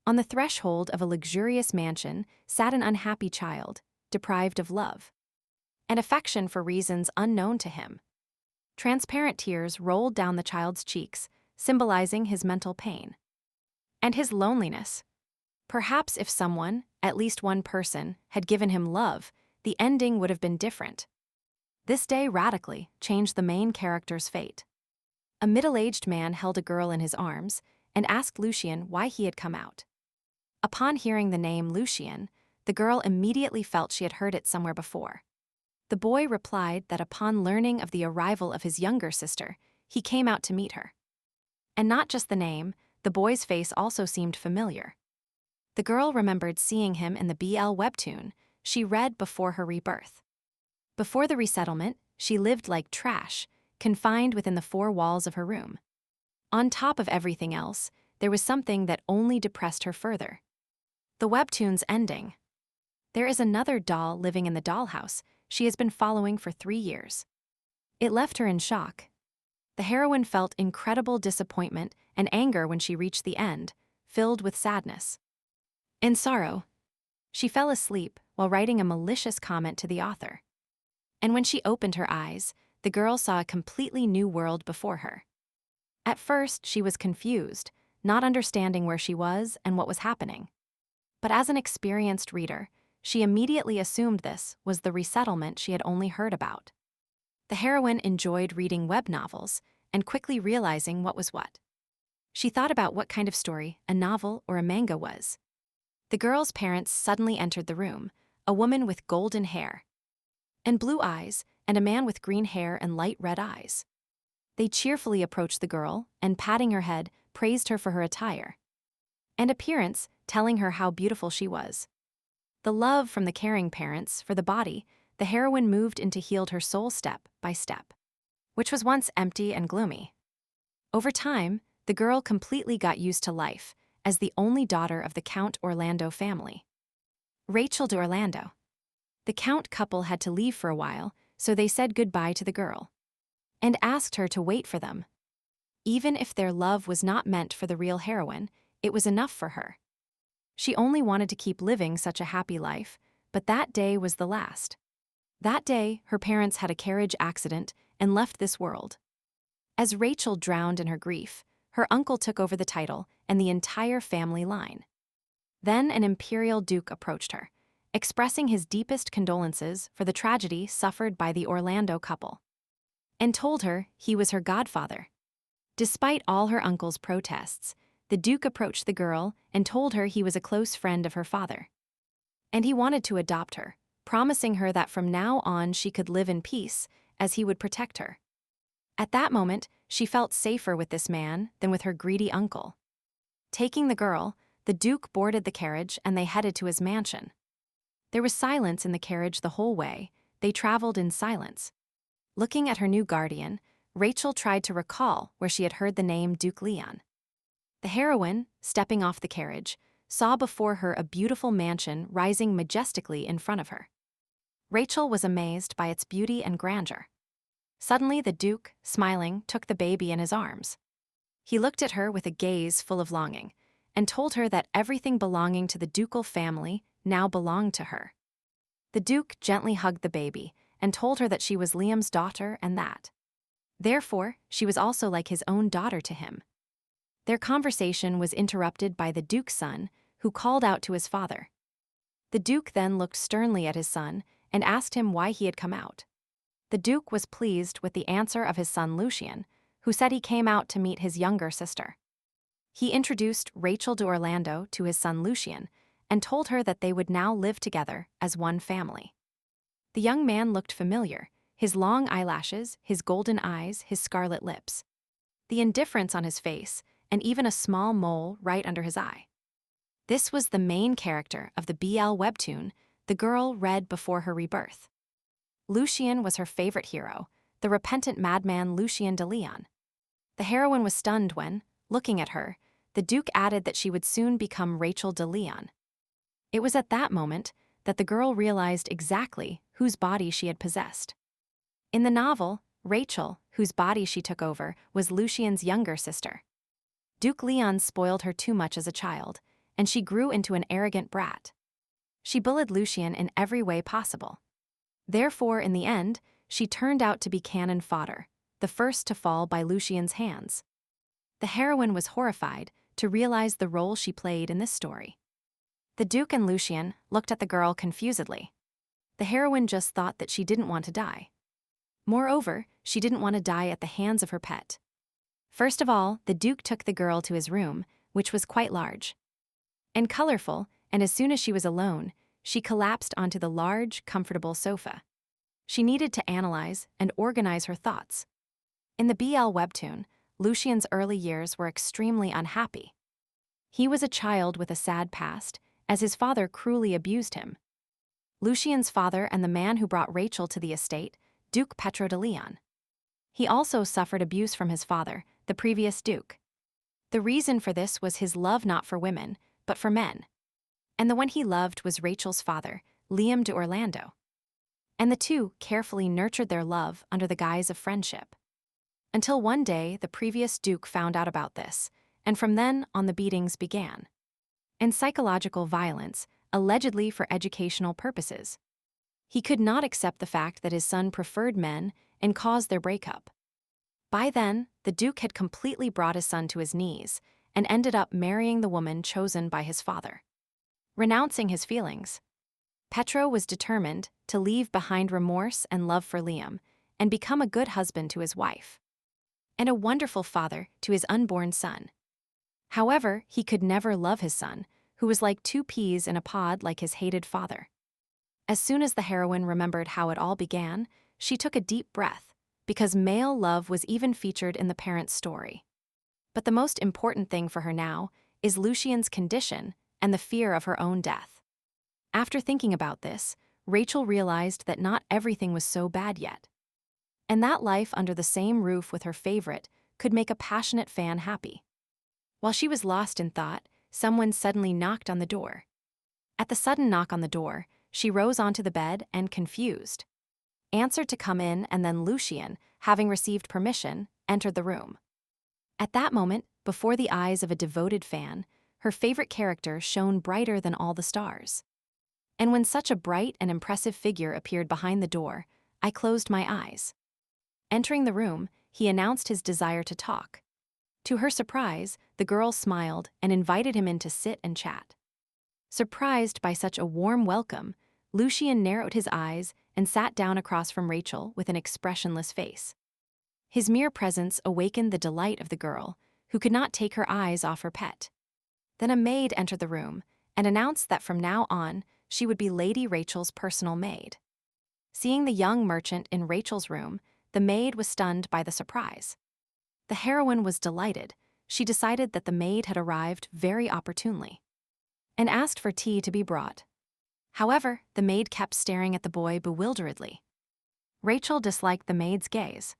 On the threshold of a luxurious mansion sat an unhappy child, deprived of love and affection for reasons unknown to him. Transparent tears rolled down the child's cheeks, symbolizing his mental pain and his loneliness. Perhaps if someone, at least one person, had given him love, the ending would have been different. This day radically changed the main character's fate. A middle-aged man held a girl in his arms and asked Lucian why he had come out. Upon hearing the name Lucian, the girl immediately felt she had heard it somewhere before. The boy replied that upon learning of the arrival of his younger sister, he came out to meet her. And not just the name, the boy's face also seemed familiar. The girl remembered seeing him in the BL webtoon she read before her rebirth. Before the resettlement, she lived like trash, confined within the four walls of her room. On top of everything else, there was something that only depressed her further. The webtoon's ending. There is another doll living in the dollhouse she has been following for 3 years. It left her in shock. The heroine felt incredible disappointment and anger when she reached the end, filled with sadness and sorrow. She fell asleep while writing a malicious comment to the author. And when she opened her eyes, the girl saw a completely new world before her. At first, she was confused, not understanding where she was and what was happening. But as an experienced reader, she immediately assumed this was the resettlement she had only heard about. The heroine enjoyed reading web novels and quickly realizing what was what. She thought about what kind of story a novel or a manga was. The girl's parents suddenly entered the room, a woman with golden hair and blue eyes, and a man with green hair and light red eyes. They cheerfully approached the girl and, patting her head, praised her for her attire and appearance, telling her how beautiful she was. The love from the caring parents for the body, the heroine moved into healed her soul step by step, which was once empty and gloomy. Over time, the girl completely got used to life as the only daughter of the Count Orlando family. Rachel de Orlando. The Count couple had to leave for a while, so they said goodbye to the girl and asked her to wait for them. Even if their love was not meant for the real heroine, it was enough for her. She only wanted to keep living such a happy life, but that day was the last. That day, her parents had a carriage accident and left this world. As Rachel drowned in her grief, her uncle took over the title and the entire family line. Then an imperial duke approached her, expressing his deepest condolences for the tragedy suffered by the Orlando couple, and told her he was her godfather. Despite all her uncle's protests, the duke approached the girl and told her he was a close friend of her father, and he wanted to adopt her, promising her that from now on she could live in peace as he would protect her. At that moment, she felt safer with this man than with her greedy uncle. Taking the girl, the duke boarded the carriage and they headed to his mansion. There was silence in the carriage the whole way. They traveled in silence. Looking at her new guardian, Rachel tried to recall where she had heard the name Duke Leon. The heroine, stepping off the carriage, saw before her a beautiful mansion rising majestically in front of her. Rachel was amazed by its beauty and grandeur. Suddenly the Duke, smiling, took the baby in his arms. He looked at her with a gaze full of longing and told her that everything belonging to the ducal family now belonged to her. The Duke gently hugged the baby and told her that she was Liam's daughter and that, therefore, she was also like his own daughter to him. Their conversation was interrupted by the Duke's son, who called out to his father. The Duke then looked sternly at his son and asked him why he had come out. The Duke was pleased with the answer of his son Lucian, who said he came out to meet his younger sister. He introduced Rachel de Orlando to his son Lucian and told her that they would now live together as one family. The young man looked familiar, his long eyelashes, his golden eyes, his scarlet lips, the indifference on his face, and even a small mole right under his eye. This was the main character of the BL webtoon the girl read before her rebirth. Lucian was her favorite hero, the repentant madman Lucian de Leon. The heroine was stunned when, looking at her, the Duke added that she would soon become Rachel de Leon. It was at that moment that the girl realized exactly whose body she had possessed. In the novel, Rachel, whose body she took over, was Lucian's younger sister. Duke Leon spoiled her too much as a child, and she grew into an arrogant brat. She bullied Lucian in every way possible. Therefore, in the end, she turned out to be cannon fodder, the first to fall by Lucian's hands. The heroine was horrified to realize the role she played in this story. The Duke and Lucian looked at the girl confusedly. The heroine just thought that she didn't want to die. Moreover, she didn't want to die at the hands of her pet. First of all, the Duke took the girl to his room, which was quite large and colorful, and as soon as she was alone, she collapsed onto the large, comfortable sofa. She needed to analyze and organize her thoughts. In the BL webtoon, Lucian's early years were extremely unhappy. He was a child with a sad past, as his father cruelly abused him. Lucian's father and the man who brought Rachel to the estate, Duke Petro de Leon. He also suffered abuse from his father, the previous duke. The reason for this was his love not for women, but for men. And the one he loved was Rachel's father, Liam de Orlando. And the two carefully nurtured their love under the guise of friendship. Until one day, the previous duke found out about this, and from then on the beatings began. And psychological violence, allegedly for educational purposes. He could not accept the fact that his son preferred men and caused their breakup. By then, the duke had completely brought his son to his knees and ended up marrying the woman chosen by his father. Renouncing his feelings, Petro was determined to leave behind remorse and love for Liam and become a good husband to his wife and a wonderful father to his unborn son. However, he could never love his son, who was like two peas in a pod like his hated father. As soon as the heroine remembered how it all began, she took a deep breath, because male love was even featured in the parents' story. But the most important thing for her now is Lucian's condition and the fear of her own death. After thinking about this, Rachel realized that not everything was so bad yet, and that life under the same roof with her favorite could make a passionate fan happy. While she was lost in thought, someone suddenly knocked on the door. At the sudden knock on the door, she rose onto the bed and, confused, answered to come in, and then Lucian, having received permission, entered the room. At that moment, before the eyes of a devoted fan, her favorite character shone brighter than all the stars. And when such a bright and impressive figure appeared behind the door, I closed my eyes. Entering the room, he announced his desire to talk. To her surprise, the girl smiled and invited him in to sit and chat. Surprised by such a warm welcome, Lucian narrowed his eyes and sat down across from Rachel with an expressionless face. His mere presence awakened the delight of the girl, who could not take her eyes off her pet. Then a maid entered the room and announced that from now on, she would be Lady Rachel's personal maid. Seeing the young merchant in Rachel's room, the maid was stunned by the surprise. The heroine was delighted. She decided that the maid had arrived very opportunely and asked for tea to be brought. However, the maid kept staring at the boy bewilderedly. Rachel disliked the maid's gaze.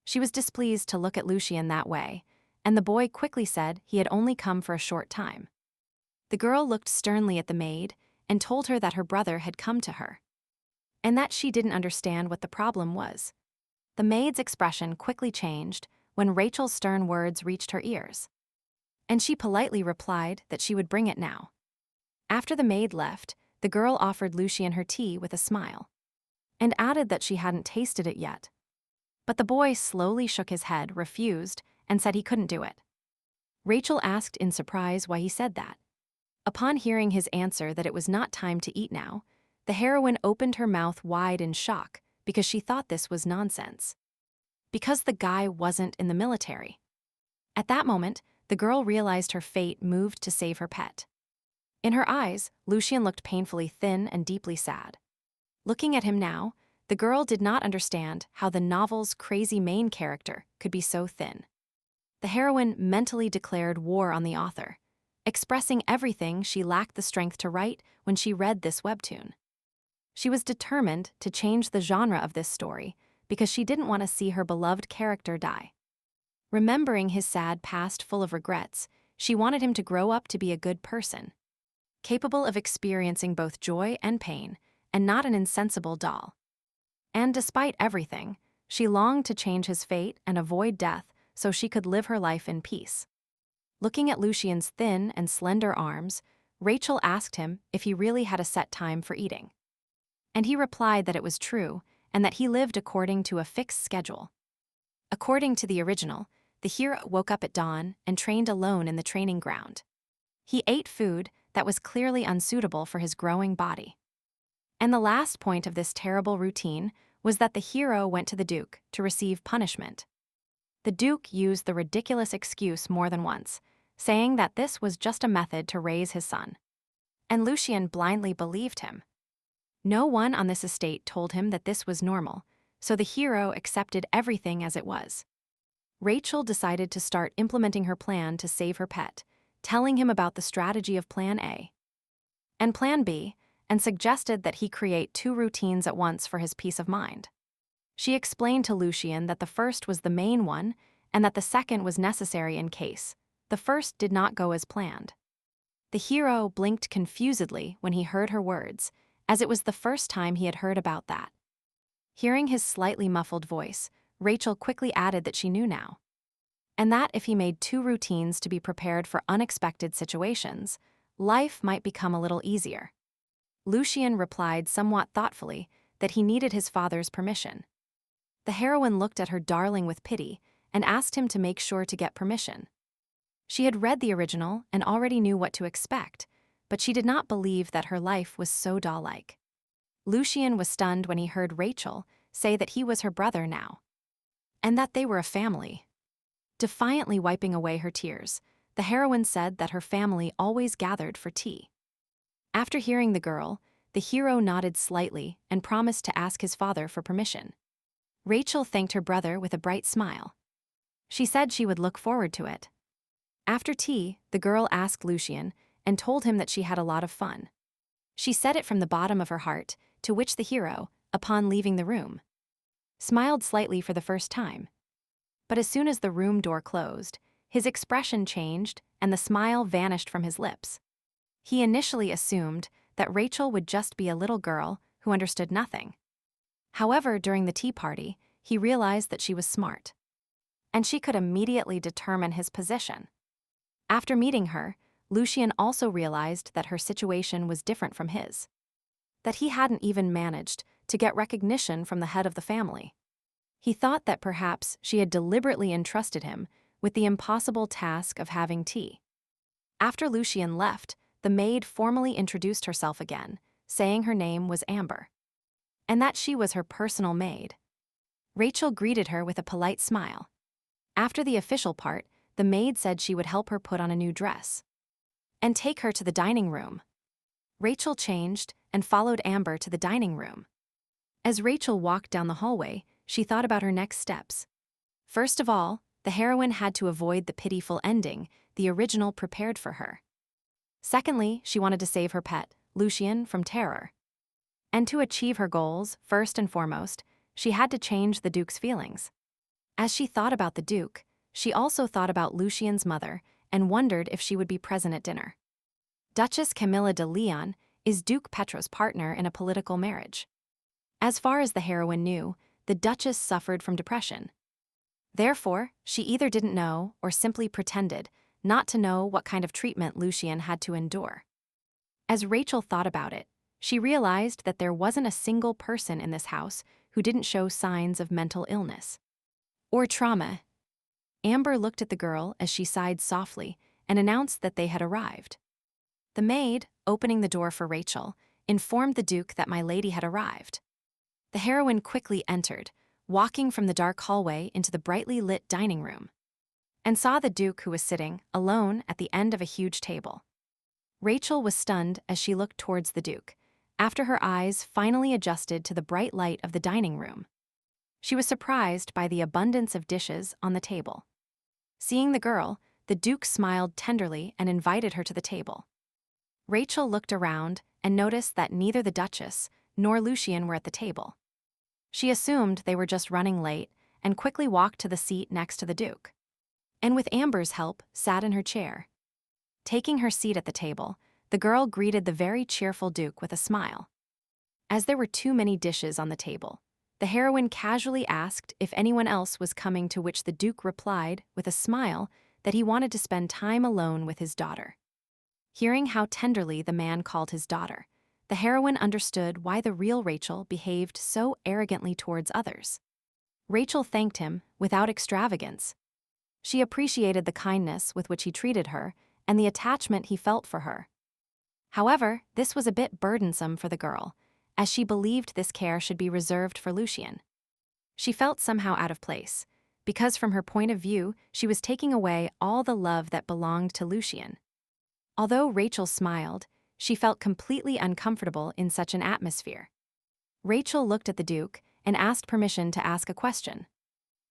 She was displeased to look at Lucian that way, and the boy quickly said he had only come for a short time. The girl looked sternly at the maid and told her that her brother had come to her, and that she didn't understand what the problem was. The maid's expression quickly changed when Rachel's stern words reached her ears, and she politely replied that she would bring it now. After the maid left, the girl offered Lucian her tea with a smile, and added that she hadn't tasted it yet. But the boy slowly shook his head, refused, and said he couldn't do it. Rachel asked in surprise why he said that. Upon hearing his answer that it was not time to eat now, the heroine opened her mouth wide in shock because she thought this was nonsense. Because the guy wasn't in the military. At that moment, the girl realized her fate moved to save her pet. In her eyes, Lucian looked painfully thin and deeply sad. Looking at him now, the girl did not understand how the novel's crazy main character could be so thin. The heroine mentally declared war on the author, expressing everything she lacked the strength to write when she read this webtoon. She was determined to change the genre of this story because she didn't want to see her beloved character die. Remembering his sad past full of regrets, she wanted him to grow up to be a good person, capable of experiencing both joy and pain, and not an insensible doll. And despite everything, she longed to change his fate and avoid death so she could live her life in peace. Looking at Lucian's thin and slender arms, Rachel asked him if he really had a set time for eating. And he replied that it was true, and that he lived according to a fixed schedule. According to the original, the hero woke up at dawn and trained alone in the training ground. He ate food that was clearly unsuitable for his growing body. And the last point of this terrible routine was that the hero went to the Duke to receive punishment. The Duke used the ridiculous excuse more than once, saying that this was just a method to raise his son. And Lucian blindly believed him. No one on this estate told him that this was normal, so the hero accepted everything as it was. Rachel decided to start implementing her plan to save her pet, telling him about the strategy of Plan A and Plan B, and suggested that he create 2 routines at once for his peace of mind. She explained to Lucian that the first was the main one and that the second was necessary in case the first did not go as planned. The hero blinked confusedly when he heard her words, as it was the first time he had heard about that. Hearing his slightly muffled voice, Rachel quickly added that she knew now, and that if he made 2 routines to be prepared for unexpected situations, life might become a little easier. Lucian replied somewhat thoughtfully that he needed his father's permission. The heroine looked at her darling with pity and asked him to make sure to get permission. She had read the original and already knew what to expect, but she did not believe that her life was so doll-like. Lucian was stunned when he heard Rachel say that he was her brother now, and that they were a family. Defiantly wiping away her tears, the heroine said that her family always gathered for tea. After hearing the girl, the hero nodded slightly and promised to ask his father for permission. Rachel thanked her brother with a bright smile. She said she would look forward to it. After tea, the girl asked Lucian and told him that she had a lot of fun. She said it from the bottom of her heart, to which the hero, upon leaving the room, smiled slightly for the first time. But as soon as the room door closed, his expression changed and the smile vanished from his lips. He initially assumed that Rachel would just be a little girl who understood nothing. However, during the tea party, he realized that she was smart, and she could immediately determine his position. After meeting her, Lucian also realized that her situation was different from his, that he hadn't even managed to get recognition from the head of the family. He thought that perhaps she had deliberately entrusted him with the impossible task of having tea. After Lucian left, the maid formally introduced herself again, saying her name was Amber, and that she was her personal maid. Rachel greeted her with a polite smile. After the official part, the maid said she would help her put on a new dress and take her to the dining room. Rachel changed and followed Amber to the dining room. As Rachel walked down the hallway, she thought about her next steps. First of all, the heroine had to avoid the pitiful ending the original prepared for her. Secondly, she wanted to save her pet, Lucian, from terror. And to achieve her goals, first and foremost, she had to change the Duke's feelings. As she thought about the Duke, she also thought about Lucian's mother and wondered if she would be present at dinner. Duchess Camilla de Leon is Duke Petro's partner in a political marriage. As far as the heroine knew, the Duchess suffered from depression. Therefore, she either didn't know or simply pretended not to know what kind of treatment Lucian had to endure. As Rachel thought about it, she realized that there wasn't a single person in this house who didn't show signs of mental illness or trauma. Amber looked at the girl as she sighed softly and announced that they had arrived. The maid, opening the door for Rachel, informed the Duke that my lady had arrived. The heroine quickly entered, walking from the dark hallway into the brightly lit dining room, and saw the Duke, who was sitting alone at the end of a huge table. Rachel was stunned as she looked towards the Duke, after her eyes finally adjusted to the bright light of the dining room. She was surprised by the abundance of dishes on the table. Seeing the girl, the Duke smiled tenderly and invited her to the table. Rachel looked around and noticed that neither the Duchess nor Lucian were at the table. She assumed they were just running late and quickly walked to the seat next to the Duke, and with Amber's help, sat in her chair. Taking her seat at the table, the girl greeted the very cheerful Duke with a smile. As there were too many dishes on the table, the heroine casually asked if anyone else was coming, to which the Duke replied with a smile that he wanted to spend time alone with his daughter. Hearing how tenderly the man called his daughter, the heroine understood why the real Rachel behaved so arrogantly towards others. Rachel thanked him without extravagance. She appreciated the kindness with which he treated her and the attachment he felt for her. However, this was a bit burdensome for the girl, as she believed this care should be reserved for Lucian. She felt somehow out of place, because from her point of view, she was taking away all the love that belonged to Lucian. Although Rachel smiled, she felt completely uncomfortable in such an atmosphere. Rachel looked at the Duke and asked permission to ask a question.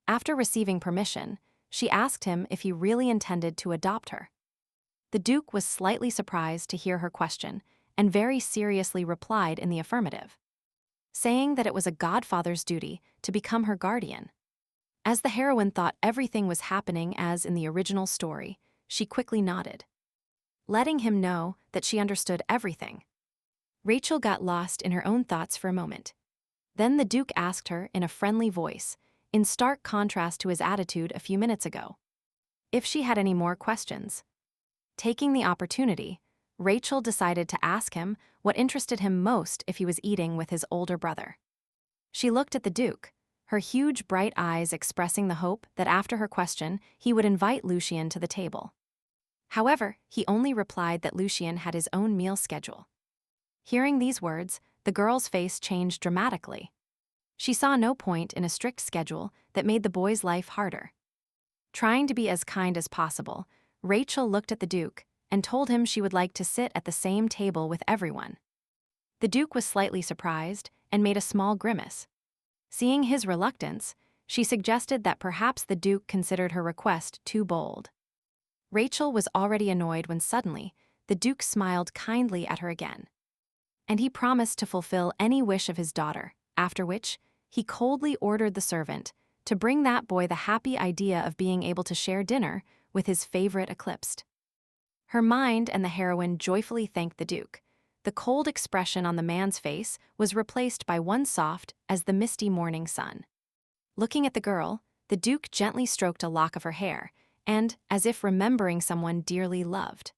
After receiving permission, she asked him if he really intended to adopt her. The Duke was slightly surprised to hear her question and very seriously replied in the affirmative, saying that it was a godfather's duty to become her guardian. As the heroine thought everything was happening as in the original story, she quickly nodded, letting him know that she understood everything. Rachel got lost in her own thoughts for a moment. Then the Duke asked her in a friendly voice, in stark contrast to his attitude a few minutes ago, if she had any more questions. Taking the opportunity, Rachel decided to ask him what interested him most if he was eating with his older brother. She looked at the Duke, her huge bright eyes expressing the hope that after her question he would invite Lucian to the table. However, he only replied that Lucian had his own meal schedule. Hearing these words, the girl's face changed dramatically. She saw no point in a strict schedule that made the boy's life harder. Trying to be as kind as possible, Rachel looked at the Duke and told him she would like to sit at the same table with everyone. The Duke was slightly surprised and made a small grimace. Seeing his reluctance, she suggested that perhaps the Duke considered her request too bold. Rachel was already annoyed when suddenly, the Duke smiled kindly at her again. And he promised to fulfill any wish of his daughter, after which, he coldly ordered the servant to bring that boy the happy idea of being able to share dinner with his favorite eclipsed. Her mind and the heroine joyfully thanked the Duke. The cold expression on the man's face was replaced by one soft as the misty morning sun. Looking at the girl, the Duke gently stroked a lock of her hair, and, as if remembering someone dearly loved,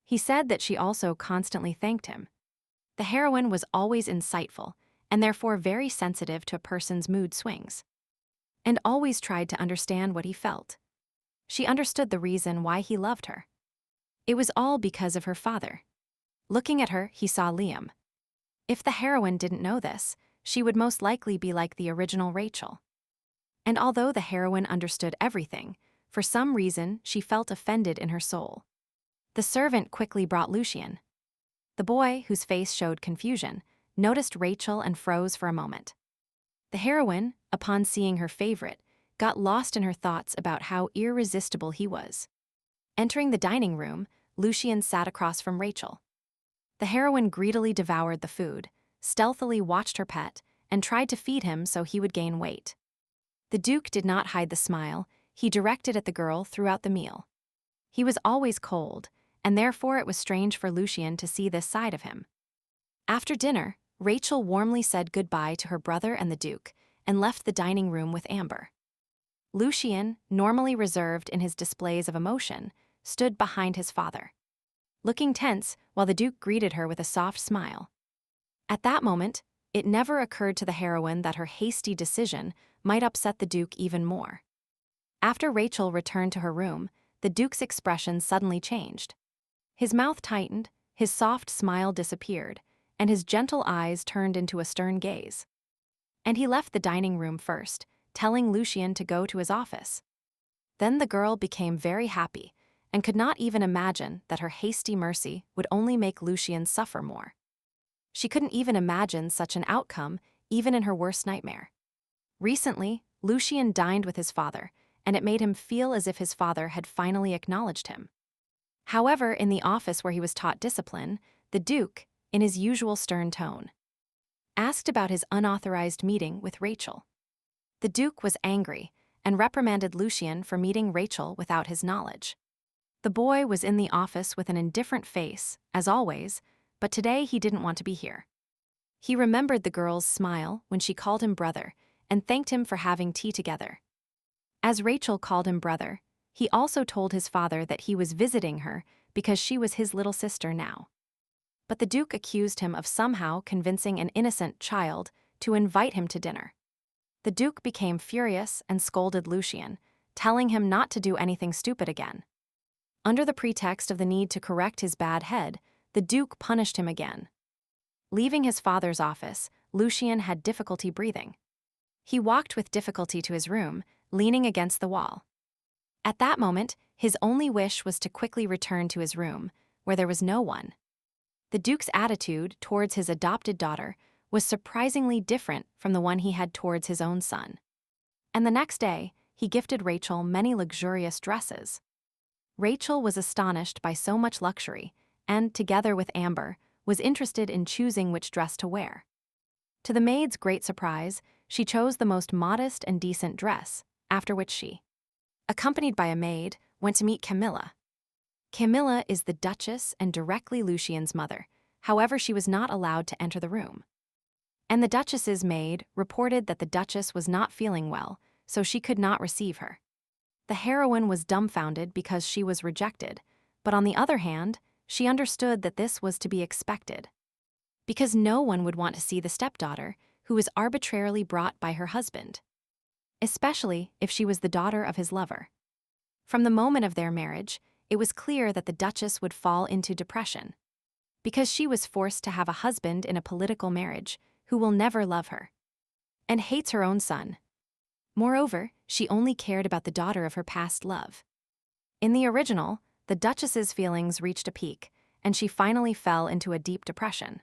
he said that she also constantly thanked him. The heroine was always insightful, and therefore very sensitive to a person's mood swings, and always tried to understand what he felt. She understood the reason why he loved her. It was all because of her father. Looking at her, he saw Liam. If the heroine didn't know this, she would most likely be like the original Rachel. And although the heroine understood everything, for some reason she felt offended in her soul. The servant quickly brought Lucian. The boy, whose face showed confusion, noticed Rachel and froze for a moment. The heroine, upon seeing her favorite, got lost in her thoughts about how irresistible he was. Entering the dining room, Lucian sat across from Rachel. The heroine greedily devoured the food, stealthily watched her pet, and tried to feed him so he would gain weight. The Duke did not hide the smile he directed at the girl throughout the meal. He was always cold, and therefore it was strange for Lucian to see this side of him. After dinner, Rachel warmly said goodbye to her brother and the Duke, and left the dining room with Amber. Lucian, normally reserved in his displays of emotion, stood behind his father, looking tense while the Duke greeted her with a soft smile. At that moment, it never occurred to the heroine that her hasty decision might upset the Duke even more. After Rachel returned to her room, the Duke's expression suddenly changed. His mouth tightened, his soft smile disappeared, and his gentle eyes turned into a stern gaze. And he left the dining room first, telling Lucian to go to his office. Then the girl became very happy, and could not even imagine that her hasty mercy would only make Lucian suffer more. She couldn't even imagine such an outcome, even in her worst nightmare. Recently, Lucian dined with his father, and it made him feel as if his father had finally acknowledged him. However, in the office where he was taught discipline, the Duke, in his usual stern tone, asked about his unauthorized meeting with Rachel. The Duke was angry and reprimanded Lucian for meeting Rachel without his knowledge. The boy was in the office with an indifferent face, as always, but today he didn't want to be here. He remembered the girl's smile when she called him brother and thanked him for having tea together. As Rachel called him brother, He also told his father that he was visiting her because she was his little sister now. But the Duke accused him of somehow convincing an innocent child to invite him to dinner. The Duke became furious and scolded Lucian, telling him not to do anything stupid again. Under the pretext of the need to correct his bad head, the Duke punished him again. Leaving his father's office, Lucian had difficulty breathing. He walked with difficulty to his room, leaning against the wall. At that moment, his only wish was to quickly return to his room, where there was no one. The Duke's attitude towards his adopted daughter was surprisingly different from the one he had towards his own son. And the next day, he gifted Rachel many luxurious dresses. Rachel was astonished by so much luxury, and, together with Amber, was interested in choosing which dress to wear. To the maid's great surprise, she chose the most modest and decent dress, after which she, accompanied by a maid, went to meet Camilla. Camilla is the Duchess and directly Lucian's mother, however she was not allowed to enter the room. And the Duchess's maid reported that the Duchess was not feeling well, so she could not receive her. The heroine was dumbfounded because she was rejected, but on the other hand, she understood that this was to be expected. Because no one would want to see the stepdaughter, who was arbitrarily brought by her husband, especially if she was the daughter of his lover. From the moment of their marriage, it was clear that the Duchess would fall into depression, because she was forced to have a husband in a political marriage who will never love her and hates her own son. Moreover, she only cared about the daughter of her past love. In the original, the Duchess's feelings reached a peak, and she finally fell into a deep depression.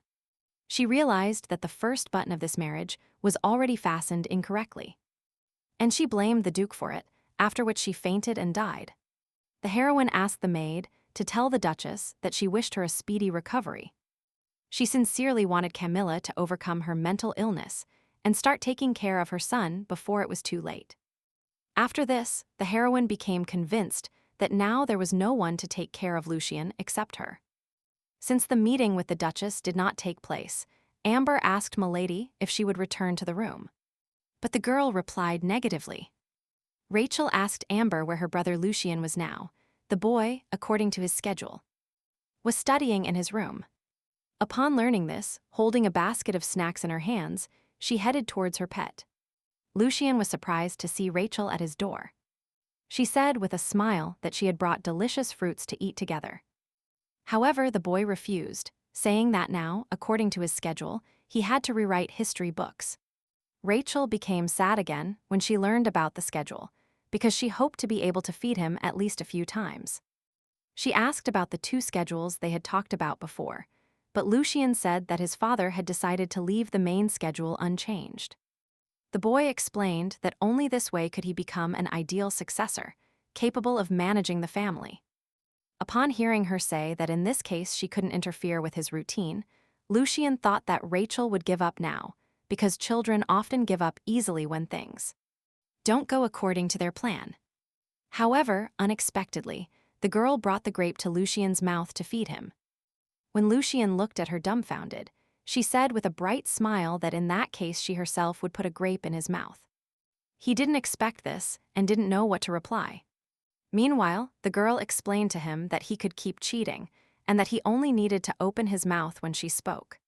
She realized that the first button of this marriage was already fastened incorrectly, and she blamed the Duke for it, after which she fainted and died. The heroine asked the maid to tell the Duchess that she wished her a speedy recovery. She sincerely wanted Camilla to overcome her mental illness and start taking care of her son before it was too late. After this, the heroine became convinced that now there was no one to take care of Lucian except her. Since the meeting with the Duchess did not take place, Amber asked Milady if she would return to the room. But the girl replied negatively. Rachel asked Amber where her brother Lucian was now. The boy, according to his schedule, was studying in his room. Upon learning this, holding a basket of snacks in her hands, she headed towards her pet. Lucian was surprised to see Rachel at his door. She said with a smile that she had brought delicious fruits to eat together. However, the boy refused, saying that now, according to his schedule, he had to rewrite history books. Rachel became sad again when she learned about the schedule, because she hoped to be able to feed him at least a few times. She asked about the two schedules they had talked about before, but Lucian said that his father had decided to leave the main schedule unchanged. The boy explained that only this way could he become an ideal successor, capable of managing the family. Upon hearing her say that in this case she couldn't interfere with his routine, Lucian thought that Rachel would give up now, because children often give up easily when things don't go according to their plan. However, unexpectedly, the girl brought the grape to Lucian's mouth to feed him. When Lucian looked at her dumbfounded, she said with a bright smile that in that case she herself would put a grape in his mouth. He didn't expect this and didn't know what to reply. Meanwhile, the girl explained to him that he could keep cheating and that he only needed to open his mouth when she spoke.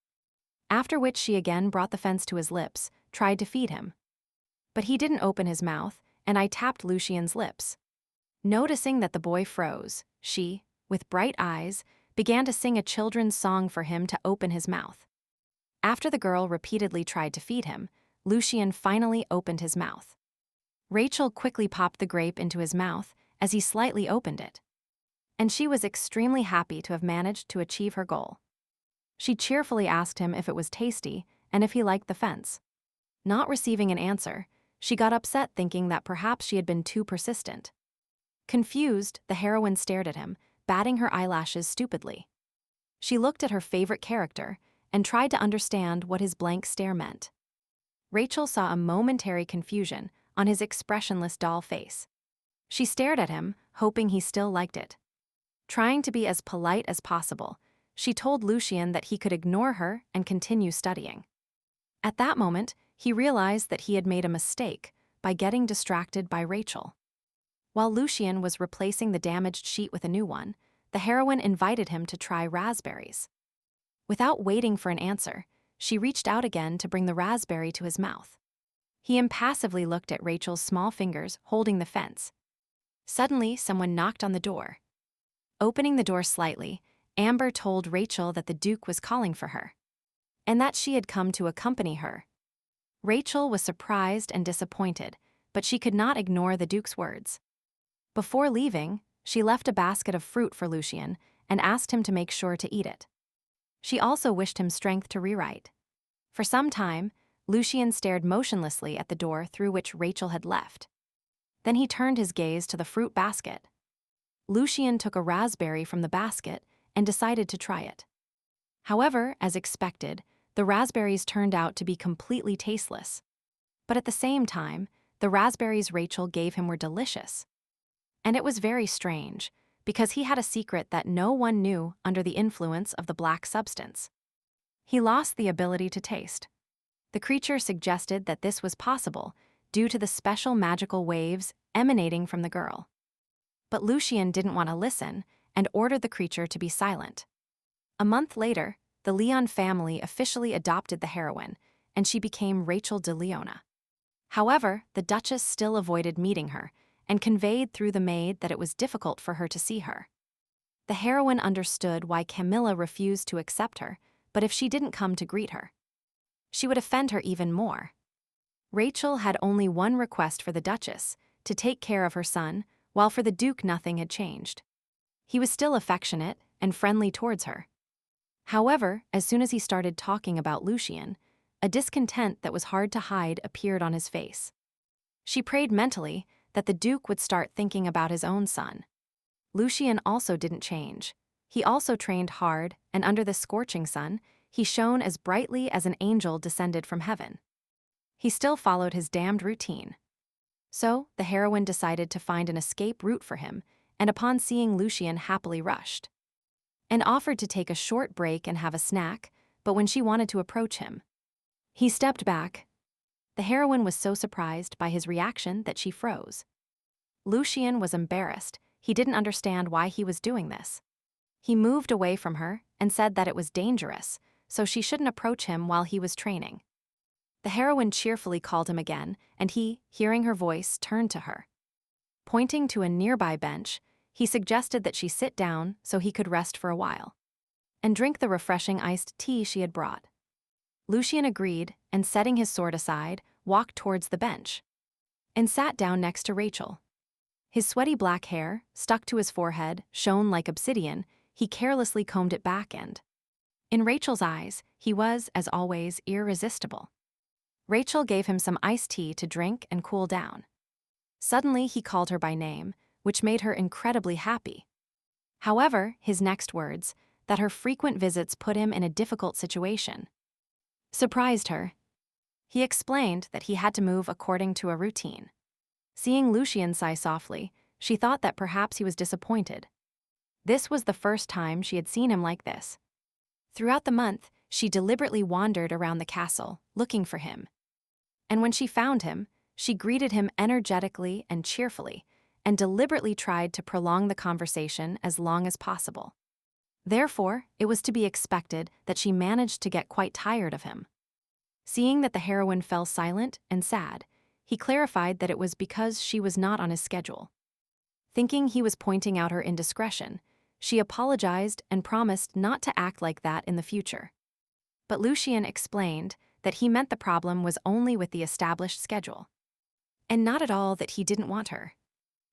After which she again brought the fence to his lips, tried to feed him. But he didn't open his mouth, and I tapped Lucian's lips. Noticing that the boy froze, she, with bright eyes, began to sing a children's song for him to open his mouth. After the girl repeatedly tried to feed him, Lucian finally opened his mouth. Rachel quickly popped the grape into his mouth as he slightly opened it. And she was extremely happy to have managed to achieve her goal. She cheerfully asked him if it was tasty and if he liked the fence. Not receiving an answer, she got upset thinking that perhaps she had been too persistent. Confused, the heroine stared at him, batting her eyelashes stupidly. She looked at her favorite character and tried to understand what his blank stare meant. Rachel saw a momentary confusion on his expressionless doll face. She stared at him, hoping he still liked it. Trying to be as polite as possible, she told Lucian that he could ignore her and continue studying. At that moment, he realized that he had made a mistake by getting distracted by Rachel. While Lucian was replacing the damaged sheet with a new one, the heroine invited him to try raspberries. Without waiting for an answer, she reached out again to bring the raspberry to his mouth. He impassively looked at Rachel's small fingers holding the fence. Suddenly, someone knocked on the door. Opening the door slightly, Amber told Rachel that the Duke was calling for her, and that she had come to accompany her. Rachel was surprised and disappointed, but she could not ignore the Duke's words. Before leaving, she left a basket of fruit for Lucian and asked him to make sure to eat it. She also wished him strength to rewrite. For some time, Lucian stared motionlessly at the door through which Rachel had left. Then he turned his gaze to the fruit basket. Lucian took a raspberry from the basket and decided to try it. However, as expected, the raspberries turned out to be completely tasteless. But at the same time, the raspberries Rachel gave him were delicious. And it was very strange, because he had a secret that no one knew under the influence of the black substance. He lost the ability to taste. The creature suggested that this was possible due to the special magical waves emanating from the girl. But Lucian didn't want to listen and ordered the creature to be silent. A month later, the Leon family officially adopted the heroine, and she became Rachel de Leona. However, the Duchess still avoided meeting her and conveyed through the maid that it was difficult for her to see her. The heroine understood why Camilla refused to accept her, but if she didn't come to greet her, she would offend her even more. Rachel had only one request for the Duchess, to take care of her son, while for the Duke nothing had changed. He was still affectionate and friendly towards her. However, as soon as he started talking about Lucian, a discontent that was hard to hide appeared on his face. She prayed mentally that the Duke would start thinking about his own son. Lucian also didn't change. He also trained hard, and under the scorching sun, he shone as brightly as an angel descended from heaven. He still followed his damned routine. So, the heroine decided to find an escape route for him, and upon seeing Lucian happily rushed, and offered to take a short break and have a snack, but when she wanted to approach him, he stepped back. The heroine was so surprised by his reaction that she froze. Lucian was embarrassed. He didn't understand why he was doing this. He moved away from her and said that it was dangerous, so she shouldn't approach him while he was training. The heroine cheerfully called him again, and he, hearing her voice, turned to her. Pointing to a nearby bench, he suggested that she sit down so he could rest for a while and drink the refreshing iced tea she had brought. Lucian agreed and, setting his sword aside, walked towards the bench and sat down next to Rachel. His sweaty black hair, stuck to his forehead, shone like obsidian. He carelessly combed it back and, in Rachel's eyes, he was, as always, irresistible. Rachel gave him some iced tea to drink and cool down. Suddenly, he called her by name, which made her incredibly happy. However, his next words, that her frequent visits put him in a difficult situation, surprised her. He explained that he had to move according to a routine. Seeing Lucian sigh softly, she thought that perhaps he was disappointed. This was the first time she had seen him like this. Throughout the month, she deliberately wandered around the castle, looking for him. And when she found him, she greeted him energetically and cheerfully, and deliberately tried to prolong the conversation as long as possible. Therefore, it was to be expected that she managed to get quite tired of him. Seeing that the heroine fell silent and sad, he clarified that it was because she was not on his schedule. Thinking he was pointing out her indiscretion, she apologized and promised not to act like that in the future. But Lucian explained that he meant the problem was only with the established schedule, and not at all that he didn't want her.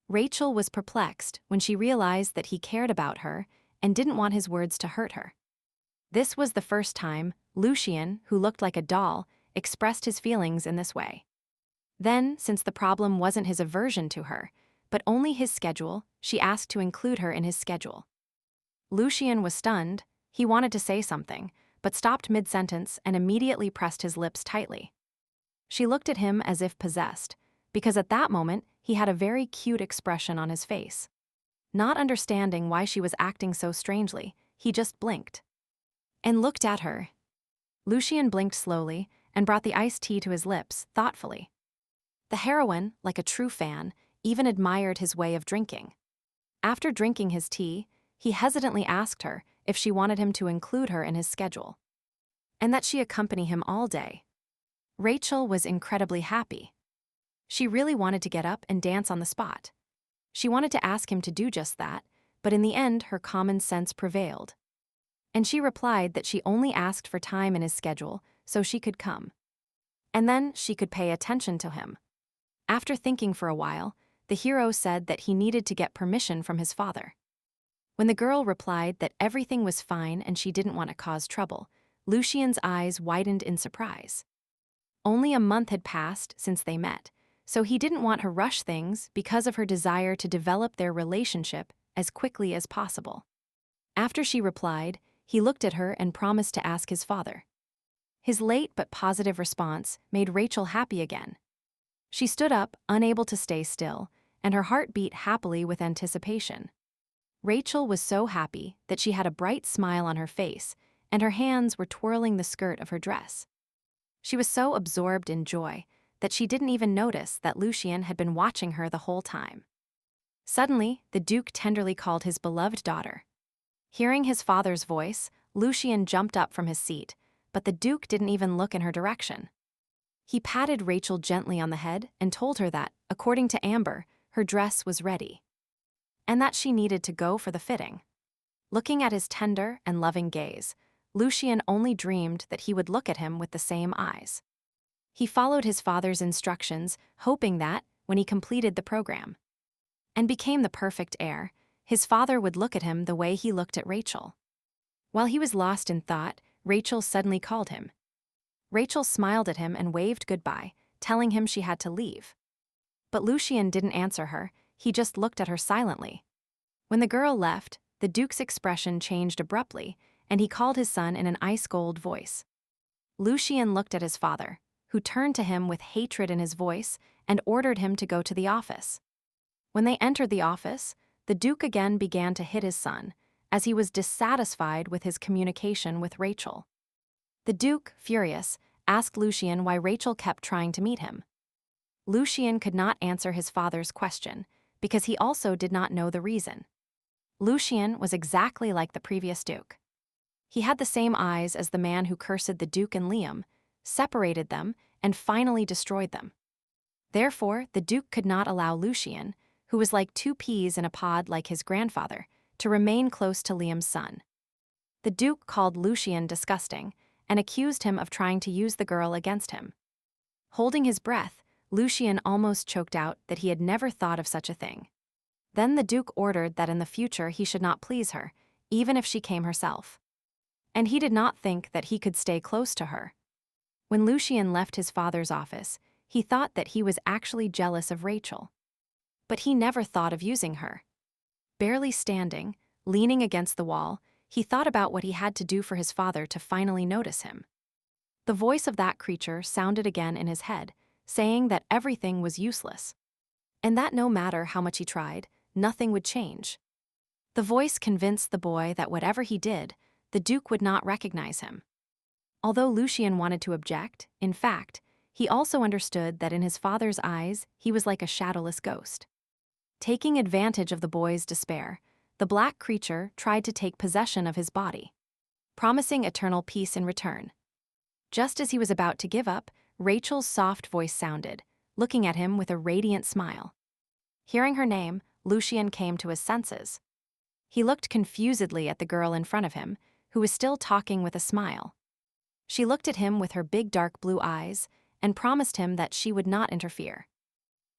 Rachel was perplexed when she realized that he cared about her and didn't want his words to hurt her. This was the first time Lucian, who looked like a doll, expressed his feelings in this way. Then, since the problem wasn't his aversion to her, but only his schedule, she asked to include her in his schedule. Lucian was stunned. He wanted to say something, but stopped mid-sentence and immediately pressed his lips tightly. She looked at him as if possessed, because at that moment he had a very cute expression on his face. Not understanding why she was acting so strangely, he just blinked and looked at her. Lucian blinked slowly and brought the iced tea to his lips, thoughtfully. The heroine, like a true fan, even admired his way of drinking. After drinking his tea, he hesitantly asked her if she wanted him to include her in his schedule, and that she accompany him all day. Rachel was incredibly happy. She really wanted to get up and dance on the spot. She wanted to ask him to do just that, but in the end her common sense prevailed. And she replied that she only asked for time in his schedule so she could come. And then she could pay attention to him. After thinking for a while, the hero said that he needed to get permission from his father. When the girl replied that everything was fine and she didn't want to cause trouble, Lucian's eyes widened in surprise. Only a month had passed since they met, so he didn't want to rush things because of her desire to develop their relationship as quickly as possible. After she replied, he looked at her and promised to ask his father. His late but positive response made Rachel happy again. She stood up, unable to stay still, and her heart beat happily with anticipation. Rachel was so happy that she had a bright smile on her face, and her hands were twirling the skirt of her dress. She was so absorbed in joy that she didn't even notice that Lucian had been watching her the whole time. Suddenly, the Duke tenderly called his beloved daughter. Hearing his father's voice, Lucian jumped up from his seat, but the Duke didn't even look in her direction. He patted Rachel gently on the head and told her that, according to Amber, her dress was ready, and that she needed to go for the fitting. Looking at his tender and loving gaze, Lucian only dreamed that he would look at him with the same eyes. He followed his father's instructions, hoping that, when he completed the program and became the perfect heir, his father would look at him the way he looked at Rachel. While he was lost in thought, Rachel suddenly called him. Rachel smiled at him and waved goodbye, telling him she had to leave. But Lucian didn't answer her, he just looked at her silently. When the girl left, the Duke's expression changed abruptly, and he called his son in an ice-cold voice. Lucian looked at his father, who turned to him with hatred in his voice and ordered him to go to the office. When they entered the office, the Duke again began to hit his son, as he was dissatisfied with his communication with Rachel. The Duke, furious, asked Lucian why Rachel kept trying to meet him. Lucian could not answer his father's question, because he also did not know the reason. Lucian was exactly like the previous Duke. He had the same eyes as the man who cursed the Duke and Liam, separated them, and finally destroyed them. Therefore, the Duke could not allow Lucian, who was like two peas in a pod like his grandfather, to remain close to Liam's son. The Duke called Lucian disgusting and accused him of trying to use the girl against him. Holding his breath, Lucian almost choked out that he had never thought of such a thing. Then the Duke ordered that in the future he should not please her, even if she came herself. And he did not think that he could stay close to her. When Lucian left his father's office, he thought that he was actually jealous of Rachel. But he never thought of using her. Barely standing, leaning against the wall, he thought about what he had to do for his father to finally notice him. The voice of that creature sounded again in his head, saying that everything was useless, and that no matter how much he tried, nothing would change. The voice convinced the boy that whatever he did, the Duke would not recognize him. Although Lucian wanted to object, in fact, he also understood that in his father's eyes he was like a shadowless ghost. Taking advantage of the boy's despair, the black creature tried to take possession of his body, promising eternal peace in return. Just as he was about to give up, Rachel's soft voice sounded, looking at him with a radiant smile. Hearing her name, Lucian came to his senses. He looked confusedly at the girl in front of him, who was still talking with a smile. She looked at him with her big dark blue eyes and promised him that she would not interfere.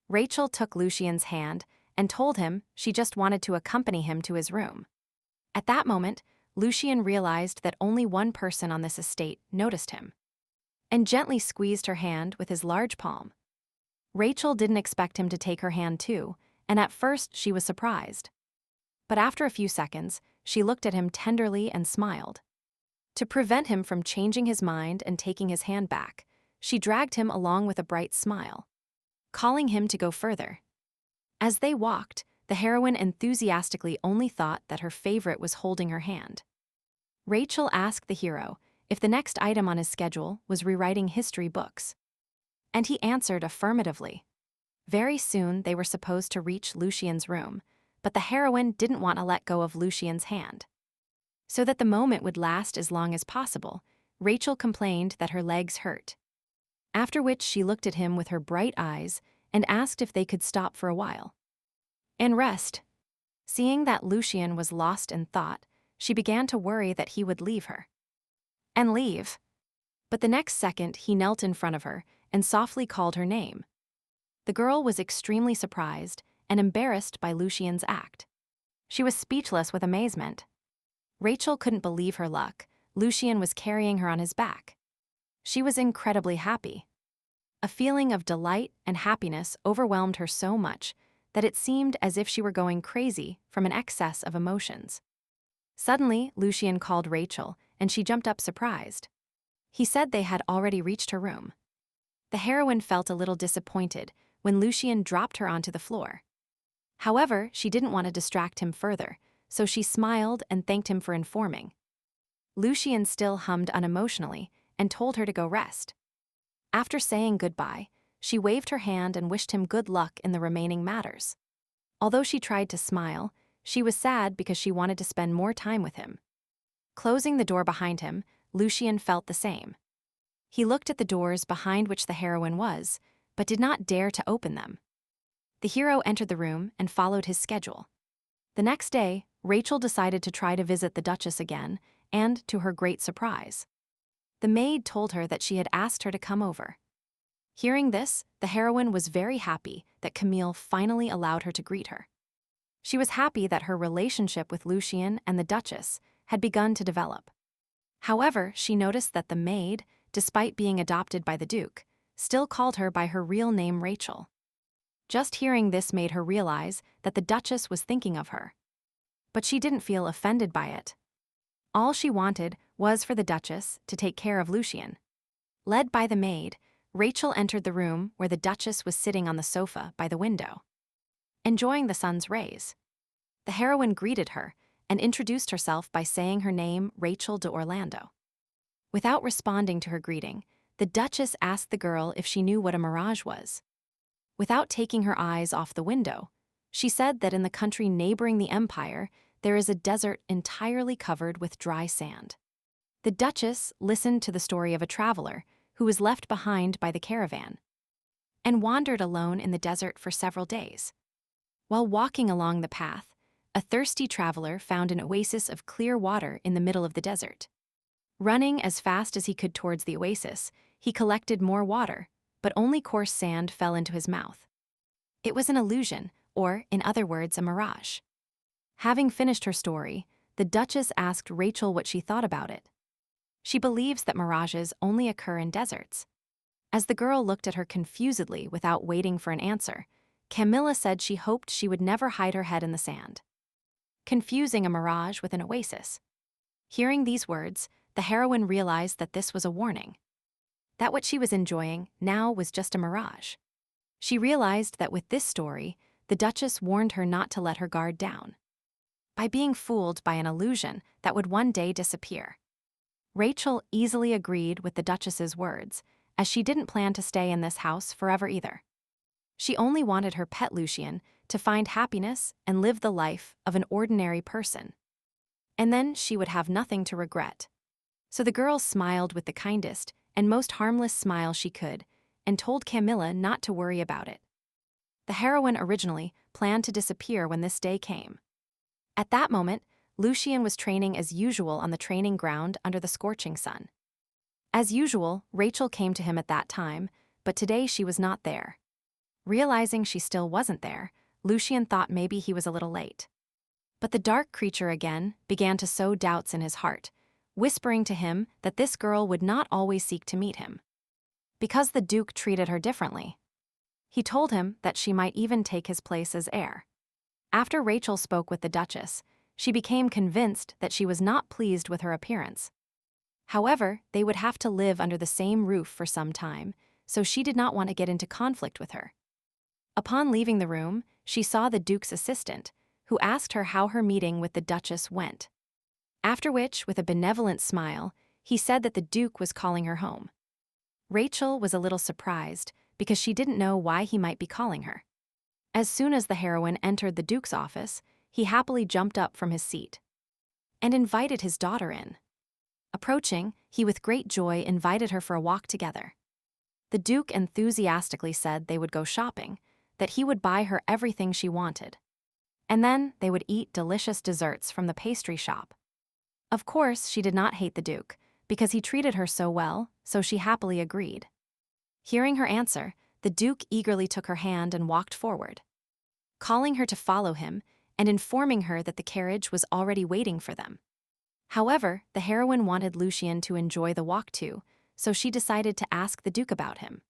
Rachel took Lucian's hand and told him she just wanted to accompany him to his room. At that moment, Lucian realized that only one person on this estate noticed him, and gently squeezed her hand with his large palm. Rachel didn't expect him to take her hand too, and at first she was surprised. But after a few seconds, she looked at him tenderly and smiled. To prevent him from changing his mind and taking his hand back, she dragged him along with a bright smile, calling him to go further. As they walked, the heroine enthusiastically only thought that her favorite was holding her hand. Rachel asked the hero if the next item on his schedule was rewriting history books, and he answered affirmatively. Very soon they were supposed to reach Lucian's room, but the heroine didn't want to let go of Lucian's hand. So that the moment would last as long as possible, Rachel complained that her legs hurt. After which she looked at him with her bright eyes and asked if they could stop for a while and rest. Seeing that Lucian was lost in thought, she began to worry that he would leave her. And leave. But the next second he knelt in front of her and softly called her name. The girl was extremely surprised and embarrassed by Lucian's act. She was speechless with amazement. Rachel couldn't believe her luck. Lucian was carrying her on his back. She was incredibly happy. A feeling of delight and happiness overwhelmed her so much that it seemed as if she were going crazy from an excess of emotions. Suddenly, Lucian called Rachel, and she jumped up surprised. He said they had already reached her room. The heroine felt a little disappointed when Lucian dropped her onto the floor. However, she didn't want to distract him further, so she smiled and thanked him for informing. Lucian still hummed unemotionally and told her to go rest. After saying goodbye, she waved her hand and wished him good luck in the remaining matters. Although she tried to smile, she was sad because she wanted to spend more time with him. Closing the door behind him, Lucian felt the same. He looked at the doors behind which the heroine was, but did not dare to open them. The hero entered the room and followed his schedule. The next day, Rachel decided to try to visit the Duchess again, and to her great surprise, the maid told her that she had asked her to come over. Hearing this, the heroine was very happy that Camille finally allowed her to greet her. She was happy that her relationship with Lucian and the Duchess had begun to develop. However, she noticed that the maid, despite being adopted by the Duke, still called her by her real name Rachel. Just hearing this made her realize that the Duchess was thinking of her. But she didn't feel offended by it. All she wanted was for the Duchess to take care of Lucian. Led by the maid, Rachel entered the room where the Duchess was sitting on the sofa by the window, enjoying the sun's rays. The heroine greeted her and introduced herself by saying her name, Rachel de Orlando. Without responding to her greeting, the Duchess asked the girl if she knew what a mirage was. Without taking her eyes off the window, she said that in the country neighboring the empire, there is a desert entirely covered with dry sand. The Duchess listened to the story of a traveler who was left behind by the caravan and wandered alone in the desert for several days. While walking along the path, a thirsty traveler found an oasis of clear water in the middle of the desert. Running as fast as he could towards the oasis, he collected more water, but only coarse sand fell into his mouth. It was an illusion, or, in other words, a mirage. Having finished her story, the Duchess asked Rachel what she thought about it. She believes that mirages only occur in deserts. As the girl looked at her confusedly without waiting for an answer, Camilla said she hoped she would never hide her head in the sand, confusing a mirage with an oasis. Hearing these words, the heroine realized that this was a warning, that what she was enjoying now was just a mirage. She realized that with this story, the Duchess warned her not to let her guard down by being fooled by an illusion that would one day disappear. Rachel easily agreed with the Duchess's words, as she didn't plan to stay in this house forever either. She only wanted her pet Lucian to find happiness and live the life of an ordinary person. And then she would have nothing to regret. So the girl smiled with the kindest and most harmless smile she could and told Camilla not to worry about it. The heroine originally planned to disappear when this day came. At that moment, Lucian was training as usual on the training ground under the scorching sun. As usual, Rachel came to him at that time, but today she was not there. Realizing she still wasn't there, Lucian thought maybe he was a little late. But the dark creature again began to sow doubts in his heart, whispering to him that this girl would not always seek to meet him, because the Duke treated her differently. He told him that she might even take his place as heir. After Rachel spoke with the Duchess, she became convinced that she was not pleased with her appearance. However, they would have to live under the same roof for some time, so she did not want to get into conflict with her. Upon leaving the room, she saw the Duke's assistant, who asked her how her meeting with the Duchess went. After which, with a benevolent smile, he said that the Duke was calling her home. Rachel was a little surprised, because she didn't know why he might be calling her. As soon as the heroine entered the Duke's office, he happily jumped up from his seat and invited his daughter in. Approaching, he with great joy invited her for a walk together. The Duke enthusiastically said they would go shopping, that he would buy her everything she wanted. And then they would eat delicious desserts from the pastry shop. Of course, she did not hate the Duke, because he treated her so well, so she happily agreed. Hearing her answer, the Duke eagerly took her hand and walked forward, calling her to follow him and informing her that the carriage was already waiting for them. However, the heroine wanted Lucian to enjoy the walk too, so she decided to ask the Duke about him.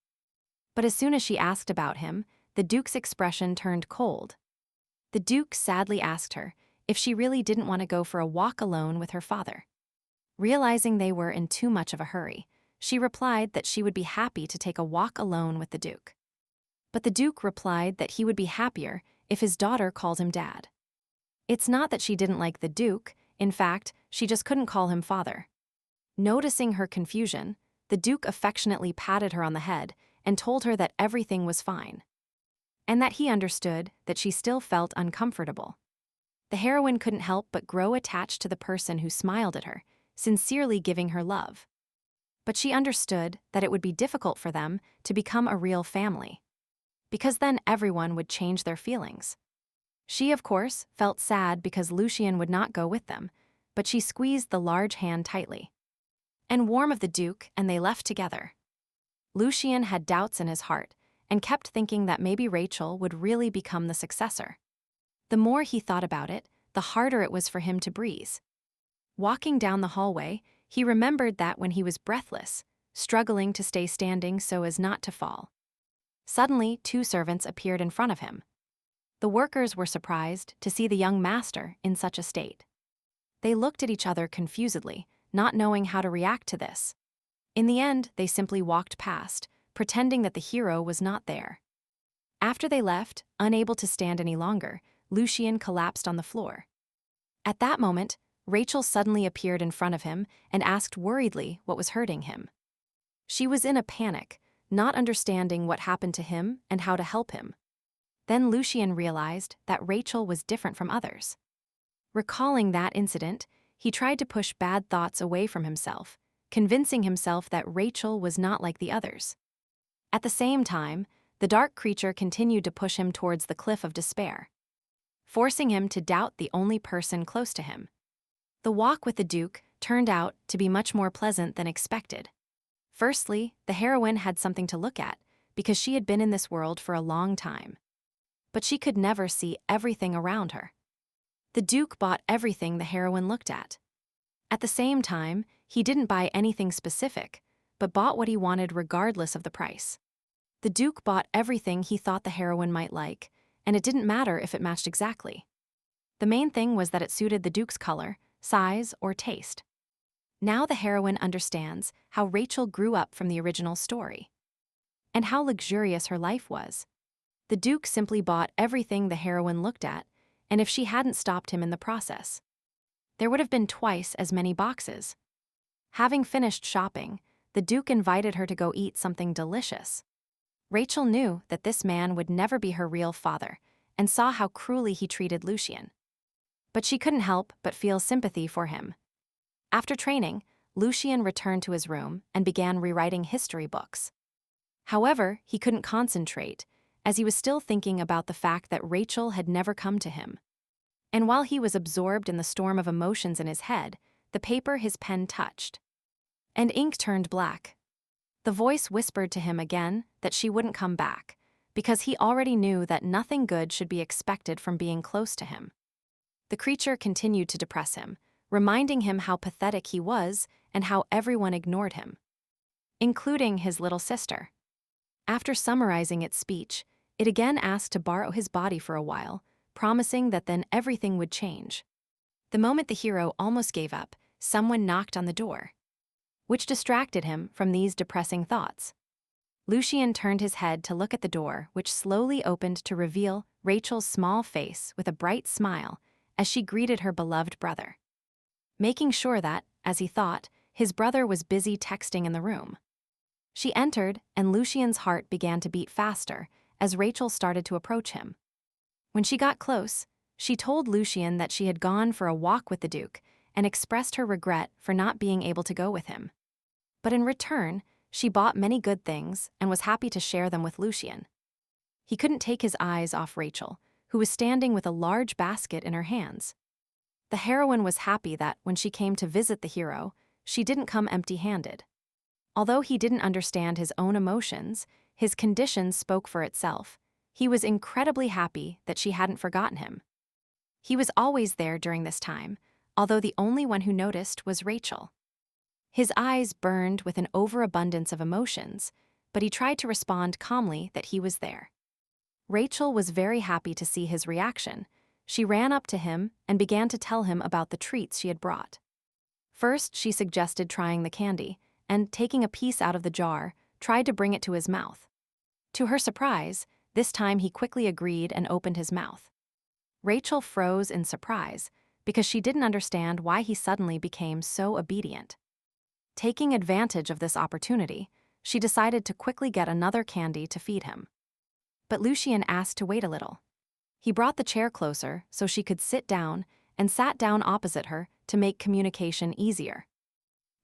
But as soon as she asked about him, the Duke's expression turned cold. The Duke sadly asked her if she really didn't want to go for a walk alone with her father. Realizing they were in too much of a hurry, she replied that she would be happy to take a walk alone with the Duke. But the Duke replied that he would be happier if his daughter called him dad. It's not that she didn't like the Duke, in fact, she just couldn't call him father. Noticing her confusion, the Duke affectionately patted her on the head and told her that everything was fine, and that he understood that she still felt uncomfortable. The heroine couldn't help but grow attached to the person who smiled at her, sincerely giving her love. But she understood that it would be difficult for them to become a real family, because then everyone would change their feelings. She, of course, felt sad because Lucian would not go with them, but she squeezed the large hand tightly and warm of the Duke, and they left together. Lucian had doubts in his heart and kept thinking that maybe Rachel would really become the successor. The more he thought about it, the harder it was for him to breathe. Walking down the hallway, he remembered that when he was breathless, struggling to stay standing so as not to fall. Suddenly, 2 servants appeared in front of him. The workers were surprised to see the young master in such a state. They looked at each other confusedly, not knowing how to react to this. In the end, they simply walked past, pretending that the hero was not there. After they left, unable to stand any longer, Lucian collapsed on the floor. At that moment, Rachel suddenly appeared in front of him and asked worriedly what was hurting him. She was in a panic, not understanding what happened to him and how to help him. Then Lucian realized that Rachel was different from others. Recalling that incident, he tried to push bad thoughts away from himself, convincing himself that Rachel was not like the others. At the same time, the dark creature continued to push him towards the cliff of despair, forcing him to doubt the only person close to him. The walk with the Duke turned out to be much more pleasant than expected. Firstly, the heroine had something to look at, because she had been in this world for a long time. But she could never see everything around her. The Duke bought everything the heroine looked at. At the same time, he didn't buy anything specific, but bought what he wanted regardless of the price. The Duke bought everything he thought the heroine might like, and it didn't matter if it matched exactly. The main thing was that it suited the Duke's color, size, or taste. Now the heroine understands how Rachel grew up from the original story, and how luxurious her life was. The Duke simply bought everything the heroine looked at, and if she hadn't stopped him in the process, there would have been twice as many boxes. Having finished shopping, the Duke invited her to go eat something delicious. Rachel knew that this man would never be her real father, and saw how cruelly he treated Lucian. But she couldn't help but feel sympathy for him. After training, Lucian returned to his room and began rewriting history books. However, he couldn't concentrate, as he was still thinking about the fact that Rachel had never come to him. And while he was absorbed in the storm of emotions in his head, the paper his pen touched and ink turned black. The voice whispered to him again that she wouldn't come back, because he already knew that nothing good should be expected from being close to him. The creature continued to depress him, reminding him how pathetic he was and how everyone ignored him, including his little sister. After summarizing its speech, it again asked to borrow his body for a while, promising that then everything would change. The moment the hero almost gave up, someone knocked on the door, which distracted him from these depressing thoughts. Lucian turned his head to look at the door, which slowly opened to reveal Rachel's small face with a bright smile as she greeted her beloved brother, making sure that, as he thought, his brother was busy texting in the room. She entered, and Lucian's heart began to beat faster as Rachel started to approach him. When she got close, she told Lucian that she had gone for a walk with the Duke and expressed her regret for not being able to go with him. But in return, she bought many good things and was happy to share them with Lucian. He couldn't take his eyes off Rachel, who was standing with a large basket in her hands. The heroine was happy that, when she came to visit the hero, she didn't come empty-handed. Although he didn't understand his own emotions, his condition spoke for itself. He was incredibly happy that she hadn't forgotten him. He was always there during this time, although the only one who noticed was Rachel. His eyes burned with an overabundance of emotions, but he tried to respond calmly that he was there. Rachel was very happy to see his reaction. She ran up to him and began to tell him about the treats she had brought. First, she suggested trying the candy, and, taking a piece out of the jar, tried to bring it to his mouth. To her surprise, this time he quickly agreed and opened his mouth. Rachel froze in surprise because she didn't understand why he suddenly became so obedient. Taking advantage of this opportunity, she decided to quickly get another candy to feed him. But Lucian asked to wait a little. He brought the chair closer so she could sit down and sat down opposite her to make communication easier.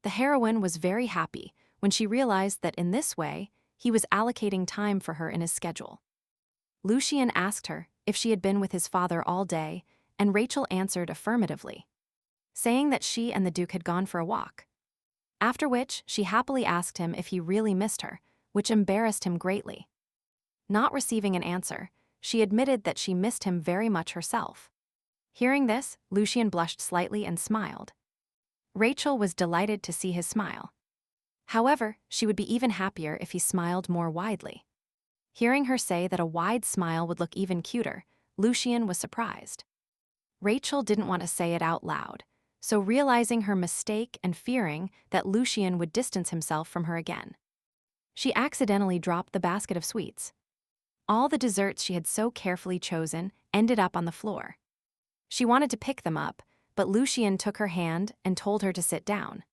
The heroine was very happy when she realized that in this way, he was allocating time for her in his schedule. Lucian asked her if she had been with his father all day, and Rachel answered affirmatively, saying that she and the Duke had gone for a walk. After which, she happily asked him if he really missed her, which embarrassed him greatly. Not receiving an answer, she admitted that she missed him very much herself. Hearing this, Lucian blushed slightly and smiled. Rachel was delighted to see his smile. However, she would be even happier if he smiled more widely. Hearing her say that a wide smile would look even cuter, Lucian was surprised. Rachel didn't want to say it out loud, so realizing her mistake and fearing that Lucian would distance himself from her again, she accidentally dropped the basket of sweets. All the desserts she had so carefully chosen ended up on the floor. She wanted to pick them up, but Lucian took her hand and told her to sit down.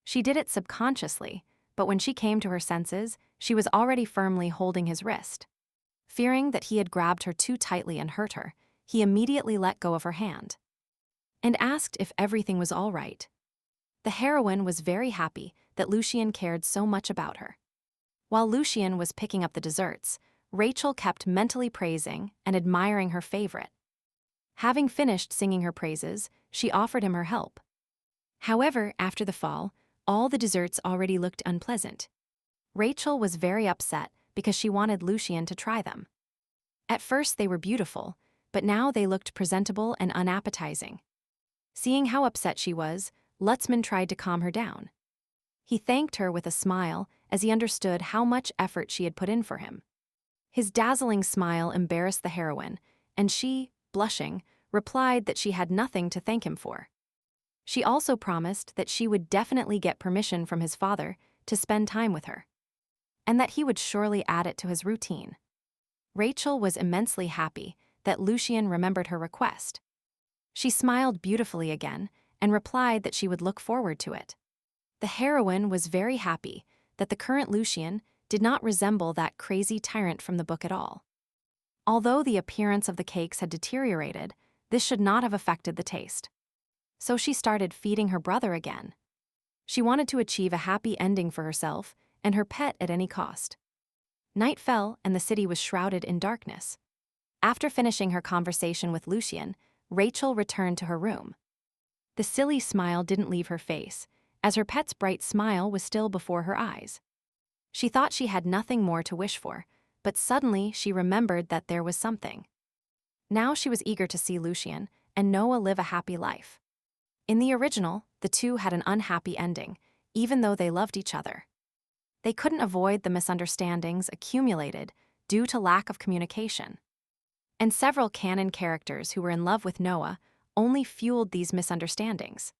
She did it subconsciously, but when she came to her senses, she was already firmly holding his wrist. Fearing that he had grabbed her too tightly and hurt her, he immediately let go of her hand and asked if everything was all right. The heroine was very happy that Lucian cared so much about her. While Lucian was picking up the desserts, Rachel kept mentally praising and admiring her favorite. Having finished singing her praises, she offered him her help. However, after the fall, all the desserts already looked unpleasant. Rachel was very upset because she wanted Lucian to try them. At first they were beautiful, but now they looked presentable and unappetizing. Seeing how upset she was, Lutzman tried to calm her down. He thanked her with a smile as he understood how much effort she had put in for him. His dazzling smile embarrassed the heroine, and she, blushing, replied that she had nothing to thank him for. She also promised that she would definitely get permission from his father to spend time with her, and that he would surely add it to his routine. Rachel was immensely happy that Lucian remembered her request. She smiled beautifully again and replied that she would look forward to it. The heroine was very happy that the current Lucian did not resemble that crazy tyrant from the book at all. Although the appearance of the cakes had deteriorated, this should not have affected the taste. So she started feeding her brother again. She wanted to achieve a happy ending for herself and her pet at any cost. Night fell and the city was shrouded in darkness. After finishing her conversation with Lucian, Rachel returned to her room. The silly smile didn't leave her face, as her pet's bright smile was still before her eyes. She thought she had nothing more to wish for, but suddenly she remembered that there was something. Now she was eager to see Lucian and Noah live a happy life. In the original, the two had an unhappy ending, even though they loved each other. They couldn't avoid the misunderstandings accumulated due to lack of communication. And several canon characters who were in love with Noah only fueled these misunderstandings.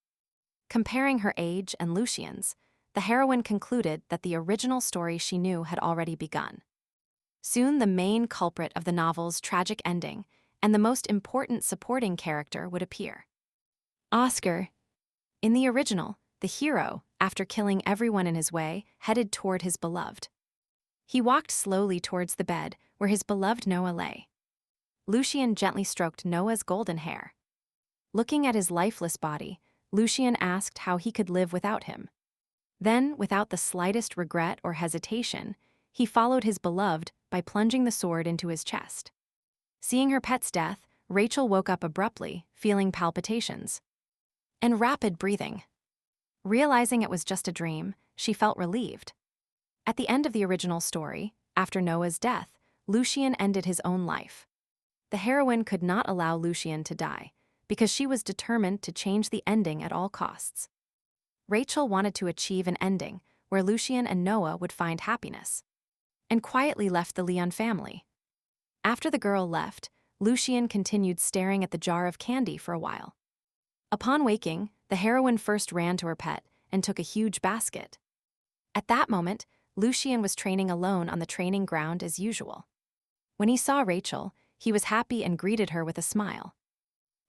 Comparing her age and Lucian's, the heroine concluded that the original story she knew had already begun. Soon the main culprit of the novel's tragic ending and the most important supporting character would appear. Oscar. In the original, the hero, after killing everyone in his way, headed toward his beloved. He walked slowly towards the bed where his beloved Noah lay. Lucian gently stroked Noah's golden hair. Looking at his lifeless body, Lucian asked how he could live without him. Then, without the slightest regret or hesitation, he followed his beloved by plunging the sword into his chest. Seeing her pet's death, Rachel woke up abruptly, feeling palpitations and rapid breathing. Realizing it was just a dream, she felt relieved. At the end of the original story, after Noah's death, Lucian ended his own life. The heroine could not allow Lucian to die, because she was determined to change the ending at all costs. Rachel wanted to achieve an ending where Lucian and Noah would find happiness, and quietly left the Leon family. After the girl left, Lucian continued staring at the jar of candy for a while. Upon waking, the heroine first ran to her pet and took a huge basket. At that moment, Lucian was training alone on the training ground as usual. When he saw Rachel, he was happy and greeted her with a smile.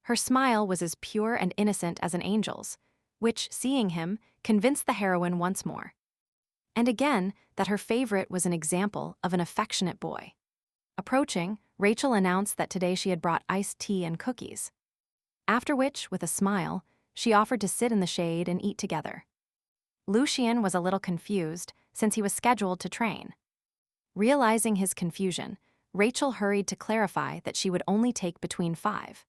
Her smile was as pure and innocent as an angel's, which, seeing him, convinced the heroine once more. And again, that her favorite was an example of an affectionate boy. Approaching, Rachel announced that today she had brought iced tea and cookies. After which, with a smile, she offered to sit in the shade and eat together. Lucian was a little confused since he was scheduled to train. Realizing his confusion, Rachel hurried to clarify that she would only take between 5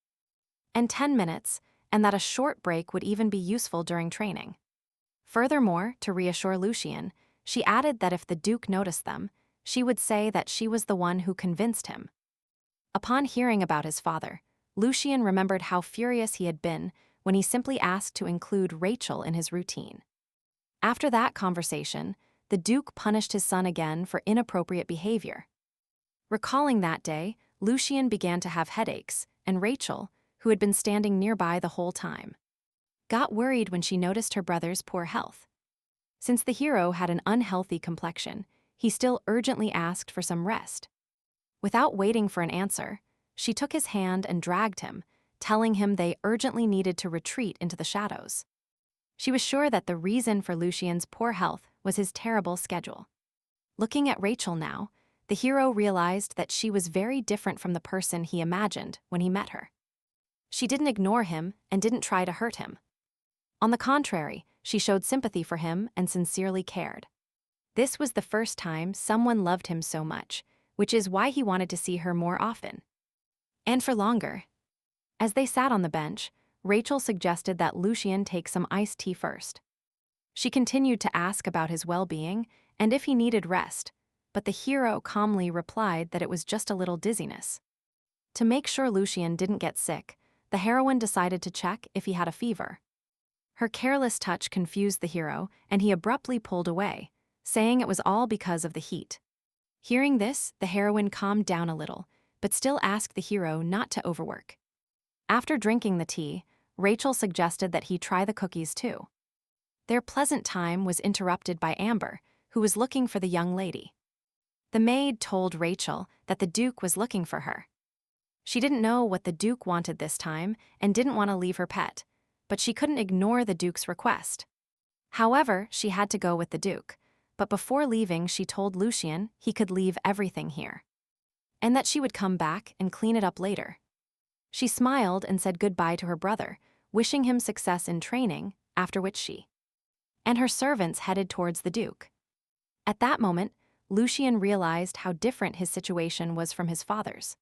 and 10 minutes, and that a short break would even be useful during training. Furthermore, to reassure Lucian, she added that if the Duke noticed them, she would say that she was the one who convinced him. Upon hearing about his father, Lucian remembered how furious he had been when he simply asked to include Rachel in his routine. After that conversation, the Duke punished his son again for inappropriate behavior. Recalling that day, Lucian began to have headaches, and Rachel, who had been standing nearby the whole time, got worried when she noticed her brother's poor health. Since the hero had an unhealthy complexion, he still urgently asked for some rest. Without waiting for an answer, she took his hand and dragged him, telling him they urgently needed to retreat into the shadows. She was sure that the reason for Lucian's poor health was his terrible schedule. Looking at Rachel now, the hero realized that she was very different from the person he imagined when he met her. She didn't ignore him and didn't try to hurt him. On the contrary, she showed sympathy for him and sincerely cared. This was the first time someone loved him so much, which is why he wanted to see her more often. And for longer. As they sat on the bench, Rachel suggested that Lucian take some iced tea first. She continued to ask about his well-being and if he needed rest, but the hero calmly replied that it was just a little dizziness. To make sure Lucian didn't get sick, the heroine decided to check if he had a fever. Her careless touch confused the hero, and he abruptly pulled away, saying it was all because of the heat. Hearing this, the heroine calmed down a little, but still asked the hero not to overwork. After drinking the tea, Rachel suggested that he try the cookies too. Their pleasant time was interrupted by Amber, who was looking for the young lady. The maid told Rachel that the Duke was looking for her. She didn't know what the Duke wanted this time and didn't want to leave her pet, but she couldn't ignore the Duke's request. However, she had to go with the Duke, but before leaving she told Lucian he could leave everything here, and that she would come back and clean it up later. She smiled and said goodbye to her brother, wishing him success in training, after which she and her servants headed towards the Duke. At that moment, Lucian realized how different his situation was from his father's.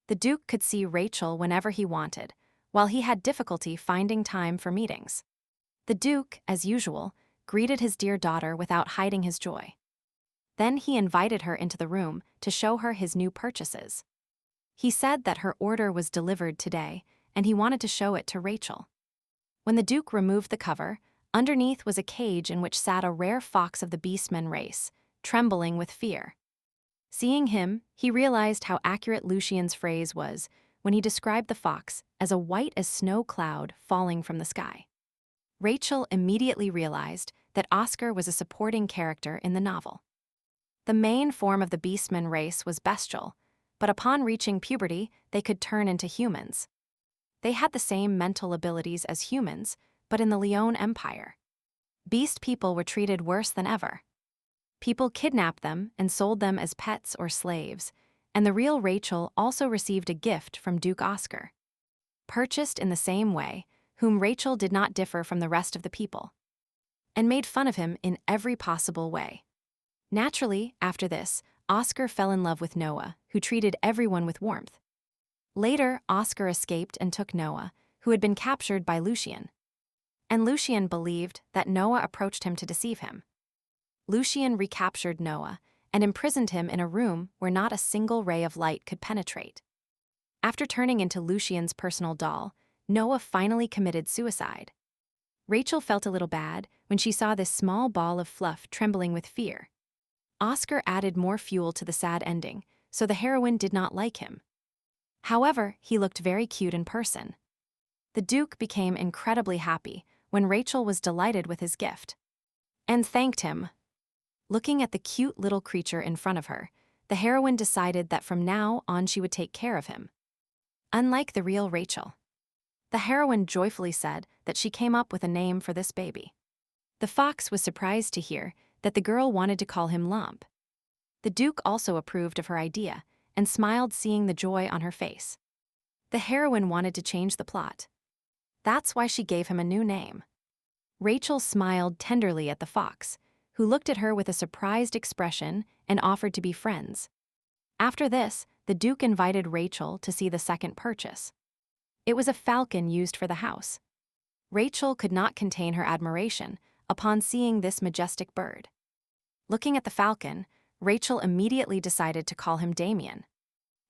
The Duke could see Rachel whenever he wanted, while he had difficulty finding time for meetings. The Duke, as usual, greeted his dear daughter without hiding his joy. Then he invited her into the room to show her his new purchases. He said that her order was delivered today, and he wanted to show it to Rachel. When the Duke removed the cover, underneath was a cage in which sat a rare fox of the beastmen race, trembling with fear. Seeing him, he realized how accurate Lucian's phrase was when he described the fox as a white as snow cloud falling from the sky. Rachel immediately realized that Oscar was a supporting character in the novel. The main form of the beastmen race was bestial, but upon reaching puberty, they could turn into humans. They had the same mental abilities as humans, but in the Leon Empire. Beast people were treated worse than ever. People kidnapped them and sold them as pets or slaves, and the real Rachel also received a gift from Duke Oscar. Purchased in the same way, whom Rachel did not differ from the rest of the people, and made fun of him in every possible way. Naturally, after this, Oscar fell in love with Noah, who treated everyone with warmth. Later, Oscar escaped and took Noah, who had been captured by Lucian. And Lucian believed that Noah approached him to deceive him. Lucian recaptured Noah and imprisoned him in a room where not a single ray of light could penetrate. After turning into Lucian's personal doll, Noah finally committed suicide. Rachel felt a little bad when she saw this small ball of fluff trembling with fear. Oscar added more fuel to the sad ending, so the heroine did not like him. However, he looked very cute in person. The Duke became incredibly happy when Rachel was delighted with his gift and thanked him. Looking at the cute little creature in front of her, the heroine decided that from now on she would take care of him. Unlike the real Rachel, the heroine joyfully said that she came up with a name for this baby. The fox was surprised to hear that the girl wanted to call him Lump. The Duke also approved of her idea and smiled, seeing the joy on her face. The heroine wanted to change the plot. That's why she gave him a new name. Rachel smiled tenderly at the fox, who looked at her with a surprised expression and offered to be friends. After this, the Duke invited Rachel to see the second purchase. It was a falcon used for the house. Rachel could not contain her admiration upon seeing this majestic bird. Looking at the falcon, Rachel immediately decided to call him Damien.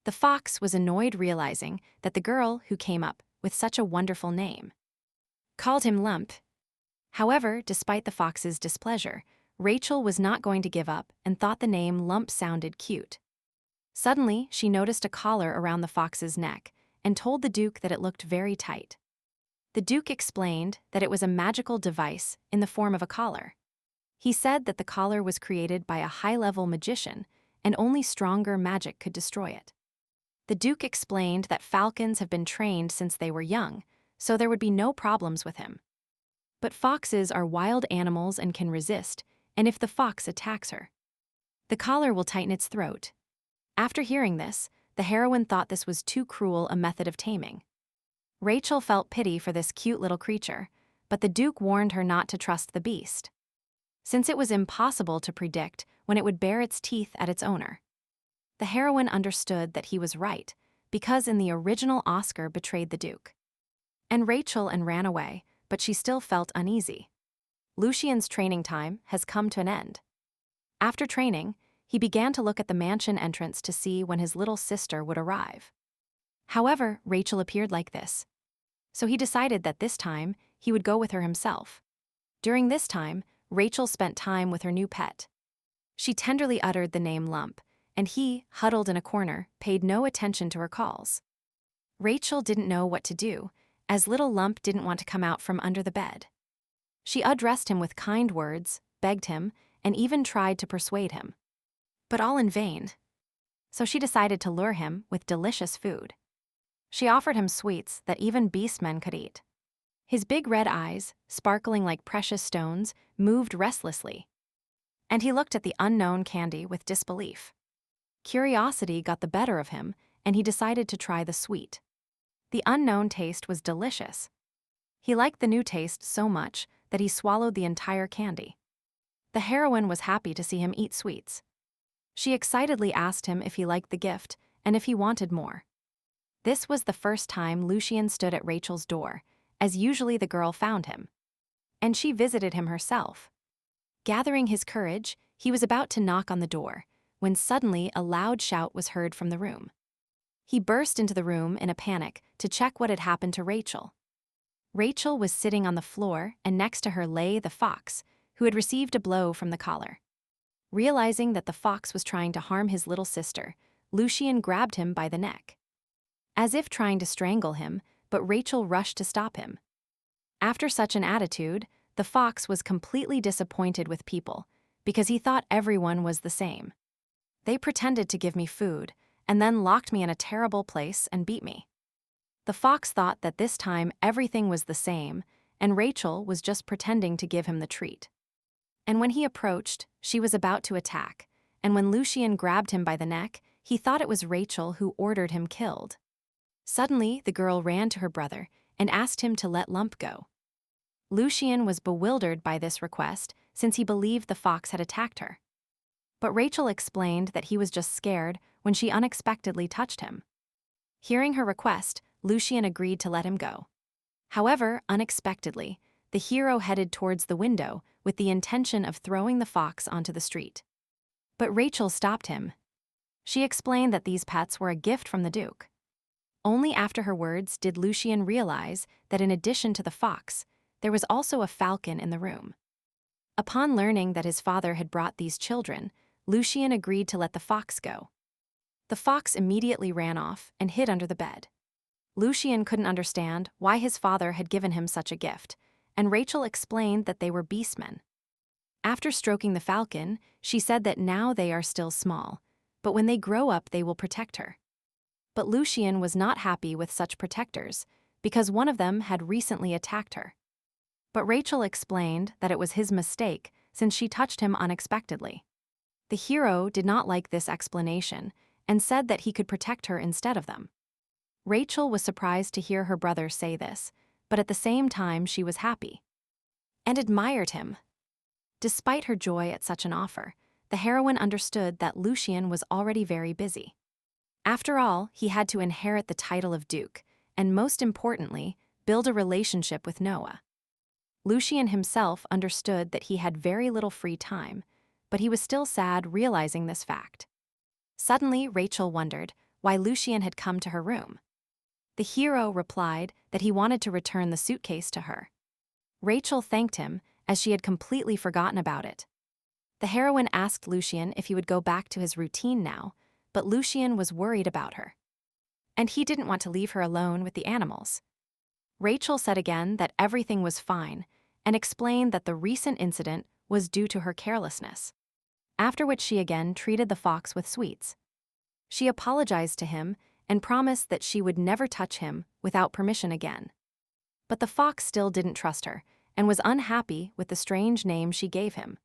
The fox was annoyed, realizing that the girl who came up with such a wonderful name called him Lump. However, despite the fox's displeasure, Rachel was not going to give up and thought the name Lump sounded cute. Suddenly, she noticed a collar around the fox's neck and told the Duke that it looked very tight. The Duke explained that it was a magical device in the form of a collar. He said that the collar was created by a high-level magician and only stronger magic could destroy it. The Duke explained that falcons have been trained since they were young, so there would be no problems with him. But foxes are wild animals and can resist, and if the fox attacks her, the collar will tighten its throat. After hearing this, the heroine thought this was too cruel a method of taming. Rachel felt pity for this cute little creature, but the Duke warned her not to trust the beast, since it was impossible to predict when it would bare its teeth at its owner. The heroine understood that he was right, because in the original Oscar betrayed the Duke and Rachel and ran away, but she still felt uneasy. Lucian's training time has come to an end. After training, he began to look at the mansion entrance to see when his little sister would arrive. However, Rachel appeared like this, so he decided that this time he would go with her himself. During this time, Rachel spent time with her new pet. She tenderly uttered the name Lump, and he, huddled in a corner, paid no attention to her calls. Rachel didn't know what to do, as little Lump didn't want to come out from under the bed. She addressed him with kind words, begged him, and even tried to persuade him, but all in vain. So she decided to lure him with delicious food. She offered him sweets that even beastmen could eat. His big red eyes, sparkling like precious stones, moved restlessly, and he looked at the unknown candy with disbelief. Curiosity got the better of him, and he decided to try the sweet. The unknown taste was delicious. He liked the new taste so much that he swallowed the entire candy. The heroine was happy to see him eat sweets. She excitedly asked him if he liked the gift and if he wanted more. This was the first time Lucian stood at Rachel's door, as usually the girl found him, and she visited him herself. Gathering his courage, he was about to knock on the door, when suddenly a loud shout was heard from the room. He burst into the room in a panic to check what had happened to Rachel. Rachel was sitting on the floor, and next to her lay the fox, who had received a blow from the collar. Realizing that the fox was trying to harm his little sister, Lucian grabbed him by the neck, as if trying to strangle him, but Rachel rushed to stop him. After such an attitude, the fox was completely disappointed with people, because he thought everyone was the same. They pretended to give me food, and then locked me in a terrible place and beat me. The fox thought that this time everything was the same, and Rachel was just pretending to give him the treat. And when he approached, she was about to attack, and when Lucian grabbed him by the neck, he thought it was Rachel who ordered him killed. Suddenly, the girl ran to her brother and asked him to let Lump go. Lucian was bewildered by this request since he believed the fox had attacked her. But Rachel explained that he was just scared when she unexpectedly touched him. Hearing her request, Lucian agreed to let him go. However, unexpectedly, the hero headed towards the window with the intention of throwing the fox onto the street. But Rachel stopped him. She explained that these pets were a gift from the Duke. Only after her words did Lucian realize that in addition to the fox, there was also a falcon in the room. Upon learning that his father had brought these children, Lucian agreed to let the fox go. The fox immediately ran off and hid under the bed. Lucian couldn't understand why his father had given him such a gift, and Rachel explained that they were beastmen. After stroking the falcon, she said that now they are still small, but when they grow up they will protect her. But Lucian was not happy with such protectors, because one of them had recently attacked her. But Rachel explained that it was his mistake since she touched him unexpectedly. The hero did not like this explanation and said that he could protect her instead of them. Rachel was surprised to hear her brother say this, but at the same time she was happy and admired him. Despite her joy at such an offer, the heroine understood that Lucian was already very busy. After all, he had to inherit the title of Duke, and most importantly, build a relationship with Noah. Lucian himself understood that he had very little free time, but he was still sad realizing this fact. Suddenly, Rachel wondered why Lucian had come to her room. The hero replied that he wanted to return the suitcase to her. Rachel thanked him, as she had completely forgotten about it. The heroine asked Lucian if he would go back to his routine now, but Lucian was worried about her. And he didn't want to leave her alone with the animals. Rachel said again that everything was fine, and explained that the recent incident was due to her carelessness. After which she again treated the fox with sweets. She apologized to him and promised that she would never touch him without permission again. But the fox still didn't trust her, and was unhappy with the strange name she gave him.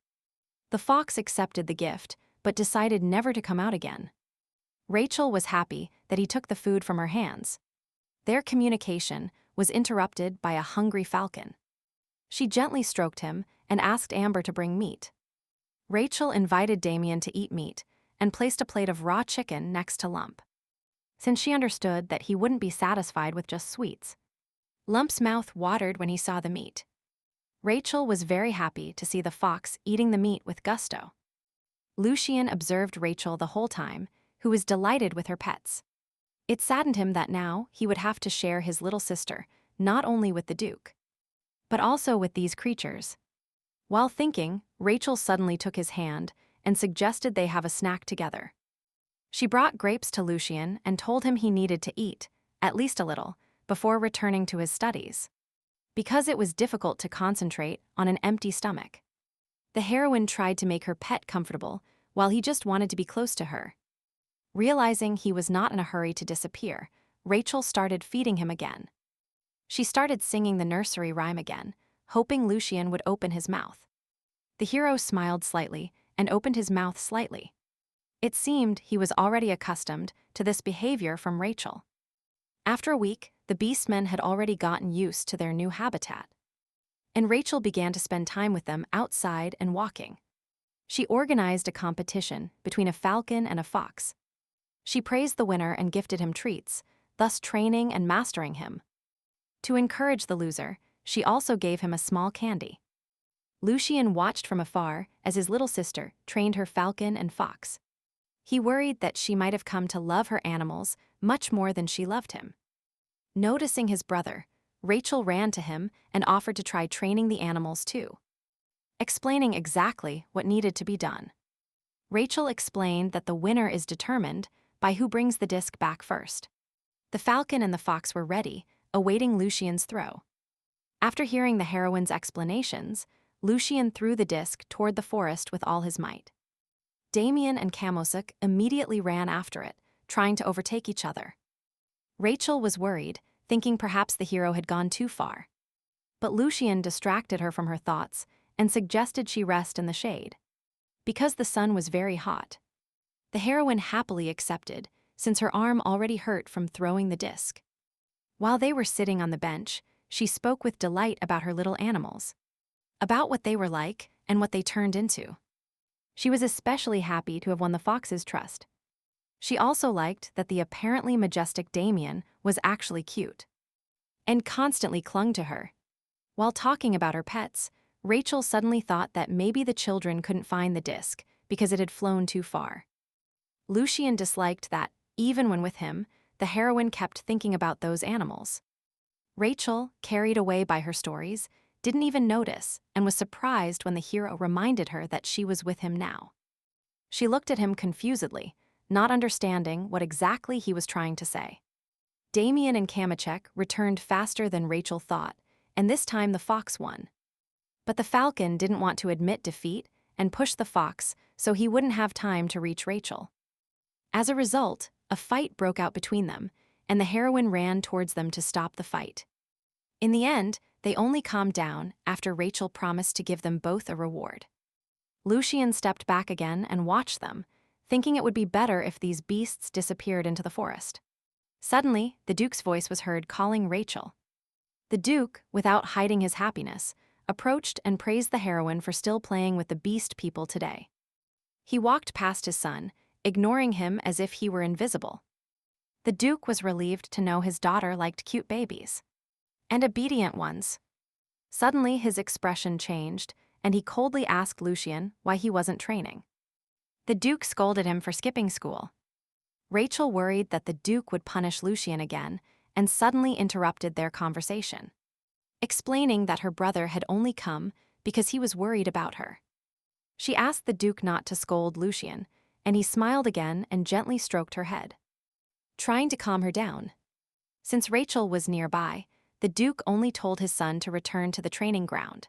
The fox accepted the gift, but decided never to come out again. Rachel was happy that he took the food from her hands. Their communication was interrupted by a hungry falcon. She gently stroked him and asked Amber to bring meat. Rachel invited Damien to eat meat and placed a plate of raw chicken next to Lump, since she understood that he wouldn't be satisfied with just sweets. Lump's mouth watered when he saw the meat. Rachel was very happy to see the fox eating the meat with gusto. Lucian observed Rachel the whole time, who was delighted with her pets. It saddened him that now he would have to share his little sister, not only with the Duke, but also with these creatures. While thinking, Rachel suddenly took his hand and suggested they have a snack together. She brought grapes to Lucian and told him he needed to eat, at least a little, before returning to his studies, because it was difficult to concentrate on an empty stomach. The heroine tried to make her pet comfortable while he just wanted to be close to her. Realizing he was not in a hurry to disappear, Rachel started feeding him again. She started singing the nursery rhyme again, hoping Lucian would open his mouth. The hero smiled slightly and opened his mouth slightly. It seemed he was already accustomed to this behavior from Rachel. After a week, the beastmen had already gotten used to their new habitat, and Rachel began to spend time with them outside and walking. She organized a competition between a falcon and a fox. She praised the winner and gifted him treats, thus training and mastering him. To encourage the loser, she also gave him a small candy. Lucian watched from afar as his little sister trained her falcon and fox. He worried that she might have come to love her animals much more than she loved him. Noticing his brother, Rachel ran to him and offered to try training the animals too, explaining exactly what needed to be done. Rachel explained that the winner is determined by who brings the disc back first. The falcon and the fox were ready, awaiting Lucian's throw. After hearing the heroine's explanations, Lucian threw the disc toward the forest with all his might. Damien and Kamosuk immediately ran after it, trying to overtake each other. Rachel was worried, thinking perhaps the hero had gone too far. But Lucian distracted her from her thoughts and suggested she rest in the shade. Because the sun was very hot. The heroine happily accepted, since her arm already hurt from throwing the disc. While they were sitting on the bench, she spoke with delight about her little animals. About what they were like and what they turned into. She was especially happy to have won the fox's trust. She also liked that the apparently majestic Damien was actually cute. And constantly clung to her. While talking about her pets, Rachel suddenly thought that maybe the children couldn't find the disc because it had flown too far. Lucian disliked that, even when with him, the heroine kept thinking about those animals. Rachel, carried away by her stories, didn't even notice and was surprised when the hero reminded her that she was with him now. She looked at him confusedly, not understanding what exactly he was trying to say. Damien and Kamachek returned faster than Rachel thought, and this time the fox won. But the falcon didn't want to admit defeat and pushed the fox so he wouldn't have time to reach Rachel. As a result, a fight broke out between them, and the heroine ran towards them to stop the fight. In the end, they only calmed down after Rachel promised to give them both a reward. Lucian stepped back again and watched them, thinking it would be better if these beasts disappeared into the forest. Suddenly, the Duke's voice was heard calling Rachel. The Duke, without hiding his happiness, approached and praised the heroine for still playing with the beast people today. He walked past his son, ignoring him as if he were invisible. The Duke was relieved to know his daughter liked cute babies. And obedient ones. Suddenly, his expression changed, and he coldly asked Lucian why he wasn't training. The Duke scolded him for skipping school. Rachel worried that the Duke would punish Lucian again, and suddenly interrupted their conversation, explaining that her brother had only come because he was worried about her. She asked the Duke not to scold Lucian, and he smiled again and gently stroked her head, trying to calm her down. Since Rachel was nearby, the Duke only told his son to return to the training ground.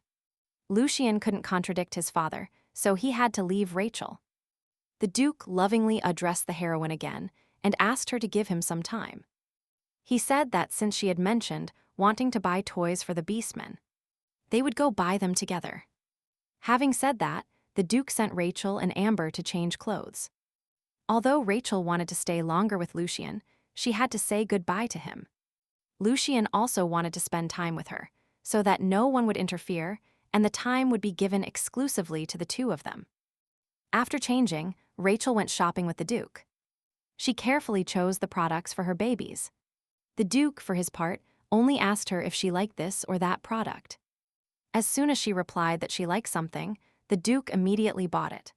Lucian couldn't contradict his father, so he had to leave Rachel. The Duke lovingly addressed the heroine again and asked her to give him some time. He said that since she had mentioned wanting to buy toys for the beastmen, they would go buy them together. Having said that, the Duke sent Rachel and Amber to change clothes. Although Rachel wanted to stay longer with Lucian, she had to say goodbye to him. Lucian also wanted to spend time with her, so that no one would interfere and the time would be given exclusively to the two of them. After changing, Rachel went shopping with the Duke. She carefully chose the products for her babies. The Duke, for his part, only asked her if she liked this or that product. As soon as she replied that she liked something, the Duke immediately bought it.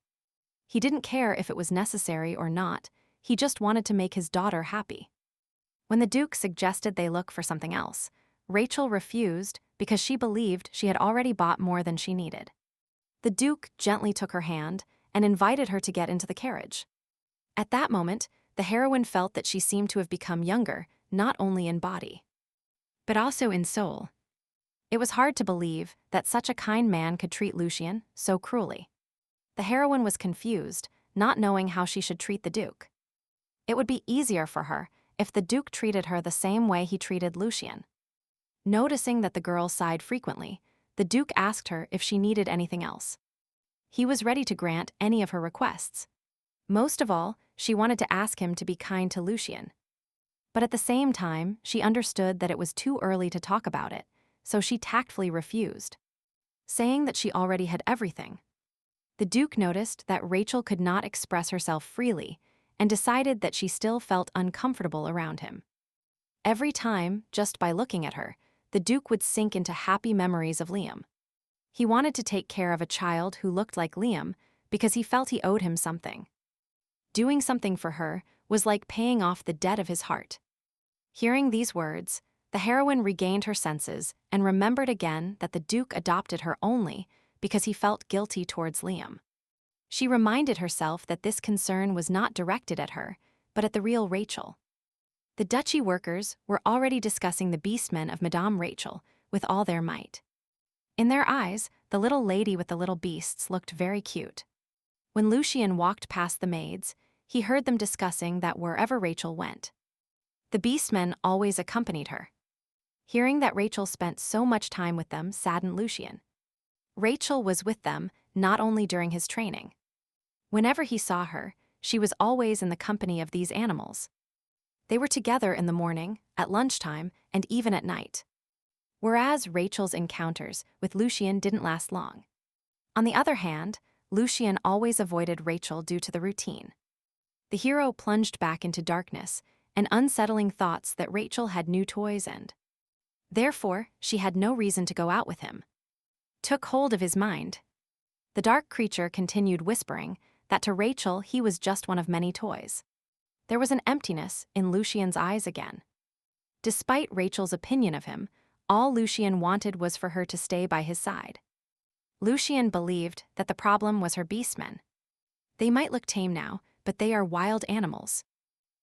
He didn't care if it was necessary or not, he just wanted to make his daughter happy. When the Duke suggested they look for something else, Rachel refused because she believed she had already bought more than she needed. The Duke gently took her hand and invited her to get into the carriage. At that moment, the heroine felt that she seemed to have become younger, not only in body, but also in soul. It was hard to believe that such a kind man could treat Lucian so cruelly. The heroine was confused, not knowing how she should treat the Duke. It would be easier for her if the Duke treated her the same way he treated Lucian. Noticing that the girl sighed frequently, the Duke asked her if she needed anything else. He was ready to grant any of her requests. Most of all, she wanted to ask him to be kind to Lucian. But at the same time, she understood that it was too early to talk about it, so she tactfully refused, saying that she already had everything. The Duke noticed that Rachel could not express herself freely and decided that she still felt uncomfortable around him. Every time, just by looking at her, the Duke would sink into happy memories of Liam. He wanted to take care of a child who looked like Liam because he felt he owed him something. Doing something for her was like paying off the debt of his heart. Hearing these words, the heroine regained her senses and remembered again that the Duke adopted her only because he felt guilty towards Liam. She reminded herself that this concern was not directed at her, but at the real Rachel. The duchy workers were already discussing the beastmen of Madame Rachel with all their might. In their eyes, the little lady with the little beasts looked very cute. When Lucian walked past the maids, he heard them discussing that wherever Rachel went, the beastmen always accompanied her. Hearing that Rachel spent so much time with them saddened Lucian. Rachel was with them not only during his training. Whenever he saw her, she was always in the company of these animals. They were together in the morning, at lunchtime, and even at night. Whereas Rachel's encounters with Lucian didn't last long. On the other hand, Lucian always avoided Rachel due to the routine. The hero plunged back into darkness and unsettling thoughts that Rachel had new toys and, therefore, she had no reason to go out with him. Took hold of his mind. The dark creature continued whispering that to Rachel he was just one of many toys. There was an emptiness in Lucian's eyes again. Despite Rachel's opinion of him, all Lucian wanted was for her to stay by his side. Lucian believed that the problem was her beastmen. They might look tame now, but they are wild animals.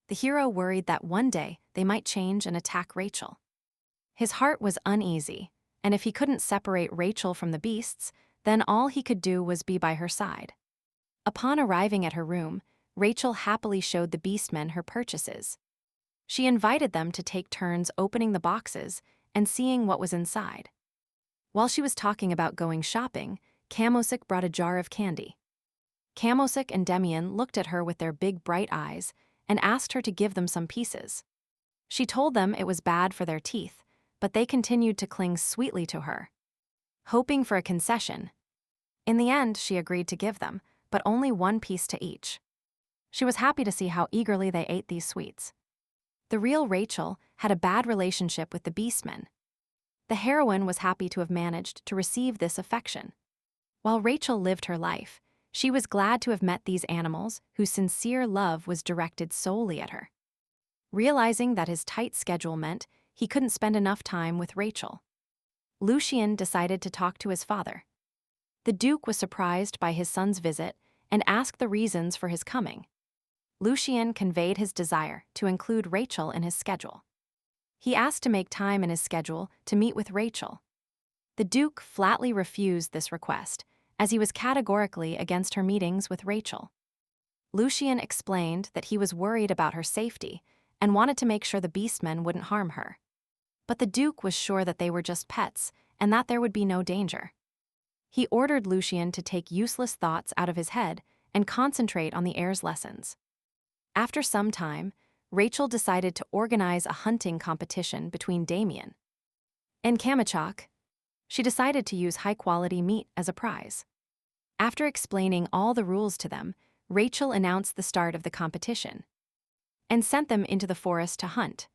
The hero worried that one day they might change and attack Rachel. His heart was uneasy, and if he couldn't separate Rachel from the beasts, then all he could do was be by her side. Upon arriving at her room, Rachel happily showed the beastmen her purchases. She invited them to take turns opening the boxes and seeing what was inside. While she was talking about going shopping, Kamosik brought a jar of candy. Kamosik and Demian looked at her with their big bright eyes and asked her to give them some pieces. She told them it was bad for their teeth, but they continued to cling sweetly to her, hoping for a concession. In the end, she agreed to give them, but only one piece to each. She was happy to see how eagerly they ate these sweets. The real Rachel had a bad relationship with the beastmen. The heroine was happy to have managed to receive this affection. While Rachel lived her life, she was glad to have met these animals whose sincere love was directed solely at her. Realizing that his tight schedule meant he couldn't spend enough time with Rachel, Lucian decided to talk to his father. The Duke was surprised by his son's visit and asked the reasons for his coming. Lucian conveyed his desire to include Rachel in his schedule. He asked to make time in his schedule to meet with Rachel. The Duke flatly refused this request, as he was categorically against her meetings with Rachel. Lucian explained that he was worried about her safety and wanted to make sure the beastmen wouldn't harm her. But the Duke was sure that they were just pets and that there would be no danger. He ordered Lucian to take useless thoughts out of his head and concentrate on the heir's lessons. After some time, Rachel decided to organize a hunting competition between Damien and Kamachok. She decided to use high-quality meat as a prize. After explaining all the rules to them, Rachel announced the start of the competition and sent them into the forest to hunt.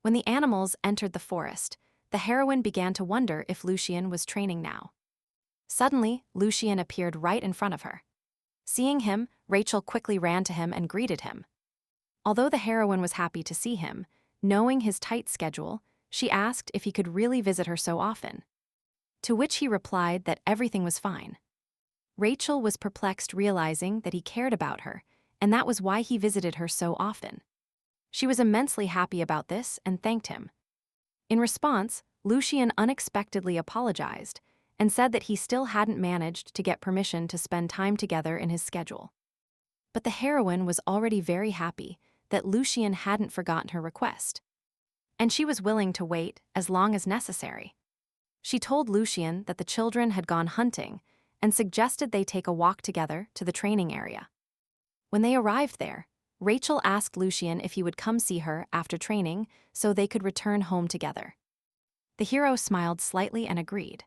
When the animals entered the forest, the heroine began to wonder if Lucian was training now. Suddenly, Lucian appeared right in front of her. Seeing him, Rachel quickly ran to him and greeted him. Although the heroine was happy to see him, knowing his tight schedule, she asked if he could really visit her so often. To which he replied that everything was fine. Rachel was perplexed, realizing that he cared about her, and that was why he visited her so often. She was immensely happy about this and thanked him. In response, Lucian unexpectedly apologized and said that he still hadn't managed to get permission to spend time together in his schedule. But the heroine was already very happy that Lucian hadn't forgotten her request, and she was willing to wait as long as necessary. She told Lucian that the children had gone hunting and suggested they take a walk together to the training area. When they arrived there, Rachel asked Lucian if he would come see her after training so they could return home together. The hero smiled slightly and agreed.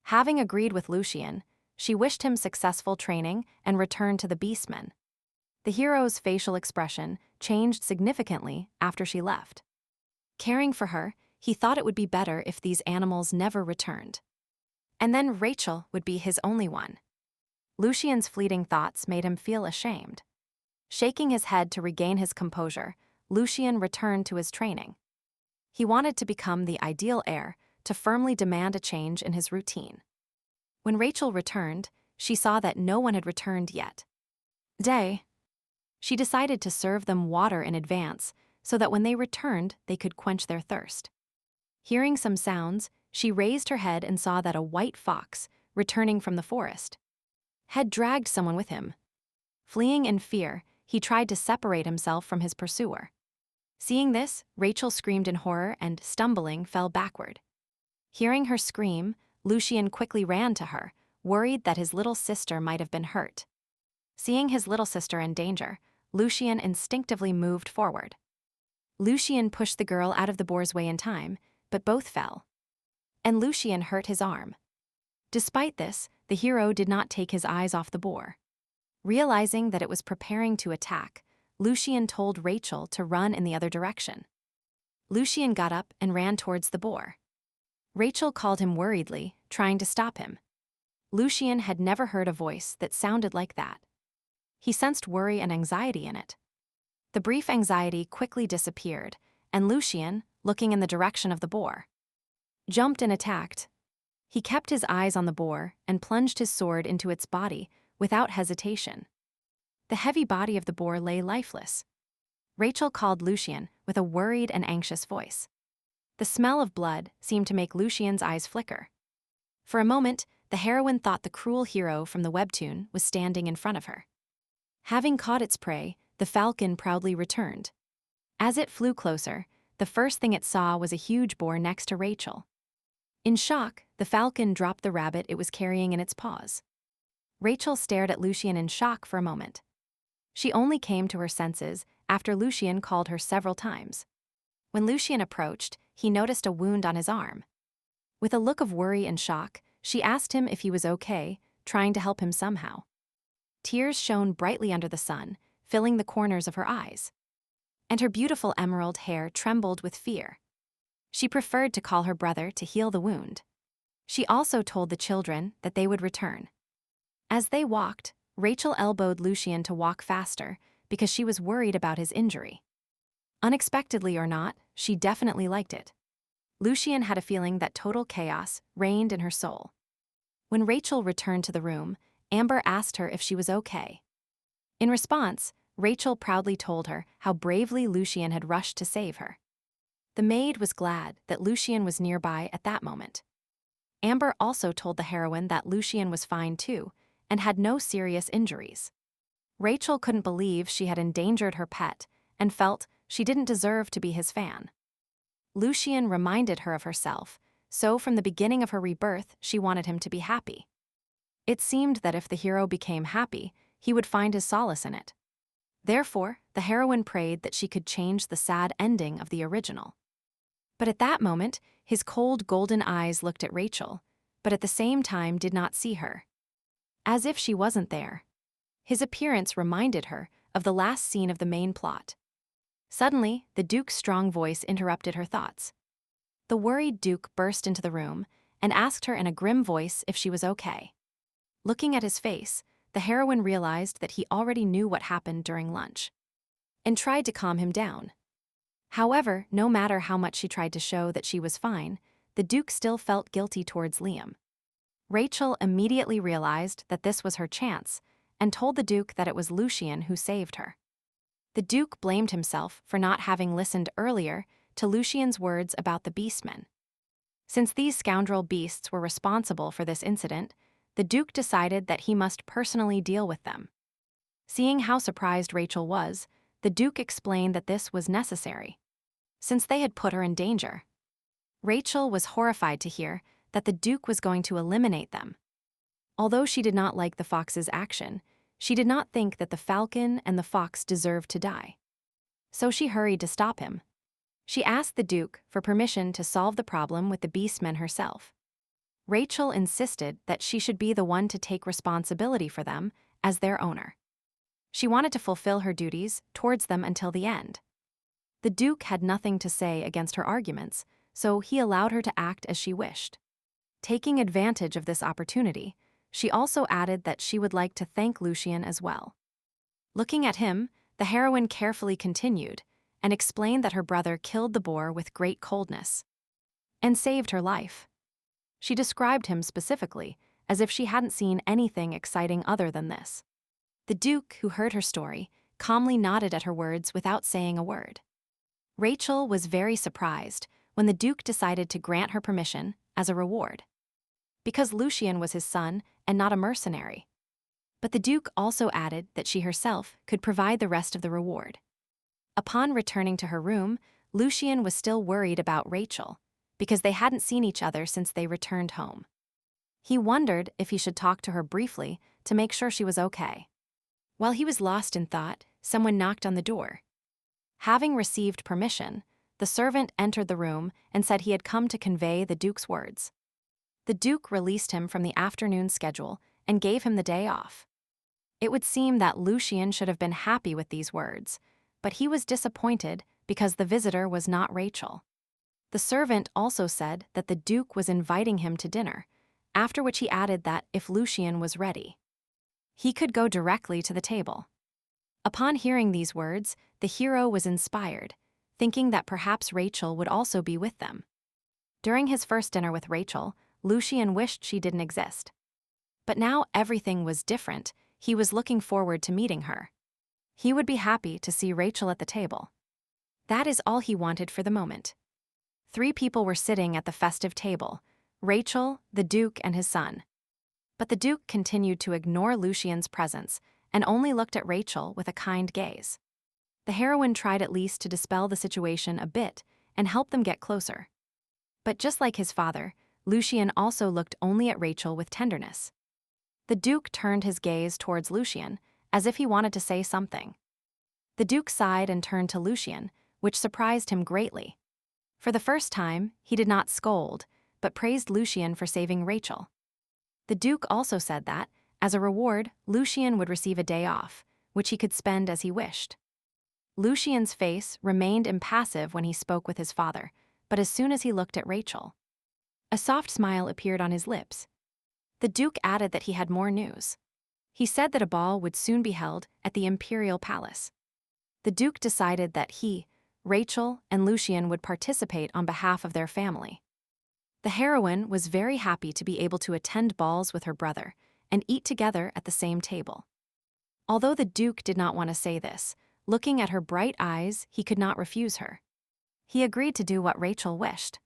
Having agreed with Lucian, she wished him successful training and returned to the beastmen. The hero's facial expression changed significantly after she left. Caring for her, he thought it would be better if these animals never returned. And then Rachel would be his only one. Lucian's fleeting thoughts made him feel ashamed. Shaking his head to regain his composure, Lucian returned to his training. He wanted to become the ideal heir, to firmly demand a change in his routine. When Rachel returned, she saw that no one had returned yet. She decided to serve them water in advance so that when they returned, they could quench their thirst. Hearing some sounds, she raised her head and saw that a white fox, returning from the forest, had dragged someone with him. Fleeing in fear, he tried to separate himself from his pursuer. Seeing this, Rachel screamed in horror and, stumbling, fell backward. Hearing her scream, Lucian quickly ran to her, worried that his little sister might have been hurt. Seeing his little sister in danger, Lucian instinctively moved forward. Lucian pushed the girl out of the boar's way in time, but both fell. And Lucian hurt his arm. Despite this, the hero did not take his eyes off the boar. Realizing that it was preparing to attack, Lucian told Rachel to run in the other direction. Lucian got up and ran towards the boar. Rachel called him worriedly, trying to stop him. Lucian had never heard a voice that sounded like that. He sensed worry and anxiety in it. The brief anxiety quickly disappeared, and Lucian, looking in the direction of the boar, jumped and attacked. He kept his eyes on the boar and plunged his sword into its body without hesitation. The heavy body of the boar lay lifeless. Rachel called Lucian with a worried and anxious voice. The smell of blood seemed to make Lucian's eyes flicker. For a moment, the heroine thought the cruel hero from the webtoon was standing in front of her. Having caught its prey, the falcon proudly returned. As it flew closer, the first thing it saw was a huge boar next to Rachel. In shock, the falcon dropped the rabbit it was carrying in its paws. Rachel stared at Lucian in shock for a moment. She only came to her senses after Lucian called her several times. When Lucian approached, he noticed a wound on his arm. With a look of worry and shock, she asked him if he was okay, trying to help him somehow. Tears shone brightly under the sun, filling the corners of her eyes. And her beautiful emerald hair trembled with fear. She preferred to call her brother to heal the wound. She also told the children that they would return. As they walked, Rachel elbowed Lucian to walk faster because she was worried about his injury. Unexpectedly or not, she definitely liked it. Lucian had a feeling that total chaos reigned in her soul. When Rachel returned to the room, Amber asked her if she was okay. In response, Rachel proudly told her how bravely Lucian had rushed to save her. The maid was glad that Lucian was nearby at that moment. Amber also told the heroine that Lucian was fine too and had no serious injuries. Rachel couldn't believe she had endangered her pet and felt she didn't deserve to be his fan. Lucian reminded her of herself, so from the beginning of her rebirth, she wanted him to be happy. It seemed that if the hero became happy, he would find his solace in it. Therefore, the heroine prayed that she could change the sad ending of the original. But at that moment, his cold golden eyes looked at Rachel, but at the same time did not see her. As if she wasn't there. His appearance reminded her of the last scene of the main plot. Suddenly, the Duke's strong voice interrupted her thoughts. The worried Duke burst into the room and asked her in a grim voice if she was okay. Looking at his face, the heroine realized that he already knew what happened during lunch and tried to calm him down. However, no matter how much she tried to show that she was fine, the Duke still felt guilty towards Liam. Rachel immediately realized that this was her chance and told the Duke that it was Lucian who saved her. The Duke blamed himself for not having listened earlier to Lucian's words about the beastmen. Since these scoundrel beasts were responsible for this incident, the Duke decided that he must personally deal with them. Seeing how surprised Rachel was, the Duke explained that this was necessary, since they had put her in danger. Rachel was horrified to hear that the Duke was going to eliminate them. Although she did not like the fox's action, she did not think that the falcon and the fox deserved to die. So she hurried to stop him. She asked the Duke for permission to solve the problem with the beastmen herself. Rachel insisted that she should be the one to take responsibility for them as their owner. She wanted to fulfill her duties towards them until the end. The Duke had nothing to say against her arguments, so he allowed her to act as she wished. Taking advantage of this opportunity, she also added that she would like to thank Lucian as well. Looking at him, the heroine carefully continued and explained that her brother killed the boar with great coldness and saved her life. She described him specifically as if she hadn't seen anything exciting other than this. The Duke, who heard her story, calmly nodded at her words without saying a word. Rachel was very surprised when the Duke decided to grant her permission as a reward, because Lucian was his son and not a mercenary. But the Duke also added that she herself could provide the rest of the reward. Upon returning to her room, Lucian was still worried about Rachel, because they hadn't seen each other since they returned home. He wondered if he should talk to her briefly to make sure she was okay. While he was lost in thought, someone knocked on the door. Having received permission, the servant entered the room and said he had come to convey the Duke's words. The Duke released him from the afternoon schedule and gave him the day off. It would seem that Lucian should have been happy with these words, but he was disappointed because the visitor was not Rachel. The servant also said that the Duke was inviting him to dinner, after which he added that if Lucian was ready, he could go directly to the table. Upon hearing these words, the hero was inspired, thinking that perhaps Rachel would also be with them. During his first dinner with Rachel, Lucian wished she didn't exist. But now everything was different. He was looking forward to meeting her. He would be happy to see Rachel at the table. That is all he wanted for the moment. 3 people were sitting at the festive table: Rachel, the Duke, and his son. But the Duke continued to ignore Lucian's presence and only looked at Rachel with a kind gaze. The heroine tried at least to dispel the situation a bit and help them get closer. But just like his father, Lucian also looked only at Rachel with tenderness. The Duke turned his gaze towards Lucian, as if he wanted to say something. The Duke sighed and turned to Lucian, which surprised him greatly. For the first time, he did not scold, but praised Lucian for saving Rachel. The Duke also said that, as a reward, Lucian would receive a day off, which he could spend as he wished. Lucian's face remained impassive when he spoke with his father, but as soon as he looked at Rachel, a soft smile appeared on his lips. The Duke added that he had more news. He said that a ball would soon be held at the Imperial Palace. The Duke decided that he, Rachel, and Lucian would participate on behalf of their family. The heroine was very happy to be able to attend balls with her brother and eat together at the same table. Although the Duke did not want to say this, looking at her bright eyes, he could not refuse her. He agreed to do what Rachel wished.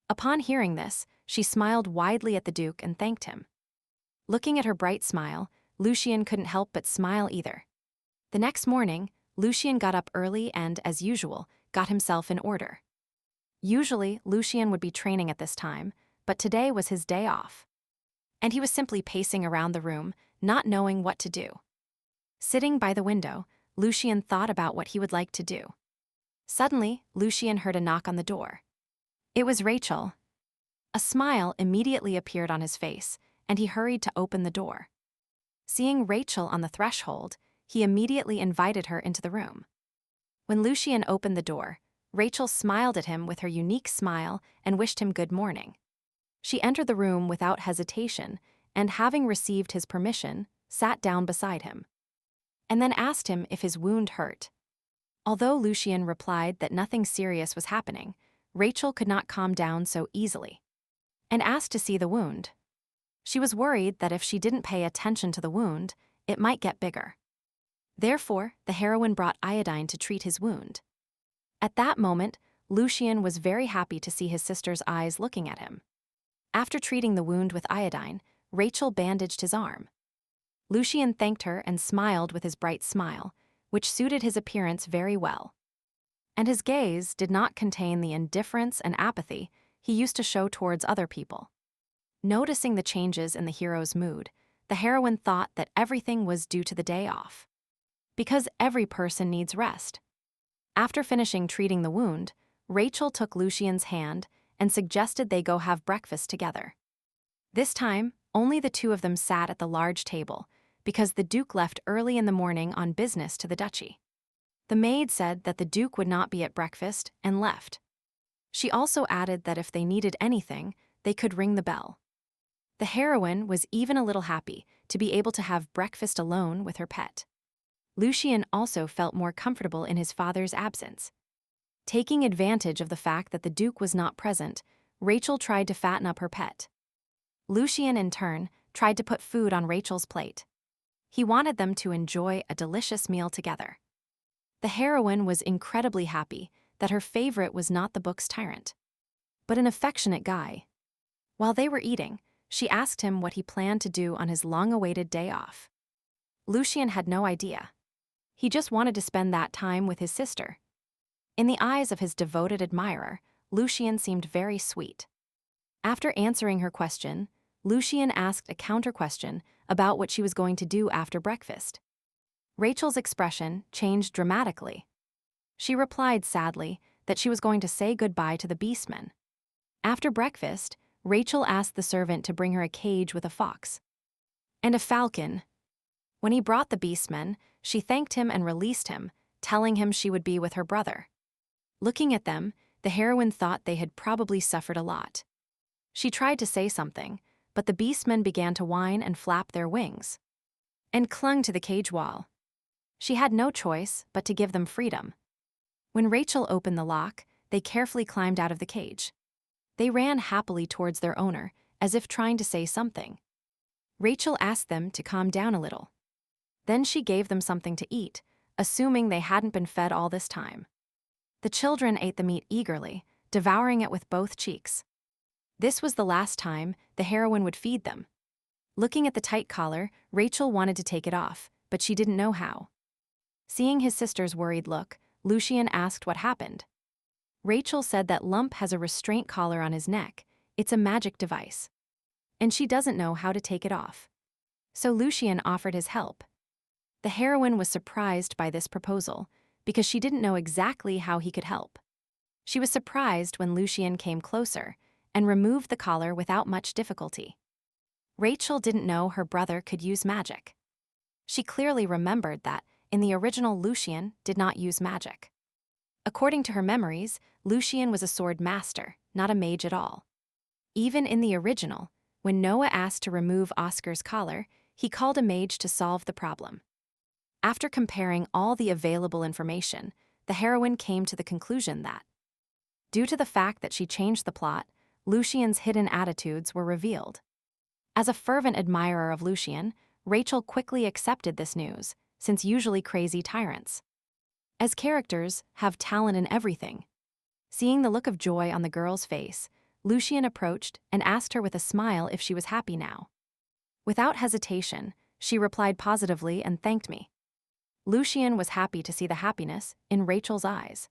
Upon hearing this, she smiled widely at the Duke and thanked him. Looking at her bright smile, Lucian couldn't help but smile either. The next morning, Lucian got up early and, as usual, got himself in order. Usually, Lucian would be training at this time, but today was his day off. And he was simply pacing around the room, not knowing what to do. Sitting by the window, Lucian thought about what he would like to do. Suddenly, Lucian heard a knock on the door. It was Rachel. A smile immediately appeared on his face, and he hurried to open the door. Seeing Rachel on the threshold, he immediately invited her into the room. When Lucian opened the door, Rachel smiled at him with her unique smile and wished him good morning. She entered the room without hesitation and, having received his permission, sat down beside him, and then asked him if his wound hurt. Although Lucian replied that nothing serious was happening, Rachel could not calm down so easily and asked to see the wound. She was worried that if she didn't pay attention to the wound, it might get bigger. Therefore, the heroine brought iodine to treat his wound. At that moment, Lucian was very happy to see his sister's eyes looking at him. After treating the wound with iodine, Rachel bandaged his arm. Lucian thanked her and smiled with his bright smile, which suited his appearance very well. And his gaze did not contain the indifference and apathy he used to show towards other people. Noticing the changes in the hero's mood, the heroine thought that everything was due to the day off. Because every person needs rest. After finishing treating the wound, Rachel took Lucian's hand and suggested they go have breakfast together. This time, only the two of them sat at the large table, because the Duke left early in the morning on business to the duchy. The maid said that the Duke would not be at breakfast and left. She also added that if they needed anything, they could ring the bell. The heroine was even a little happy to be able to have breakfast alone with her pet. Lucian also felt more comfortable in his father's absence. Taking advantage of the fact that the Duke was not present, Rachel tried to fatten up her pet. Lucian, in turn, tried to put food on Rachel's plate. He wanted them to enjoy a delicious meal together. The heroine was incredibly happy that her favorite was not the book's tyrant, but an affectionate guy. While they were eating, she asked him what he planned to do on his long-awaited day off. Lucian had no idea. He just wanted to spend that time with his sister, In the eyes of his devoted admirer, Lucian seemed very sweet. After answering her question, Lucian asked a counter-question about what she was going to do after breakfast. Rachel's expression changed dramatically. She replied sadly that she was going to say goodbye to the beastmen. After breakfast, Rachel asked the servant to bring her a cage with a fox and a falcon. When he brought the beastmen, she thanked him and released him, telling him she would be with her brother. Looking at them, the heroine thought they had probably suffered a lot. She tried to say something, but the beastmen began to whine and flap their wings and clung to the cage wall. She had no choice but to give them freedom. When Rachel opened the lock, they carefully climbed out of the cage. They ran happily towards their owner, as if trying to say something. Rachel asked them to calm down a little. Then she gave them something to eat, assuming they hadn't been fed all this time. The children ate the meat eagerly, devouring it with both cheeks. This was the last time the heroine would feed them. Looking at the tight collar, Rachel wanted to take it off, but she didn't know how. Seeing his sister's worried look, Lucian asked what happened. Rachel said that Lump has a restraint collar on his neck. It's a magic device, and she doesn't know how to take it off. So Lucian offered his help. The heroine was surprised by this proposal because she didn't know exactly how he could help. She was surprised when Lucian came closer and removed the collar without much difficulty. Rachel didn't know her brother could use magic. She clearly remembered that in the original Lucian did not use magic. According to her memories, Lucian was a sword master, not a mage at all. Even in the original, when Noah asked to remove Oscar's collar, he called a mage to solve the problem. After comparing all the available information, the heroine came to the conclusion that, due to the fact that she changed the plot, Lucian's hidden attitudes were revealed. As a fervent admirer of Lucian, Rachel quickly accepted this news, since usually crazy tyrants, as characters, have talent in everything. Seeing the look of joy on the girl's face, Lucian approached and asked her with a smile if she was happy now. Without hesitation, she replied positively and thanked me. Lucian was happy to see the happiness in Rachel's eyes.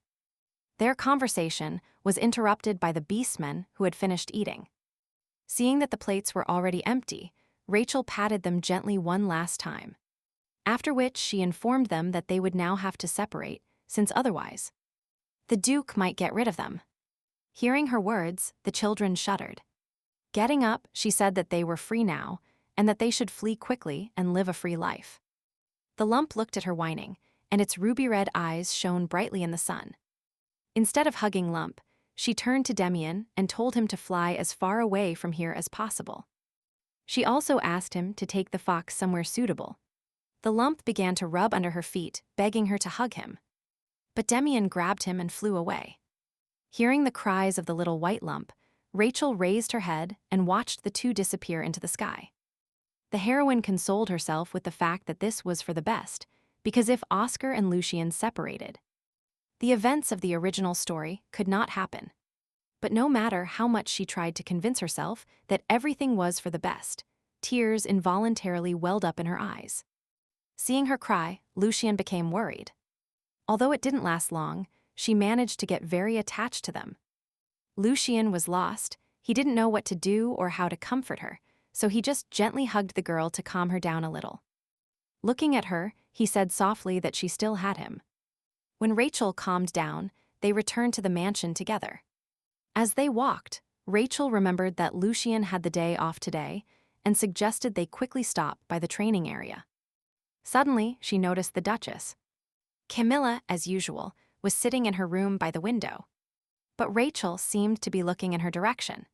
Their conversation was interrupted by the beastmen who had finished eating. Seeing that the plates were already empty, Rachel patted them gently one last time, after which she informed them that they would now have to separate, since otherwise the Duke might get rid of them. Hearing her words, the children shuddered. Getting up, she said that they were free now, and that they should flee quickly and live a free life. The Lump looked at her whining, and its ruby-red eyes shone brightly in the sun. Instead of hugging Lump, she turned to Demian and told him to fly as far away from here as possible. She also asked him to take the fox somewhere suitable. The Lump began to rub under her feet, begging her to hug him. But Demian grabbed him and flew away. Hearing the cries of the little white Lump, Rachel raised her head and watched the two disappear into the sky. The heroine consoled herself with the fact that this was for the best, because if Oscar and Lucian separated, the events of the original story could not happen. But no matter how much she tried to convince herself that everything was for the best, tears involuntarily welled up in her eyes. Seeing her cry, Lucian became worried. Although it didn't last long, she managed to get very attached to them. Lucian was lost. He didn't know what to do or how to comfort her, so he just gently hugged the girl to calm her down a little. Looking at her, he said softly that she still had him. When Rachel calmed down, they returned to the mansion together. As they walked, Rachel remembered that Lucian had the day off today and suggested they quickly stop by the training area. Suddenly, she noticed the Duchess. Camilla, as usual, was sitting in her room by the window, but Rachel seemed to be looking in her direction.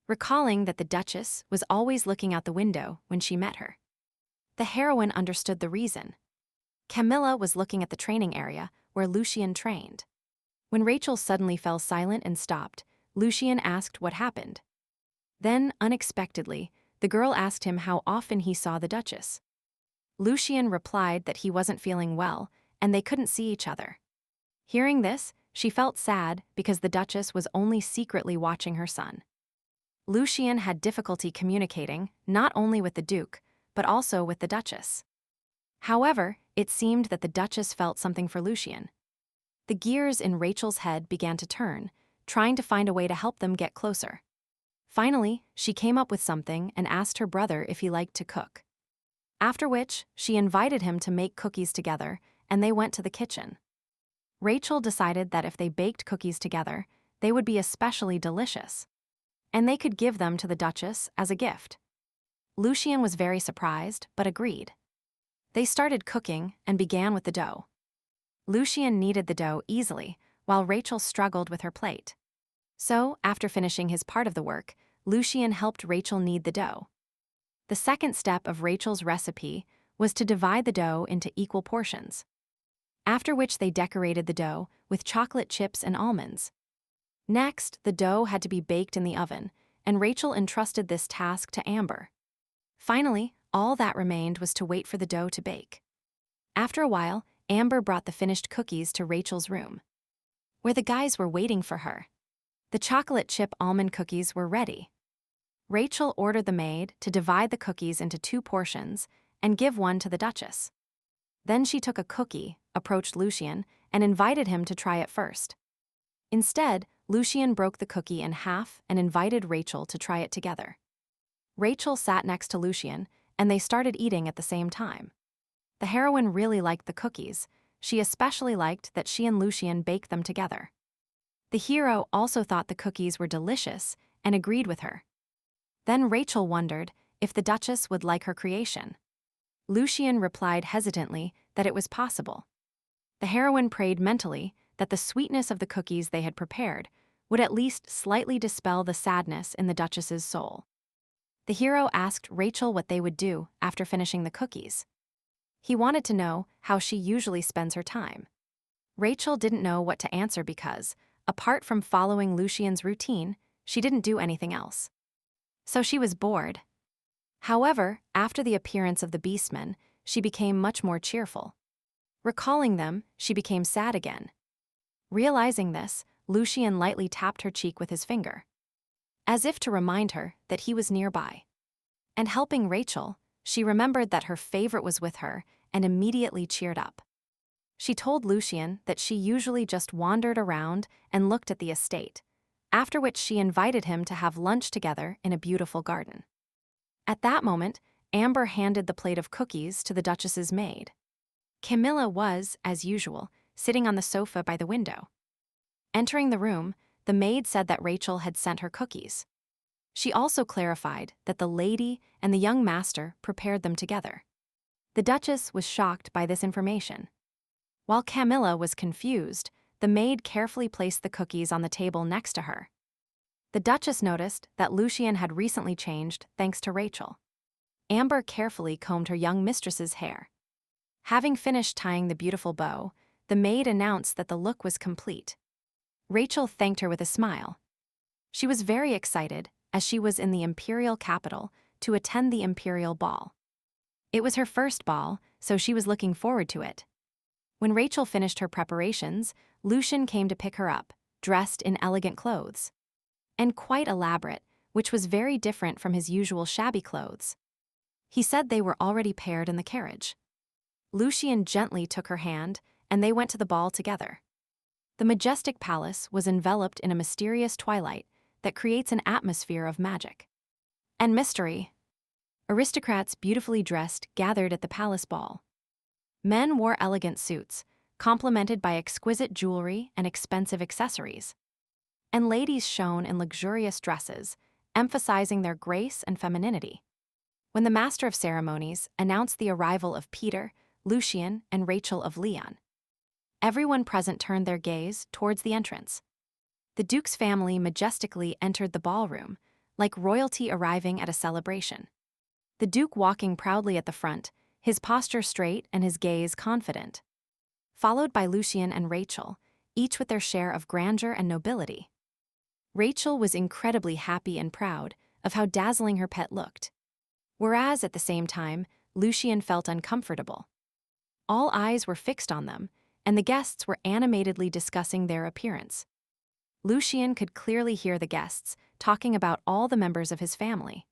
Recalling that the Duchess was always looking out the window when she met her, the heroine understood the reason. Camilla was looking at the training area where Lucian trained. When Rachel suddenly fell silent and stopped, Lucian asked what happened. Then, unexpectedly, the girl asked him how often he saw the Duchess. Lucian replied that he wasn't feeling well and they couldn't see each other. Hearing this, she felt sad because the Duchess was only secretly watching her son. Lucian had difficulty communicating, not only with the Duke, but also with the Duchess. However, it seemed that the Duchess felt something for Lucian. The gears in Rachel's head began to turn, trying to find a way to help them get closer. Finally, she came up with something and asked her brother if he liked to cook. After which, she invited him to make cookies together, and they went to the kitchen. Rachel decided that if they baked cookies together, they would be especially delicious, and they could give them to the Duchess as a gift. Lucian was very surprised, but agreed. They started cooking and began with the dough. Lucian kneaded the dough easily, while Rachel struggled with her plate. So, after finishing his part of the work, Lucian helped Rachel knead the dough. The second step of Rachel's recipe was to divide the dough into equal portions, after which they decorated the dough with chocolate chips and almonds. Next, the dough had to be baked in the oven, and Rachel entrusted this task to Amber. Finally, all that remained was to wait for the dough to bake. After a while, Amber brought the finished cookies to Rachel's room, where the guys were waiting for her. The chocolate chip almond cookies were ready. Rachel ordered the maid to divide the cookies into 2 portions and give one to the Duchess. Then she took a cookie, approached Lucian, and invited him to try it first. Instead, Lucian broke the cookie in half and invited Rachel to try it together. Rachel sat next to Lucian, and they started eating at the same time. The heroine really liked the cookies. She especially liked that she and Lucian baked them together. The hero also thought the cookies were delicious and agreed with her. Then Rachel wondered if the Duchess would like her creation. Lucian replied hesitantly that it was possible. The heroine prayed mentally that the sweetness of the cookies they had prepared would at least slightly dispel the sadness in the Duchess's soul. The hero asked Rachel what they would do after finishing the cookies. He wanted to know how she usually spends her time. Rachel didn't know what to answer because, apart from following Lucian's routine, she didn't do anything else. So she was bored. However, after the appearance of the beastmen, she became much more cheerful. Recalling them, she became sad again. Realizing this, Lucian lightly tapped her cheek with his finger, as if to remind her that he was nearby. And helping Rachel, she remembered that her favorite was with her and immediately cheered up. She told Lucian that she usually just wandered around and looked at the estate, after which she invited him to have lunch together in a beautiful garden. At that moment, Amber handed the plate of cookies to the Duchess's maid. Camilla was, as usual, sitting on the sofa by the window. Entering the room, the maid said that Rachel had sent her cookies. She also clarified that the lady and the young master prepared them together. The Duchess was shocked by this information. While Camilla was confused, the maid carefully placed the cookies on the table next to her. The Duchess noticed that Lucian had recently changed thanks to Rachel. Amber carefully combed her young mistress's hair. Having finished tying the beautiful bow, the maid announced that the look was complete. Rachel thanked her with a smile. She was very excited, as she was in the imperial capital, to attend the Imperial Ball. It was her first ball, so she was looking forward to it. When Rachel finished her preparations, Lucian came to pick her up, dressed in elegant clothes, and quite elaborate, which was very different from his usual shabby clothes. He said they were already paired in the carriage. Lucian gently took her hand, and they went to the ball together. The majestic palace was enveloped in a mysterious twilight that creates an atmosphere of magic and mystery. Aristocrats beautifully dressed gathered at the palace ball. Men wore elegant suits, complemented by exquisite jewelry and expensive accessories. And ladies shone in luxurious dresses, emphasizing their grace and femininity. When the master of ceremonies announced the arrival of Peter, Lucian, and Rachel of Leon, everyone present turned their gaze towards the entrance. The Duke's family majestically entered the ballroom, like royalty arriving at a celebration. The Duke walking proudly at the front, his posture straight and his gaze confident, followed by Lucian and Rachel, each with their share of grandeur and nobility. Rachel was incredibly happy and proud of how dazzling her pet looked, whereas at the same time, Lucian felt uncomfortable. All eyes were fixed on them, and the guests were animatedly discussing their appearance. Lucian could clearly hear the guests talking about all the members of his family.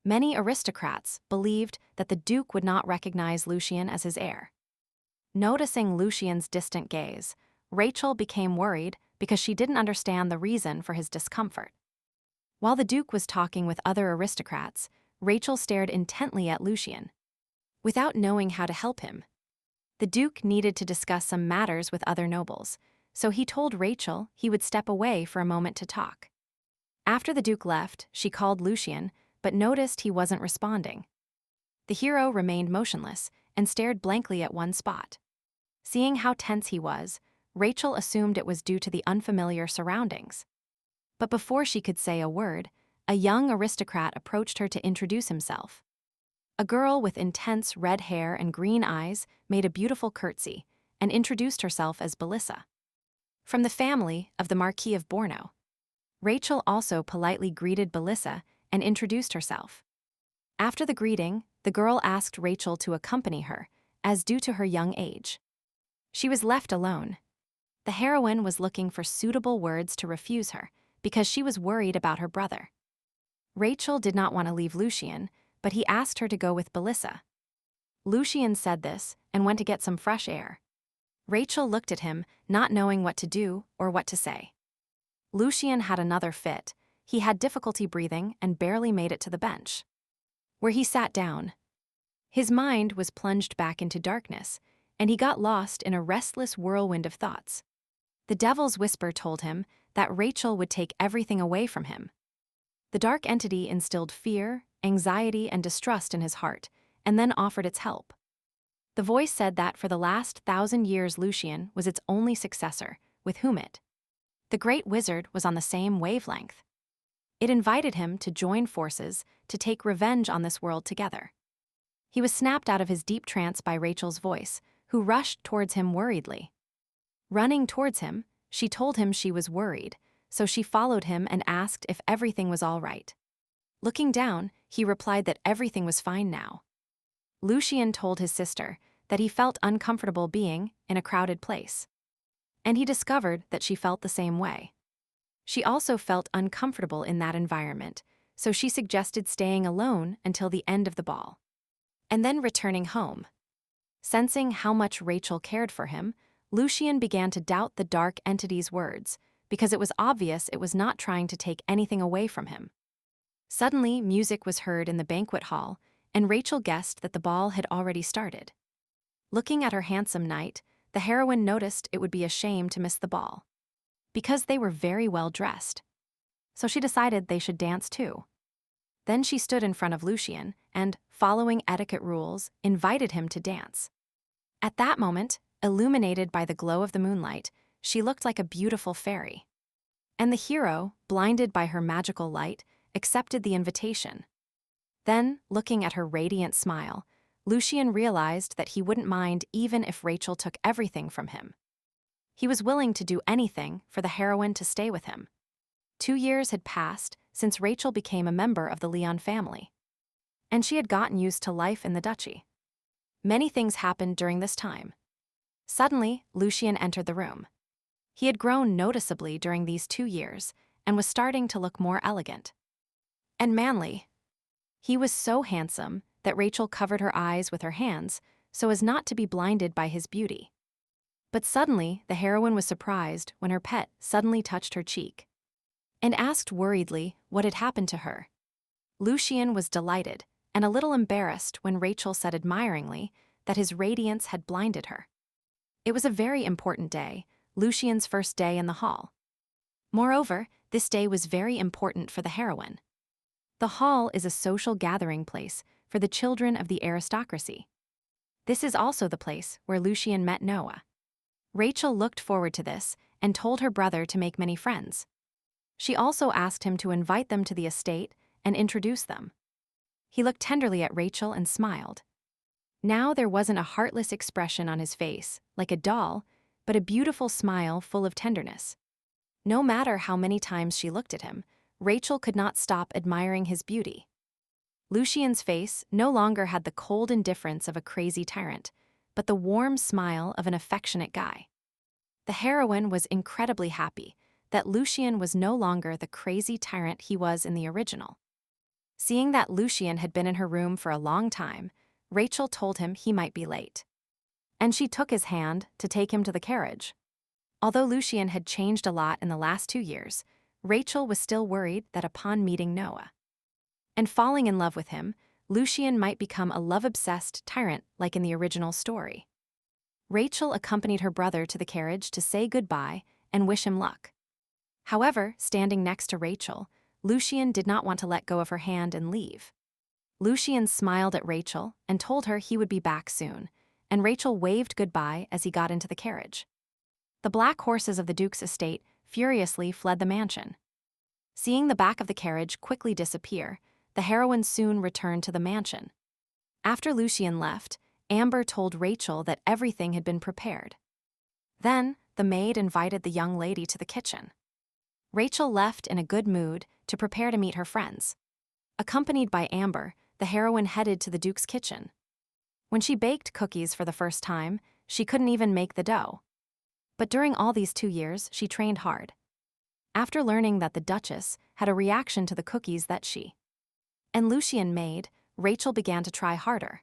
Many aristocrats believed that the Duke would not recognize Lucian as his heir. Noticing Lucian's distant gaze, Rachel became worried because she didn't understand the reason for his discomfort. While the Duke was talking with other aristocrats, Rachel stared intently at Lucian. Without knowing how to help him, the Duke needed to discuss some matters with other nobles, so he told Rachel he would step away for a moment to talk. After the Duke left, she called Lucian, but noticed he wasn't responding. The hero remained motionless and stared blankly at one spot. Seeing how tense he was, Rachel assumed it was due to the unfamiliar surroundings. But before she could say a word, a young aristocrat approached her to introduce himself. A girl with intense red hair and green eyes made a beautiful curtsy and introduced herself as Belissa, from the family of the Marquis of Borno. Rachel also politely greeted Belissa and introduced herself. After the greeting, the girl asked Rachel to accompany her, as due to her young age. She was left alone. The heroine was looking for suitable words to refuse her, because she was worried about her brother. Rachel did not want to leave Lucian, but he asked her to go with Belissa. Lucian said this and went to get some fresh air. Rachel looked at him, not knowing what to do or what to say. Lucian had another fit. He had difficulty breathing and barely made it to the bench, where he sat down. His mind was plunged back into darkness, and he got lost in a restless whirlwind of thoughts. The devil's whisper told him that Rachel would take everything away from him. The dark entity instilled fear, anxiety, and distrust in his heart, and then offered its help. The voice said that for the last 1,000 years Lucian was its only successor, with whom the great wizard was on the same wavelength. It invited him to join forces to take revenge on this world together. He was snapped out of his deep trance by Rachel's voice, who rushed towards him worriedly. Running towards him, she told him she was worried, so she followed him and asked if everything was all right. Looking down, he replied that everything was fine now. Lucian told his sister that he felt uncomfortable being in a crowded place, and he discovered that she felt the same way. She also felt uncomfortable in that environment, so she suggested staying alone until the end of the ball, and then returning home. Sensing how much Rachel cared for him, Lucian began to doubt the dark entity's words, because it was obvious it was not trying to take anything away from him. Suddenly, music was heard in the banquet hall, and Rachel guessed that the ball had already started. Looking at her handsome knight, the heroine noticed it would be a shame to miss the ball, because they were very well dressed. So she decided they should dance too. Then she stood in front of Lucian and, following etiquette rules, invited him to dance. At that moment, illuminated by the glow of the moonlight, she looked like a beautiful fairy. And the hero, blinded by her magical light, accepted the invitation. Then, looking at her radiant smile, Lucian realized that he wouldn't mind even if Rachel took everything from him. He was willing to do anything for the heroine to stay with him. 2 years had passed since Rachel became a member of the Leon family, and she had gotten used to life in the duchy. Many things happened during this time. Suddenly, Lucian entered the room. He had grown noticeably during these 2 years and was starting to look more elegant and manly. He was so handsome that Rachel covered her eyes with her hands so as not to be blinded by his beauty. But suddenly, the heroine was surprised when her pet suddenly touched her cheek and asked worriedly what had happened to her. Lucian was delighted and a little embarrassed when Rachel said admiringly that his radiance had blinded her. It was a very important day, Lucian's first day in the hall. Moreover, this day was very important for the heroine. The hall is a social gathering place for the children of the aristocracy. This is also the place where Lucian met Noah. Rachel looked forward to this and told her brother to make many friends. She also asked him to invite them to the estate and introduce them. He looked tenderly at Rachel and smiled. Now there wasn't a heartless expression on his face, like a doll, but a beautiful smile full of tenderness. No matter how many times she looked at him, Rachel could not stop admiring his beauty. Lucian's face no longer had the cold indifference of a crazy tyrant, but the warm smile of an affectionate guy. The heroine was incredibly happy that Lucian was no longer the crazy tyrant he was in the original. Seeing that Lucian had been in her room for a long time, Rachel told him he might be late, and she took his hand to take him to the carriage. Although Lucian had changed a lot in the last 2 years, Rachel was still worried that upon meeting Noah and falling in love with him, Lucian might become a love-obsessed tyrant like in the original story. Rachel accompanied her brother to the carriage to say goodbye and wish him luck. However, standing next to Rachel, Lucian did not want to let go of her hand and leave. Lucian smiled at Rachel and told her he would be back soon, and Rachel waved goodbye as he got into the carriage. The black horses of the Duke's estate furiously fled the mansion. Seeing the back of the carriage quickly disappear, the heroine soon returned to the mansion. After Lucian left, Amber told Rachel that everything had been prepared. Then, the maid invited the young lady to the kitchen. Rachel left in a good mood to prepare to meet her friends. Accompanied by Amber, the heroine headed to the Duke's kitchen. When she baked cookies for the first time, she couldn't even make the dough. But during all these 2 years, she trained hard. After learning that the Duchess had a reaction to the cookies that she and Lucian made, Rachel began to try harder.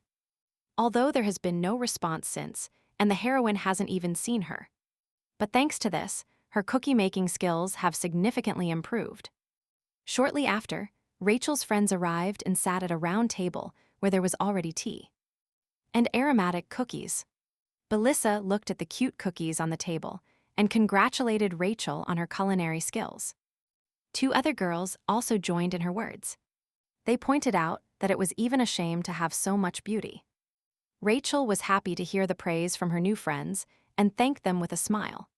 Although there has been no response since, and the heroine hasn't even seen her. But thanks to this, her cookie-making skills have significantly improved. Shortly after, Rachel's friends arrived and sat at a round table where there was already tea and aromatic cookies. Belissa looked at the cute cookies on the table and congratulated Rachel on her culinary skills. 2 other girls also joined in her words. They pointed out that it was even a shame to have so much beauty. Rachel was happy to hear the praise from her new friends and thanked them with a smile.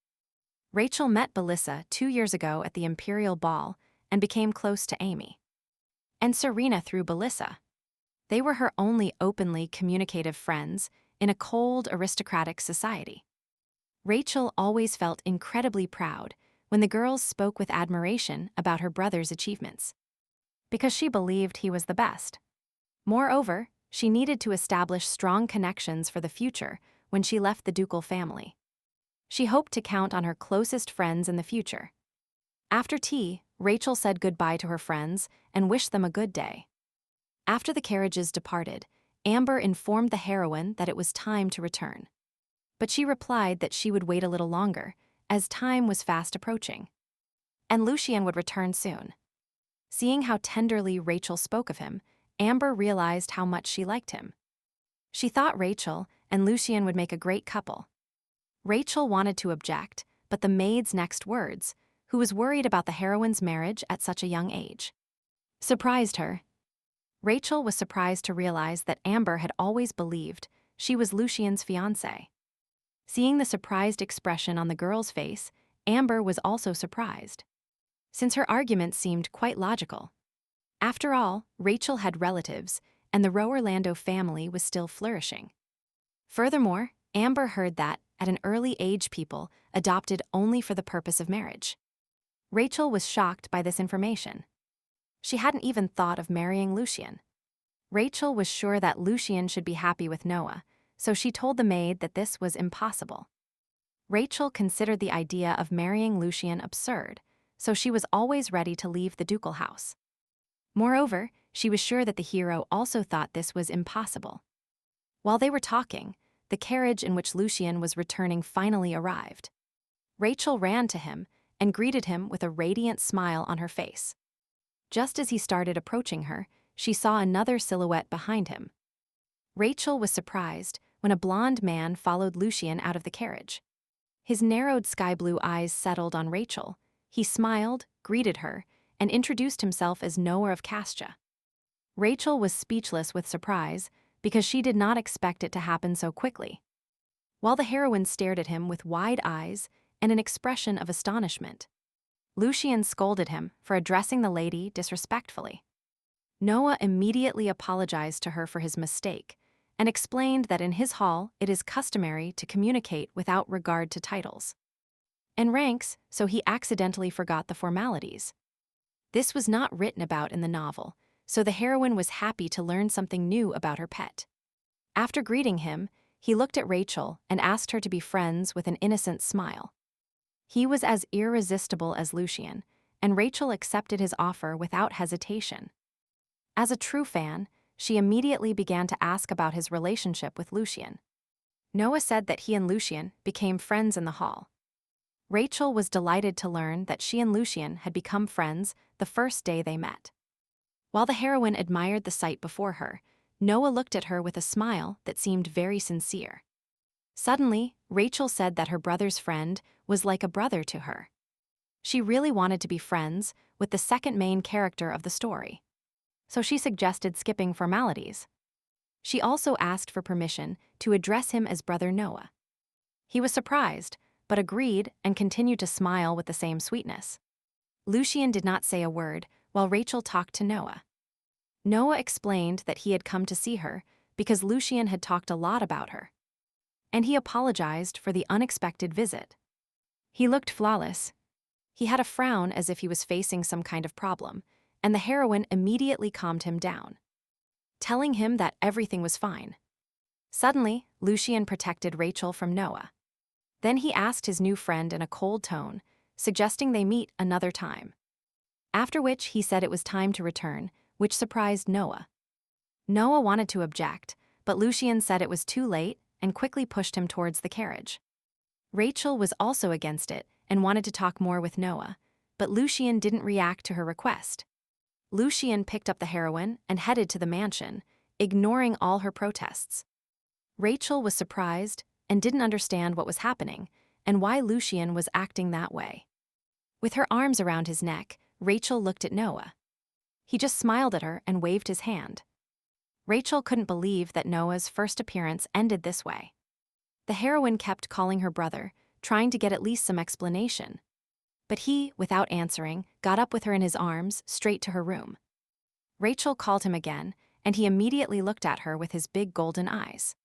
Rachel met Belissa 2 years ago at the Imperial Ball and became close to Amy and Serena through Belissa. They were her only openly communicative friends in a cold, aristocratic society. Rachel always felt incredibly proud when the girls spoke with admiration about her brother's achievements, because she believed he was the best. Moreover, she needed to establish strong connections for the future when she left the ducal family. She hoped to count on her closest friends in the future. After tea, Rachel said goodbye to her friends and wished them a good day. After the carriages departed, Amber informed the heroine that it was time to return. But she replied that she would wait a little longer, as time was fast approaching. And Lucian would return soon. Seeing how tenderly Rachel spoke of him, Amber realized how much she liked him. She thought Rachel and Lucian would make a great couple. Rachel wanted to object, but the maid's next words, who was worried about the heroine's marriage at such a young age, surprised her. Rachel was surprised to realize that Amber had always believed she was Lucian's fiancée. Seeing the surprised expression on the girl's face, Amber was also surprised, since her argument seemed quite logical. After all, Rachel had relatives, and the Rowerlando family was still flourishing. Furthermore, Amber heard that, at an early age, people adopted only for the purpose of marriage. Rachel was shocked by this information. She hadn't even thought of marrying Lucian. Rachel was sure that Lucian should be happy with Noah, so she told the maid that this was impossible. Rachel considered the idea of marrying Lucian absurd, so she was always ready to leave the ducal house. Moreover, she was sure that the hero also thought this was impossible. While they were talking, the carriage in which Lucian was returning finally arrived. Rachel ran to him and greeted him with a radiant smile on her face. Just as he started approaching her, she saw another silhouette behind him. Rachel was surprised when a blond man followed Lucian out of the carriage. His narrowed sky-blue eyes settled on Rachel. He smiled, greeted her, and introduced himself as Noah of Castia. Rachel was speechless with surprise because she did not expect it to happen so quickly. While the heroine stared at him with wide eyes and an expression of astonishment, Lucian scolded him for addressing the lady disrespectfully. Noah immediately apologized to her for his mistake and explained that in his hall it is customary to communicate without regard to titles and ranks, so he accidentally forgot the formalities. This was not written about in the novel, so the heroine was happy to learn something new about her pet. After greeting him, he looked at Rachel and asked her to be friends with an innocent smile. He was as irresistible as Lucian, and Rachel accepted his offer without hesitation. As a true fan, she immediately began to ask about his relationship with Lucian. Noah said that he and Lucian became friends in the hall. Rachel was delighted to learn that she and Lucian had become friends the first day they met. While the heroine admired the sight before her, Noah looked at her with a smile that seemed very sincere. Suddenly, Rachel said that her brother's friend was like a brother to her. She really wanted to be friends with the second main character of the story. So she suggested skipping formalities. She also asked for permission to address him as Brother Noah. He was surprised, but agreed and continued to smile with the same sweetness. Lucian did not say a word while Rachel talked to Noah. Noah explained that he had come to see her because Lucian had talked a lot about her. And he apologized for the unexpected visit. He looked flawless. He had a frown as if he was facing some kind of problem, and the heroine immediately calmed him down, telling him that everything was fine. Suddenly, Lucian protected Rachel from Noah. Then he asked his new friend in a cold tone, suggesting they meet another time. After which he said it was time to return, which surprised Noah. Noah wanted to object, but Lucian said it was too late and quickly pushed him towards the carriage. Rachel was also against it and wanted to talk more with Noah, but Lucian didn't react to her request. Lucian picked up the heroine and headed to the mansion, ignoring all her protests. Rachel was surprised and didn't understand what was happening and why Lucian was acting that way. With her arms around his neck, Rachel looked at Noah. He just smiled at her and waved his hand. Rachel couldn't believe that Noah's first appearance ended this way. The heroine kept calling her brother, trying to get at least some explanation. But he, without answering, got up with her in his arms straight to her room. Rachel called him again, and he immediately looked at her with his big golden eyes.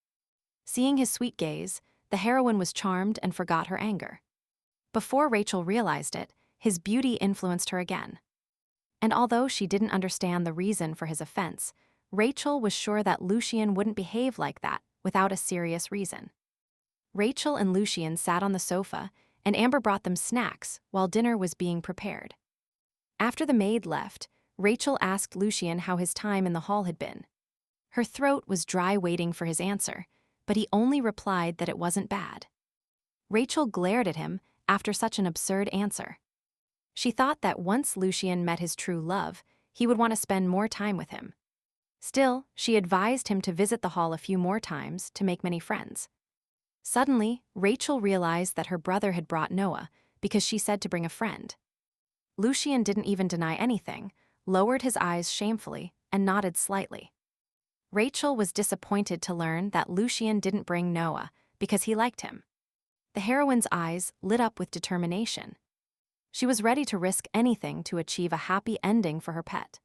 Seeing his sweet gaze, the heroine was charmed and forgot her anger. Before Rachel realized it, his beauty influenced her again. And although she didn't understand the reason for his offense, Rachel was sure that Lucian wouldn't behave like that without a serious reason. Rachel and Lucian sat on the sofa, and Amber brought them snacks while dinner was being prepared. After the maid left, Rachel asked Lucian how his time in the hall had been. Her throat was dry waiting for his answer, but he only replied that it wasn't bad. Rachel glared at him after such an absurd answer. She thought that once Lucian met his true love, he would want to spend more time with him. Still, she advised him to visit the hall a few more times to make many friends. Suddenly, Rachel realized that her brother had brought Noah because she said to bring a friend. Lucian didn't even deny anything, lowered his eyes shamefully, and nodded slightly. Rachel was disappointed to learn that Lucian didn't bring Noah because he liked him. The heroine's eyes lit up with determination. She was ready to risk anything to achieve a happy ending for her pet.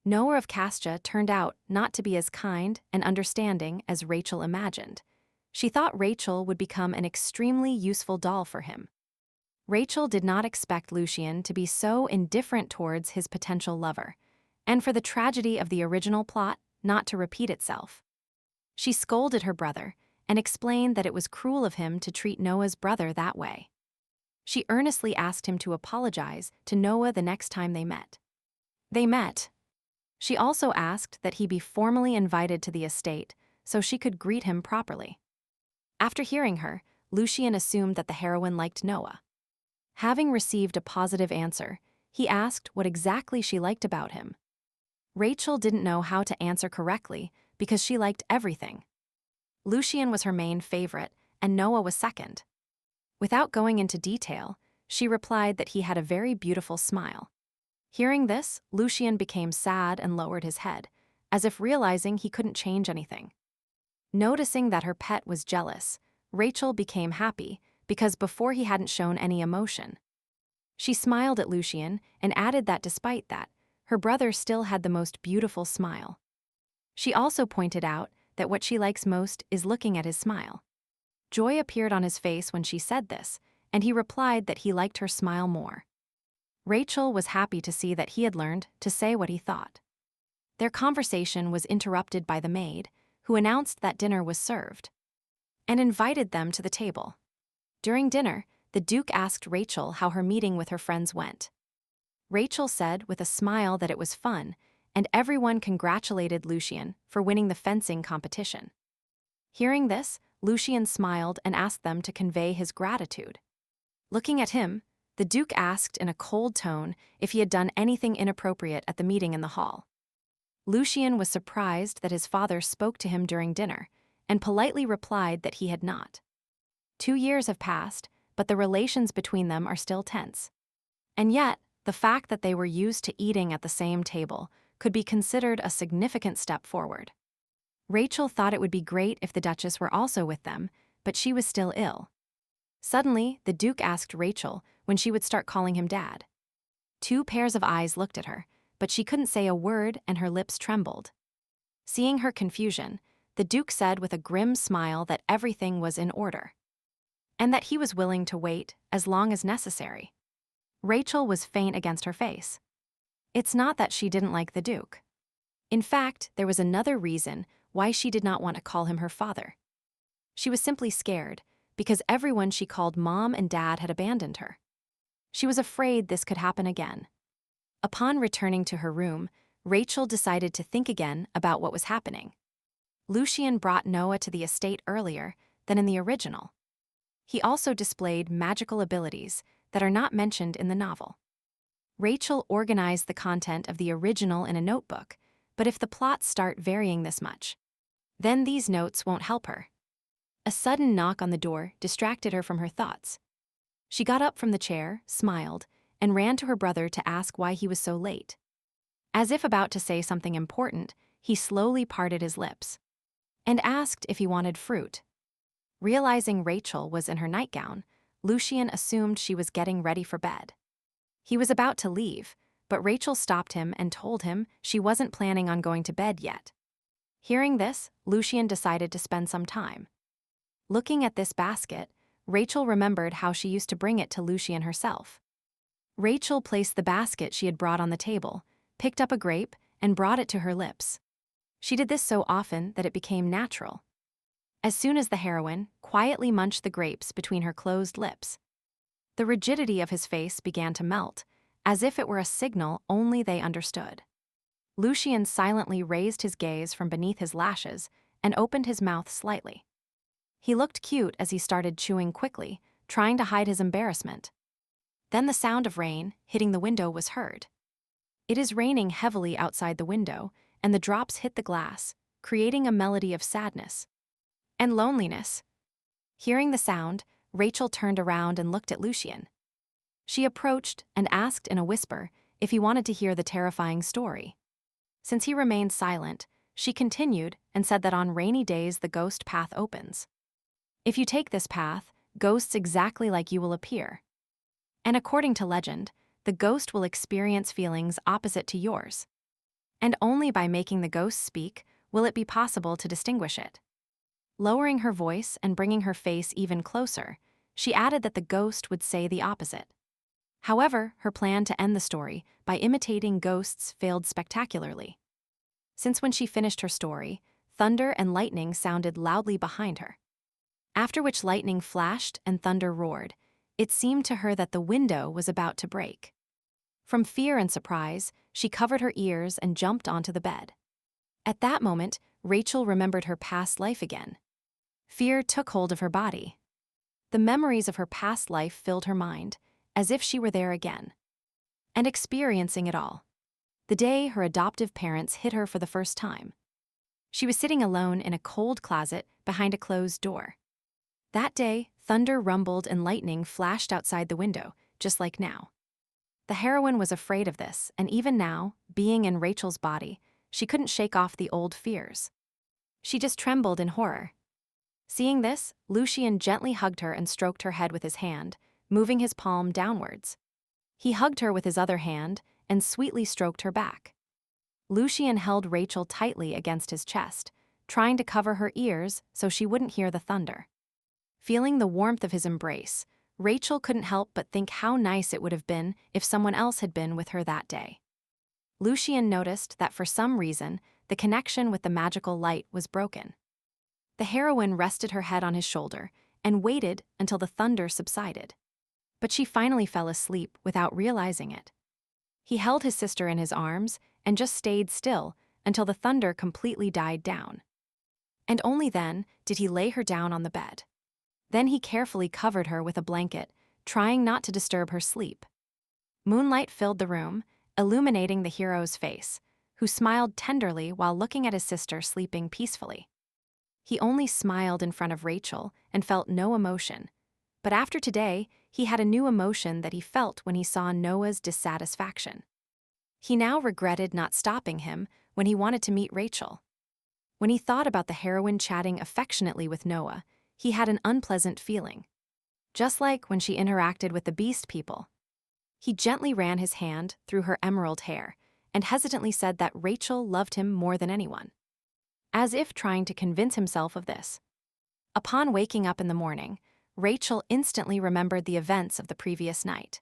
Noah of Castia turned out not to be as kind and understanding as Rachel imagined. She thought Rachel would become an extremely useful doll for him. Rachel did not expect Lucian to be so indifferent towards his potential lover, and for the tragedy of the original plot not to repeat itself. She scolded her brother and explained that it was cruel of him to treat Noah's brother that way. She earnestly asked him to apologize to Noah the next time they met. They met. She also asked that he be formally invited to the estate so she could greet him properly. After hearing her, Lucian assumed that the heroine liked Noah. Having received a positive answer, he asked what exactly she liked about him. Rachel didn't know how to answer correctly because she liked everything. Lucian was her main favorite, and Noah was second. Without going into detail, she replied that he had a very beautiful smile. Hearing this, Lucian became sad and lowered his head, as if realizing he couldn't change anything. Noticing that her pet was jealous, Rachel became happy because before he hadn't shown any emotion. She smiled at Lucian and added that despite that, her brother still had the most beautiful smile. She also pointed out that what she likes most is looking at his smile. Joy appeared on his face when she said this, and he replied that he liked her smile more. Rachel was happy to see that he had learned to say what he thought. Their conversation was interrupted by the maid, who announced that dinner was served, and invited them to the table. During dinner, the Duke asked Rachel how her meeting with her friends went. Rachel said with a smile that it was fun, and everyone congratulated Lucian for winning the fencing competition. Hearing this, Lucian smiled and asked them to convey his gratitude. Looking at him, the Duke asked in a cold tone if he had done anything inappropriate at the meeting in the hall. Lucian was surprised that his father spoke to him during dinner, and politely replied that he had not. 2 years have passed, but the relations between them are still tense. And yet, the fact that they were used to eating at the same table could be considered a significant step forward. Rachel thought it would be great if the Duchess were also with them, but she was still ill. Suddenly, the Duke asked Rachel when she would start calling him Dad. 2 pairs of eyes looked at her, but she couldn't say a word and her lips trembled. Seeing her confusion, the Duke said with a grim smile that everything was in order, and that he was willing to wait as long as necessary. Rachel was faint against her face. It's not that she didn't like the Duke. In fact, there was another reason why she did not want to call him her father. She was simply scared, because everyone she called Mom and Dad had abandoned her. She was afraid this could happen again. Upon returning to her room, Rachel decided to think again about what was happening. Lucian brought Noah to the estate earlier than in the original. He also displayed magical abilities that are not mentioned in the novel. Rachel organized the content of the original in a notebook, but if the plots start varying this much, then these notes won't help her. A sudden knock on the door distracted her from her thoughts. She got up from the chair, smiled, and ran to her brother to ask why he was so late. As if about to say something important, he slowly parted his lips and asked if he wanted fruit. Realizing Rachel was in her nightgown, Lucian assumed she was getting ready for bed. He was about to leave, but Rachel stopped him and told him she wasn't planning on going to bed yet. Hearing this, Lucian decided to spend some time. Looking at this basket, Rachel remembered how she used to bring it to Lucian herself. Rachel placed the basket she had brought on the table, picked up a grape, and brought it to her lips. She did this so often that it became natural. As soon as the heroine quietly munched the grapes between her closed lips, the rigidity of his face began to melt, as if it were a signal only they understood. Lucian silently raised his gaze from beneath his lashes and opened his mouth slightly. He looked cute as he started chewing quickly, trying to hide his embarrassment. Then the sound of rain hitting the window was heard. It is raining heavily outside the window, and the drops hit the glass, creating a melody of sadness and loneliness. Hearing the sound, Rachel turned around and looked at Lucian. She approached and asked in a whisper if he wanted to hear the terrifying story. Since he remained silent, she continued and said that on rainy days the ghost path opens. If you take this path, ghosts exactly like you will appear. And according to legend, the ghost will experience feelings opposite to yours. And only by making the ghost speak will it be possible to distinguish it. Lowering her voice and bringing her face even closer, she added that the ghost would say the opposite. However, her plan to end the story by imitating ghosts failed spectacularly. Since when she finished her story, thunder and lightning sounded loudly behind her. After which lightning flashed and thunder roared, it seemed to her that the window was about to break. From fear and surprise, she covered her ears and jumped onto the bed. At that moment, Rachel remembered her past life again. Fear took hold of her body. The memories of her past life filled her mind, as if she were there again, and experiencing it all. The day her adoptive parents hit her for the first time. She was sitting alone in a cold closet behind a closed door. That day, thunder rumbled and lightning flashed outside the window, just like now. The heroine was afraid of this, and even now, being in Rachel's body, she couldn't shake off the old fears. She just trembled in horror. Seeing this, Lucian gently hugged her and stroked her head with his hand, moving his palm downwards. He hugged her with his other hand and sweetly stroked her back. Lucian held Rachel tightly against his chest, trying to cover her ears so she wouldn't hear the thunder. Feeling the warmth of his embrace, Rachel couldn't help but think how nice it would have been if someone else had been with her that day. Lucian noticed that for some reason, the connection with the magical light was broken. The heroine rested her head on his shoulder and waited until the thunder subsided. But she finally fell asleep without realizing it. He held his sister in his arms and just stayed still until the thunder completely died down. And only then did he lay her down on the bed. Then he carefully covered her with a blanket, trying not to disturb her sleep. Moonlight filled the room, illuminating the hero's face, who smiled tenderly while looking at his sister sleeping peacefully. He only smiled in front of Rachel and felt no emotion. But after today, he had a new emotion that he felt when he saw Noah's dissatisfaction. He now regretted not stopping him when he wanted to meet Rachel. When he thought about the heroine chatting affectionately with Noah, he had an unpleasant feeling. Just like when she interacted with the beast people. He gently ran his hand through her emerald hair and hesitantly said that Rachel loved him more than anyone, as if trying to convince himself of this. Upon waking up in the morning, Rachel instantly remembered the events of the previous night.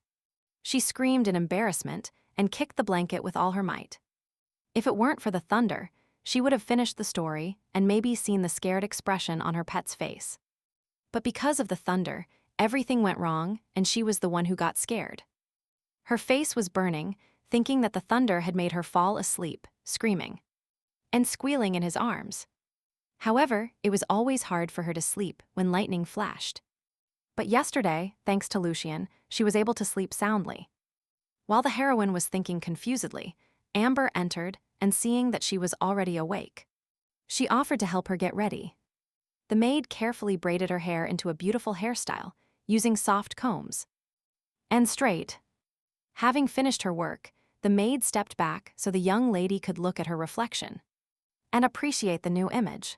She screamed in embarrassment and kicked the blanket with all her might. If it weren't for the thunder, she would have finished the story and maybe seen the scared expression on her pet's face. But because of the thunder, everything went wrong and she was the one who got scared. Her face was burning, thinking that the thunder had made her fall asleep, screaming and squealing in his arms. However, it was always hard for her to sleep when lightning flashed. But yesterday, thanks to Lucian, she was able to sleep soundly. While the heroine was thinking confusedly, Amber entered and seeing that she was already awake. She offered to help her get ready. The maid carefully braided her hair into a beautiful hairstyle, using soft combs. And straight. Having finished her work, the maid stepped back so the young lady could look at her reflection and appreciate the new image.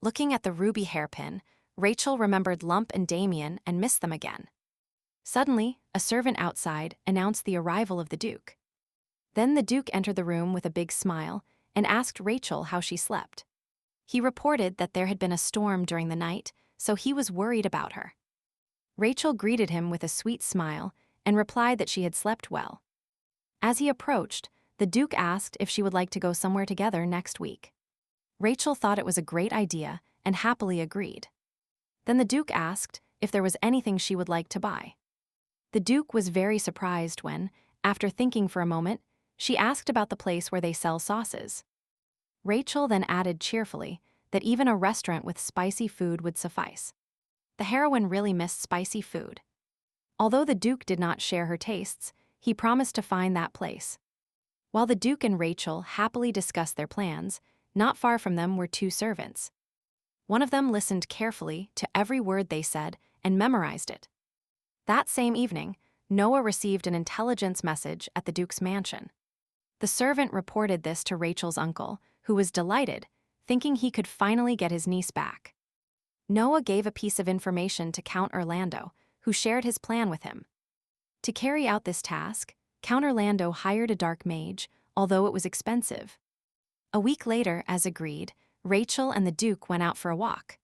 Looking at the ruby hairpin, Rachel remembered Lump and Damien and missed them again. Suddenly, a servant outside announced the arrival of the Duke. Then the Duke entered the room with a big smile and asked Rachel how she slept. He reported that there had been a storm during the night, so he was worried about her. Rachel greeted him with a sweet smile and replied that she had slept well. As he approached, the Duke asked if she would like to go somewhere together next week. Rachel thought it was a great idea and happily agreed. Then the Duke asked if there was anything she would like to buy. The Duke was very surprised when, after thinking for a moment, she asked about the place where they sell sauces. Rachel then added cheerfully that even a restaurant with spicy food would suffice. The heroine really missed spicy food. Although the Duke did not share her tastes, he promised to find that place. While the Duke and Rachel happily discussed their plans, not far from them were two servants. One of them listened carefully to every word they said and memorized it. That same evening, Noah received an intelligence message at the Duke's mansion. The servant reported this to Rachel's uncle, who was delighted, thinking he could finally get his niece back. Noah gave a piece of information to Count Orlando, who shared his plan with him. To carry out this task, Count Orlando hired a dark mage, although it was expensive. A week later, as agreed, Rachel and the Duke went out for a walk.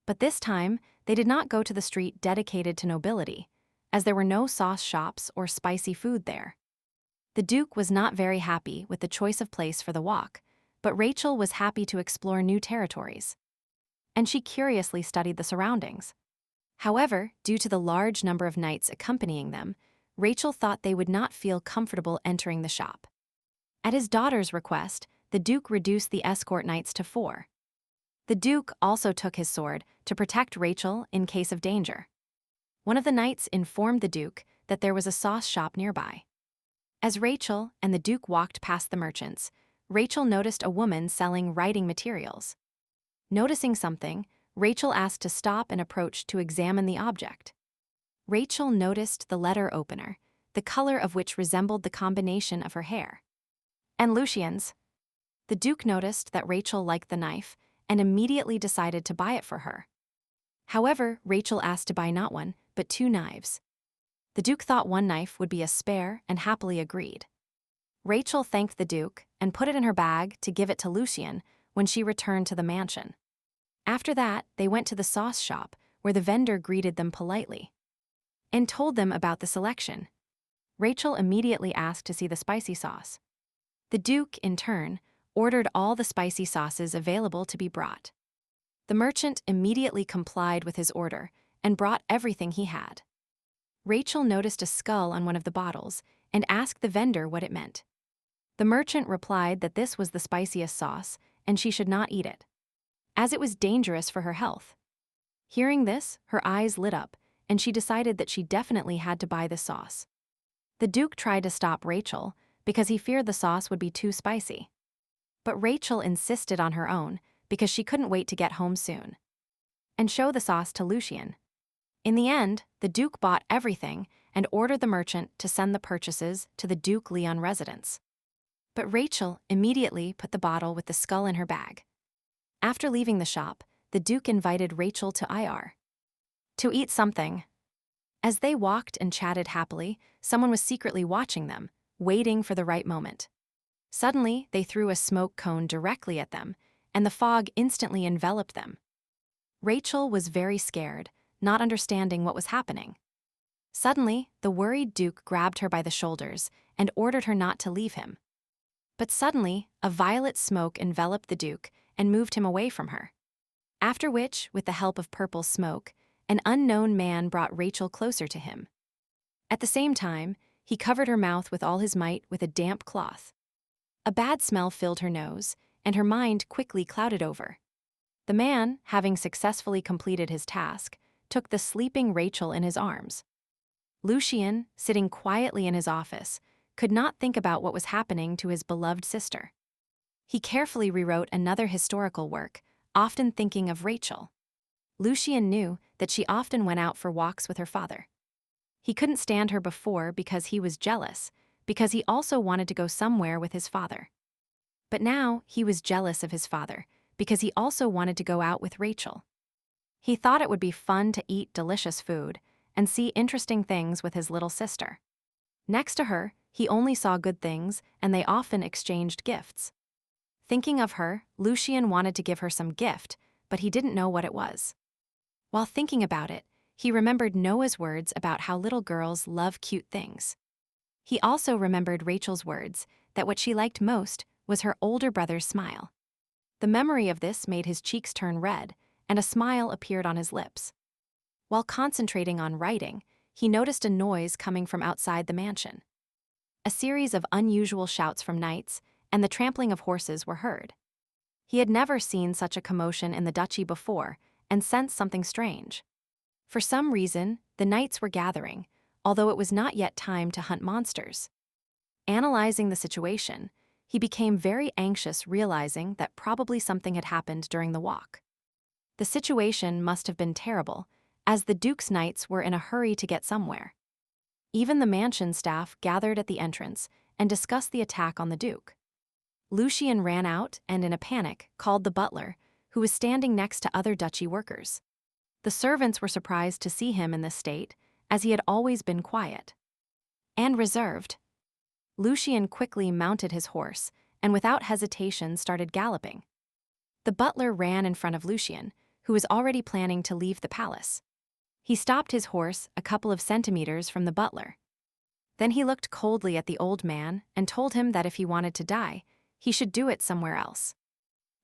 But this time, they did not go to the street dedicated to nobility, as there were no sauce shops or spicy food there. The Duke was not very happy with the choice of place for the walk, but Rachel was happy to explore new territories. And she curiously studied the surroundings. However, due to the large number of knights accompanying them, Rachel thought they would not feel comfortable entering the shop. At his daughter's request, the Duke reduced the escort knights to 4. The Duke also took his sword to protect Rachel in case of danger. One of the knights informed the Duke that there was a sauce shop nearby. As Rachel and the Duke walked past the merchants, Rachel noticed a woman selling writing materials. Noticing something, Rachel asked to stop and approach to examine the object. Rachel noticed the letter opener, the color of which resembled the combination of her hair and Lucian's. The Duke noticed that Rachel liked the knife and immediately decided to buy it for her. However, Rachel asked to buy not one, but 2 knives. The Duke thought one knife would be a spare and happily agreed. Rachel thanked the Duke and put it in her bag to give it to Lucian when she returned to the mansion. After that, they went to the sauce shop, where the vendor greeted them politely and told them about the selection. Rachel immediately asked to see the spicy sauce. The Duke, in turn, ordered all the spicy sauces available to be brought. The merchant immediately complied with his order and brought everything he had. Rachel noticed a skull on one of the bottles and asked the vendor what it meant. The merchant replied that this was the spiciest sauce and she should not eat it, as it was dangerous for her health. Hearing this, her eyes lit up and she decided that she definitely had to buy the sauce. The Duke tried to stop Rachel because he feared the sauce would be too spicy. But Rachel insisted on her own because she couldn't wait to get home soon and show the sauce to Lucian. In the end, the Duke bought everything and ordered the merchant to send the purchases to the Duke Leon residence. But Rachel immediately put the bottle with the skull in her bag. After leaving the shop, the Duke invited Rachel to IR to eat something. As they walked and chatted happily, someone was secretly watching them, waiting for the right moment. Suddenly, they threw a smoke cone directly at them, and the fog instantly enveloped them. Rachel was very scared, not understanding what was happening. Suddenly, the worried Duke grabbed her by the shoulders and ordered her not to leave him. But suddenly, a violet smoke enveloped the Duke and moved him away from her. After which, with the help of purple smoke, an unknown man brought Rachel closer to him. At the same time, he covered her mouth with all his might with a damp cloth. A bad smell filled her nose, and her mind quickly clouded over. The man, having successfully completed his task, took the sleeping Rachel in his arms. Lucian, sitting quietly in his office, could not think about what was happening to his beloved sister. He carefully rewrote another historical work, often thinking of Rachel. Lucian knew that she often went out for walks with her father. He couldn't stand her before because he was jealous, because he also wanted to go somewhere with his father. But now he was jealous of his father because he also wanted to go out with Rachel. He thought it would be fun to eat delicious food and see interesting things with his little sister. Next to her, he only saw good things, and they often exchanged gifts. Thinking of her, Lucian wanted to give her some gift, but he didn't know what it was. While thinking about it, he remembered Noah's words about how little girls love cute things. He also remembered Rachel's words that what she liked most was her older brother's smile. The memory of this made his cheeks turn red, and a smile appeared on his lips. While concentrating on writing, he noticed a noise coming from outside the mansion. A series of unusual shouts from knights and the trampling of horses were heard. He had never seen such a commotion in the duchy before and sensed something strange. For some reason, the knights were gathering, although it was not yet time to hunt monsters. Analyzing the situation, he became very anxious, realizing that probably something had happened during the walk. The situation must have been terrible, as the Duke's knights were in a hurry to get somewhere. Even the mansion staff gathered at the entrance and discussed the attack on the Duke. Lucian ran out and, in a panic, called the butler, who was standing next to other duchy workers. The servants were surprised to see him in this state, as he had always been quiet and reserved. Lucian quickly mounted his horse and without hesitation started galloping. The butler ran in front of Lucian, who was already planning to leave the palace. He stopped his horse a couple of centimeters from the butler. Then he looked coldly at the old man and told him that if he wanted to die, he should do it somewhere else.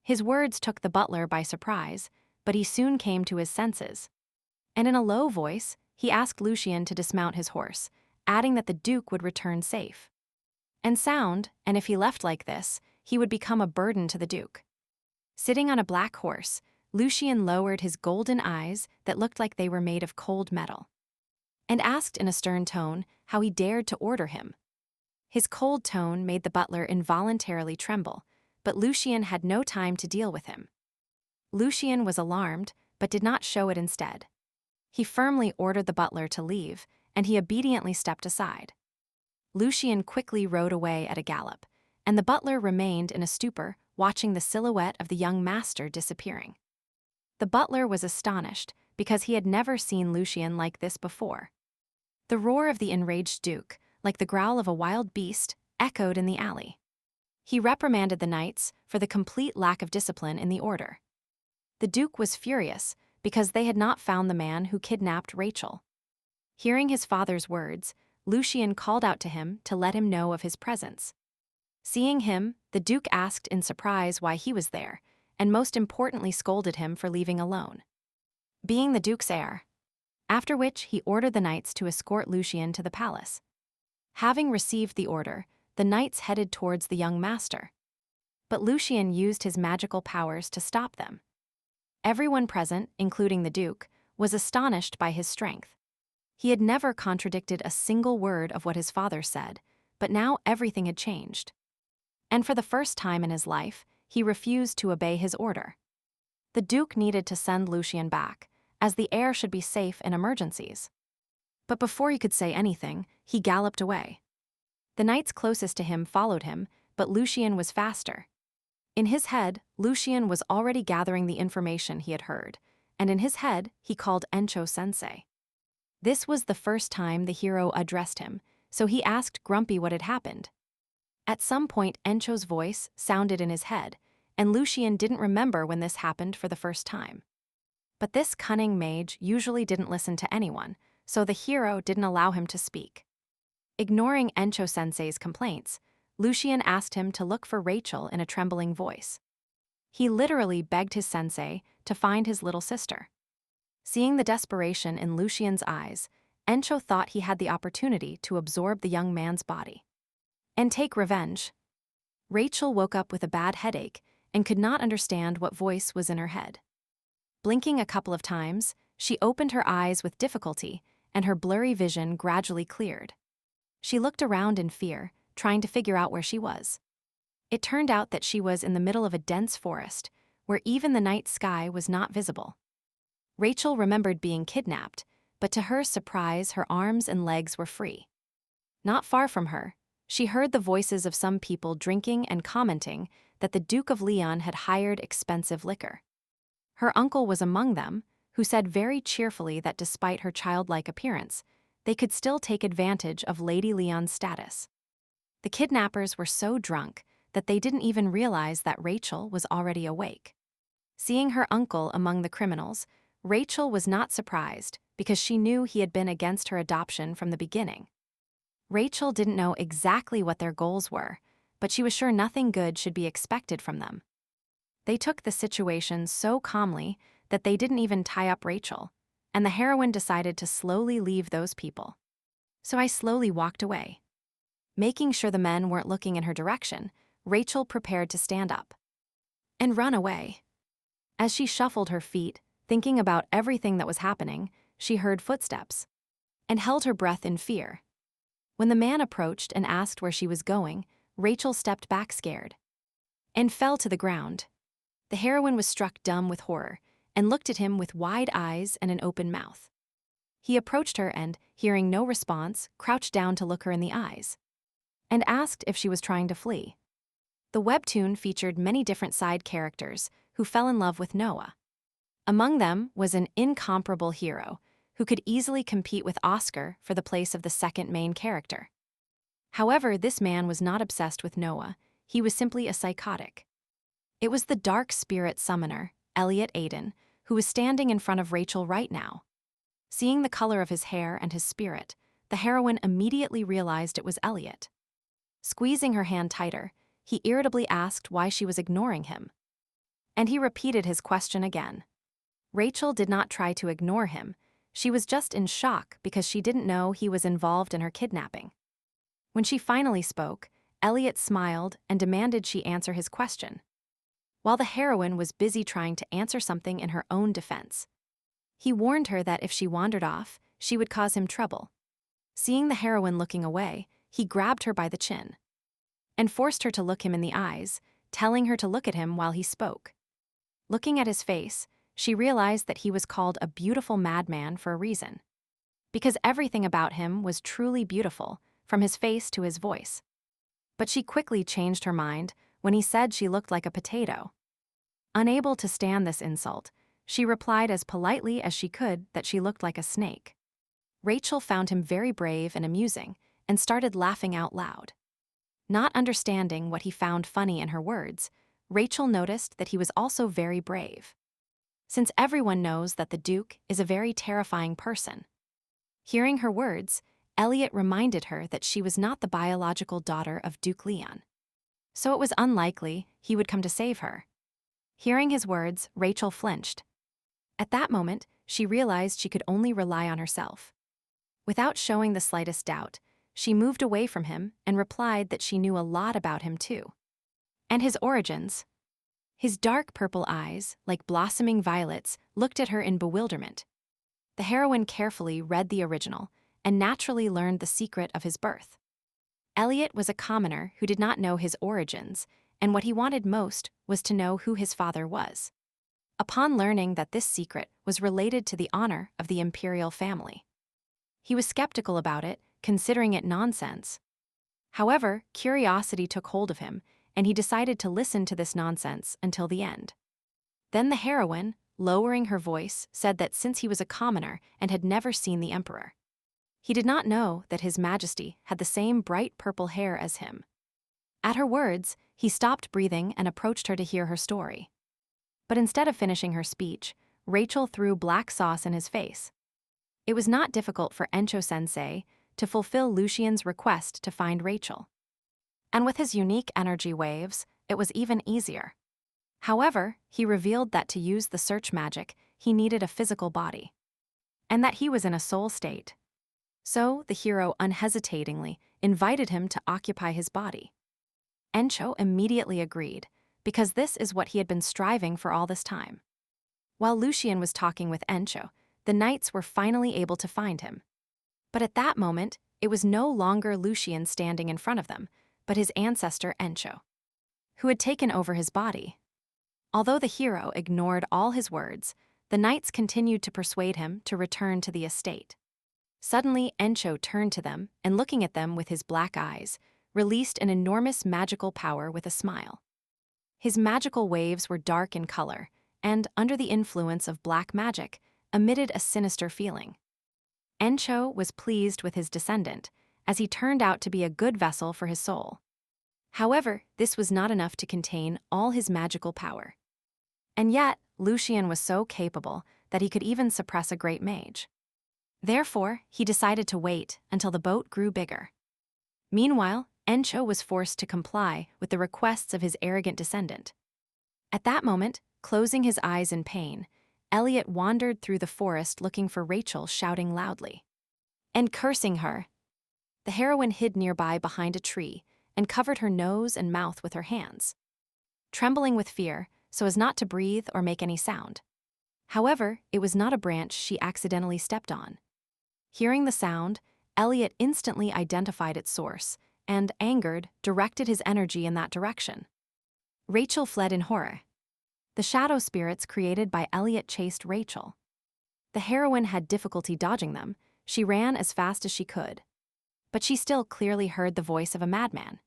His words took the butler by surprise, but he soon came to his senses. And in a low voice, he asked Lucian to dismount his horse, adding that the Duke would return safe and sound, and if he left like this, he would become a burden to the Duke. Sitting on a black horse, Lucian lowered his golden eyes that looked like they were made of cold metal, and asked in a stern tone how he dared to order him. His cold tone made the butler involuntarily tremble, but Lucian had no time to deal with him. Lucian was alarmed, but did not show it instead. He firmly ordered the butler to leave, and he obediently stepped aside. Lucian quickly rode away at a gallop, and the butler remained in a stupor, watching the silhouette of the young master disappearing. The butler was astonished because he had never seen Lucian like this before. The roar of the enraged Duke, like the growl of a wild beast, echoed in the alley. He reprimanded the knights for the complete lack of discipline in the order. The Duke was furious because they had not found the man who kidnapped Rachel. Hearing his father's words, Lucian called out to him to let him know of his presence. Seeing him, the Duke asked in surprise why he was there, and most importantly scolded him for leaving alone, being the Duke's heir. After which he ordered the knights to escort Lucian to the palace. Having received the order, the knights headed towards the young master. But Lucian used his magical powers to stop them. Everyone present, including the Duke, was astonished by his strength. He had never contradicted a single word of what his father said, but now everything had changed. And for the first time in his life, he refused to obey his order. The Duke needed to send Lucian back, as the heir should be safe in emergencies. But before he could say anything, he galloped away. The knights closest to him followed him, but Lucian was faster. In his head, Lucian was already gathering the information he had heard, and in his head, he called Encho-sensei. This was the first time the hero addressed him, so he asked Grumpy what had happened. At some point, Encho's voice sounded in his head, and Lucian didn't remember when this happened for the first time. But this cunning mage usually didn't listen to anyone, so the hero didn't allow him to speak. Ignoring Encho-sensei's complaints, Lucian asked him to look for Rachel in a trembling voice. He literally begged his sensei to find his little sister. Seeing the desperation in Lucian's eyes, Encho thought he had the opportunity to absorb the young man's body and take revenge. Rachel woke up with a bad headache and could not understand what voice was in her head. Blinking a couple of times, she opened her eyes with difficulty, and her blurry vision gradually cleared. She looked around in fear, trying to figure out where she was. It turned out that she was in the middle of a dense forest, where even the night sky was not visible. Rachel remembered being kidnapped, but to her surprise, her arms and legs were free. Not far from her, she heard the voices of some people drinking and commenting that the Duke of Leon had hired expensive liquor. Her uncle was among them, who said very cheerfully that despite her childlike appearance, they could still take advantage of Lady Leon's status. The kidnappers were so drunk that they didn't even realize that Rachel was already awake. Seeing her uncle among the criminals, Rachel was not surprised because she knew he had been against her adoption from the beginning. Rachel didn't know exactly what their goals were, but she was sure nothing good should be expected from them. They took the situation so calmly that they didn't even tie up Rachel, and the heroine decided to slowly leave those people. So I slowly walked away. Making sure the men weren't looking in her direction, Rachel prepared to stand up and run away. As she shuffled her feet, thinking about everything that was happening, she heard footsteps and held her breath in fear. When the man approached and asked where she was going, Rachel stepped back scared and fell to the ground. The heroine was struck dumb with horror and looked at him with wide eyes and an open mouth. He approached her and, hearing no response, crouched down to look her in the eyes and asked if she was trying to flee. The webtoon featured many different side characters who fell in love with Noah. Among them was an incomparable hero who could easily compete with Oscar for the place of the second main character. However, this man was not obsessed with Noah, he was simply a psychotic. It was the dark spirit summoner, Elliot Aiden, who was standing in front of Rachel right now. Seeing the color of his hair and his spirit, the heroine immediately realized it was Elliot. Squeezing her hand tighter, he irritably asked why she was ignoring him. And he repeated his question again. Rachel did not try to ignore him, she was just in shock because she didn't know he was involved in her kidnapping. When she finally spoke, Elliot smiled and demanded she answer his question, while the heroine was busy trying to answer something in her own defense. He warned her that if she wandered off, she would cause him trouble. Seeing the heroine looking away, he grabbed her by the chin and forced her to look him in the eyes, telling her to look at him while he spoke. Looking at his face, she realized that he was called a beautiful madman for a reason. Because everything about him was truly beautiful, from his face to his voice. But she quickly changed her mind when he said she looked like a potato. Unable to stand this insult, she replied as politely as she could that she looked like a snake. Rachel found him very brave and amusing, and started laughing out loud. Not understanding what he found funny in her words, Rachel noticed that he was also very brave. Since everyone knows that the Duke is a very terrifying person. Hearing her words, Elliot reminded her that she was not the biological daughter of Duke Leon. So it was unlikely he would come to save her. Hearing his words, Rachel flinched. At that moment, she realized she could only rely on herself. Without showing the slightest doubt, she moved away from him and replied that she knew a lot about him too. And his origins. His dark purple eyes, like blossoming violets, looked at her in bewilderment. The The heroine carefully read the original and naturally learned the secret of his birth. Elliot was a commoner who did not know his origins, and what he wanted most was to know who his father was. Upon learning that this secret was related to the honor of the imperial family, he was skeptical about it, considering it nonsense. However, curiosity took hold of him, and he decided to listen to this nonsense until the end. Then the heroine, lowering her voice, said that since he was a commoner and had never seen the emperor, he did not know that His Majesty had the same bright purple hair as him. At her words, he stopped breathing and approached her to hear her story. But instead of finishing her speech, Rachel threw black sauce in his face. It was not difficult for Encho-sensei to fulfill Lucian's request to find Rachel. And with his unique energy waves, it was even easier. However, he revealed that to use the search magic, he needed a physical body, and that he was in a soul state. So, the hero unhesitatingly invited him to occupy his body. Encho immediately agreed, because this is what he had been striving for all this time. While Lucian was talking with Encho, the knights were finally able to find him. But at that moment, it was no longer Lucian standing in front of them, but his ancestor Encho, who had taken over his body. Although the hero ignored all his words, the knights continued to persuade him to return to the estate. Suddenly, Encho turned to them and, looking at them with his black eyes, released an enormous magical power with a smile. His magical waves were dark in color and, under the influence of black magic, emitted a sinister feeling. Encho was pleased with his descendant, as he turned out to be a good vessel for his soul. However, this was not enough to contain all his magical power. And yet, Lucian was so capable that he could even suppress a great mage. Therefore, he decided to wait until the boat grew bigger. Meanwhile, Encho was forced to comply with the requests of his arrogant descendant. At that moment, closing his eyes in pain, Elliot wandered through the forest looking for Rachel, shouting loudly and cursing her. The heroine hid nearby behind a tree and covered her nose and mouth with her hands, trembling with fear so as not to breathe or make any sound. However, it was not a branch she accidentally stepped on. Hearing the sound, Elliot instantly identified its source and, angered, directed his energy in that direction. Rachel fled in horror. The shadow spirits created by Elliot chased Rachel. The heroine had difficulty dodging them. She ran as fast as she could. But she still clearly heard the voice of a madman.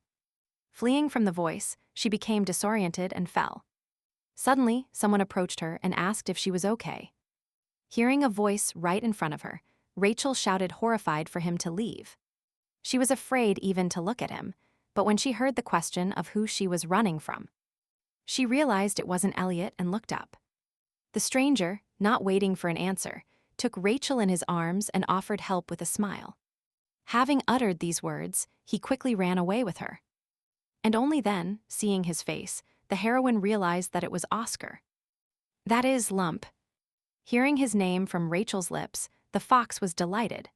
Fleeing from the voice, she became disoriented and fell. Suddenly, someone approached her and asked if she was okay. Hearing a voice right in front of her, Rachel shouted, horrified, for him to leave. She was afraid even to look at him, but when she heard the question of who she was running from, she realized it wasn't Elliot and looked up. The stranger, not waiting for an answer, took Rachel in his arms and offered help with a smile. Having uttered these words, he quickly ran away with her. And only then, seeing his face, the heroine realized that it was Oscar. That is, Lump. Hearing his name from Rachel's lips, the fox was delighted.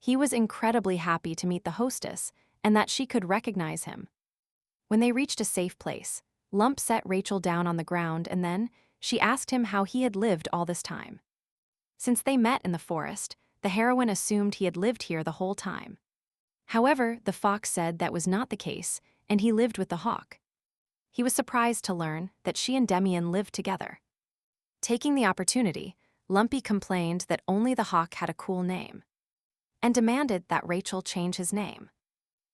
He was incredibly happy to meet the hostess and that she could recognize him. When they reached a safe place, Lump set Rachel down on the ground and then she asked him how he had lived all this time. Since they met in the forest, the heroine assumed he had lived here the whole time. However, the fox said that was not the case and he lived with the hawk. He was surprised to learn that she and Demian lived together. Taking the opportunity, Lumpy complained that only the hawk had a cool name and demanded that Rachel change his name.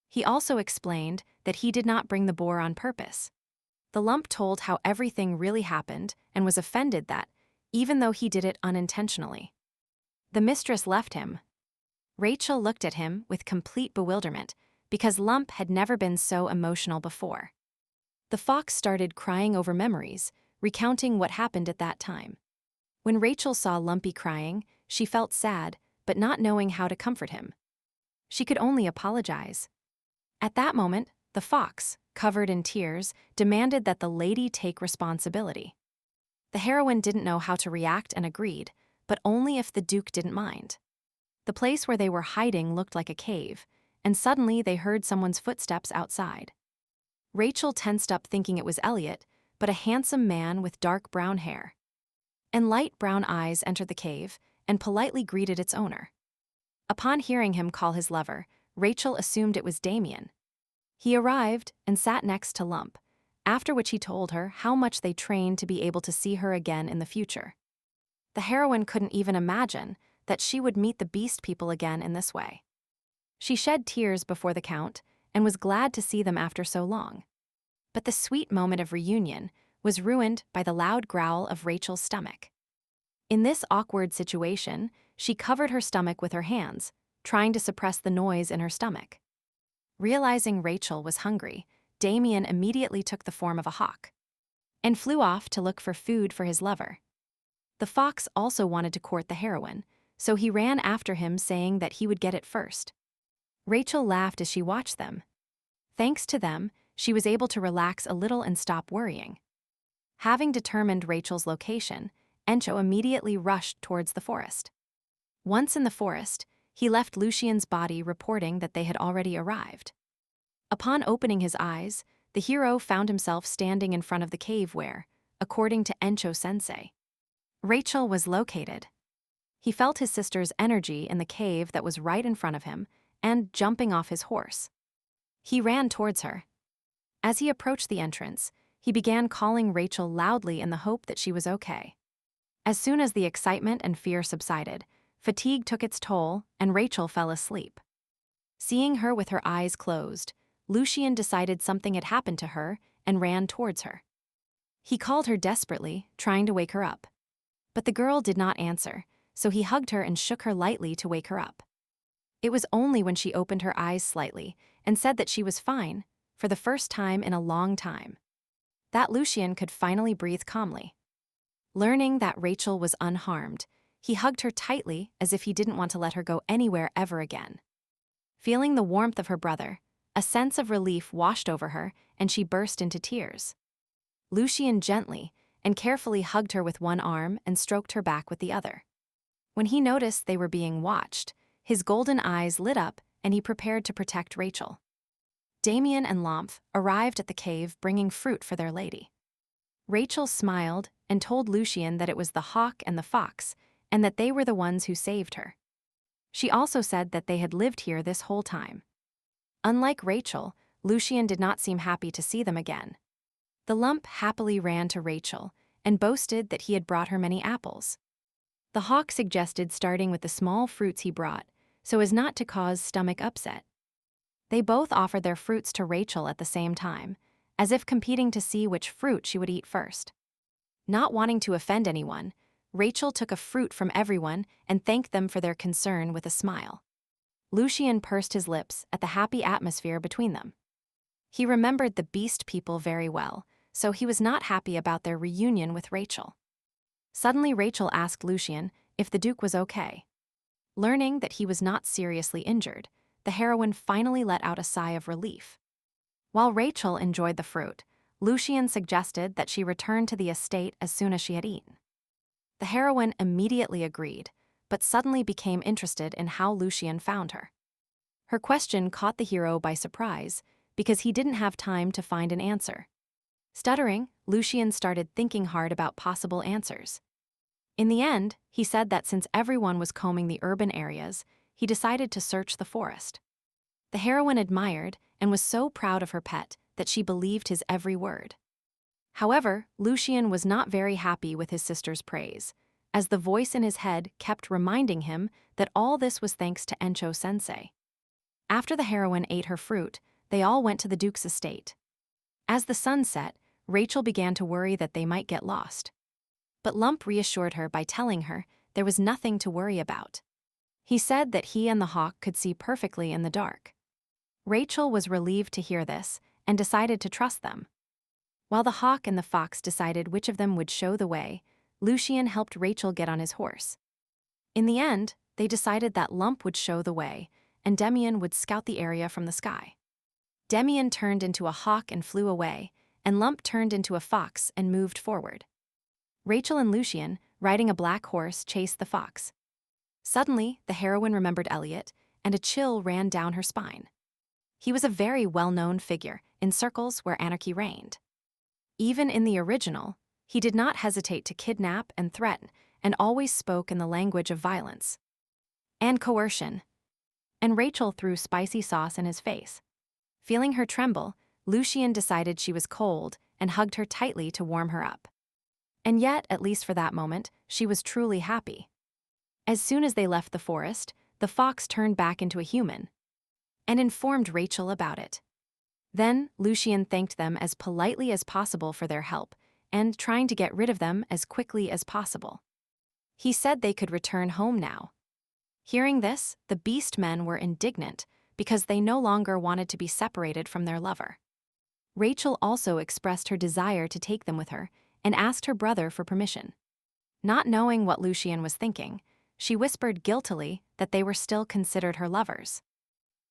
He also explained that he did not bring the boar on purpose. The Lump told how everything really happened and was offended that, even though he did it unintentionally, the mistress left him. Rachel looked at him with complete bewilderment because Lump had never been so emotional before. The fox started crying over memories, recounting what happened at that time. When Rachel saw Lumpy crying, she felt sad, but not knowing how to comfort him. She could only apologize. At that moment, the fox, covered in tears, demanded that the lady take responsibility. The heroine didn't know how to react and agreed, but only if the Duke didn't mind. The place where they were hiding looked like a cave, and suddenly they heard someone's footsteps outside. Rachel tensed up thinking it was Elliot, but a handsome man with dark brown hair and light brown eyes entered the cave and politely greeted its owner. Upon hearing him call his lover, Rachel assumed it was Damien. He arrived and sat next to Lump, after which he told her how much they trained to be able to see her again in the future. The heroine couldn't even imagine that she would meet the beast people again in this way. She shed tears before the count and was glad to see them after so long. But the sweet moment of reunion was ruined by the loud growl of Rachel's stomach. In this awkward situation, she covered her stomach with her hands, trying to suppress the noise in her stomach. Realizing Rachel was hungry, Damien immediately took the form of a hawk and flew off to look for food for his lover. The fox also wanted to court the heroine, so he ran after him saying that he would get it first. Rachel laughed as she watched them. Thanks to them, she was able to relax a little and stop worrying. Having determined Rachel's location, Encho immediately rushed towards the forest. Once in the forest, he left Lucian's body reporting that they had already arrived. Upon opening his eyes, the hero found himself standing in front of the cave where, according to Encho-sensei, Rachel was located. He felt his sister's energy in the cave that was right in front of him and jumping off his horse. He ran towards her. As he approached the entrance, he began calling Rachel loudly in the hope that she was okay. As soon as the excitement and fear subsided, fatigue took its toll and Rachel fell asleep. Seeing her with her eyes closed, Lucian decided something had happened to her and ran towards her. He called her desperately, trying to wake her up. But the girl did not answer, so he hugged her and shook her lightly to wake her up. It was only when she opened her eyes slightly and said that she was fine, for the first time in a long time, that Lucian could finally breathe calmly. Learning that Rachel was unharmed, he hugged her tightly as if he didn't want to let her go anywhere ever again. Feeling the warmth of her brother, a sense of relief washed over her and she burst into tears. Lucian gently and carefully hugged her with one arm and stroked her back with the other. When he noticed they were being watched, his golden eyes lit up and he prepared to protect Rachel. Damien and Lamph arrived at the cave bringing fruit for their lady. Rachel smiled and told Lucian that it was the hawk and the fox and that they were the ones who saved her. She also said that they had lived here this whole time. Unlike Rachel, Lucian did not seem happy to see them again. The lump happily ran to Rachel and boasted that he had brought her many apples. The hawk suggested starting with the small fruits he brought, so as not to cause stomach upset. They both offered their fruits to Rachel at the same time, as if competing to see which fruit she would eat first. Not wanting to offend anyone, Rachel took a fruit from everyone and thanked them for their concern with a smile. Lucian pursed his lips at the happy atmosphere between them. He remembered the beast people very well, so he was not happy about their reunion with Rachel. Suddenly Rachel asked Lucian if the Duke was okay. Learning that he was not seriously injured, the heroine finally let out a sigh of relief. While Rachel enjoyed the fruit, Lucian suggested that she return to the estate as soon as she had eaten. The heroine immediately agreed, but suddenly became interested in how Lucian found her. Her question caught the hero by surprise, because he didn't have time to find an answer. Stuttering, Lucian started thinking hard about possible answers. In the end, he said that since everyone was combing the urban areas, he decided to search the forest. The heroine admired and was so proud of her pet that she believed his every word. However, Lucian was not very happy with his sister's praise, as the voice in his head kept reminding him that all this was thanks to Encho-sensei. After the heroine ate her fruit, they all went to the Duke's estate. As the sun set, Rachel began to worry that they might get lost. But Lump reassured her by telling her there was nothing to worry about. He said that he and the hawk could see perfectly in the dark. Rachel was relieved to hear this and decided to trust them. While the hawk and the fox decided which of them would show the way, Lucian helped Rachel get on his horse. In the end, they decided that Lump would show the way and Damien would scout the area from the sky. Damien turned into a hawk and flew away, and Lump turned into a fox and moved forward. Rachel and Lucian, riding a black horse, chased the fox. Suddenly, the heroine remembered Elliot, and a chill ran down her spine. He was a very well-known figure in circles where anarchy reigned. Even in the original, he did not hesitate to kidnap and threaten and always spoke in the language of violence and coercion. And Rachel threw spicy sauce in his face. Feeling her tremble, Lucian decided she was cold and hugged her tightly to warm her up. And yet, at least for that moment, she was truly happy. As soon as they left the forest, the fox turned back into a human and informed Rachel about it. Then, Lucian thanked them as politely as possible for their help and trying to get rid of them as quickly as possible. He said they could return home now. Hearing this, the beast men were indignant because they no longer wanted to be separated from their lover. Rachel also expressed her desire to take them with her and asked her brother for permission. Not knowing what Lucian was thinking, she whispered guiltily that they were still considered her lovers.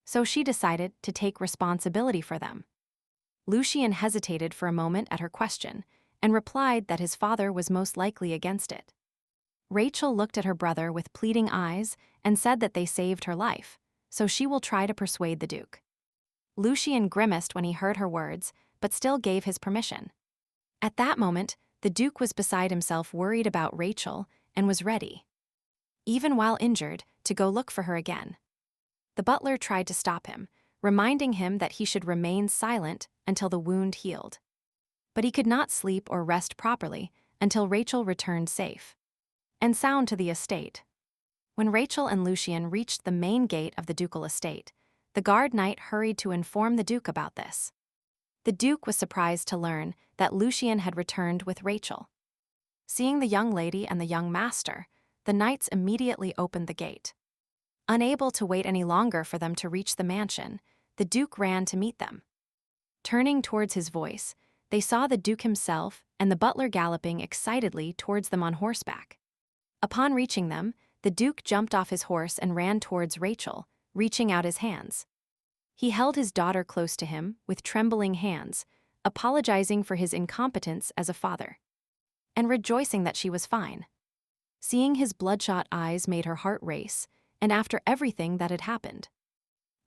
So she decided to take responsibility for them. Lucian hesitated for a moment at her question and replied that his father was most likely against it. Rachel looked at her brother with pleading eyes and said that they saved her life, so she will try to persuade the Duke. Lucian grimaced when he heard her words, but still gave his permission. At that moment, the Duke was beside himself, worried about Rachel, and was ready, even while injured, to go look for her again. The butler tried to stop him, reminding him that he should remain silent until the wound healed. But he could not sleep or rest properly until Rachel returned safe and sound to the estate. When Rachel and Lucian reached the main gate of the ducal estate, the guard knight hurried to inform the Duke about this. The Duke was surprised to learn that Lucian had returned with Rachel. Seeing the young lady and the young master, the knights immediately opened the gate. Unable to wait any longer for them to reach the mansion, the Duke ran to meet them. Turning towards his voice, they saw the Duke himself and the butler galloping excitedly towards them on horseback. Upon reaching them, the Duke jumped off his horse and ran towards Rachel, reaching out his hands. He held his daughter close to him with trembling hands, apologizing for his incompetence as a father, and rejoicing that she was fine. Seeing his bloodshot eyes made her heart race, and after everything that had happened,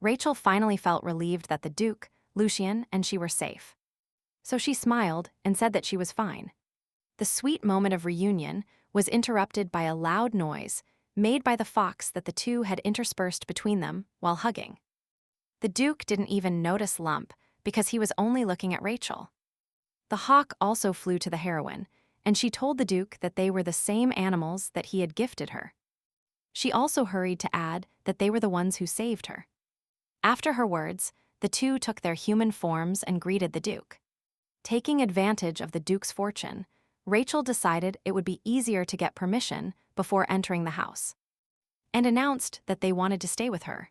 Rachel finally felt relieved that the Duke, Lucian, and she were safe. So she smiled and said that she was fine. The sweet moment of reunion was interrupted by a loud noise made by the fox that the two had interspersed between them while hugging. The Duke didn't even notice Lump because he was only looking at Rachel. The hawk also flew to the heroine, and she told the Duke that they were the same animals that he had gifted her. She also hurried to add that they were the ones who saved her. After her words, the two took their human forms and greeted the Duke. Taking advantage of the Duke's fortune, Rachel decided it would be easier to get permission before entering the house, and announced that they wanted to stay with her.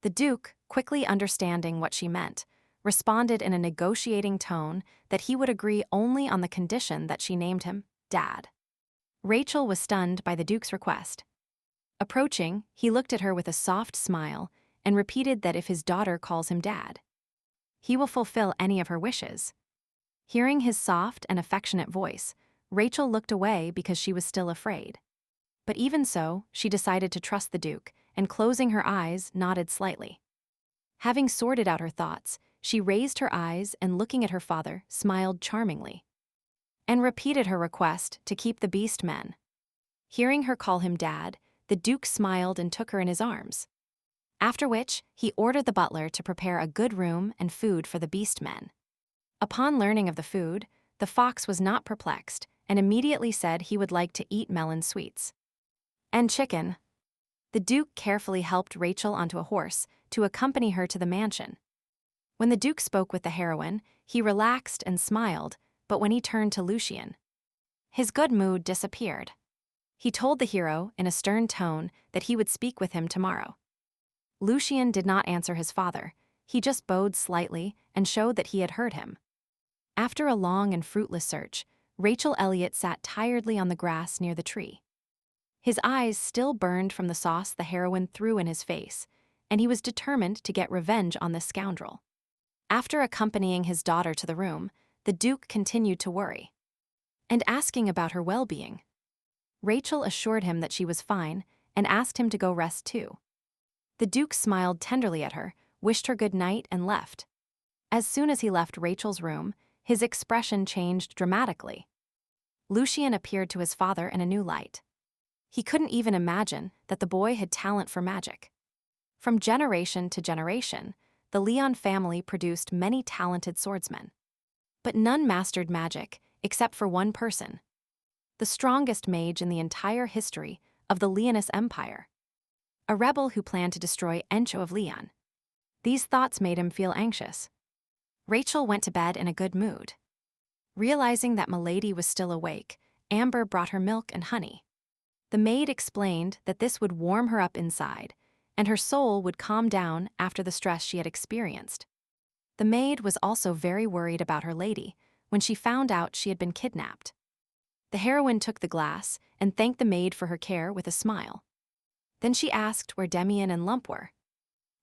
The Duke, quickly understanding what she meant, responded in a negotiating tone that he would agree only on the condition that she named him Dad. Rachel was stunned by the Duke's request. Approaching, he looked at her with a soft smile and repeated that if his daughter calls him Dad, he will fulfill any of her wishes. Hearing his soft and affectionate voice, Rachel looked away because she was still afraid. But even so, she decided to trust the Duke, and closing her eyes, nodded slightly. Having sorted out her thoughts, she raised her eyes and looking at her father, smiled charmingly, and repeated her request to keep the beast men. Hearing her call him Dad, the Duke smiled and took her in his arms. After which, he ordered the butler to prepare a good room and food for the beast men. Upon learning of the food, the fox was not perplexed and immediately said he would like to eat melon sweets and chicken. The Duke carefully helped Rachel onto a horse to accompany her to the mansion. When the Duke spoke with the heroine, he relaxed and smiled, but when he turned to Lucian, his good mood disappeared. He told the hero in a stern tone that he would speak with him tomorrow. Lucian did not answer his father. He just bowed slightly and showed that he had heard him. After a long and fruitless search, Rachel Elliott sat tiredly on the grass near the tree. His eyes still burned from the sauce the heroine threw in his face, and he was determined to get revenge on this scoundrel. After accompanying his daughter to the room, the Duke continued to worry and asking about her well-being. Rachel assured him that she was fine and asked him to go rest too. The Duke smiled tenderly at her, wished her good night, and left. As soon as he left Rachel's room, his expression changed dramatically. Lucian appeared to his father in a new light. He couldn't even imagine that the boy had talent for magic. From generation to generation, the Leon family produced many talented swordsmen. But none mastered magic except for one person, the strongest mage in the entire history of the Leoness Empire, a rebel who planned to destroy Encho of Leon. These thoughts made him feel anxious. Rachel went to bed in a good mood. Realizing that Milady was still awake, Amber brought her milk and honey. The maid explained that this would warm her up inside, and her soul would calm down after the stress she had experienced. The maid was also very worried about her lady when she found out she had been kidnapped. The heroine took the glass and thanked the maid for her care with a smile. Then she asked where Demian and Lump were.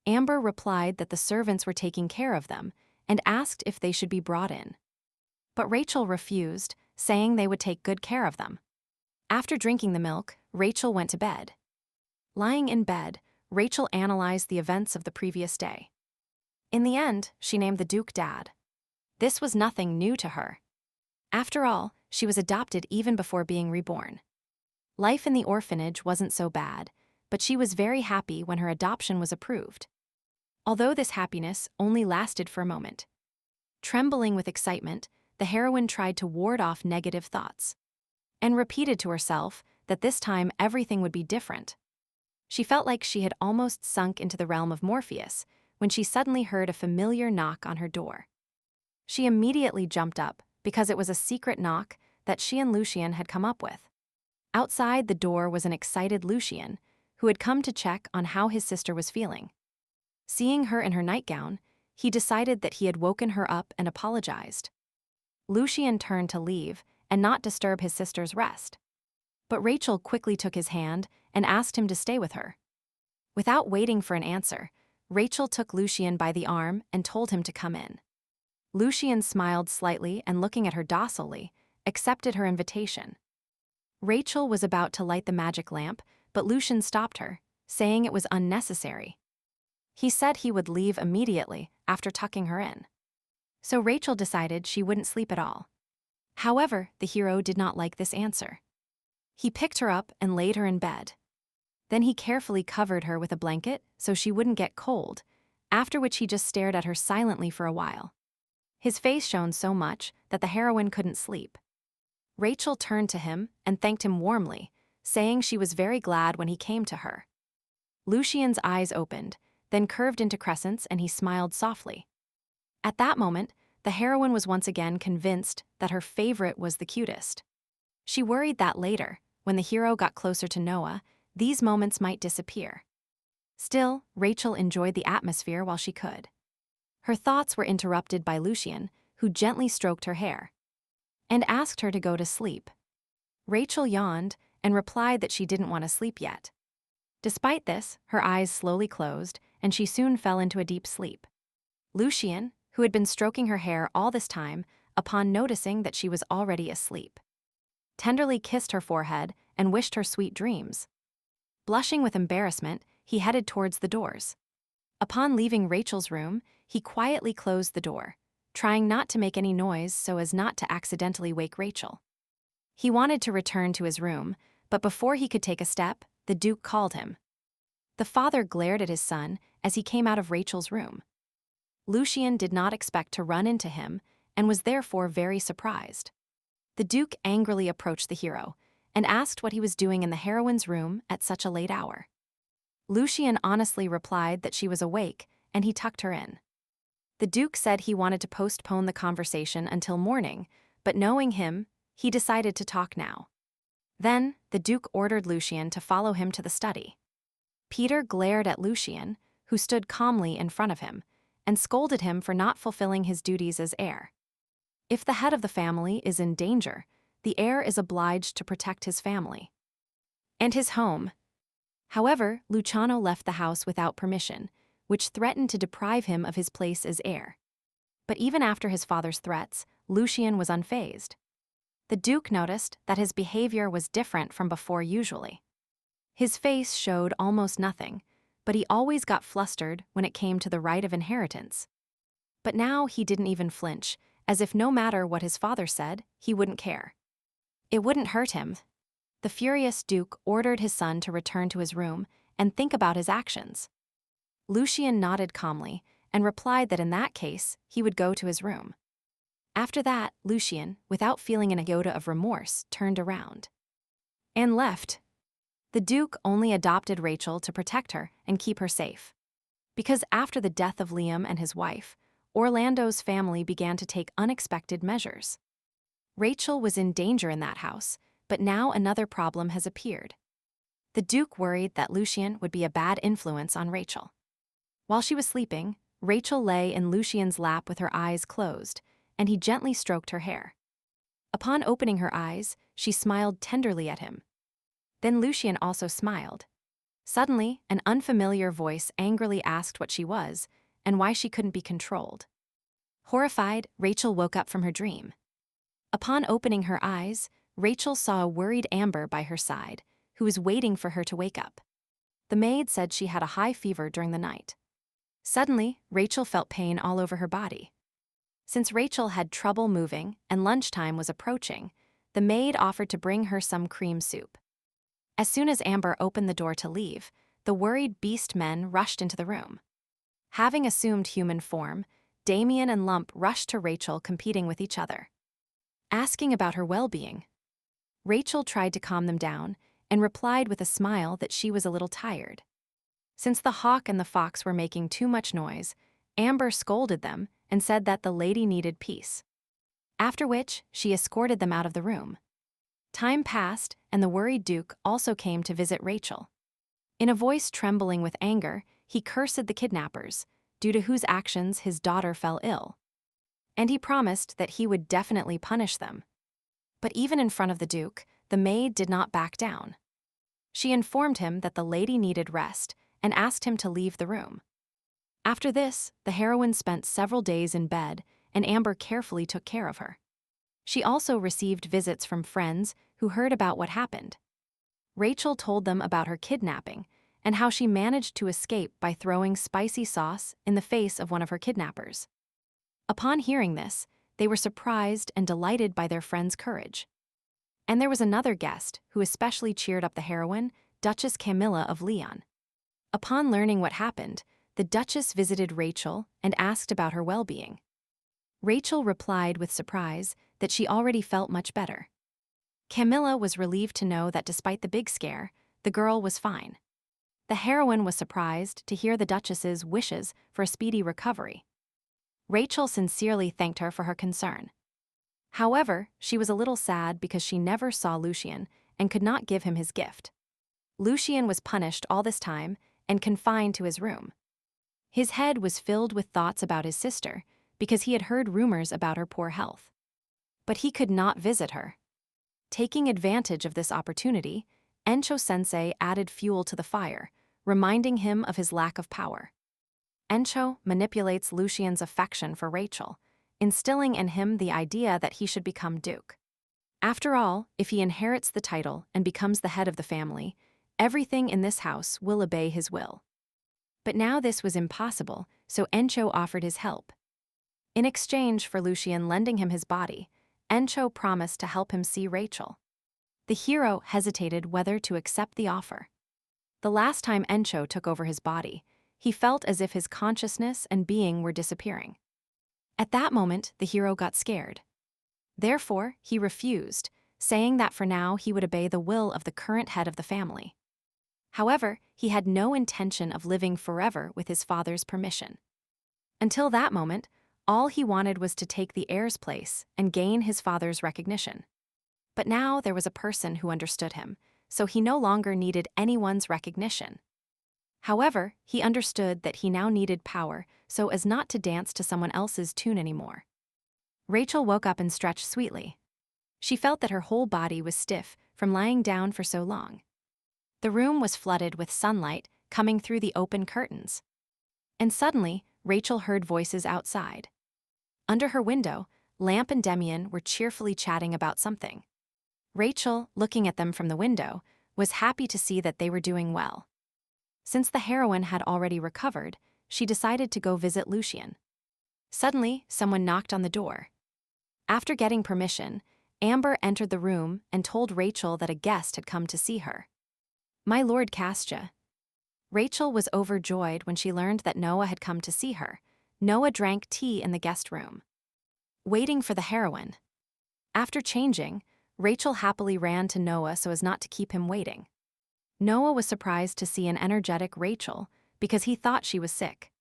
Amber replied that the servants were taking care of them and asked if they should be brought in. But Rachel refused, saying they would take good care of them. After drinking the milk, Rachel went to bed. Lying in bed, Rachel analyzed the events of the previous day. In the end, she named the Duke Dad. This was nothing new to her. After all, she was adopted even before being reborn. Life in the orphanage wasn't so bad, but she was very happy when her adoption was approved. Although this happiness only lasted for a moment. Trembling with excitement, the heroine tried to ward off negative thoughts and repeated to herself that this time everything would be different. She felt like she had almost sunk into the realm of Morpheus when she suddenly heard a familiar knock on her door. She immediately jumped up because it was a secret knock that she and Lucian had come up with. Outside the door was an excited Lucian, who had come to check on how his sister was feeling. Seeing her in her nightgown, he decided that he had woken her up and apologized. Lucian turned to leave and not disturb his sister's rest. But Rachel quickly took his hand and asked him to stay with her. Without waiting for an answer, Rachel took Lucian by the arm and told him to come in. Lucian smiled slightly and, looking at her docilely, accepted her invitation. Rachel was about to light the magic lamp, but Lucian stopped her, saying it was unnecessary. He said he would leave immediately after tucking her in. So Rachel decided she wouldn't sleep at all. However, the hero did not like this answer. He picked her up and laid her in bed. Then he carefully covered her with a blanket so she wouldn't get cold, after which he just stared at her silently for a while. His face shone so much that the heroine couldn't sleep. Rachel turned to him and thanked him warmly, saying she was very glad when he came to her. Lucian's eyes opened, then curved into crescents, and he smiled softly. At that moment, the heroine was once again convinced that her favorite was the cutest. She worried that later, when the hero got closer to Noah, these moments might disappear. Still, Rachel enjoyed the atmosphere while she could. Her thoughts were interrupted by Lucian, who gently stroked her hair and asked her to go to sleep. Rachel yawned and replied that she didn't want to sleep yet. Despite this, her eyes slowly closed, and she soon fell into a deep sleep. Lucian, who had been stroking her hair all this time, upon noticing that she was already asleep, tenderly kissed her forehead and wished her sweet dreams. Blushing with embarrassment, he headed towards the doors. Upon leaving Rachel's room, he quietly closed the door, trying not to make any noise so as not to accidentally wake Rachel. He wanted to return to his room, but before he could take a step, the Duke called him. The father glared at his son as he came out of Rachel's room. Lucian did not expect to run into him and was therefore very surprised. The Duke angrily approached the hero and asked what he was doing in the heroine's room at such a late hour. Lucian honestly replied that she was awake, and he tucked her in. The Duke said he wanted to postpone the conversation until morning, but knowing him, he decided to talk now. Then, the Duke ordered Lucian to follow him to the study. Peter glared at Lucian, who stood calmly in front of him, and scolded him for not fulfilling his duties as heir. If the head of the family is in danger, the heir is obliged to protect his family and his home. However, Luciano left the house without permission, which threatened to deprive him of his place as heir. But even after his father's threats, Lucian was unfazed. The Duke noticed that his behavior was different from before usually. His face showed almost nothing, but he always got flustered when it came to the right of inheritance. But now he didn't even flinch, as if no matter what his father said, he wouldn't care. It wouldn't hurt him. The furious Duke ordered his son to return to his room and think about his actions. Lucian nodded calmly and replied that in that case, he would go to his room. After that, Lucian, without feeling an iota of remorse, turned around and left. The Duke only adopted Rachel to protect her and keep her safe. Because after the death of Liam and his wife, Orlando's family began to take unexpected measures. Rachel was in danger in that house, but now another problem has appeared. The Duke worried that Lucian would be a bad influence on Rachel. While she was sleeping, Rachel lay in Lucian's lap with her eyes closed, and he gently stroked her hair. Upon opening her eyes, she smiled tenderly at him. Then Lucian also smiled. Suddenly, an unfamiliar voice angrily asked what she was and why she couldn't be controlled. Horrified, Rachel woke up from her dream. Upon opening her eyes, Rachel saw a worried Amber by her side, who was waiting for her to wake up. The maid said she had a high fever during the night. Suddenly, Rachel felt pain all over her body. Since Rachel had trouble moving and lunchtime was approaching, the maid offered to bring her some cream soup. As soon as Amber opened the door to leave, the worried beast men rushed into the room. Having assumed human form, Damien and Lump rushed to Rachel, competing with each other, asking about her well-being. Rachel tried to calm them down and replied with a smile that she was a little tired. Since the hawk and the fox were making too much noise, Amber scolded them and said that the lady needed peace. After which, she escorted them out of the room. Time passed, and the worried Duke also came to visit Rachel. In a voice trembling with anger, he cursed the kidnappers, due to whose actions his daughter fell ill. And he promised that he would definitely punish them. But even in front of the Duke, the maid did not back down. She informed him that the lady needed rest and asked him to leave the room. After this, the heroine spent several days in bed, and Amber carefully took care of her. She also received visits from friends who heard about what happened. Rachel told them about her kidnapping and how she managed to escape by throwing spicy sauce in the face of one of her kidnappers. Upon hearing this, they were surprised and delighted by their friend's courage. And there was another guest who especially cheered up the heroine, Duchess Camilla of Leon. Upon learning what happened, the Duchess visited Rachel and asked about her well-being. Rachel replied with surprise that she already felt much better. Camilla was relieved to know that despite the big scare, the girl was fine. The heroine was surprised to hear the Duchess's wishes for a speedy recovery. Rachel sincerely thanked her for her concern. However, she was a little sad because she never saw Lucian and could not give him his gift. Lucian was punished all this time and confined to his room. His head was filled with thoughts about his sister because he had heard rumors about her poor health. But he could not visit her. Taking advantage of this opportunity, Encho-sensei added fuel to the fire, reminding him of his lack of power. Encho manipulates Lucian's affection for Rachel, instilling in him the idea that he should become Duke. After all, if he inherits the title and becomes the head of the family, everything in this house will obey his will. But now this was impossible, so Encho offered his help. In exchange for Lucian lending him his body, Encho promised to help him see Rachel. The hero hesitated whether to accept the offer. The last time Encho took over his body, he felt as if his consciousness and being were disappearing. At that moment, the hero got scared. Therefore, he refused, saying that for now he would obey the will of the current head of the family. However, he had no intention of living forever with his father's permission. Until that moment, all he wanted was to take the heir's place and gain his father's recognition. But now there was a person who understood him, so he no longer needed anyone's recognition. However, he understood that he now needed power so as not to dance to someone else's tune anymore. Rachel woke up and stretched sweetly. She felt that her whole body was stiff from lying down for so long. The room was flooded with sunlight coming through the open curtains. And suddenly, Rachel heard voices outside. Under her window, Lamp and Demian were cheerfully chatting about something. Rachel, looking at them from the window, was happy to see that they were doing well. Since the heroine had already recovered, she decided to go visit Lucian. Suddenly, someone knocked on the door. After getting permission, Amber entered the room and told Rachel that a guest had come to see her. "My Lord Kastja." Rachel was overjoyed when she learned that Noah had come to see her. Noah drank tea in the guest room, waiting for the heroine. After changing, Rachel happily ran to Noah so as not to keep him waiting. Noah was surprised to see an energetic Rachel because he thought she was sick.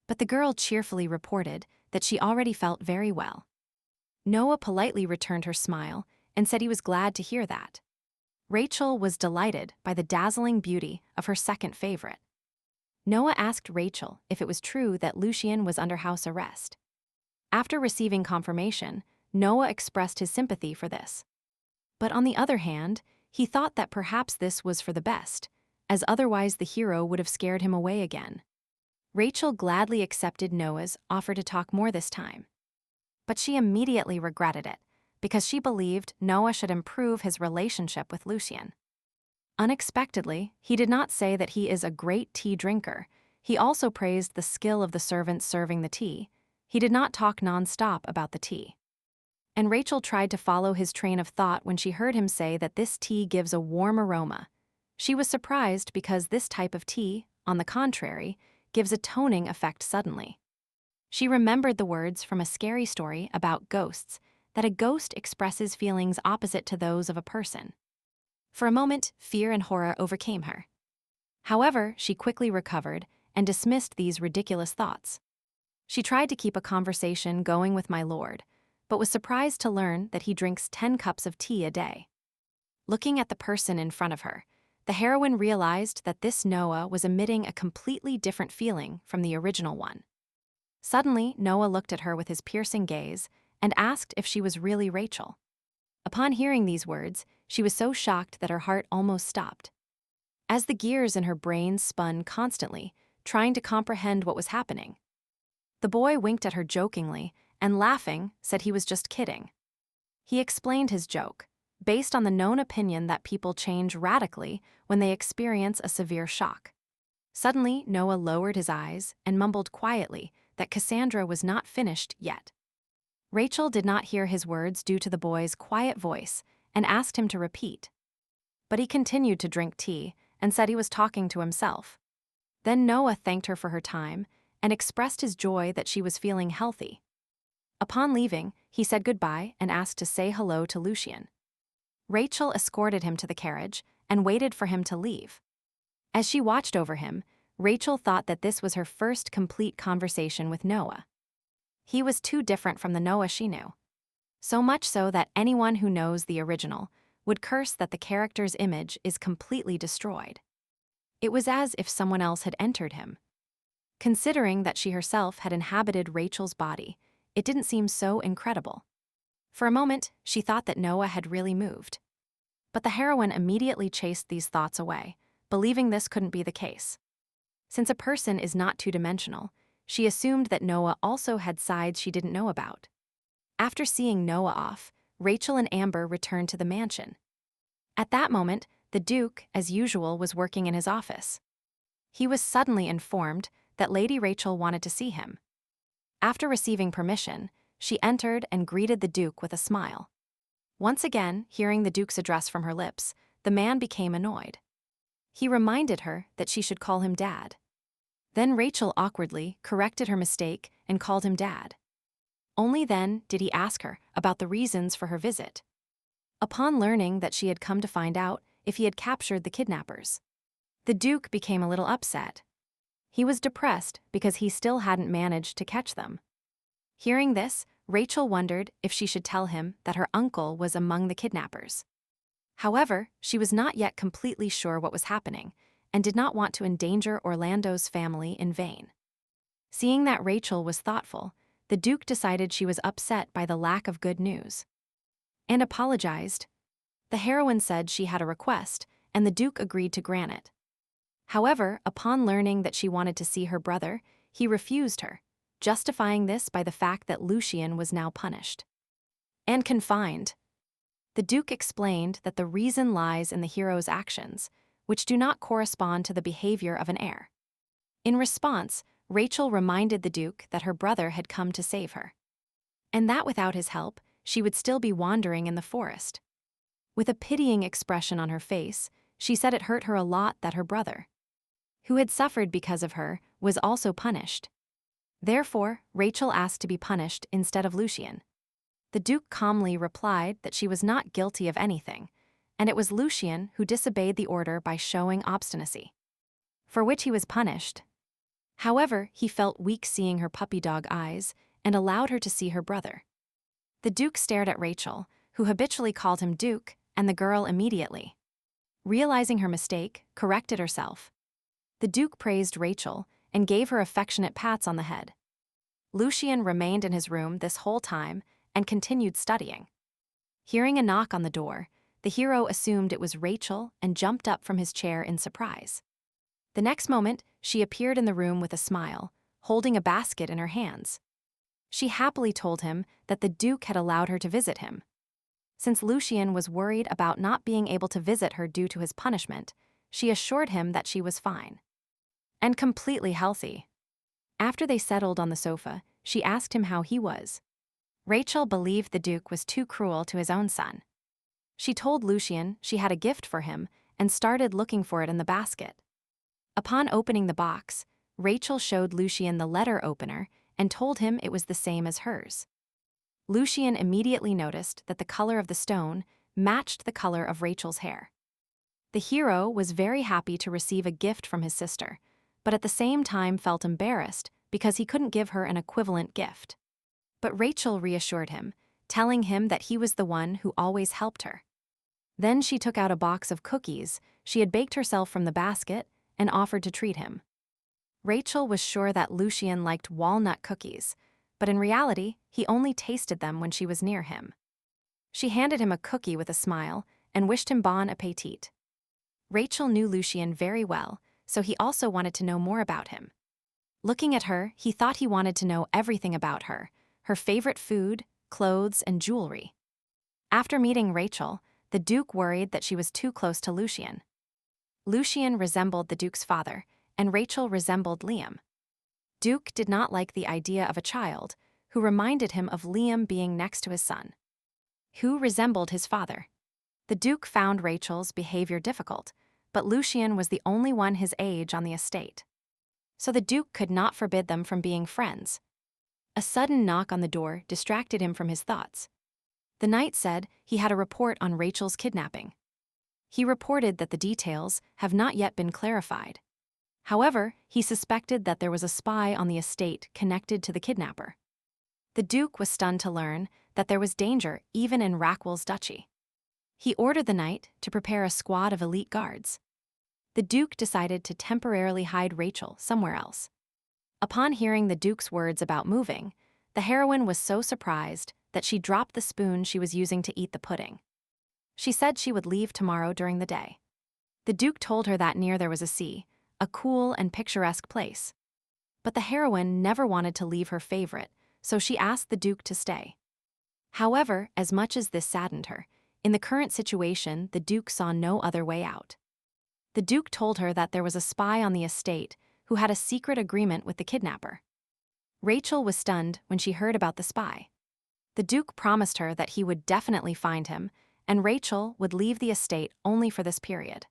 But the girl cheerfully reported that she already felt very well. Noah politely returned her smile and said he was glad to hear that. Rachel was delighted by the dazzling beauty of her second favorite. Noah asked Rachel if it was true that Lucian was under house arrest. After receiving confirmation, Noah expressed his sympathy for this. But on the other hand, he thought that perhaps this was for the best, as otherwise the hero would have scared him away again. Rachel gladly accepted Noah's offer to talk more this time. But she immediately regretted it, because she believed Noah should improve his relationship with Lucian. Unexpectedly, he did not say that he is a great tea drinker. He also praised the skill of the servants serving the tea. He did not talk non-stop about the tea. And Rachel tried to follow his train of thought when she heard him say that this tea gives a warm aroma. She was surprised because this type of tea, on the contrary, gives a toning effect suddenly. She remembered the words from a scary story about ghosts, that a ghost expresses feelings opposite to those of a person. For a moment, fear and horror overcame her. However, she quickly recovered and dismissed these ridiculous thoughts. She tried to keep a conversation going with my lord, but was surprised to learn that he drinks 10 cups of tea a day. Looking at the person in front of her, the heroine realized that this Noah was emitting a completely different feeling from the original one. Suddenly, Noah looked at her with his piercing gaze and asked if she was really Rachel. Upon hearing these words, she was so shocked that her heart almost stopped. As the gears in her brain spun constantly, trying to comprehend what was happening. The boy winked at her jokingly and, laughing, said he was just kidding. He explained his joke, based on the known opinion that people change radically when they experience a severe shock. Suddenly, Noah lowered his eyes and mumbled quietly that Cassandra was not finished yet. Rachel did not hear his words due to the boy's quiet voice and asked him to repeat. But he continued to drink tea and said he was talking to himself. Then Noah thanked her for her time and expressed his joy that she was feeling healthy. Upon leaving, he said goodbye and asked to say hello to Lucian. Rachel escorted him to the carriage and waited for him to leave. As she watched over him, Rachel thought that this was her first complete conversation with Noah. He was too different from the Noah she knew. So much so that anyone who knows the original would curse that the character's image is completely destroyed. It was as if someone else had entered him. Considering that she herself had inhabited Rachel's body, it didn't seem so incredible. For a moment, she thought that Noah had really moved. But the heroine immediately chased these thoughts away, believing this couldn't be the case. Since a person is not two-dimensional, she assumed that Noah also had sides she didn't know about. After seeing Noah off, Rachel and Amber returned to the mansion. At that moment, the Duke, as usual, was working in his office. He was suddenly informed that Lady Rachel wanted to see him. After receiving permission, she entered and greeted the Duke with a smile. Once again, hearing the Duke's address from her lips, the man became annoyed. He reminded her that she should call him Dad. Then Rachel awkwardly corrected her mistake and called him Dad. Only then did he ask her about the reasons for her visit. Upon learning that she had come to find out if he had captured the kidnappers, the Duke became a little upset. He was depressed because he still hadn't managed to catch them. Hearing this, Rachel wondered if she should tell him that her uncle was among the kidnappers. However, she was not yet completely sure what was happening and did not want to endanger Orlando's family in vain. Seeing that Rachel was thoughtful, the Duke decided she was upset by the lack of good news and apologized. The heroine said she had a request, and the Duke agreed to grant it. However, upon learning that she wanted to see her brother, he refused her, justifying this by the fact that Lucian was now punished and confined. The Duke explained that the reason lies in the hero's actions, which do not correspond to the behavior of an heir. In response, Rachel reminded the Duke that her brother had come to save her, and that without his help, she would still be wandering in the forest. With a pitying expression on her face, she said it hurt her a lot that her brother, who had suffered because of her, was also punished. Therefore, Rachel asked to be punished instead of Lucian. The Duke calmly replied that she was not guilty of anything, and it was Lucian who disobeyed the order by showing obstinacy, for which he was punished. However, he felt weak seeing her puppy dog eyes and allowed her to see her brother. The Duke stared at Rachel, who habitually called him Duke, and the girl immediately, realizing her mistake, corrected herself. The Duke praised Rachel and gave her affectionate pats on the head. Lucian remained in his room this whole time and continued studying. Hearing a knock on the door, the hero assumed it was Rachel and jumped up from his chair in surprise. The next moment, she appeared in the room with a smile, holding a basket in her hands. She happily told him that the Duke had allowed her to visit him. Since Lucian was worried about not being able to visit her due to his punishment, she assured him that she was fine and completely healthy. After they settled on the sofa, she asked him how he was. Rachel believed the Duke was too cruel to his own son. She told Lucian she had a gift for him and started looking for it in the basket. Upon opening the box, Rachel showed Lucian the letter opener and told him it was the same as hers. Lucian immediately noticed that the color of the stone matched the color of Rachel's hair. The hero was very happy to receive a gift from his sister, but at the same time felt embarrassed because he couldn't give her an equivalent gift. But Rachel reassured him, telling him that he was the one who always helped her. Then she took out a box of cookies she had baked herself from the basket and offered to treat him. Rachel was sure that Lucian liked walnut cookies, but in reality, he only tasted them when she was near him. She handed him a cookie with a smile and wished him bon appetit. Rachel knew Lucian very well, so he also wanted to know more about him. Looking at her, he thought he wanted to know everything about her favorite food, clothes, and jewelry. After meeting Rachel, the Duke worried that she was too close to Lucian. Lucian resembled the Duke's father, and Rachel resembled Liam. Duke did not like the idea of a child who reminded him of Liam being next to his son, who resembled his father. The Duke found Rachel's behavior difficult, but Lucian was the only one his age on the estate, so the Duke could not forbid them from being friends. A sudden knock on the door distracted him from his thoughts. The knight said he had a report on Rachel's kidnapping. He reported that the details have not yet been clarified. However, he suspected that there was a spy on the estate connected to the kidnapper. The Duke was stunned to learn that there was danger even in Rackwell's duchy. He ordered the knight to prepare a squad of elite guards. The Duke decided to temporarily hide Rachel somewhere else. Upon hearing the Duke's words about moving, the heroine was so surprised that she dropped the spoon she was using to eat the pudding. She said she would leave tomorrow during the day. The Duke told her that near there was a sea, a cool and picturesque place. But the heroine never wanted to leave her favorite, so she asked the Duke to stay. However, as much as this saddened her, in the current situation, the Duke saw no other way out. The Duke told her that there was a spy on the estate who had a secret agreement with the kidnapper. Rachel was stunned when she heard about the spy. The Duke promised her that he would definitely find him, and Rachel would leave the estate only for this period.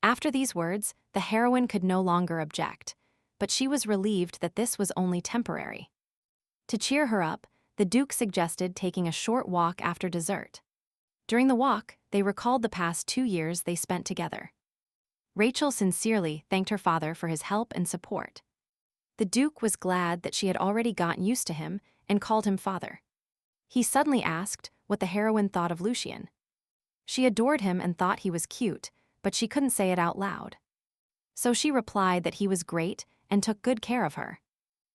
After these words, the heroine could no longer object, but she was relieved that this was only temporary. To cheer her up, the Duke suggested taking a short walk after dessert. During the walk, they recalled the past 2 years they spent together. Rachel sincerely thanked her father for his help and support. The Duke was glad that she had already gotten used to him and called him father. He suddenly asked what the heroine thought of Lucian. She adored him and thought he was cute, but she couldn't say it out loud. So she replied that he was great and took good care of her.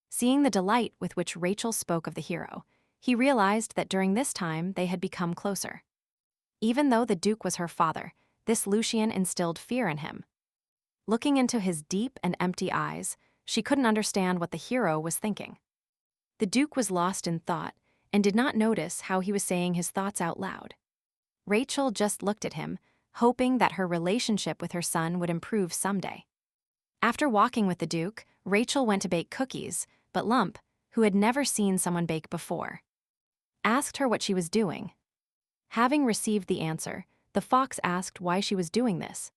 Seeing the delight with which Rachel spoke of the hero, he realized that during this time they had become closer. Even though the Duke was her father, this Lucian instilled fear in him. Looking into his deep and empty eyes, she couldn't understand what the hero was thinking. The Duke was lost in thought and did not notice how he was saying his thoughts out loud. Rachel just looked at him, hoping that her relationship with her son would improve someday. After walking with the Duke, Rachel went to bake cookies, but Lump, who had never seen someone bake before, asked her what she was doing. Having received the answer, the fox asked why she was doing this.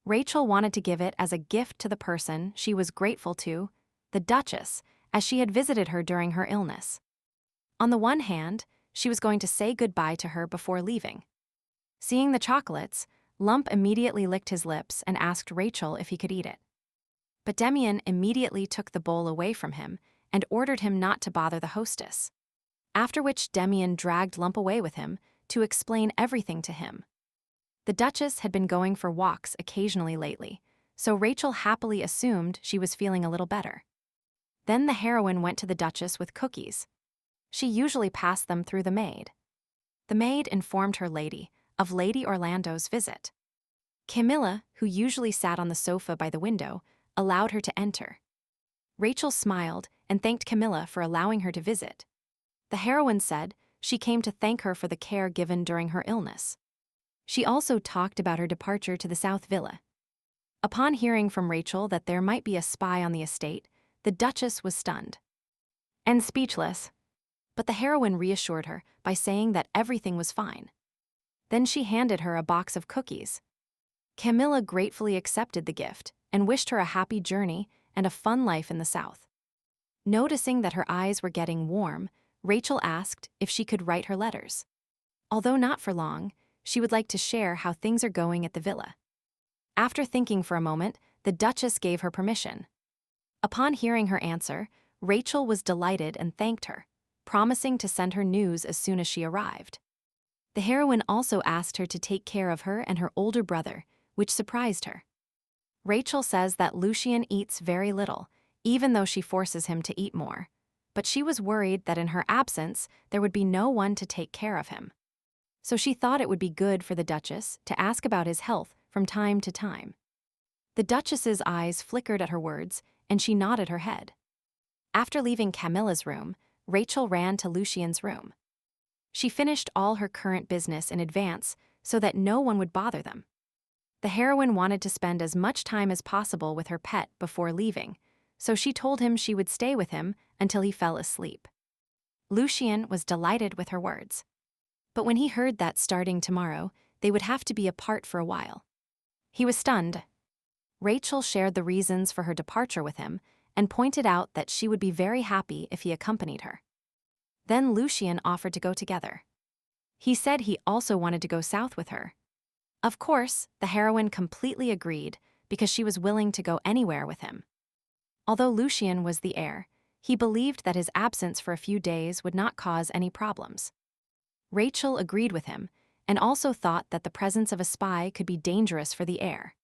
Rachel wanted to give it as a gift to the person she was grateful to, the Duchess, as she had visited her during her illness. On the one hand, she was going to say goodbye to her before leaving. Seeing the chocolates, Lump immediately licked his lips and asked Rachel if he could eat it. But Demian immediately took the bowl away from him and ordered him not to bother the hostess. After which Demian dragged Lump away with him to explain everything to him. The Duchess had been going for walks occasionally lately, so Rachel happily assumed she was feeling a little better. Then the heroine went to the Duchess with cookies. She usually passed them through the maid. The maid informed her lady of Lady Orlando's visit. Camilla, who usually sat on the sofa by the window, allowed her to enter. Rachel smiled and thanked Camilla for allowing her to visit. The heroine said she came to thank her for the care given during her illness. She also talked about her departure to the South Villa. Upon hearing from Rachel that there might be a spy on the estate, the Duchess was stunned and speechless. But the heroine reassured her by saying that everything was fine. Then she handed her a box of cookies. Camilla gratefully accepted the gift and wished her a happy journey and a fun life in the South. Noticing that her eyes were getting warm, Rachel asked if she could write her letters. Although not for long, she would like to share how things are going at the villa. After thinking for a moment, the Duchess gave her permission. Upon hearing her answer, Rachel was delighted and thanked her, promising to send her news as soon as she arrived. The heroine also asked her to take care of her and her older brother, which surprised her. Rachel says that Lucian eats very little, even though she forces him to eat more, but she was worried that in her absence there would be no one to take care of him. So she thought it would be good for the Duchess to ask about his health from time to time. The Duchess's eyes flickered at her words, and she nodded her head. After leaving Camilla's room, Rachel ran to Lucian's room. She finished all her current business in advance so that no one would bother them. The heroine wanted to spend as much time as possible with her pet before leaving, so she told him she would stay with him until he fell asleep. Lucian was delighted with her words. But when he heard that starting tomorrow, they would have to be apart for a while, he was stunned. Rachel shared the reasons for her departure with him and pointed out that she would be very happy if he accompanied her. Then Lucian offered to go together. He said he also wanted to go south with her. Of course, the heroine completely agreed because she was willing to go anywhere with him. Although Lucian was the heir, he believed that his absence for a few days would not cause any problems. Rachel agreed with him and also thought that the presence of a spy could be dangerous for the heir.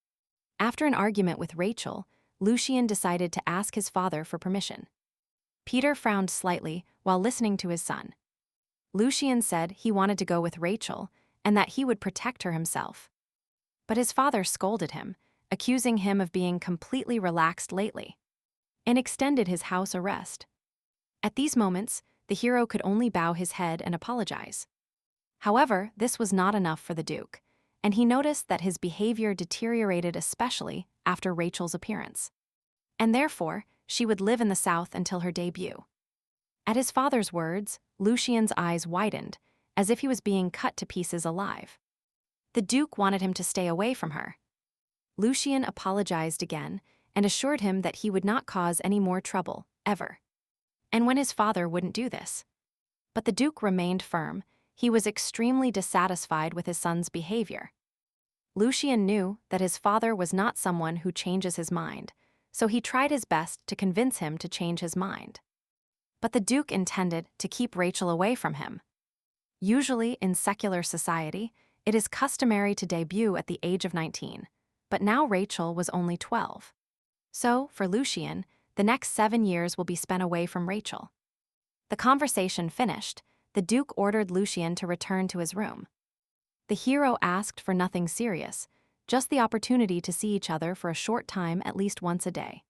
After an argument with Rachel, Lucian decided to ask his father for permission. Peter frowned slightly while listening to his son. Lucian said he wanted to go with Rachel and that he would protect her himself. But his father scolded him, accusing him of being completely relaxed lately, and extended his house arrest. At these moments, the hero could only bow his head and apologize. However, this was not enough for the Duke, and he noticed that his behavior deteriorated especially after Rachel's appearance. And therefore, she would live in the South until her debut. At his father's words, Lucian's eyes widened, as if he was being cut to pieces alive. The Duke wanted him to stay away from her. Lucian apologized again and assured him that he would not cause any more trouble, ever. And when his father wouldn't do this. But the Duke remained firm. He was extremely dissatisfied with his son's behavior. Lucian knew that his father was not someone who changes his mind, so he tried his best to convince him to change his mind. But the Duke intended to keep Rachel away from him. Usually in secular society, it is customary to debut at the age of 19, but now Rachel was only 12. So, for Lucian, the next 7 years will be spent away from Rachel. The conversation finished, the Duke ordered Lucian to return to his room. The hero asked for nothing serious, just the opportunity to see each other for a short time at least once a day.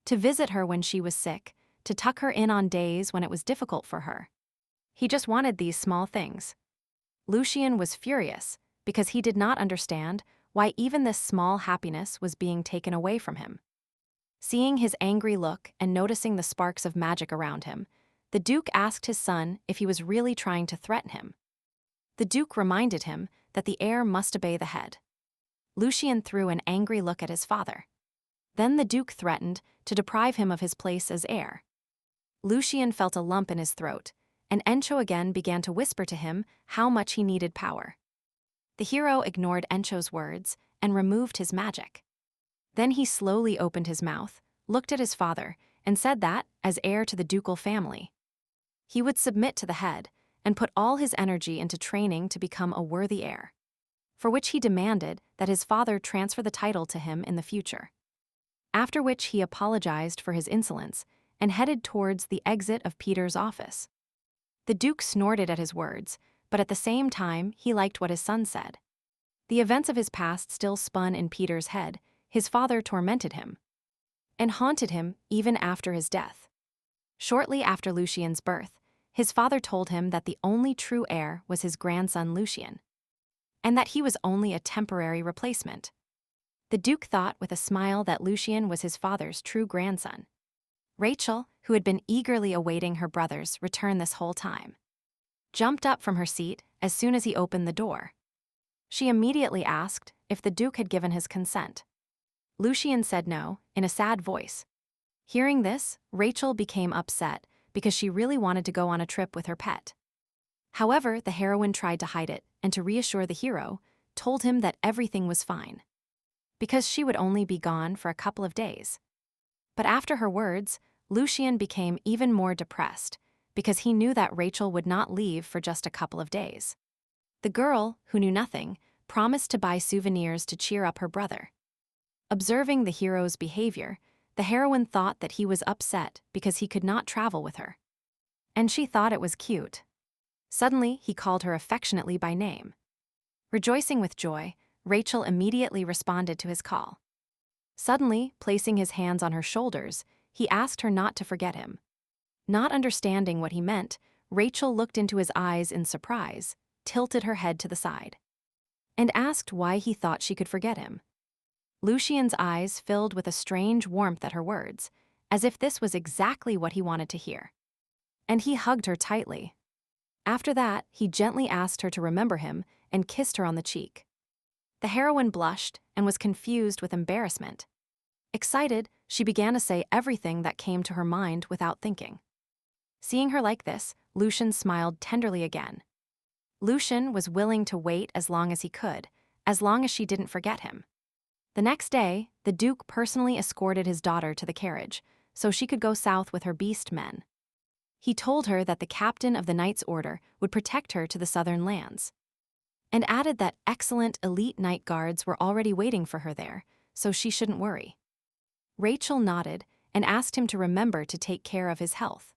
To visit her when she was sick, to tuck her in on days when it was difficult for her. He just wanted these small things. Lucian was furious because he did not understand why even this small happiness was being taken away from him. Seeing his angry look and noticing the sparks of magic around him, the Duke asked his son if he was really trying to threaten him. The Duke reminded him that the heir must obey the head. Lucian threw an angry look at his father. Then the Duke threatened to deprive him of his place as heir. Lucian felt a lump in his throat, and Encho again began to whisper to him how much he needed power. The hero ignored Encho's words and removed his magic. Then he slowly opened his mouth, looked at his father, and said that, as heir to the ducal family, he would submit to the head and put all his energy into training to become a worthy heir, for which he demanded that his father transfer the title to him in the future. After which he apologized for his insolence and headed towards the exit of Peter's office. The Duke snorted at his words, but at the same time he liked what his son said. The events of his past still spun in Peter's head. His father tormented him and haunted him even after his death. Shortly after Lucian's birth, his father told him that the only true heir was his grandson Lucian, and that he was only a temporary replacement. The Duke thought with a smile that Lucian was his father's true grandson. Rachel, who had been eagerly awaiting her brother's return this whole time, jumped up from her seat as soon as he opened the door. She immediately asked if the Duke had given his consent. Lucian said no, in a sad voice. Hearing this, Rachel became upset because she really wanted to go on a trip with her pet. However, the heroine tried to hide it and to reassure the hero, told him that everything was fine, because she would only be gone for a couple of days. But after her words, Lucian became even more depressed because he knew that Rachel would not leave for just a couple of days. The girl, who knew nothing, promised to buy souvenirs to cheer up her brother. Observing the hero's behavior, the heroine thought that he was upset because he could not travel with her. And she thought it was cute. Suddenly, he called her affectionately by name. Rejoicing with joy, Rachel immediately responded to his call. Suddenly, placing his hands on her shoulders, he asked her not to forget him. Not understanding what he meant, Rachel looked into his eyes in surprise, tilted her head to the side, and asked why he thought she could forget him. Lucian's eyes filled with a strange warmth at her words, as if this was exactly what he wanted to hear. And he hugged her tightly. After that, he gently asked her to remember him and kissed her on the cheek. The heroine blushed and was confused with embarrassment. Excited, she began to say everything that came to her mind without thinking. Seeing her like this, Lucian smiled tenderly again. Lucian was willing to wait as long as he could, as long as she didn't forget him. The next day, the Duke personally escorted his daughter to the carriage, so she could go south with her beast men. He told her that the captain of the Knight's Order would protect her to the southern lands, and added that excellent elite night guards were already waiting for her there, so she shouldn't worry. Rachel nodded and asked him to remember to take care of his health.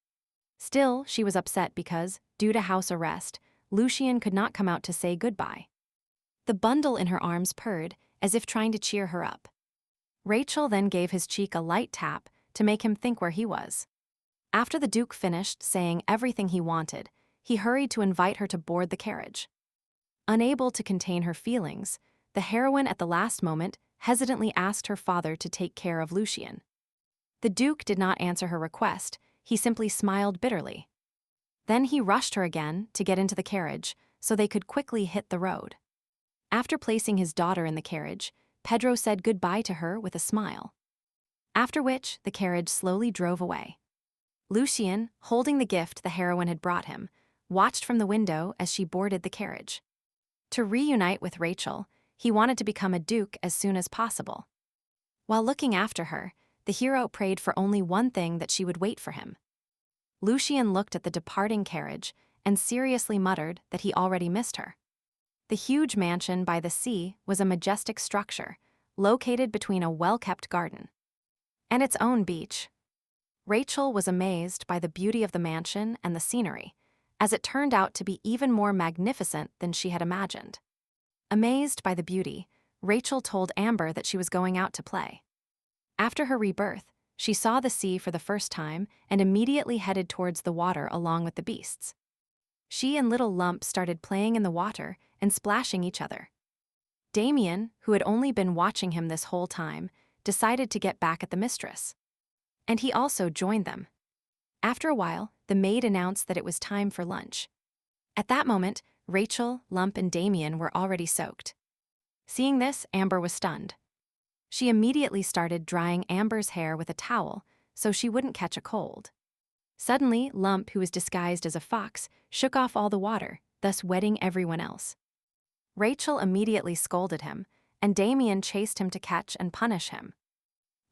Still, she was upset because, due to house arrest, Lucian could not come out to say goodbye. The bundle in her arms purred, as if trying to cheer her up. Rachel then gave his cheek a light tap to make him think where he was. After the Duke finished saying everything he wanted, he hurried to invite her to board the carriage. Unable to contain her feelings, the heroine at the last moment hesitantly asked her father to take care of Lucian. The Duke did not answer her request, he simply smiled bitterly. Then he rushed her again to get into the carriage so they could quickly hit the road. After placing his daughter in the carriage, Pedro said goodbye to her with a smile. After which, the carriage slowly drove away. Lucian, holding the gift the heroine had brought him, watched from the window as she boarded the carriage. To reunite with Rachel, he wanted to become a duke as soon as possible. While looking after her, the hero prayed for only one thing: that she would wait for him. Lucian looked at the departing carriage and seriously muttered that he already missed her. The huge mansion by the sea was a majestic structure, located between a well-kept garden and its own beach. Rachel was amazed by the beauty of the mansion and the scenery, as it turned out to be even more magnificent than she had imagined. Amazed by the beauty, Rachel told Amber that she was going out to play. After her rebirth, she saw the sea for the first time and immediately headed towards the water along with the beasts. She and Little Lump started playing in the water and splashing each other. Damien, who had only been watching him this whole time, decided to get back at the mistress. And he also joined them. After a while, the maid announced that it was time for lunch. At that moment, Rachel, Lump, and Damien were already soaked. Seeing this, Amber was stunned. She immediately started drying Amber's hair with a towel so she wouldn't catch a cold. Suddenly, Lump, who was disguised as a fox, shook off all the water, thus wetting everyone else. Rachel immediately scolded him, and Damien chased him to catch and punish him.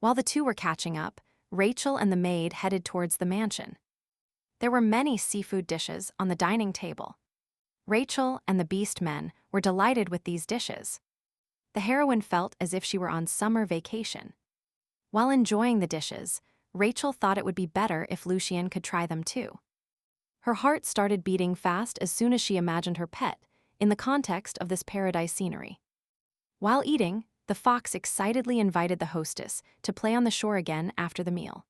While the two were catching up, Rachel and the maid headed towards the mansion. There were many seafood dishes on the dining table. Rachel and the beast men were delighted with these dishes. The heroine felt as if she were on summer vacation. While enjoying the dishes, Rachel thought it would be better if Lucian could try them too. Her heart started beating fast as soon as she imagined her pet in the context of this paradise scenery. While eating, the fox excitedly invited the hostess to play on the shore again after the meal.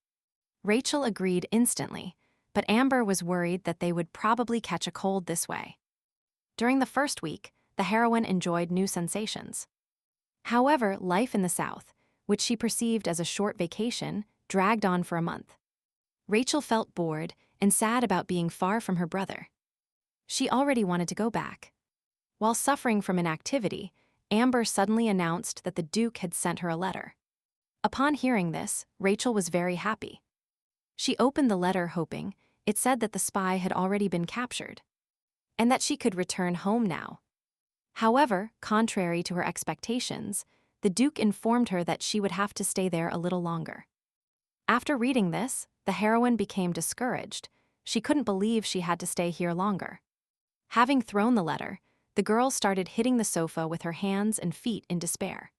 Rachel agreed instantly, but Amber was worried that they would probably catch a cold this way. During the first week, the heroine enjoyed new sensations. However, life in the South, which she perceived as a short vacation, dragged on for a month. Rachel felt bored and sad about being far from her brother. She already wanted to go back. While suffering from inactivity, Amber suddenly announced that the Duke had sent her a letter. Upon hearing this, Rachel was very happy. She opened the letter hoping it said that the spy had already been captured, and that she could return home now. However, contrary to her expectations, the Duke informed her that she would have to stay there a little longer. After reading this, the heroine became discouraged. She couldn't believe she had to stay here longer. Having thrown the letter, the girl started hitting the sofa with her hands and feet in despair.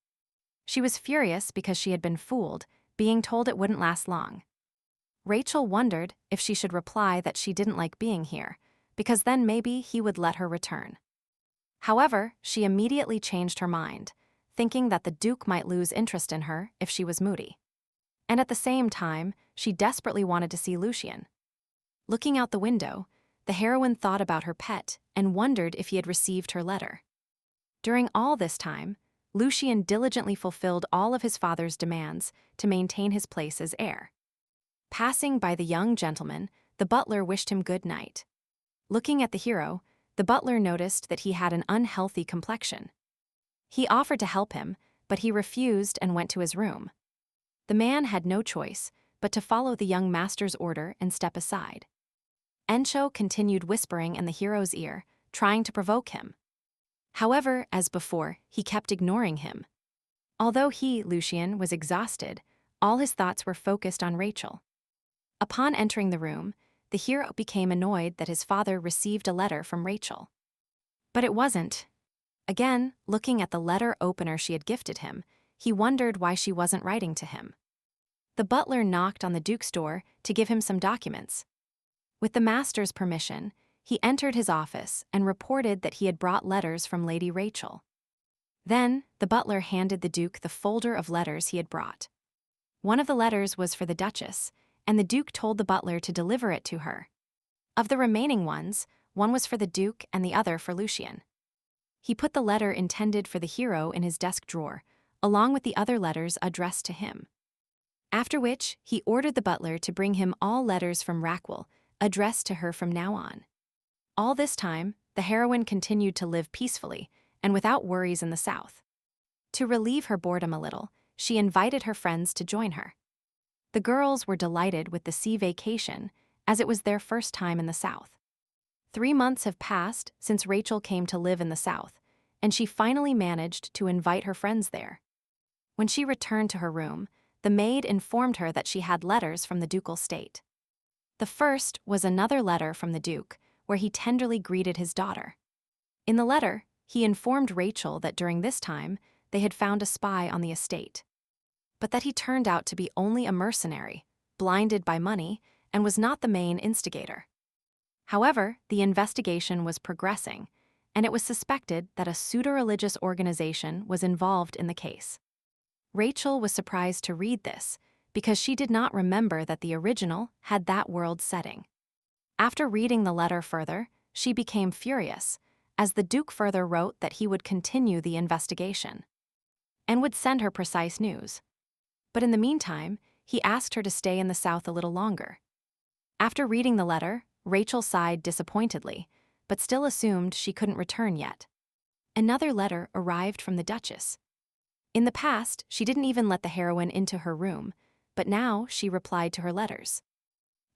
She was furious because she had been fooled, being told it wouldn't last long. Rachel wondered if she should reply that she didn't like being here, because then maybe he would let her return. However, she immediately changed her mind, thinking that the Duke might lose interest in her if she was moody. And at the same time, she desperately wanted to see Lucian. Looking out the window, the heroine thought about her pet and wondered if he had received her letter. During all this time, Lucian diligently fulfilled all of his father's demands to maintain his place as heir. Passing by the young gentleman, the butler wished him good night. Looking at the hero, the butler noticed that he had an unhealthy complexion. He offered to help him, but he refused and went to his room. The man had no choice but to follow the young master's order and step aside. Encho continued whispering in the hero's ear, trying to provoke him. However, as before, he kept ignoring him. Although he, Lucian, was exhausted, all his thoughts were focused on Rachel. Upon entering the room, the hero became annoyed that his father received a letter from Rachel. But it wasn't. Again, looking at the letter opener she had gifted him, he wondered why she wasn't writing to him. The butler knocked on the Duke's door to give him some documents. With the master's permission, he entered his office and reported that he had brought letters from Lady Rachel. Then, the butler handed the Duke the folder of letters he had brought. One of the letters was for the Duchess, and the Duke told the butler to deliver it to her. Of the remaining ones, one was for the Duke and the other for Lucian. He put the letter intended for the hero in his desk drawer, along with the other letters addressed to him. After which, he ordered the butler to bring him all letters from Rackwell, addressed to her from now on. All this time, the heroine continued to live peacefully and without worries in the South. To relieve her boredom a little, she invited her friends to join her. The girls were delighted with the sea vacation, as it was their first time in the South. 3 months have passed since Rachel came to live in the South, and she finally managed to invite her friends there. When she returned to her room, the maid informed her that she had letters from the ducal state. The first was another letter from the Duke, where he tenderly greeted his daughter. In the letter, he informed Rachel that during this time, they had found a spy on the estate, but that he turned out to be only a mercenary, blinded by money, and was not the main instigator. However, the investigation was progressing, and it was suspected that a pseudo-religious organization was involved in the case. Rachel was surprised to read this, because she did not remember that the original had that world setting. After reading the letter further, she became furious, as the Duke further wrote that he would continue the investigation and would send her precise news. But in the meantime, he asked her to stay in the South a little longer. After reading the letter, Rachel sighed disappointedly, but still assumed she couldn't return yet. Another letter arrived from the Duchess. In the past, she didn't even let the heroine into her room, but now she replied to her letters.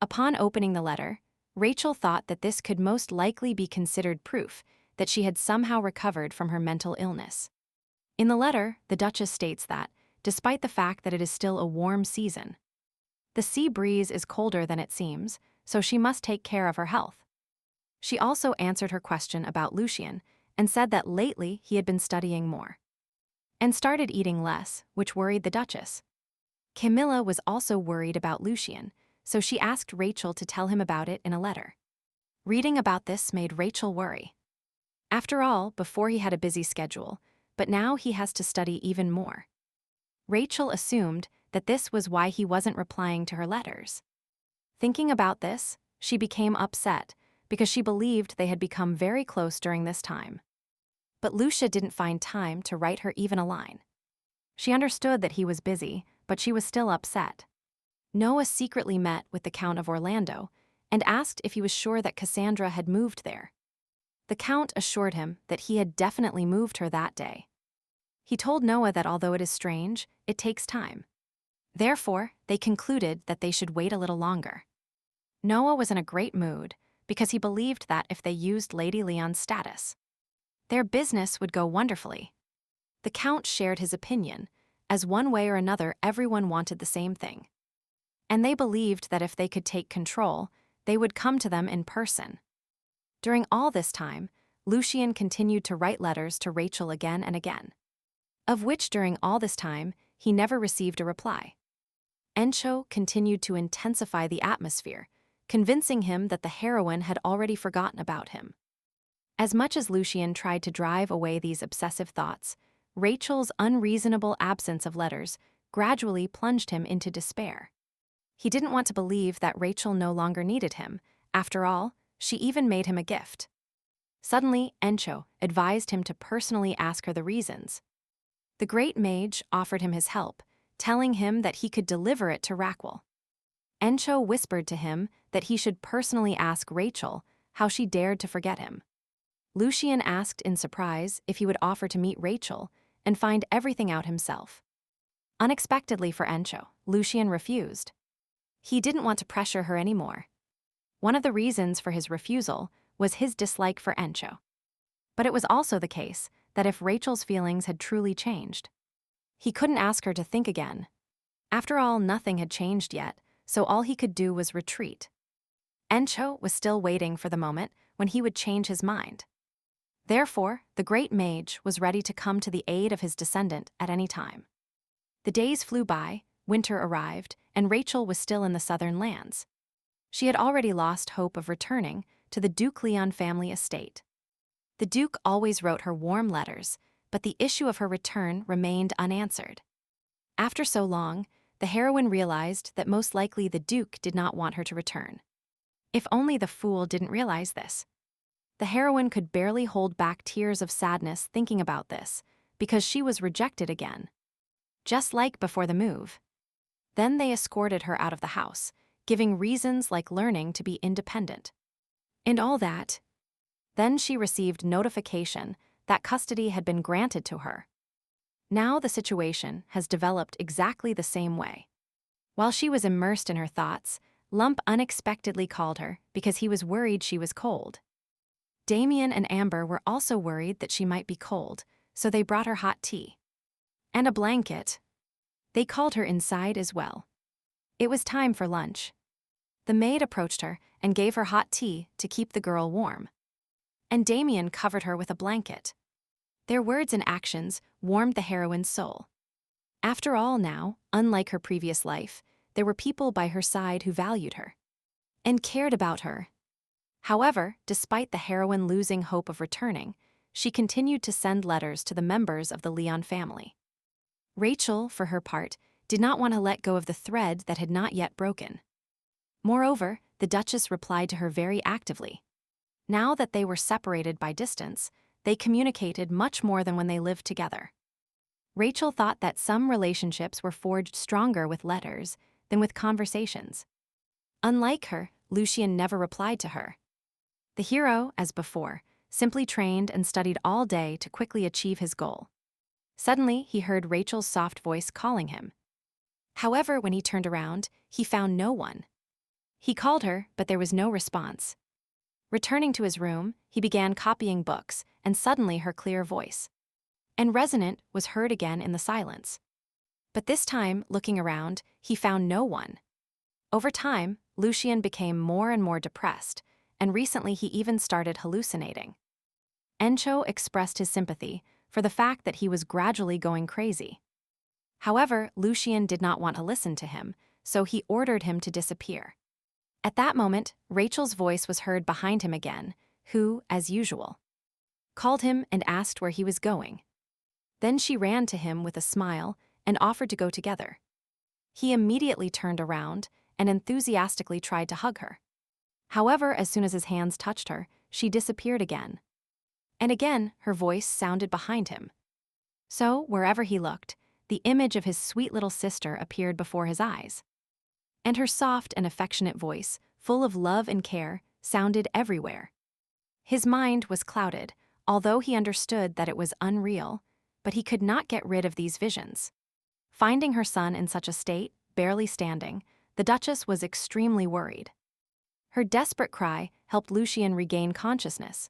Upon opening the letter, Rachel thought that this could most likely be considered proof that she had somehow recovered from her mental illness. In the letter, the Duchess states that, despite the fact that it is still a warm season, the sea breeze is colder than it seems, so she must take care of her health. She also answered her question about Lucian and said that lately he had been studying more and started eating less, which worried the Duchess. Camilla was also worried about Lucian, so she asked Rachel to tell him about it in a letter. Reading about this made Rachel worry. After all, before he had a busy schedule, but now he has to study even more. Rachel assumed that this was why he wasn't replying to her letters. Thinking about this, she became upset because she believed they had become very close during this time. But Lucia didn't find time to write her even a line. She understood that he was busy, but she was still upset. Noah secretly met with the Count of Orlando and asked if he was sure that Cassandra had moved there. The Count assured him that he had definitely moved her that day. He told Noah that although it is strange, it takes time. Therefore, they concluded that they should wait a little longer. Noah was in a great mood because he believed that if they used Lady Leon's status, their business would go wonderfully. The Count shared his opinion, as one way or another everyone wanted the same thing. And they believed that if they could take control, they would come to them in person. During all this time, Lucian continued to write letters to Rachel again and again, of which during all this time he never received a reply. Encho continued to intensify the atmosphere, convincing him that the heroine had already forgotten about him. As much as Lucian tried to drive away these obsessive thoughts, Rachel's unreasonable absence of letters gradually plunged him into despair. He didn't want to believe that Rachel no longer needed him. After all, she even made him a gift. Suddenly, Encho advised him to personally ask her the reasons. The great mage offered him his help, telling him that he could deliver it to Raquel. Encho whispered to him that he should personally ask Rachel how she dared to forget him. Lucian asked in surprise if he would offer to meet Rachel and find everything out himself. Unexpectedly for Encho, Lucian refused. He didn't want to pressure her anymore. One of the reasons for his refusal was his dislike for Encho. But it was also the case that if Rachel's feelings had truly changed, he couldn't ask her to think again. After all, nothing had changed yet, so all he could do was retreat. Encho was still waiting for the moment when he would change his mind. Therefore, the great mage was ready to come to the aid of his descendant at any time. The days flew by, winter arrived, and Rachel was still in the southern lands. She had already lost hope of returning to the Duke Leon family estate. The Duke always wrote her warm letters, but the issue of her return remained unanswered. After so long, the heroine realized that most likely the Duke did not want her to return. If only the fool didn't realize this. The heroine could barely hold back tears of sadness thinking about this, because she was rejected again. Just like before the move. Then they escorted her out of the house, giving reasons like learning to be independent. And all that. Then she received notification that custody had been granted to her. Now the situation has developed exactly the same way. While she was immersed in her thoughts, Lump unexpectedly called her because he was worried she was cold. Damien and Amber were also worried that she might be cold, so they brought her hot tea. And a blanket. They called her inside as well. It was time for lunch. The maid approached her and gave her hot tea to keep the girl warm. And Damien covered her with a blanket. Their words and actions warmed the heroine's soul. After all now, unlike her previous life, there were people by her side who valued her and cared about her. However, despite the heroine losing hope of returning, she continued to send letters to the members of the Leon family. Rachel, for her part, did not want to let go of the thread that had not yet broken. Moreover, the Duchess replied to her very actively. Now that they were separated by distance, they communicated much more than when they lived together. Rachel thought that some relationships were forged stronger with letters than with conversations. Unlike her, Lucian never replied to her. The hero, as before, simply trained and studied all day to quickly achieve his goal. Suddenly, he heard Rachel's soft voice calling him. However, when he turned around, he found no one. He called her, but there was no response. Returning to his room, he began copying books, and suddenly her clear voice, and resonant, was heard again in the silence. But this time, looking around, he found no one. Over time, Lucian became more and more depressed, and recently he even started hallucinating. Encho expressed his sympathy for the fact that he was gradually going crazy. However, Lucian did not want to listen to him, so he ordered him to disappear. At that moment, Rachel's voice was heard behind him again, who, as usual, called him and asked where he was going. Then she ran to him with a smile and offered to go together. He immediately turned around and enthusiastically tried to hug her. However, as soon as his hands touched her, she disappeared again. And again, her voice sounded behind him. So, wherever he looked, the image of his sweet little sister appeared before his eyes. And her soft and affectionate voice, full of love and care, sounded everywhere. His mind was clouded, although he understood that it was unreal, but he could not get rid of these visions. Finding her son in such a state, barely standing, the Duchess was extremely worried. Her desperate cry helped Lucian regain consciousness.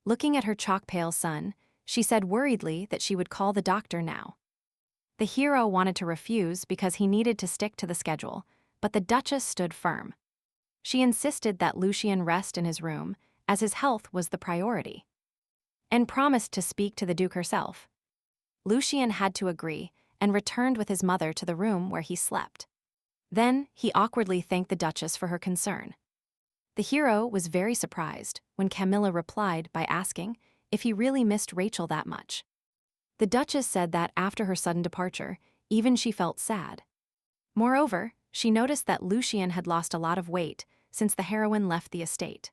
Looking at her chalk-pale son, she said worriedly that she would call the doctor now. The hero wanted to refuse because he needed to stick to the schedule, but the Duchess stood firm. She insisted that Lucian rest in his room, as his health was the priority, and promised to speak to the Duke herself. Lucian had to agree and returned with his mother to the room where he slept. Then, he awkwardly thanked the Duchess for her concern. The hero was very surprised when Camilla replied by asking if he really missed Rachel that much. The Duchess said that after her sudden departure, even she felt sad. Moreover, she noticed that Lucian had lost a lot of weight since the heroine left the estate.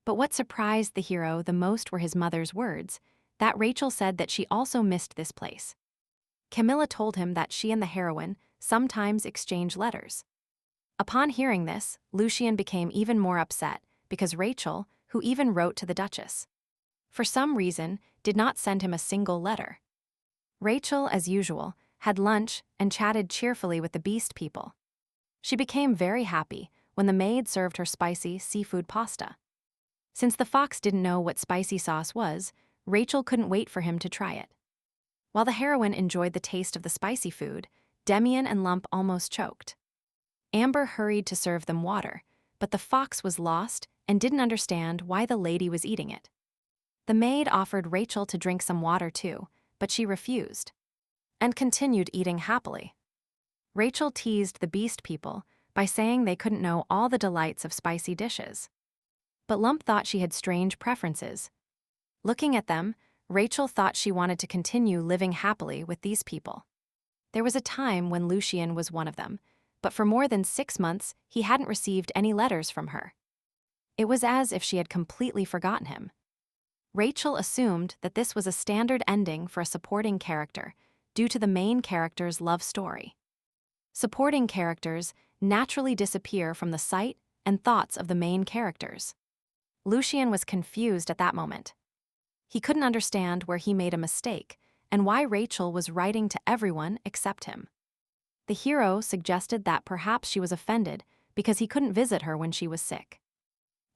But what surprised the hero the most were his mother's words, that Rachel said that she also missed this place. Camilla told him that she and the heroine sometimes exchange letters. Upon hearing this, Lucian became even more upset because Rachel, who even wrote to the Duchess, for some reason, did not send him a single letter. Rachel, as usual, had lunch and chatted cheerfully with the beast people. She became very happy when the maid served her spicy seafood pasta. Since the fox didn't know what spicy sauce was, Rachel couldn't wait for him to try it. While the heroine enjoyed the taste of the spicy food, Demian and Lump almost choked. Amber hurried to serve them water, but the fox was lost and didn't understand why the lady was eating it. The maid offered Rachel to drink some water too, but she refused, and continued eating happily. Rachel teased the beast people by saying they couldn't know all the delights of spicy dishes. But Lump thought she had strange preferences. Looking at them, Rachel thought she wanted to continue living happily with these people. There was a time when Lucian was one of them, but for more than 6 months he hadn't received any letters from her. It was as if she had completely forgotten him. Rachel assumed that this was a standard ending for a supporting character due to the main character's love story. Supporting characters naturally disappear from the sight and thoughts of the main characters. Lucian was confused at that moment. He couldn't understand where he made a mistake and why Rachel was writing to everyone except him. The hero suggested that perhaps she was offended because he couldn't visit her when she was sick.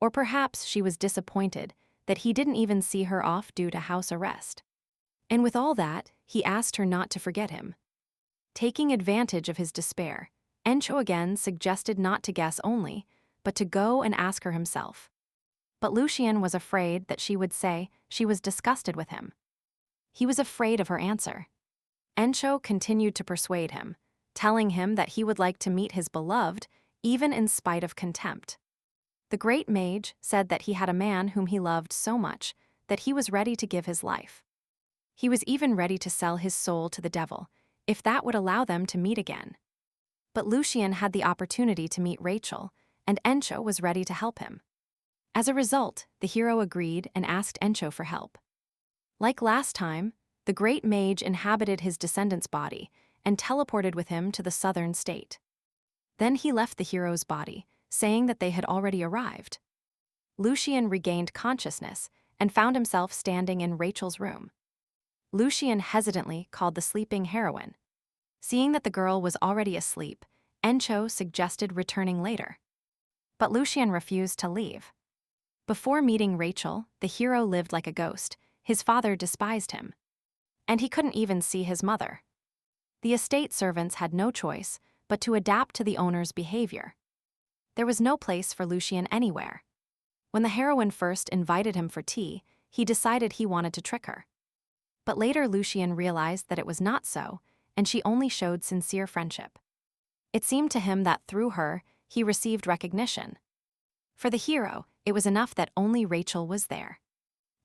Or perhaps she was disappointed that he didn't even see her off due to house arrest. And with all that, he asked her not to forget him. Taking advantage of his despair, Encho again suggested not to guess only, but to go and ask her himself. But Lucian was afraid that she would say she was disgusted with him. He was afraid of her answer. Encho continued to persuade him, telling him that he would like to meet his beloved, even in spite of contempt. The great mage said that he had a man whom he loved so much that he was ready to give his life. He was even ready to sell his soul to the devil, if that would allow them to meet again. But Lucian had the opportunity to meet Rachel, and Encho was ready to help him. As a result, the hero agreed and asked Encho for help. Like last time, the great mage inhabited his descendant's body and teleported with him to the southern state. Then he left the hero's body, saying that they had already arrived. Lucian regained consciousness and found himself standing in Rachel's room. Lucian hesitantly called the sleeping heroine. Seeing that the girl was already asleep, Encho suggested returning later. But Lucian refused to leave. Before meeting Rachel, the hero lived like a ghost. His father despised him. And he couldn't even see his mother. The estate servants had no choice but to adapt to the owner's behavior. There was no place for Lucian anywhere. When the heroine first invited him for tea, he decided he wanted to trick her. But later Lucian realized that it was not so, and she only showed sincere friendship. It seemed to him that through her, he received recognition. For the hero, it was enough that only Rachel was there.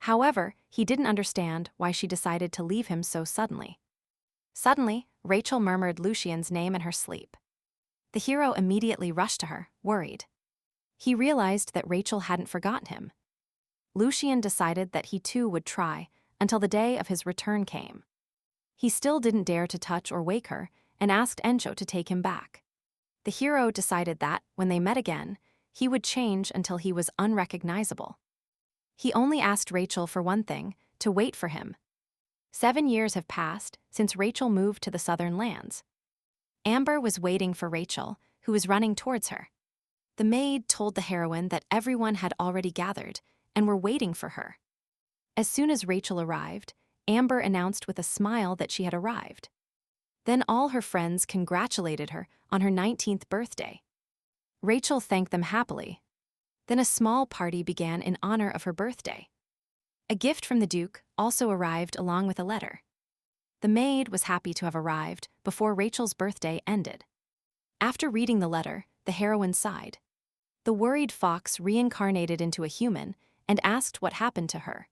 However, he didn't understand why she decided to leave him so suddenly. Suddenly, Rachel murmured Lucian's name in her sleep. The hero immediately rushed to her, worried. He realized that Rachel hadn't forgotten him. Lucian decided that he too would try, until the day of his return came. He still didn't dare to touch or wake her, and asked Encho to take him back. The hero decided that, when they met again, he would change until he was unrecognizable. He only asked Rachel for one thing, to wait for him. 7 years have passed since Rachel moved to the southern lands. Amber was waiting for Rachel, who was running towards her. The maid told the heroine that everyone had already gathered and were waiting for her. As soon as Rachel arrived, Amber announced with a smile that she had arrived. Then all her friends congratulated her on her 19th birthday. Rachel thanked them happily. Then a small party began in honor of her birthday. A gift from the Duke also arrived along with a letter. The maid was happy to have arrived before Rachel's birthday ended. After reading the letter, the heroine sighed. The worried fox reincarnated into a human and asked what happened to her.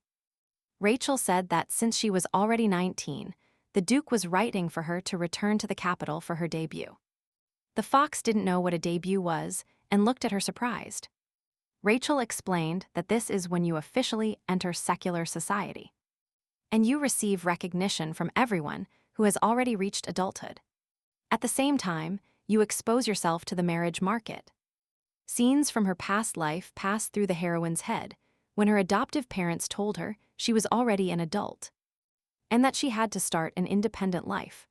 Rachel said that since she was already 19, the Duke was writing for her to return to the capital for her debut. The fox didn't know what a debut was and looked at her surprised. Rachel explained that this is when you officially enter secular society. And you receive recognition from everyone who has already reached adulthood. At the same time, you expose yourself to the marriage market. Scenes from her past life passed through the heroine's head when her adoptive parents told her she was already an adult, and that she had to start an independent life.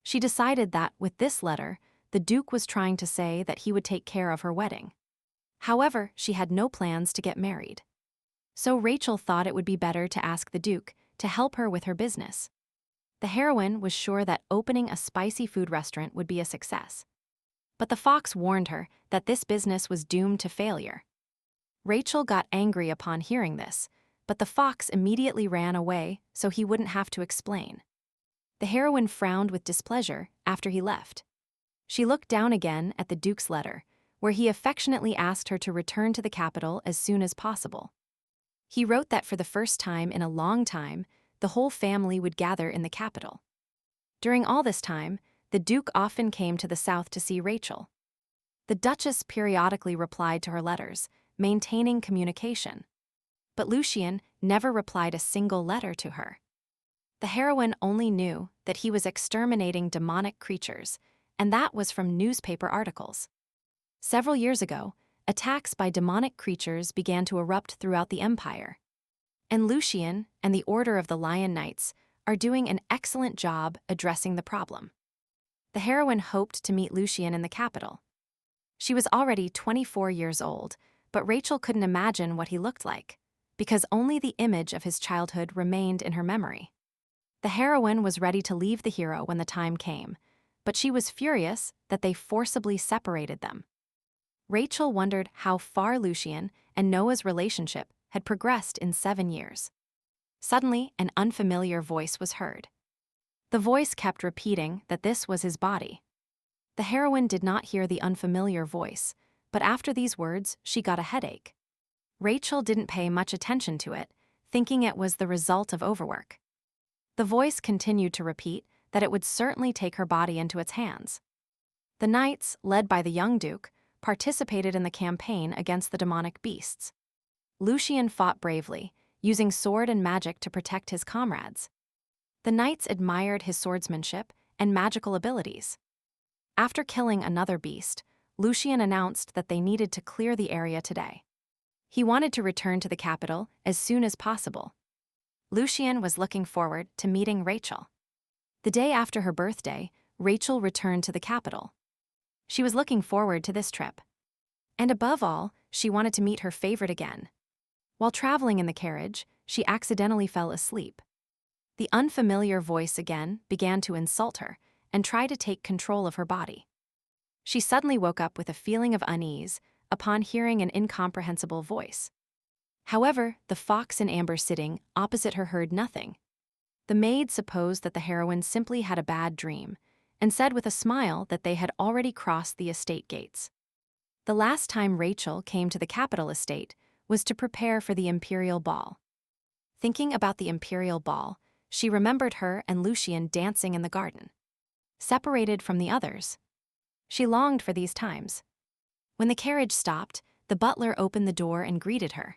She decided that, with this letter, the Duke was trying to say that he would take care of her wedding. However, she had no plans to get married. So Rachel thought it would be better to ask the Duke to help her with her business. The heroine was sure that opening a spicy food restaurant would be a success. But the fox warned her that this business was doomed to failure. Rachel got angry upon hearing this, but the fox immediately ran away so he wouldn't have to explain. The heroine frowned with displeasure after he left. She looked down again at the Duke's letter, where he affectionately asked her to return to the capital as soon as possible. He wrote that for the first time in a long time, the whole family would gather in the capital. During all this time, the Duke often came to the south to see Rachel. The Duchess periodically replied to her letters, maintaining communication. But Lucian never replied a single letter to her. The heroine only knew that he was exterminating demonic creatures, and that was from newspaper articles. Several years ago, attacks by demonic creatures began to erupt throughout the empire. And Lucian and the Order of the Lion Knights are doing an excellent job addressing the problem. The heroine hoped to meet Lucian in the capital. She was already 24 years old, but Rachel couldn't imagine what he looked like, because only the image of his childhood remained in her memory. The heroine was ready to leave the hero when the time came, but she was furious that they forcibly separated them. Rachel wondered how far Lucian and Noah's relationship had progressed in 7 years. Suddenly, an unfamiliar voice was heard. The voice kept repeating that this was his body. The heroine did not hear the unfamiliar voice, but after these words, she got a headache. Rachel didn't pay much attention to it, thinking it was the result of overwork. The voice continued to repeat that it would certainly take her body into its hands. The knights, led by the young Duke, participated in the campaign against the demonic beasts. Lucian fought bravely, using sword and magic to protect his comrades. The knights admired his swordsmanship and magical abilities. After killing another beast, Lucian announced that they needed to clear the area today. He wanted to return to the capital as soon as possible. Lucian was looking forward to meeting Rachel. The day after her birthday, Rachel returned to the capital. She was looking forward to this trip. And above all, she wanted to meet her favorite again. While traveling in the carriage, she accidentally fell asleep. The unfamiliar voice again began to insult her and try to take control of her body. She suddenly woke up with a feeling of unease upon hearing an incomprehensible voice. However, the fox and Amber sitting opposite her heard nothing. The maid supposed that the heroine simply had a bad dream and said with a smile that they had already crossed the estate gates. The last time Rachel came to the capital estate was to prepare for the Imperial Ball. Thinking about the Imperial Ball, she remembered her and Lucian dancing in the garden. Separated from the others, she longed for these times. When the carriage stopped, the butler opened the door and greeted her.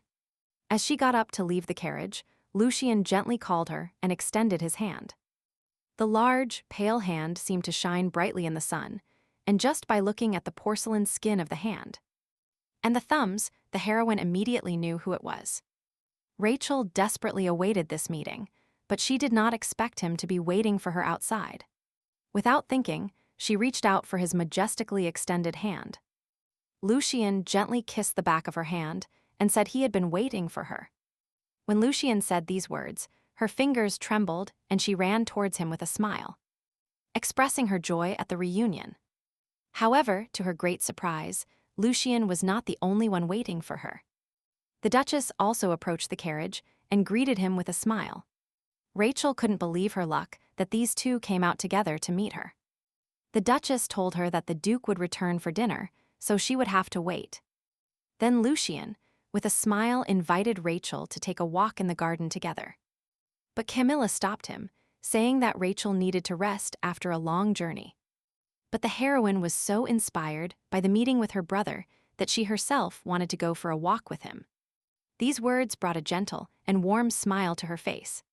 As she got up to leave the carriage, Lucian gently called her and extended his hand. The large, pale hand seemed to shine brightly in the sun, and just by looking at the porcelain skin of the hand and the thumbs, the heroine immediately knew who it was. Rachel desperately awaited this meeting, but she did not expect him to be waiting for her outside. Without thinking, she reached out for his majestically extended hand. Lucian gently kissed the back of her hand and said he had been waiting for her. When Lucian said these words, her fingers trembled and she ran towards him with a smile, expressing her joy at the reunion. However, to her great surprise, Lucian was not the only one waiting for her. The Duchess also approached the carriage and greeted him with a smile. Rachel couldn't believe her luck that these two came out together to meet her. The Duchess told her that the Duke would return for dinner, so she would have to wait. Then Lucian, with a smile, invited Rachel to take a walk in the garden together. But Camilla stopped him, saying that Rachel needed to rest after a long journey. But the heroine was so inspired by the meeting with her brother that she herself wanted to go for a walk with him. These words brought a gentle and warm smile to her face.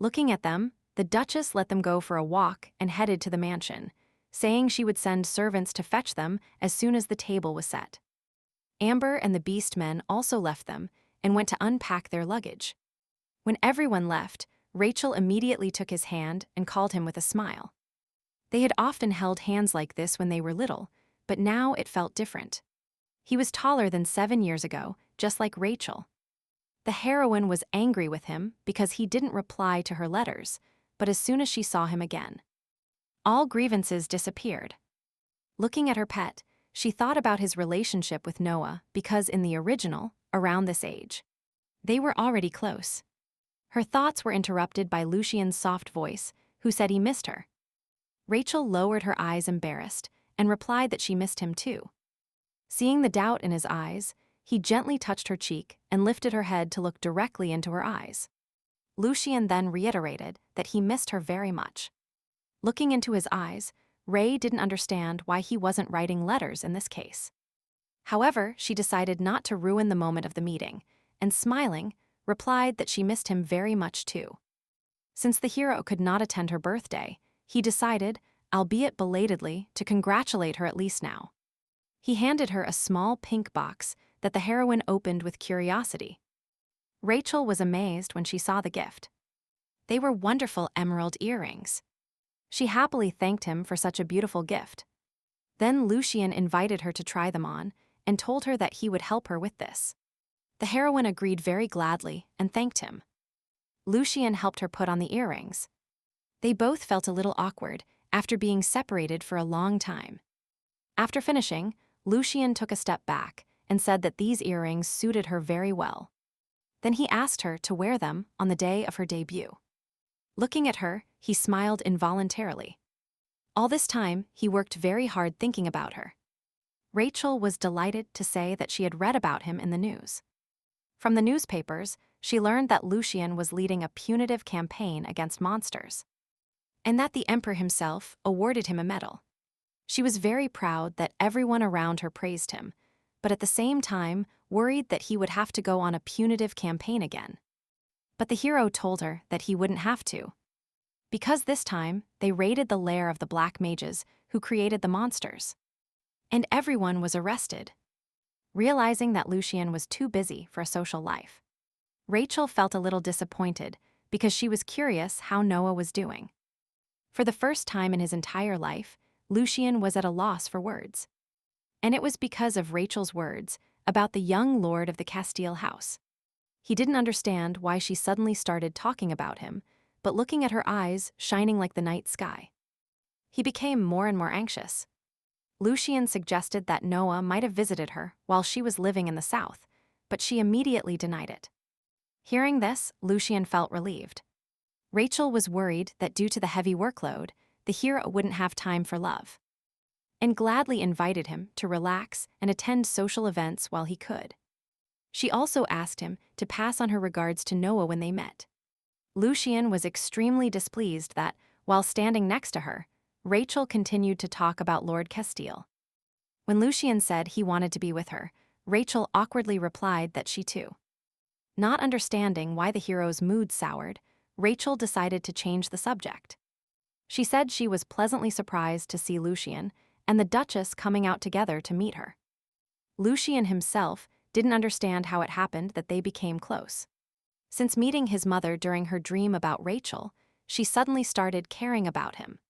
Looking at them, the Duchess let them go for a walk and headed to the mansion, saying she would send servants to fetch them as soon as the table was set. Amber and the Beast Men also left them and went to unpack their luggage. When everyone left, Rachel immediately took his hand and called him with a smile. They had often held hands like this when they were little, but now it felt different. He was taller than 7 years ago, just like Rachel. The heroine was angry with him because he didn't reply to her letters, but as soon as she saw him again, all grievances disappeared. Looking at her pet, she thought about his relationship with Noah because in the original, around this age, they were already close. Her thoughts were interrupted by Lucian's soft voice, who said he missed her. Rachel lowered her eyes embarrassed and replied that she missed him too. Seeing the doubt in his eyes, he gently touched her cheek and lifted her head to look directly into her eyes. Lucian then reiterated that he missed her very much. Looking into his eyes, Ray didn't understand why he wasn't writing letters in this case. However, she decided not to ruin the moment of the meeting, and smiling, replied that she missed him very much too. Since the hero could not attend her birthday, he decided, albeit belatedly, to congratulate her at least now. He handed her a small pink box that the heroine opened with curiosity. Rachel was amazed when she saw the gift. They were wonderful emerald earrings. She happily thanked him for such a beautiful gift. Then Lucian invited her to try them on and told her that he would help her with this. The heroine agreed very gladly and thanked him. Lucian helped her put on the earrings. They both felt a little awkward after being separated for a long time. After finishing, Lucian took a step back and said that these earrings suited her very well. Then he asked her to wear them on the day of her debut. Looking at her, he smiled involuntarily. All this time, he worked very hard thinking about her. Rachel was delighted to say that she had read about him in the news. From the newspapers, she learned that Lucian was leading a punitive campaign against monsters, and that the emperor himself awarded him a medal. She was very proud that everyone around her praised him, but at the same time worried that he would have to go on a punitive campaign again. But the hero told her that he wouldn't have to, because this time they raided the lair of the black mages who created the monsters. and everyone was arrested. Realizing that Lucian was too busy for a social life, Rachel felt a little disappointed because she was curious how Noah was doing. For the first time in his entire life, Lucian was at a loss for words. And it was because of Rachel's words about the young lord of the Castile house. He didn't understand why she suddenly started talking about him, but looking at her eyes shining like the night sky. He became more and more anxious. Lucian suggested that Noah might have visited her while she was living in the south, but she immediately denied it. Hearing this, Lucian felt relieved. Rachel was worried that due to the heavy workload, the hero wouldn't have time for love, and gladly invited him to relax and attend social events while he could. She also asked him to pass on her regards to Noah when they met. Lucian was extremely displeased that, while standing next to her, Rachel continued to talk about Lord Castile. When Lucian said he wanted to be with her, Rachel awkwardly replied that she too. Not understanding why the hero's mood soured, Rachel decided to change the subject. She said she was pleasantly surprised to see Lucian and the Duchess coming out together to meet her. Lucian himself didn't understand how it happened that they became close. Since meeting his mother during her dream about Rachel, she suddenly started caring about him.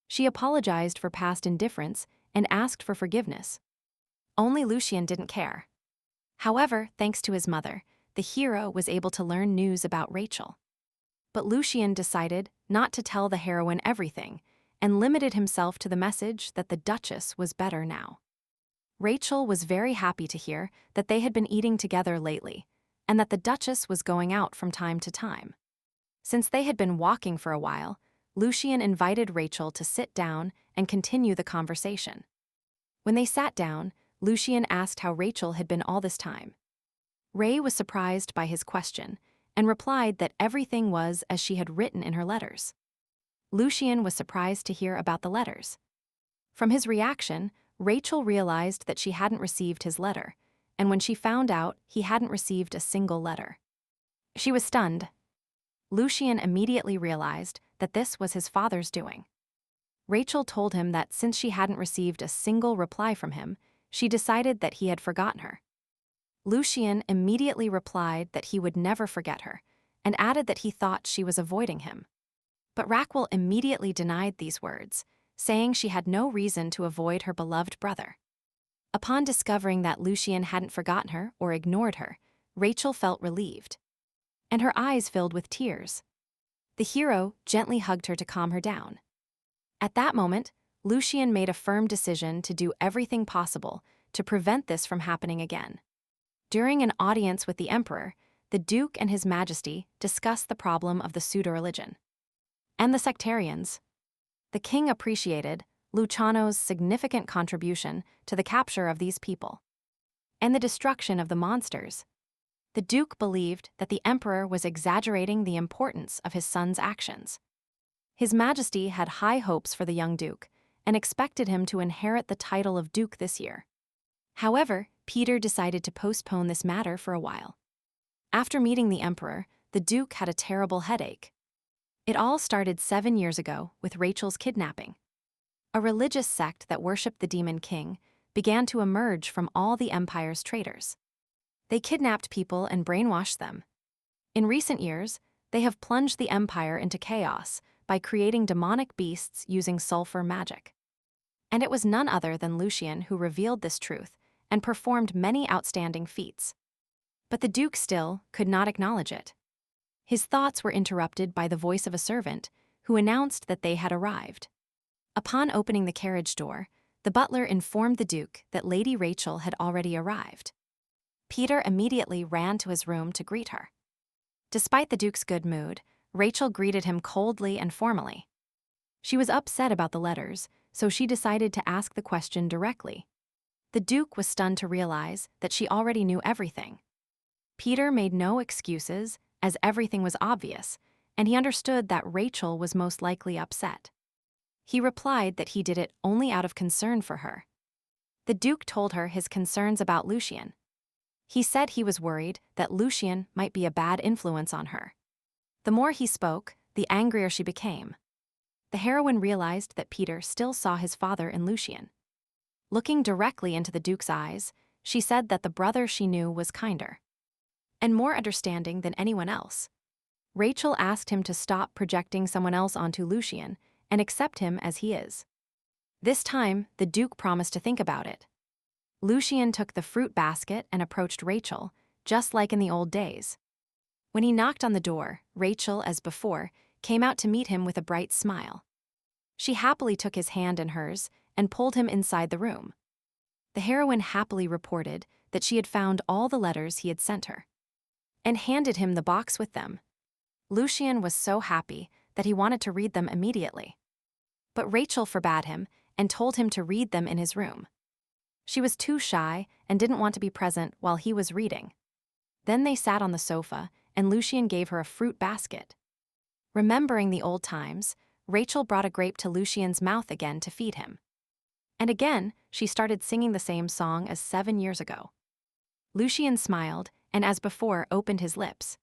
She apologized for past indifference and asked for forgiveness. Only Lucian didn't care. However, thanks to his mother, the hero was able to learn news about Rachel. But Lucian decided not to tell the heroine everything and limited himself to the message that the Duchess was better now. Rachel was very happy to hear that they had been eating together lately and that the Duchess was going out from time to time. Since they had been walking for a while, Lucian invited Rachel to sit down and continue the conversation. When they sat down, Lucian asked how Rachel had been all this time. Ray was surprised by his question and replied that everything was as she had written in her letters. Lucian was surprised to hear about the letters. From his reaction, Rachel realized that she hadn't received his letter, and when she found out he hadn't received a single letter, she was stunned. Lucian immediately realized that this was his father's doing. Rachel told him that since she hadn't received a single reply from him, she decided that he had forgotten her. Lucian immediately replied that he would never forget her, and added that he thought she was avoiding him. But Raquel immediately denied these words, saying she had no reason to avoid her beloved brother. Upon discovering that Lucian hadn't forgotten her or ignored her, Rachel felt relieved, and her eyes filled with tears. The hero gently hugged her to calm her down. At that moment, Lucian made a firm decision to do everything possible to prevent this from happening again. During an audience with the emperor, the Duke and His Majesty discussed the problem of the pseudo-religion and the sectarians. The king appreciated Luciano's significant contribution to the capture of these people and the destruction of the monsters. The Duke believed that the emperor was exaggerating the importance of his son's actions. His Majesty had high hopes for the young Duke and expected him to inherit the title of Duke this year. However, Peter decided to postpone this matter for a while. After meeting the emperor, the Duke had a terrible headache. It all started 7 years ago with Rachel's kidnapping. A religious sect that worshipped the demon king began to emerge from all the empire's traitors. They kidnapped people and brainwashed them. In recent years, they have plunged the empire into chaos by creating demonic beasts using sulfur magic. And it was none other than Lucian who revealed this truth and performed many outstanding feats. But the Duke still could not acknowledge it. His thoughts were interrupted by the voice of a servant who announced that they had arrived. Upon opening the carriage door, the butler informed the Duke that Lady Rachel had already arrived. Peter immediately ran to his room to greet her. Despite the Duke's good mood, Rachel greeted him coldly and formally. She was upset about the letters, so she decided to ask the question directly. The Duke was stunned to realize that she already knew everything. Peter made no excuses, as everything was obvious, and he understood that Rachel was most likely upset. He replied that he did it only out of concern for her. The Duke told her his concerns about Lucian. He said he was worried that Lucian might be a bad influence on her. The more he spoke, the angrier she became. The heroine realized that Peter still saw his father in Lucian. Looking directly into the Duke's eyes, she said that the brother she knew was kinder and more understanding than anyone else. Rachel asked him to stop projecting someone else onto Lucian and accept him as he is. This time, the Duke promised to think about it. Lucian took the fruit basket and approached Rachel, just like in the old days. When he knocked on the door, Rachel, as before, came out to meet him with a bright smile. She happily took his hand in hers and pulled him inside the room. The heroine happily reported that she had found all the letters he had sent her and handed him the box with them. Lucian was so happy that he wanted to read them immediately. But Rachel forbade him and told him to read them in his room. She was too shy and didn't want to be present while he was reading. Then they sat on the sofa, and Lucian gave her a fruit basket. Remembering the old times, Rachel brought a grape to Lucian's mouth again to feed him. And again, she started singing the same song as 7 years ago. Lucian smiled and, as before, opened his lips.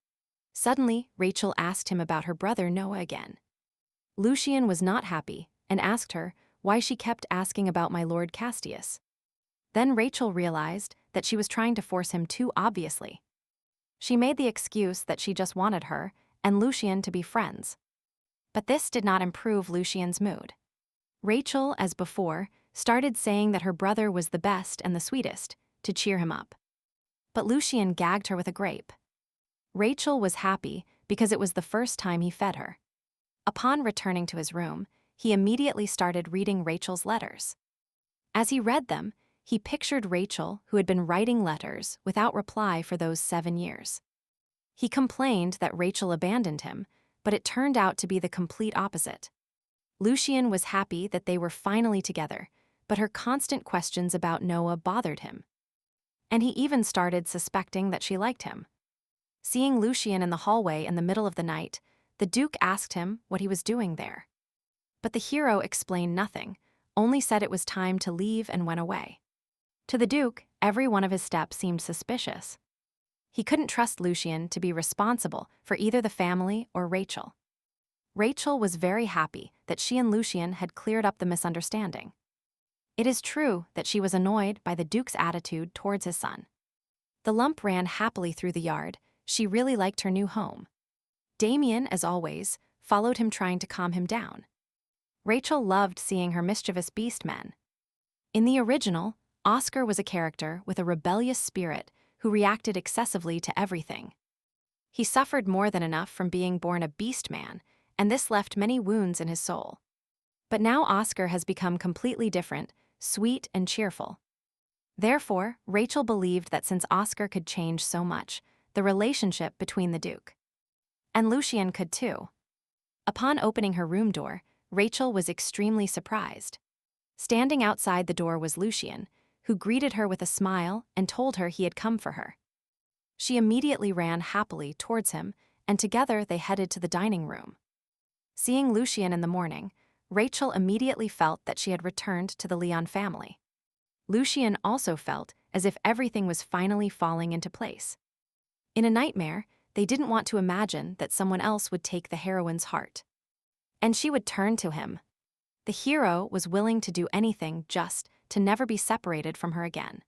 Suddenly, Rachel asked him about her brother Noah again. Lucian was not happy and asked her why she kept asking about my Lord Castius. Then Rachel realized that she was trying to force him too obviously. She made the excuse that she just wanted her and Lucian to be friends. But this did not improve Lucian's mood. Rachel, as before, started saying that her brother was the best and the sweetest, to cheer him up. But Lucian gagged her with a grape. Rachel was happy because it was the first time he fed her. Upon returning to his room, he immediately started reading Rachel's letters. As he read them, he pictured Rachel, who had been writing letters without reply for those 7 years. He complained that Rachel abandoned him, but it turned out to be the complete opposite. Lucian was happy that they were finally together, but her constant questions about Noah bothered him. And he even started suspecting that she liked him. Seeing Lucian in the hallway in the middle of the night, the Duke asked him what he was doing there. But the hero explained nothing, only said it was time to leave and went away. To the Duke, every one of his steps seemed suspicious. He couldn't trust Lucian to be responsible for either the family or Rachel. Rachel was very happy that she and Lucian had cleared up the misunderstanding. It is true that she was annoyed by the Duke's attitude towards his son. The lump ran happily through the yard. She really liked her new home. Damien, as always, followed him trying to calm him down. Rachel loved seeing her mischievous beast men. In the original, Oscar was a character with a rebellious spirit who reacted excessively to everything. He suffered more than enough from being born a beast man, and this left many wounds in his soul. But now Oscar has become completely different, sweet and cheerful. Therefore, Rachel believed that since Oscar could change so much, the relationship between the Duke and Lucian could too. Upon opening her room door, Rachel was extremely surprised. Standing outside the door was Lucian, who greeted her with a smile and told her he had come for her. She immediately ran happily towards him, and together they headed to the dining room. Seeing Lucian in the morning, Rachel immediately felt that she had returned to the Leon family. Lucian also felt as if everything was finally falling into place. In a nightmare, they didn't want to imagine that someone else would take the heroine's heart. And she would turn to him. The hero was willing to do anything just to never be separated from her again.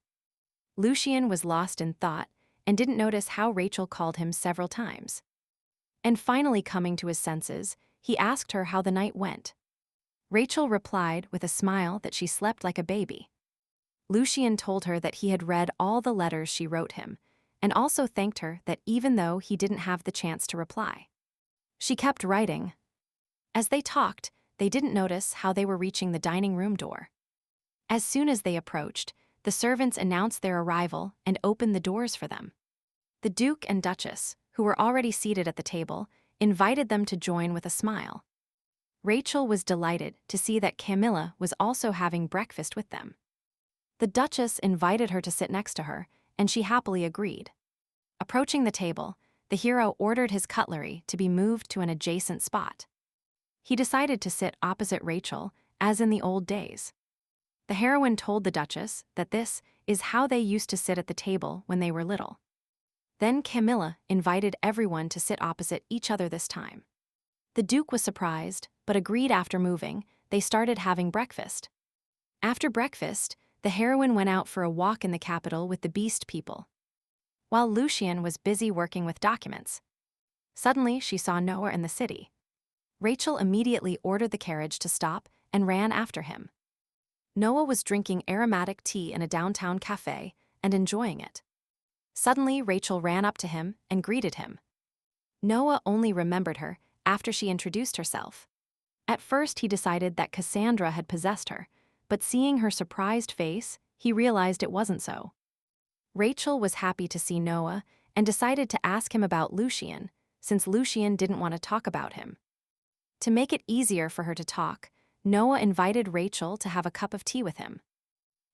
Lucian was lost in thought and didn't notice how Rachel called him several times. And finally coming to his senses, he asked her how the night went. Rachel replied with a smile that she slept like a baby. Lucian told her that he had read all the letters she wrote him, and also thanked her that even though he didn't have the chance to reply, she kept writing. As they talked, they didn't notice how they were reaching the dining room door. As soon as they approached, the servants announced their arrival and opened the doors for them. The Duke and Duchess, who were already seated at the table, invited them to join with a smile. Rachel was delighted to see that Camilla was also having breakfast with them. The Duchess invited her to sit next to her, and she happily agreed. Approaching the table, the hero ordered his cutlery to be moved to an adjacent spot. He decided to sit opposite Rachel, as in the old days. The heroine told the Duchess that this is how they used to sit at the table when they were little. Then Camilla invited everyone to sit opposite each other this time. The Duke was surprised, but agreed. After moving, they started having breakfast. After breakfast, the heroine went out for a walk in the capital with the beast people, while Lucian was busy working with documents. Suddenly, she saw Noah in the city. Rachel immediately ordered the carriage to stop and ran after him. Noah was drinking aromatic tea in a downtown cafe and enjoying it. Suddenly, Rachel ran up to him and greeted him. Noah only remembered her after she introduced herself. At first, he decided that Cassandra had possessed her, but seeing her surprised face, he realized it wasn't so. Rachel was happy to see Noah and decided to ask him about Lucian, since Lucian didn't want to talk about him. To make it easier for her to talk, Noah invited Rachel to have a cup of tea with him.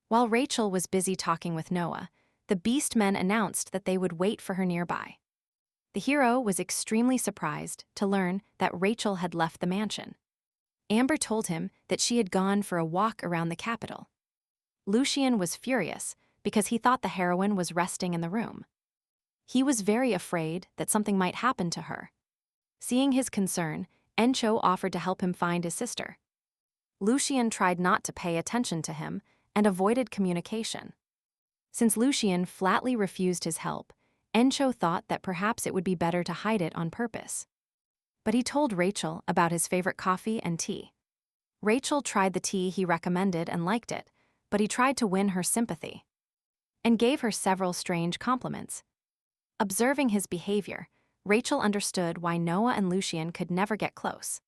While Rachel was busy talking with Noah, the beast men announced that they would wait for her nearby. The hero was extremely surprised to learn that Rachel had left the mansion. Amber told him that she had gone for a walk around the capital. Lucian was furious because he thought the heroine was resting in the room. He was very afraid that something might happen to her. Seeing his concern, Encho offered to help him find his sister. Lucian tried not to pay attention to him and avoided communication. Since Lucian flatly refused his help, Encho thought that perhaps it would be better to hide it on purpose. But he told Rachel about his favorite coffee and tea. Rachel tried the tea he recommended and liked it, but he tried to win her sympathy and gave her several strange compliments. Observing his behavior, Rachel understood why Noah and Lucian could never get close.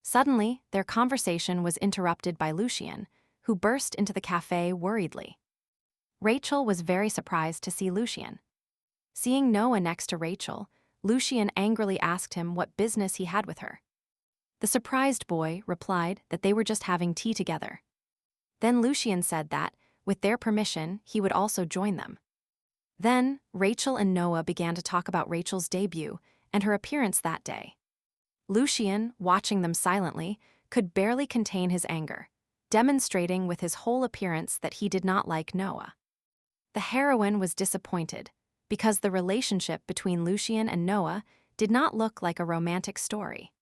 Suddenly, their conversation was interrupted by Lucian, who burst into the cafe worriedly. Rachel was very surprised to see Lucian. Seeing Noah next to Rachel, Lucian angrily asked him what business he had with her. The surprised boy replied that they were just having tea together. Then Lucian said that, with their permission, he would also join them. Then, Rachel and Noah began to talk about Rachel's debut and her appearance that day. Lucian, watching them silently, could barely contain his anger, demonstrating with his whole appearance that he did not like Noah. The heroine was disappointed because the relationship between Lucian and Noah did not look like a romantic story.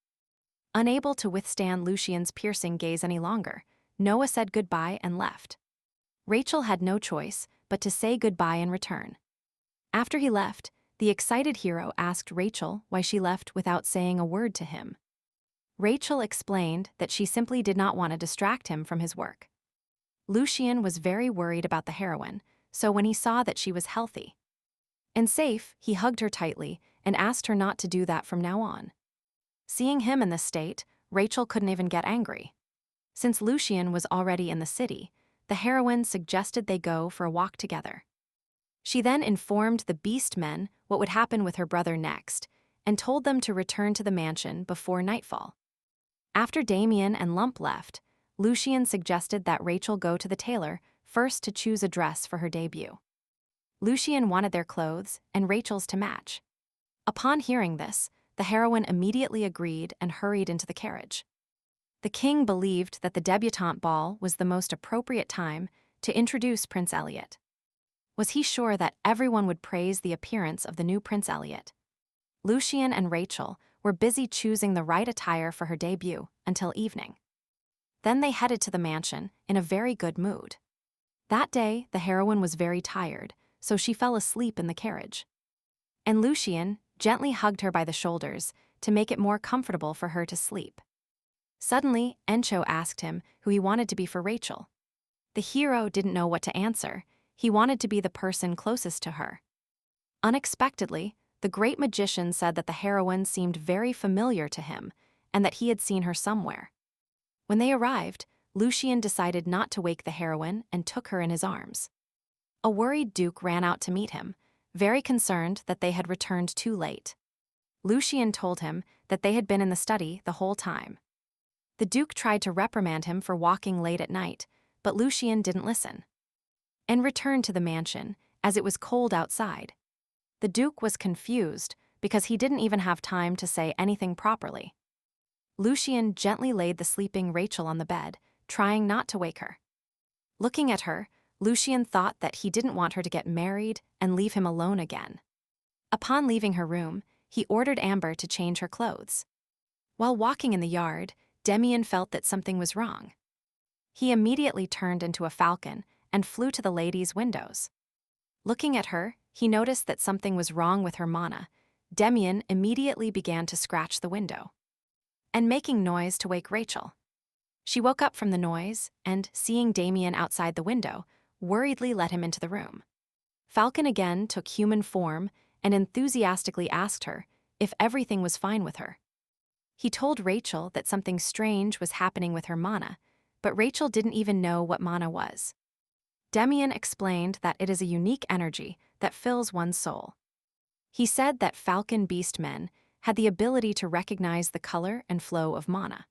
Unable to withstand Lucian's piercing gaze any longer, Noah said goodbye and left. Rachel had no choice but to say goodbye in return. After he left, the excited hero asked Rachel why she left without saying a word to him. Rachel explained that she simply did not want to distract him from his work. Lucian was very worried about the heroine, so when he saw that she was healthy and safe, he hugged her tightly and asked her not to do that from now on. Seeing him in this state, Rachel couldn't even get angry. Since Lucian was already in the city, the heroine suggested they go for a walk together. She then informed the beast men what would happen with her brother next, and told them to return to the mansion before nightfall. After Damien and Lump left, Lucian suggested that Rachel go to the tailor first to choose a dress for her debut. Lucian wanted their clothes and Rachel's to match. Upon hearing this, the heroine immediately agreed and hurried into the carriage. The king believed that the debutante ball was the most appropriate time to introduce Prince Elliot. Was he sure that everyone would praise the appearance of the new Prince Elliot? Lucian and Rachel were busy choosing the right attire for her debut until evening. Then they headed to the mansion in a very good mood. That day, the heroine was very tired, so she fell asleep in the carriage. And Lucian gently hugged her by the shoulders to make it more comfortable for her to sleep. Suddenly, Encho asked him who he wanted to be for Rachel. The hero didn't know what to answer. He wanted to be the person closest to her. Unexpectedly, the great magician said that the heroine seemed very familiar to him and that he had seen her somewhere. When they arrived, Lucian decided not to wake the heroine and took her in his arms. A worried Duke ran out to meet him, very concerned that they had returned too late. Lucian told him that they had been in the study the whole time. The Duke tried to reprimand him for walking late at night, but Lucian didn't listen and returned to the mansion, as it was cold outside. The Duke was confused because he didn't even have time to say anything properly. Lucian gently laid the sleeping Rachel on the bed, trying not to wake her. Looking at her, Lucian thought that he didn't want her to get married and leave him alone again. Upon leaving her room, he ordered Amber to change her clothes. While walking in the yard, Damien felt that something was wrong. He immediately turned into a falcon and flew to the lady's windows. Looking at her, he noticed that something was wrong with her mana. Damien immediately began to scratch the window and making noise to wake Rachel. She woke up from the noise and, seeing Damien outside the window, worriedly let him into the room. Falcon again took human form and enthusiastically asked her if everything was fine with her. He told Rachel that something strange was happening with her mana, but Rachel didn't even know what mana was. Damien explained that it is a unique energy that fills one's soul. He said that Falcon Beast men had the ability to recognize the color and flow of mana,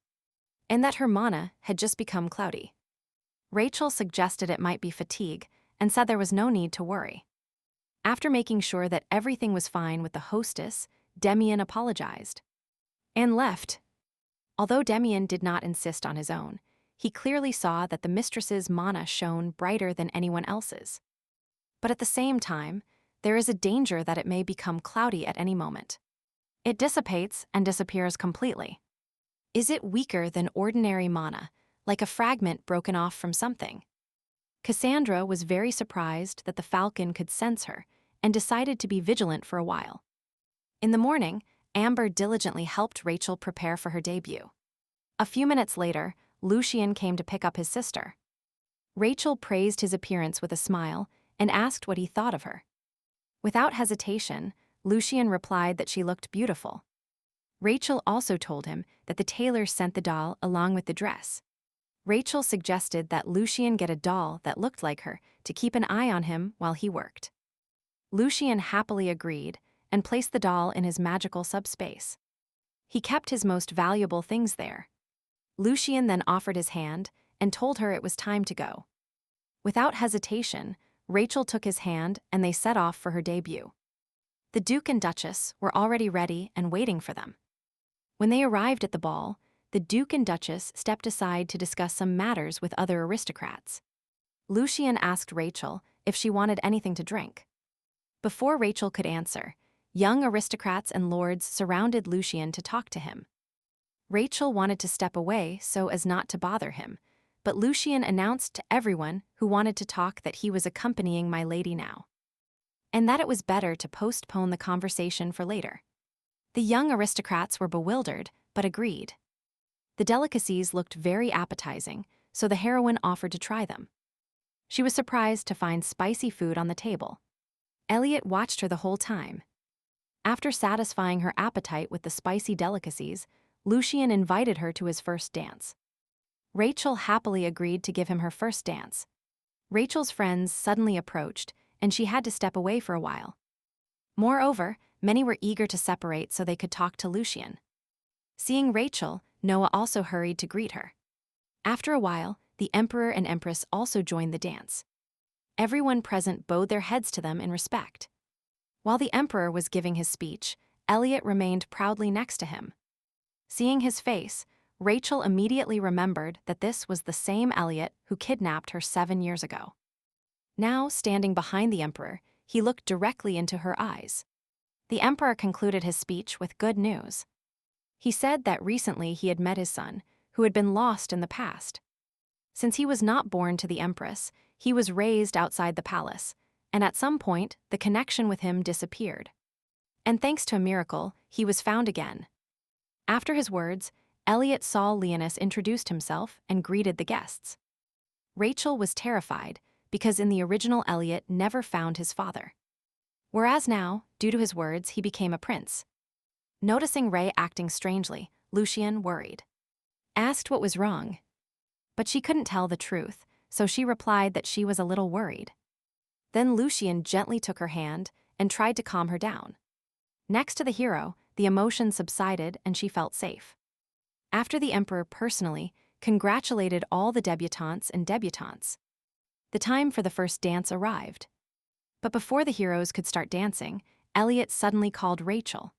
and that her mana had just become cloudy. Rachel suggested it might be fatigue and said there was no need to worry. After making sure that everything was fine with the hostess, Damien apologized and left. Although Damien did not insist on his own, he clearly saw that the mistress's mana shone brighter than anyone else's. But at the same time, there is a danger that it may become cloudy at any moment. It dissipates and disappears completely. Is it weaker than ordinary mana, like a fragment broken off from something? Cassandra was very surprised that the falcon could sense her and decided to be vigilant for a while. In the morning, Amber diligently helped Rachel prepare for her debut. A few minutes later, Lucian came to pick up his sister. Rachel praised his appearance with a smile and asked what he thought of her. Without hesitation, Lucian replied that she looked beautiful. Rachel also told him that the tailor sent the doll along with the dress. Rachel suggested that Lucian get a doll that looked like her to keep an eye on him while he worked. Lucian happily agreed and placed the doll in his magical subspace. He kept his most valuable things there. Lucian then offered his hand and told her it was time to go. Without hesitation, Rachel took his hand and they set off for her debut. The Duke and Duchess were already ready and waiting for them. When they arrived at the ball, the Duke and Duchess stepped aside to discuss some matters with other aristocrats. Lucian asked Rachel if she wanted anything to drink. Before Rachel could answer, young aristocrats and lords surrounded Lucian to talk to him. Rachel wanted to step away so as not to bother him, but Lucian announced to everyone who wanted to talk that he was accompanying my lady now, and that it was better to postpone the conversation for later. The young aristocrats were bewildered, but agreed. The delicacies looked very appetizing, so the heroine offered to try them. She was surprised to find spicy food on the table. Elliot watched her the whole time. After satisfying her appetite with the spicy delicacies, Lucian invited her to his first dance. Rachel happily agreed to give him her first dance. Rachel's friends suddenly approached, and she had to step away for a while. Moreover, many were eager to separate so they could talk to Lucian. Seeing Rachel, Noah also hurried to greet her. After a while, the Emperor and Empress also joined the dance. Everyone present bowed their heads to them in respect. While the Emperor was giving his speech, Elliot remained proudly next to him. Seeing his face, Rachel immediately remembered that this was the same Elliot who kidnapped her 7 years ago. Now, standing behind the Emperor, he looked directly into her eyes. The Emperor concluded his speech with good news. He said that recently he had met his son, who had been lost in the past. Since he was not born to the Empress, he was raised outside the palace, and at some point, the connection with him disappeared. And thanks to a miracle, he was found again. After his words, Elliot saw Leonis introduced himself and greeted the guests. Rachel was terrified because in the original Elliot never found his father. Whereas now, due to his words, he became a prince. Noticing Ray acting strangely, Lucian worried. Asked what was wrong. But she couldn't tell the truth, so she replied that she was a little worried. Then Lucian gently took her hand and tried to calm her down. Next to the hero, the emotion subsided and she felt safe. After the Emperor personally congratulated all the debutantes and debutantes. The time for the first dance arrived. But before the heroes could start dancing, Elliot suddenly called Rachel.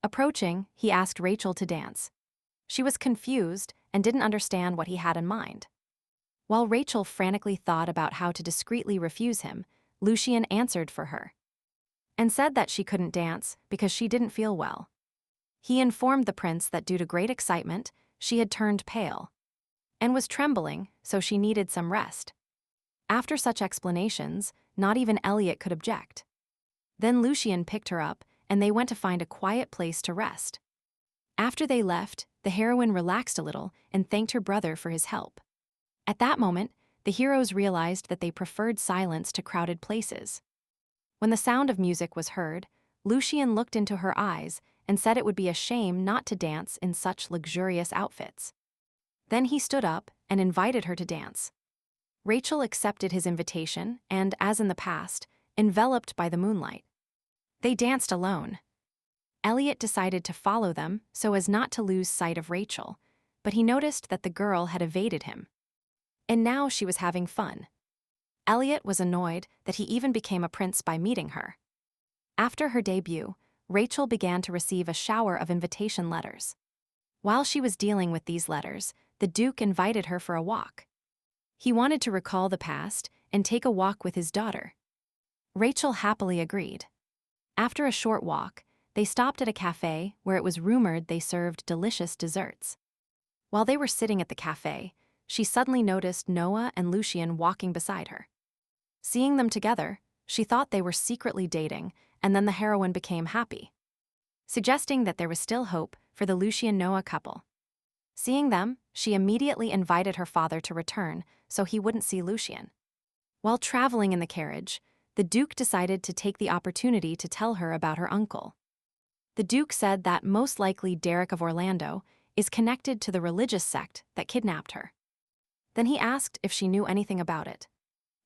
Approaching, he asked Rachel to dance. She was confused and didn't understand what he had in mind. While Rachel frantically thought about how to discreetly refuse him, Lucian answered for her and said that she couldn't dance because she didn't feel well. He informed the prince that due to great excitement, she had turned pale and was trembling, so she needed some rest. After such explanations, not even Elliot could object. Then Lucian picked her up, and they went to find a quiet place to rest. After they left, the heroine relaxed a little and thanked her brother for his help. At that moment, the heroes realized that they preferred silence to crowded places. When the sound of music was heard, Lucian looked into her eyes and said it would be a shame not to dance in such luxurious outfits. Then he stood up and invited her to dance. Rachel accepted his invitation and, as in the past, enveloped by the moonlight. They danced alone. Elliot decided to follow them so as not to lose sight of Rachel, but he noticed that the girl had evaded him. And now she was having fun. Elliot was annoyed that he even became a prince by meeting her. After her debut, Rachel began to receive a shower of invitation letters. While she was dealing with these letters, the Duke invited her for a walk. He wanted to recall the past and take a walk with his daughter. Rachel happily agreed. After a short walk, they stopped at a cafe where it was rumored they served delicious desserts. While they were sitting at the cafe, she suddenly noticed Noah and Lucian walking beside her. Seeing them together, she thought they were secretly dating, and then the heroine became happy, suggesting that there was still hope for the Lucian-Noah couple. Seeing them, she immediately invited her father to return so he wouldn't see Lucian. While traveling in the carriage, the Duke decided to take the opportunity to tell her about her uncle. The Duke said that most likely Derek of Orlando is connected to the religious sect that kidnapped her. Then he asked if she knew anything about it.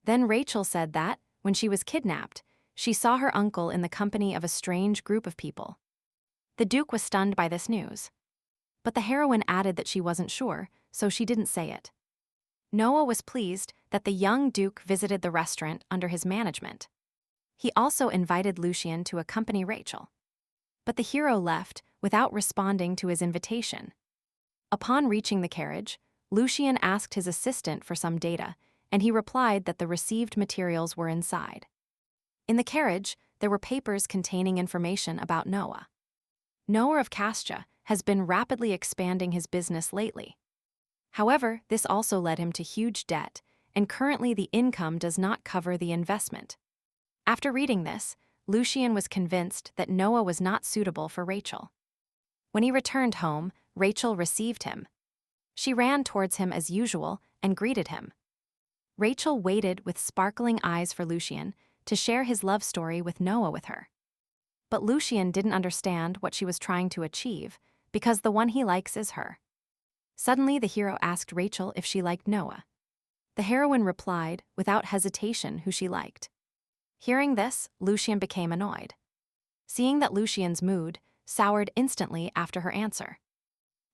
Then Rachel said that, when she was kidnapped, she saw her uncle in the company of a strange group of people. The Duke was stunned by this news. But the heroine added that she wasn't sure, so she didn't say it. Noah was pleased that the young Duke visited the restaurant under his management. He also invited Lucian to accompany Rachel. But the hero left without responding to his invitation. Upon reaching the carriage, Lucian asked his assistant for some data, and he replied that the received materials were inside. In the carriage, there were papers containing information about Noah. Noah of Castia has been rapidly expanding his business lately. However, this also led him to huge debt, and currently the income does not cover the investment. After reading this, Lucian was convinced that Noah was not suitable for Rachel. When he returned home, Rachel received him. She ran towards him as usual and greeted him. Rachel waited with sparkling eyes for Lucian to share his love story with Noah with her. But Lucian didn't understand what she was trying to achieve, because the one he likes is her. Suddenly, the hero asked Rachel if she liked Noah. The heroine replied, without hesitation, who she liked. Hearing this, Lucian became annoyed. Seeing that Lucian's mood soured instantly after her answer.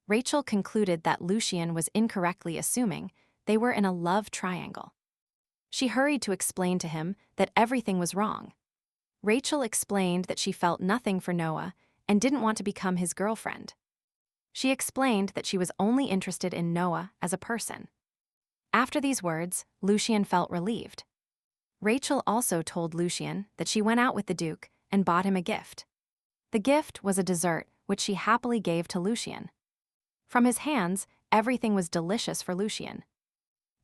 Rachel concluded that Lucian was incorrectly assuming they were in a love triangle. She hurried to explain to him that everything was wrong. Rachel explained that she felt nothing for Noah and didn't want to become his girlfriend. She explained that she was only interested in Noah as a person. After these words, Lucian felt relieved. Rachel also told Lucian that she went out with the Duke and bought him a gift. The gift was a dessert which she happily gave to Lucian. From his hands, everything was delicious for Lucian.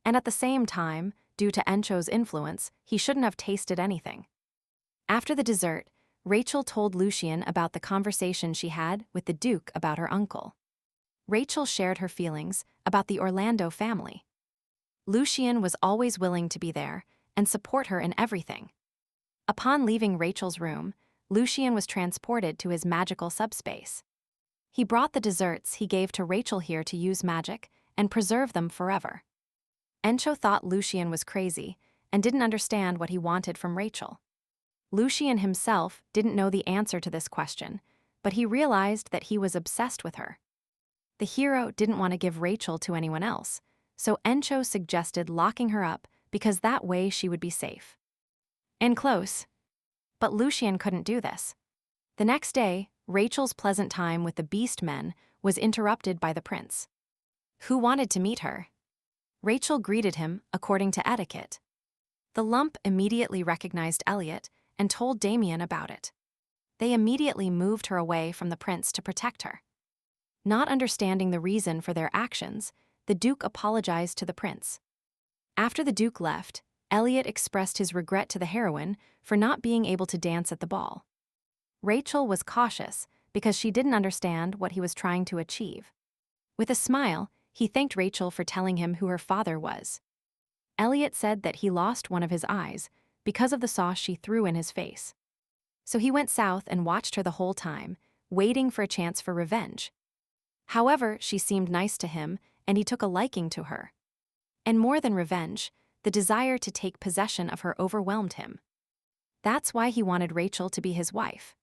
And at the same time, due to Encho's influence, he shouldn't have tasted anything. After the dessert, Rachel told Lucian about the conversation she had with the Duke about her uncle. Rachel shared her feelings about the Orlando family. Lucian was always willing to be there and support her in everything. Upon leaving Rachel's room, Lucian was transported to his magical subspace. He brought the desserts he gave to Rachel here to use magic and preserve them forever. Encho thought Lucian was crazy and didn't understand what he wanted from Rachel. Lucian himself didn't know the answer to this question, but he realized that he was obsessed with her. The hero didn't want to give Rachel to anyone else, so Encho suggested locking her up because that way she would be safe and close. But Lucian couldn't do this. The next day, Rachel's pleasant time with the beast men was interrupted by the prince, who wanted to meet her. Rachel greeted him according to etiquette. The lump immediately recognized Elliot and told Damien about it. They immediately moved her away from the prince to protect her. Not understanding the reason for their actions, the Duke apologized to the prince. After the Duke left, Elliot expressed his regret to the heroine for not being able to dance at the ball. Rachel was cautious because she didn't understand what he was trying to achieve. With a smile, he thanked Rachel for telling him who her father was. Elliot said that he lost one of his eyes because of the sauce she threw in his face. So he went south and watched her the whole time, waiting for a chance for revenge. However, she seemed nice to him, and he took a liking to her. And more than revenge, the desire to take possession of her overwhelmed him. That's why he wanted Rachel to be his wife.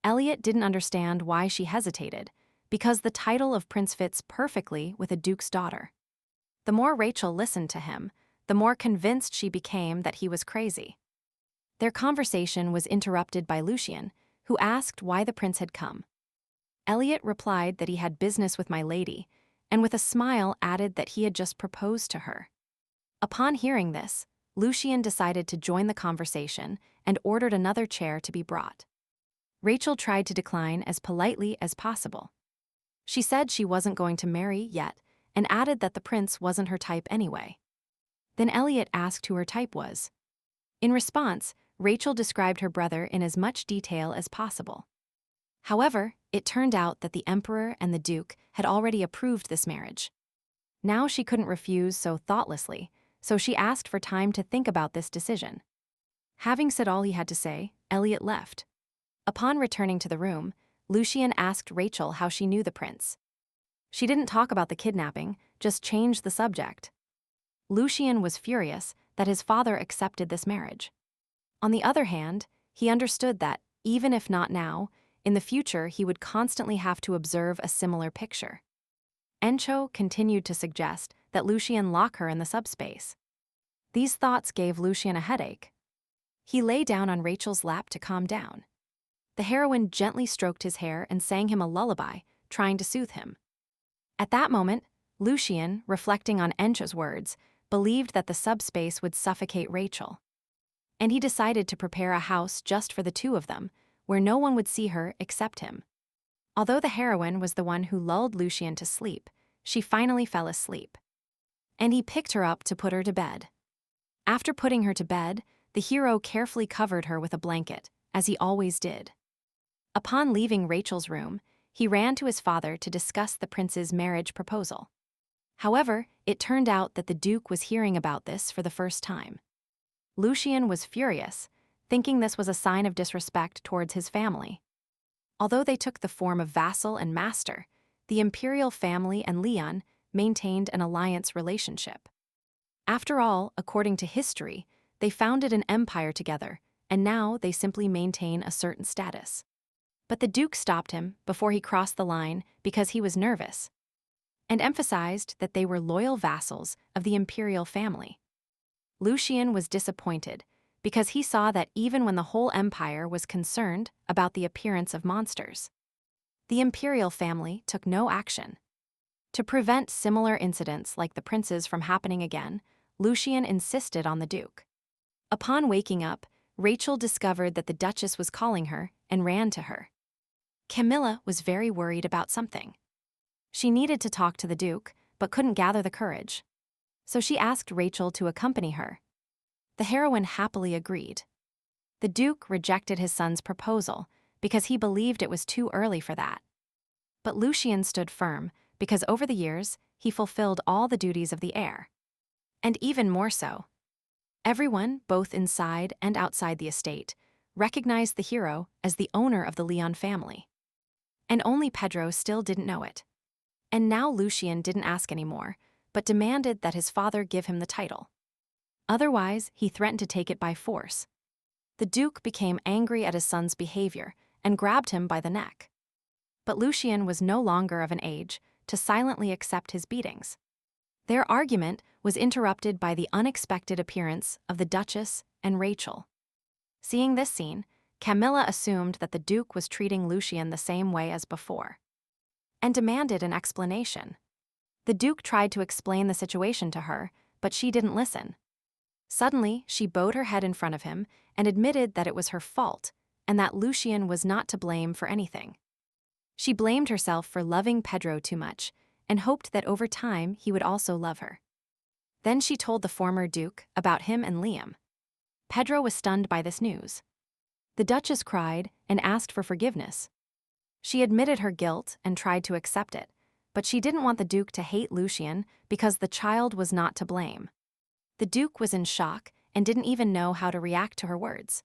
Elliot didn't understand why she hesitated, because the title of prince fits perfectly with a duke's daughter. The more Rachel listened to him, the more convinced she became that he was crazy. Their conversation was interrupted by Lucian, who asked why the prince had come. Elliot replied that he had business with my lady, and with a smile added that he had just proposed to her. Upon hearing this, Lucian decided to join the conversation and ordered another chair to be brought. Rachel tried to decline as politely as possible. She said she wasn't going to marry yet and added that the prince wasn't her type anyway. Then Elliot asked who her type was. In response, Rachel described her brother in as much detail as possible. However, it turned out that the emperor and the duke had already approved this marriage. Now she couldn't refuse so thoughtlessly, so she asked for time to think about this decision. Having said all he had to say, Elliot left. Upon returning to the room, Lucian asked Rachel how she knew the prince. She didn't talk about the kidnapping, just changed the subject. Lucian was furious that his father accepted this marriage. On the other hand, he understood that, even if not now, in the future he would constantly have to observe a similar picture. Encho continued to suggest that Lucian lock her in the subspace. These thoughts gave Lucian a headache. He lay down on Rachel's lap to calm down. The heroine gently stroked his hair and sang him a lullaby, trying to soothe him. At that moment, Lucian, reflecting on Encho's words, believed that the subspace would suffocate Rachel. And he decided to prepare a house just for the two of them, where no one would see her except him. Although the heroine was the one who lulled Lucian to sleep, she finally fell asleep. And he picked her up to put her to bed. After putting her to bed, the hero carefully covered her with a blanket, as he always did. Upon leaving Rachel's room, he ran to his father to discuss the prince's marriage proposal. However, it turned out that the duke was hearing about this for the first time. Lucian was furious, thinking this was a sign of disrespect towards his family. Although they took the form of vassal and master, the imperial family and Leon maintained an alliance relationship. After all, according to history, they founded an empire together, and now they simply maintain a certain status. But the duke stopped him before he crossed the line because he was nervous, and emphasized that they were loyal vassals of the imperial family. Lucian was disappointed because he saw that even when the whole empire was concerned about the appearance of monsters, the imperial family took no action. To prevent similar incidents like the prince's from happening again, Lucian insisted on the duke. Upon waking up, Rachel discovered that the Duchess was calling her and ran to her. Camilla was very worried about something. She needed to talk to the duke, but couldn't gather the courage. So she asked Rachel to accompany her. The heroine happily agreed. The duke rejected his son's proposal because he believed it was too early for that. But Lucian stood firm because over the years, he fulfilled all the duties of the heir. And even more so. Everyone, both inside and outside the estate, recognized the hero as the owner of the Leon family. And only Pedro still didn't know it. And now Lucian didn't ask anymore, but demanded that his father give him the title. Otherwise, he threatened to take it by force. The duke became angry at his son's behavior and grabbed him by the neck. But Lucian was no longer of an age to silently accept his beatings. Their argument was interrupted by the unexpected appearance of the Duchess and Rachel. Seeing this scene, Camilla assumed that the duke was treating Lucian the same way as before, and demanded an explanation. The duke tried to explain the situation to her, but she didn't listen. Suddenly, she bowed her head in front of him and admitted that it was her fault and that Lucian was not to blame for anything. She blamed herself for loving Pedro too much and hoped that over time he would also love her. Then she told the former Duke about him and Liam. Pedro was stunned by this news. The Duchess cried and asked for forgiveness. She admitted her guilt and tried to accept it, but she didn't want the Duke to hate Lucian because the child was not to blame. The Duke was in shock and didn't even know how to react to her words.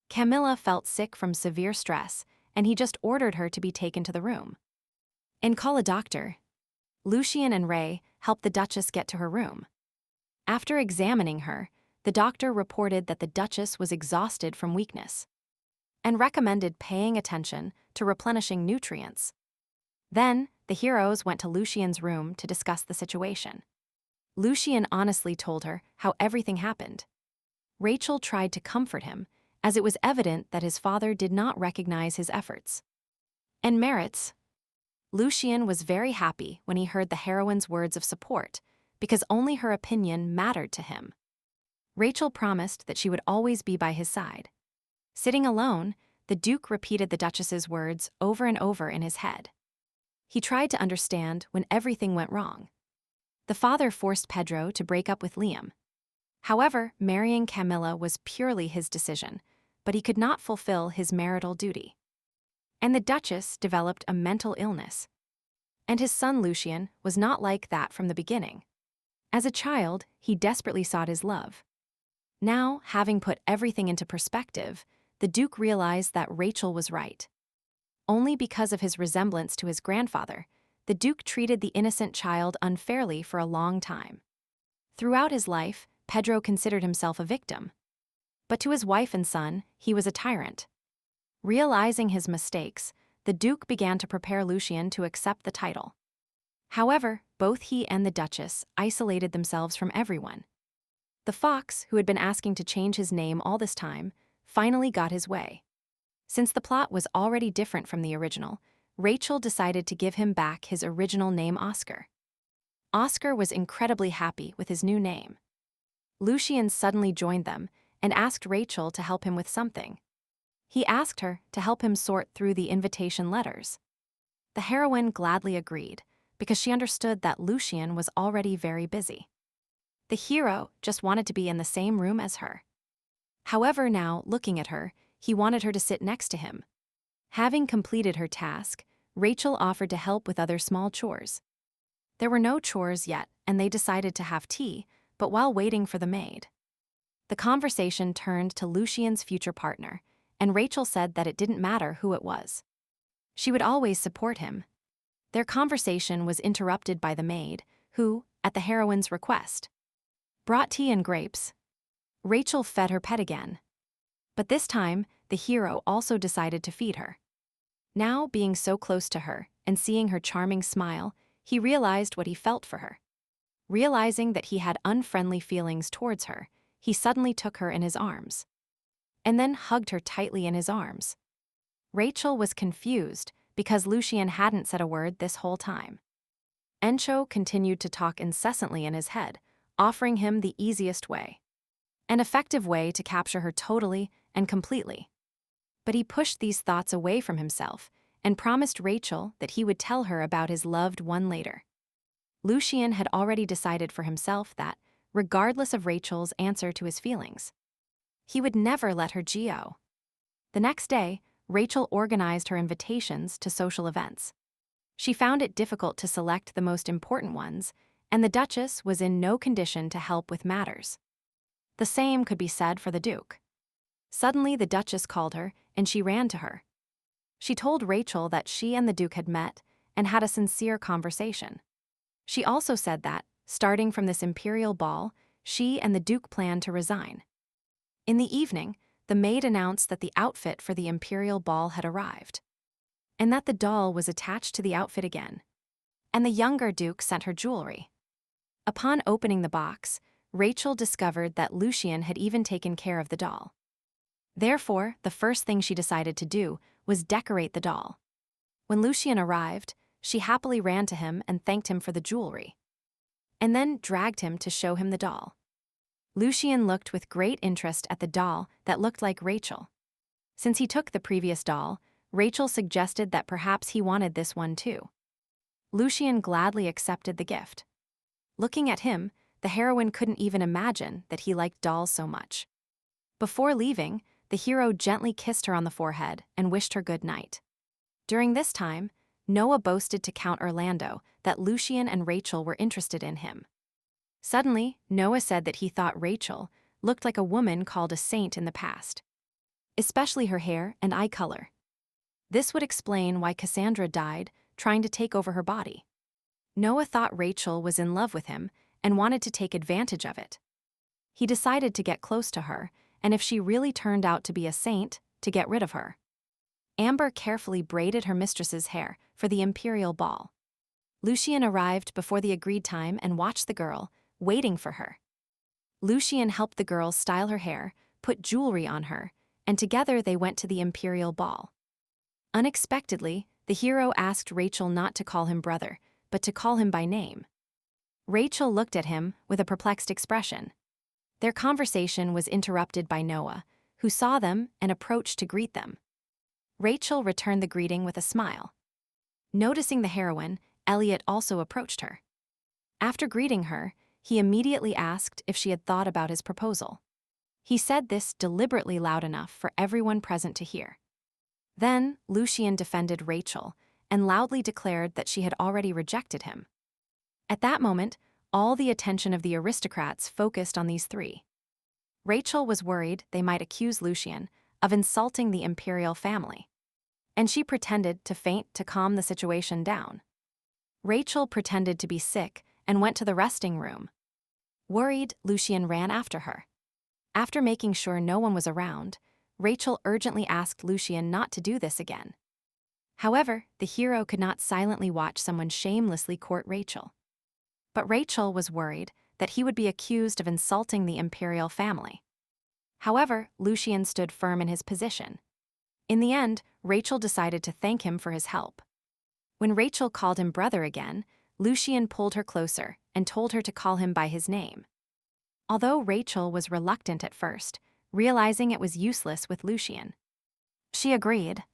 Camilla felt sick from severe stress, and he just ordered her to be taken to the room. And call a doctor. Lucian and Ray helped the Duchess get to her room. After examining her, the doctor reported that the Duchess was exhausted from weakness and recommended paying attention to replenishing nutrients. Then, the heroes went to Lucian's room to discuss the situation. Lucian honestly told her how everything happened. Rachel tried to comfort him, as it was evident that his father did not recognize his efforts and merits. Lucian was very happy when he heard the heroine's words of support, because only her opinion mattered to him. Rachel promised that she would always be by his side. Sitting alone, the Duke repeated the Duchess's words over and over in his head. He tried to understand when everything went wrong. The father forced Pedro to break up with Liam. However, marrying Camilla was purely his decision, but he could not fulfill his marital duty. And the Duchess developed a mental illness. And his son Lucian was not like that from the beginning. As a child, he desperately sought his love. Now, having put everything into perspective, the Duke realized that Rachel was right. Only because of his resemblance to his grandfather, the Duke treated the innocent child unfairly for a long time. Throughout his life, Pedro considered himself a victim. But to his wife and son, he was a tyrant. Realizing his mistakes, the Duke began to prepare Lucian to accept the title. However, both he and the Duchess isolated themselves from everyone. The fox, who had been asking to change his name all this time, finally got his way. Since the plot was already different from the original, Rachel decided to give him back his original name Oscar. Oscar was incredibly happy with his new name. Lucian suddenly joined them and asked Rachel to help him with something. He asked her to help him sort through the invitation letters. The heroine gladly agreed, because she understood that Lucian was already very busy. The hero just wanted to be in the same room as her. However, now, looking at her, he wanted her to sit next to him. Having completed her task, Rachel offered to help with other small chores. There were no chores yet, and they decided to have tea, but while waiting for the maid. The conversation turned to Lucian's future partner, and Rachel said that it didn't matter who it was. She would always support him. Their conversation was interrupted by the maid, who, at the heroine's request, brought tea and grapes. Rachel fed her pet again. But this time, the hero also decided to feed her. Now, being so close to her and seeing her charming smile, he realized what he felt for her. Realizing that he had unfriendly feelings towards her, he suddenly took her in his arms. And then hugged her tightly in his arms. Rachel was confused because Lucian hadn't said a word this whole time. Encho continued to talk incessantly in his head, offering him the easiest way. An effective way to capture her totally and completely. But he pushed these thoughts away from himself and promised Rachel that he would tell her about his loved one later. Lucian had already decided for himself that, regardless of Rachel's answer to his feelings, he would never let her go. The next day, Rachel organized her invitations to social events. She found it difficult to select the most important ones, and the Duchess was in no condition to help with matters. The same could be said for the Duke. Suddenly, the Duchess called her, and she ran to her. She told Rachel that she and the Duke had met and had a sincere conversation. She also said that, starting from this Imperial Ball, she and the Duke planned to resign. In the evening, the maid announced that the outfit for the Imperial Ball had arrived, and that the doll was attached to the outfit again. And the younger Duke sent her jewelry. Upon opening the box, Rachel discovered that Lucian had even taken care of the doll. Therefore, the first thing she decided to do was decorate the doll. When Lucian arrived, she happily ran to him and thanked him for the jewelry, and then dragged him to show him the doll. Lucian looked with great interest at the doll that looked like Rachel. Since he took the previous doll, Rachel suggested that perhaps he wanted this one too. Lucian gladly accepted the gift. Looking at him, the heroine couldn't even imagine that he liked dolls so much. Before leaving, the hero gently kissed her on the forehead and wished her good night. During this time, Noah boasted to Count Orlando that Lucian and Rachel were interested in him. Suddenly, Noah said that he thought Rachel looked like a woman called a saint in the past, especially her hair and eye color. This would explain why Cassandra died trying to take over her body. Noah thought Rachel was in love with him and wanted to take advantage of it. He decided to get close to her, and if she really turned out to be a saint, to get rid of her. Amber carefully braided her mistress's hair for the Imperial Ball. Lucian arrived before the agreed time and watched the girl, waiting for her. Lucian helped the girl style her hair, put jewelry on her, and together they went to the Imperial Ball. Unexpectedly, the hero asked Rachel not to call him brother, but to call him by name. Rachel looked at him with a perplexed expression. Their conversation was interrupted by Noah, who saw them and approached to greet them. Rachel returned the greeting with a smile. Noticing the heroine, Elliot also approached her. After greeting her, he immediately asked if she had thought about his proposal. He said this deliberately loud enough for everyone present to hear. Then, Lucian defended Rachel and loudly declared that she had already rejected him. At that moment, all the attention of the aristocrats focused on these three. Rachel was worried they might accuse Lucian of insulting the imperial family, and she pretended to faint to calm the situation down. Rachel pretended to be sick and went to the resting room. Worried, Lucian ran after her. After making sure no one was around, Rachel urgently asked Lucian not to do this again. However, the hero could not silently watch someone shamelessly court Rachel. But Rachel was worried that he would be accused of insulting the imperial family. However, Lucian stood firm in his position. In the end, Rachel decided to thank him for his help. When Rachel called him brother again, Lucian pulled her closer and told her to call him by his name. Although Rachel was reluctant at first, realizing it was useless with Lucian, she agreed.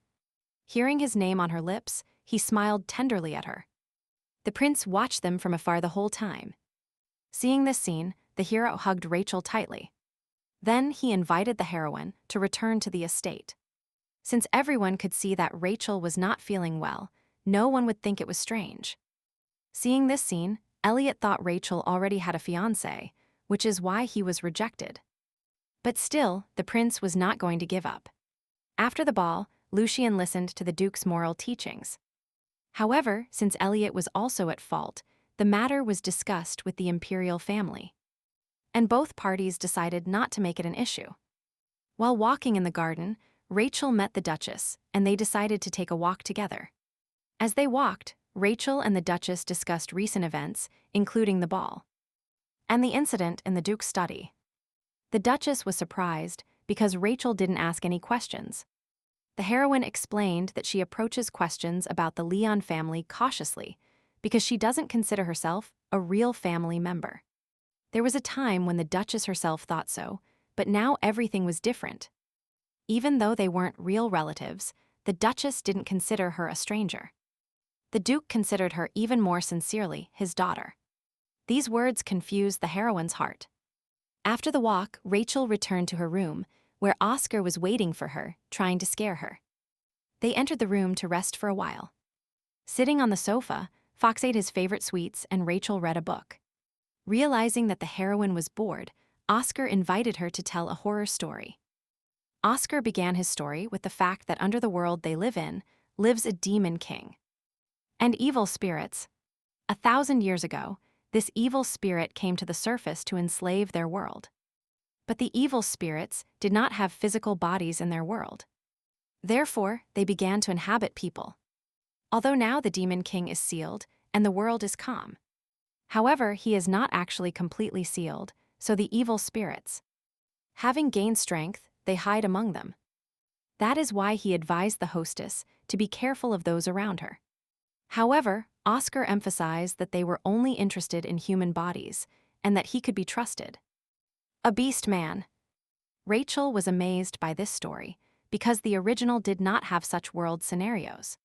Hearing his name on her lips, he smiled tenderly at her. The prince watched them from afar the whole time. Seeing this scene, the hero hugged Rachel tightly. Then he invited the heroine to return to the estate. Since everyone could see that Rachel was not feeling well, no one would think it was strange. Seeing this scene, Elliot thought Rachel already had a fiancé, which is why he was rejected. But still, the prince was not going to give up. After the ball, Lucian listened to the Duke's moral teachings. However, since Elliot was also at fault, the matter was discussed with the imperial family, and both parties decided not to make it an issue. While walking in the garden, Rachel met the Duchess, and they decided to take a walk together. As they walked, Rachel and the Duchess discussed recent events, including the ball and the incident in the Duke's study. The Duchess was surprised because Rachel didn't ask any questions. The heroine explained that she approaches questions about the Leon family cautiously because she doesn't consider herself a real family member. There was a time when the Duchess herself thought so, but now everything was different. Even though they weren't real relatives, the Duchess didn't consider her a stranger. The Duke considered her even more sincerely his daughter. These words confused the heroine's heart. After the walk, Rachel returned to her room, where Oscar was waiting for her, trying to scare her. They entered the room to rest for a while. Sitting on the sofa, Fox ate his favorite sweets and Rachel read a book. Realizing that the heroine was bored, Oscar invited her to tell a horror story. Oscar began his story with the fact that under the world they live in lives a demon king and evil spirits. 1,000 years ago, this evil spirit came to the surface to enslave their world. But the evil spirits did not have physical bodies in their world. Therefore, they began to inhabit people. Although now the demon king is sealed and the world is calm. However, he is not actually completely sealed, so the evil spirits, having gained strength, they hide among them. That is why he advised the hostess to be careful of those around her. However, Oscar emphasized that they were only interested in human bodies and that he could be trusted. A beast man. Rachel was amazed by this story because the original did not have such world scenarios.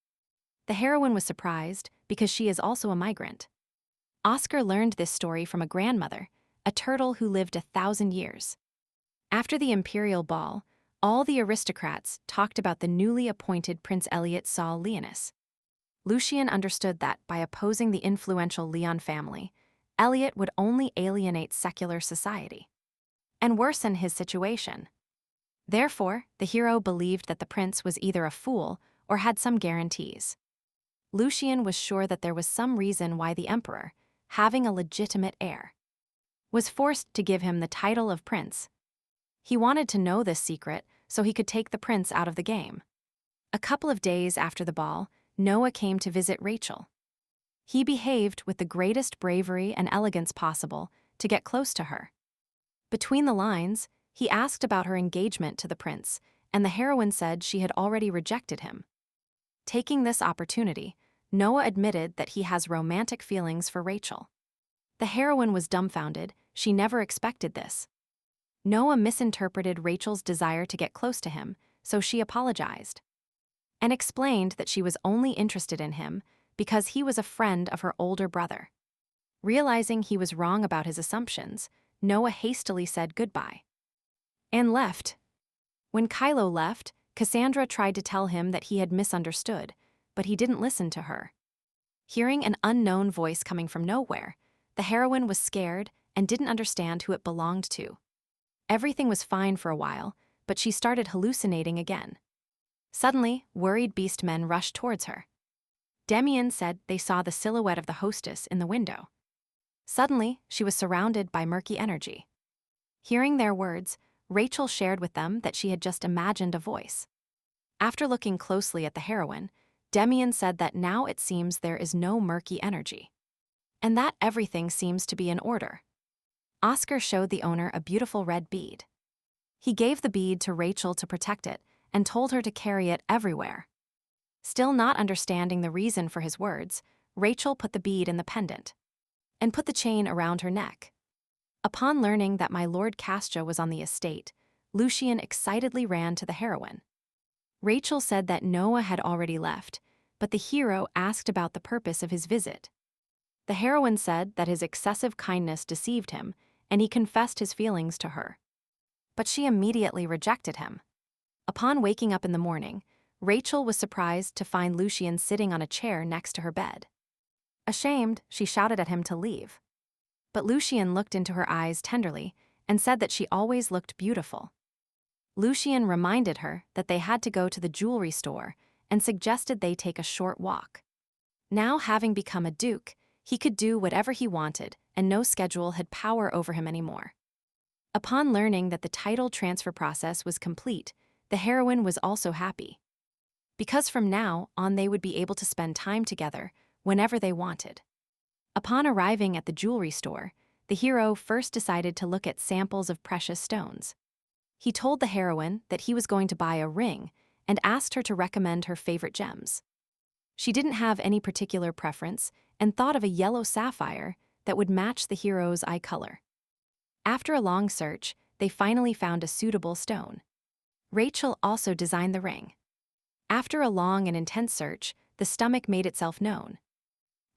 The heroine was surprised because she is also a migrant. Oscar learned this story from a grandmother, a turtle who lived 1,000 years. After the Imperial Ball, all the aristocrats talked about the newly appointed Prince Elliot Saul Leonis. Lucian understood that, by opposing the influential Leon family, Elliot would only alienate secular society and worsen his situation. Therefore, the hero believed that the prince was either a fool or had some guarantees. Lucian was sure that there was some reason why the emperor, having a legitimate heir, was forced to give him the title of prince. He wanted to know this secret so he could take the prince out of the game. A couple of days after the ball, Noah came to visit Rachel. He behaved with the greatest bravery and elegance possible to get close to her. Between the lines, he asked about her engagement to the prince, and the heroine said she had already rejected him. Taking this opportunity, Noah admitted that he has romantic feelings for Rachel. The heroine was dumbfounded. She never expected this. Noah misinterpreted Rachel's desire to get close to him, so she apologized and explained that she was only interested in him because he was a friend of her older brother. Realizing he was wrong about his assumptions, Noah hastily said goodbye and left. When Kylo left, Cassandra tried to tell him that he had misunderstood, but he didn't listen to her. Hearing an unknown voice coming from nowhere, the heroine was scared and didn't understand who it belonged to. Everything was fine for a while, but she started hallucinating again. Suddenly, worried beast men rushed towards her. Demian said they saw the silhouette of the hostess in the window. Suddenly, she was surrounded by murky energy. Hearing their words, Rachel shared with them that she had just imagined a voice. After looking closely at the heroine, Demian said that now it seems there is no murky energy, and that everything seems to be in order. Oscar showed the owner a beautiful red bead. He gave the bead to Rachel to protect it and told her to carry it everywhere. Still not understanding the reason for his words, Rachel put the bead in the pendant and put the chain around her neck. Upon learning that my Lord Castra was on the estate, Lucian excitedly ran to the heroine. Rachel said that Noah had already left, but the hero asked about the purpose of his visit. The heroine said that his excessive kindness deceived him, and he confessed his feelings to her. But she immediately rejected him. Upon waking up in the morning, Rachel was surprised to find Lucian sitting on a chair next to her bed. Ashamed, she shouted at him to leave. But Lucian looked into her eyes tenderly and said that she always looked beautiful. Lucian reminded her that they had to go to the jewelry store and suggested they take a short walk. Now, having become a duke, he could do whatever he wanted, and no schedule had power over him anymore. Upon learning that the title transfer process was complete, the heroine was also happy, because from now on they would be able to spend time together whenever they wanted. Upon arriving at the jewelry store, the hero first decided to look at samples of precious stones. He told the heroine that he was going to buy a ring and asked her to recommend her favorite gems. She didn't have any particular preference and thought of a yellow sapphire that would match the hero's eye color. After a long search, they finally found a suitable stone. Rachel also designed the ring. After a long and intense search, the stomach made itself known.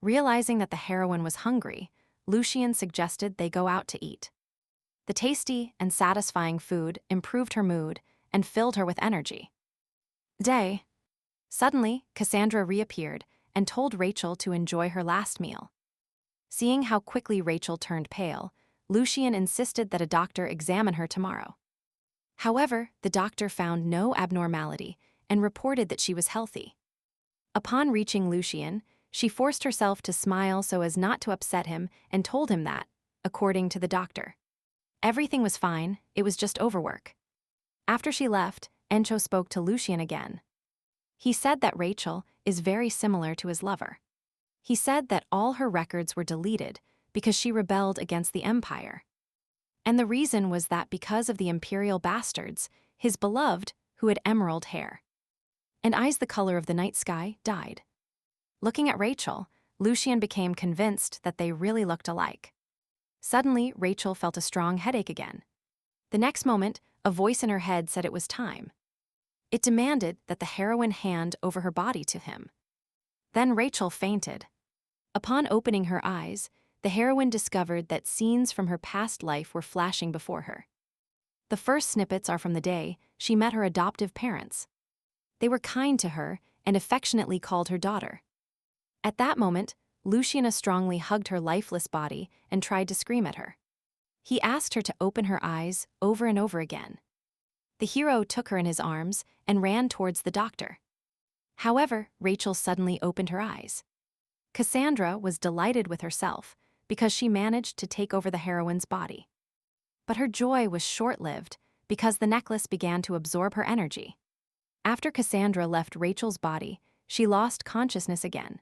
Realizing that the heroine was hungry, Lucian suggested they go out to eat. The tasty and satisfying food improved her mood and filled her with energy. Suddenly, Cassandra reappeared and told Rachel to enjoy her last meal. Seeing how quickly Rachel turned pale, Lucian insisted that a doctor examine her tomorrow. However, the doctor found no abnormality and reported that she was healthy. Upon reaching Lucian, she forced herself to smile so as not to upset him and told him that, according to the doctor, everything was fine, it was just overwork. After she left, Encho spoke to Lucian again. He said that Rachel is very similar to his lover. He said that all her records were deleted because she rebelled against the Empire. And the reason was that because of the Imperial bastards, his beloved, who had emerald hair and eyes the color of the night sky, died. Looking at Rachel, Lucian became convinced that they really looked alike. Suddenly, Rachel felt a strong headache again. The next moment, a voice in her head said it was time. It demanded that the heroine hand over her body to him. Then Rachel fainted. Upon opening her eyes, the heroine discovered that scenes from her past life were flashing before her. The first snippets are from the day she met her adoptive parents. They were kind to her and affectionately called her daughter. At that moment, Lucian strongly hugged her lifeless body and tried to scream at her. He asked her to open her eyes over and over again. The hero took her in his arms and ran towards the doctor. However, Rachel suddenly opened her eyes. Cassandra was delighted with herself because she managed to take over the heroine's body. But her joy was short-lived because the necklace began to absorb her energy. After Cassandra left Rachel's body, she lost consciousness again.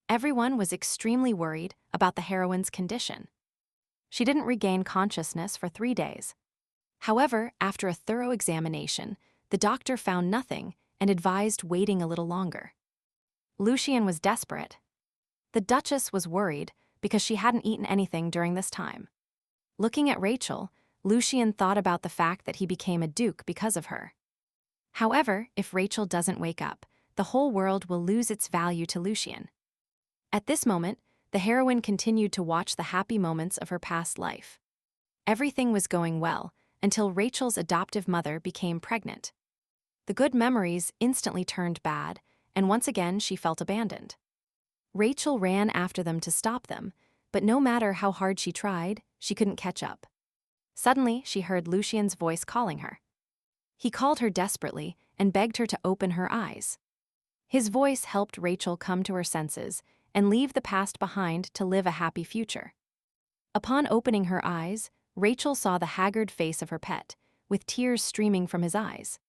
Everyone was extremely worried about the heroine's condition. She didn't regain consciousness for 3 days. However, after a thorough examination, the doctor found nothing and advised waiting a little longer. Lucian was desperate. The Duchess was worried because she hadn't eaten anything during this time. Looking at Rachel, Lucian thought about the fact that he became a duke because of her. However, if Rachel doesn't wake up, the whole world will lose its value to Lucian. At this moment, the heroine continued to watch the happy moments of her past life. Everything was going well until Rachel's adoptive mother became pregnant. The good memories instantly turned bad, and once again she felt abandoned. Rachel ran after them to stop them, but no matter how hard she tried, she couldn't catch up. Suddenly, she heard Lucian's voice calling her. He called her desperately and begged her to open her eyes. His voice helped Rachel come to her senses and leave the past behind to live a happy future. Upon opening her eyes, Rachel saw the haggard face of her pet, with tears streaming from his eyes.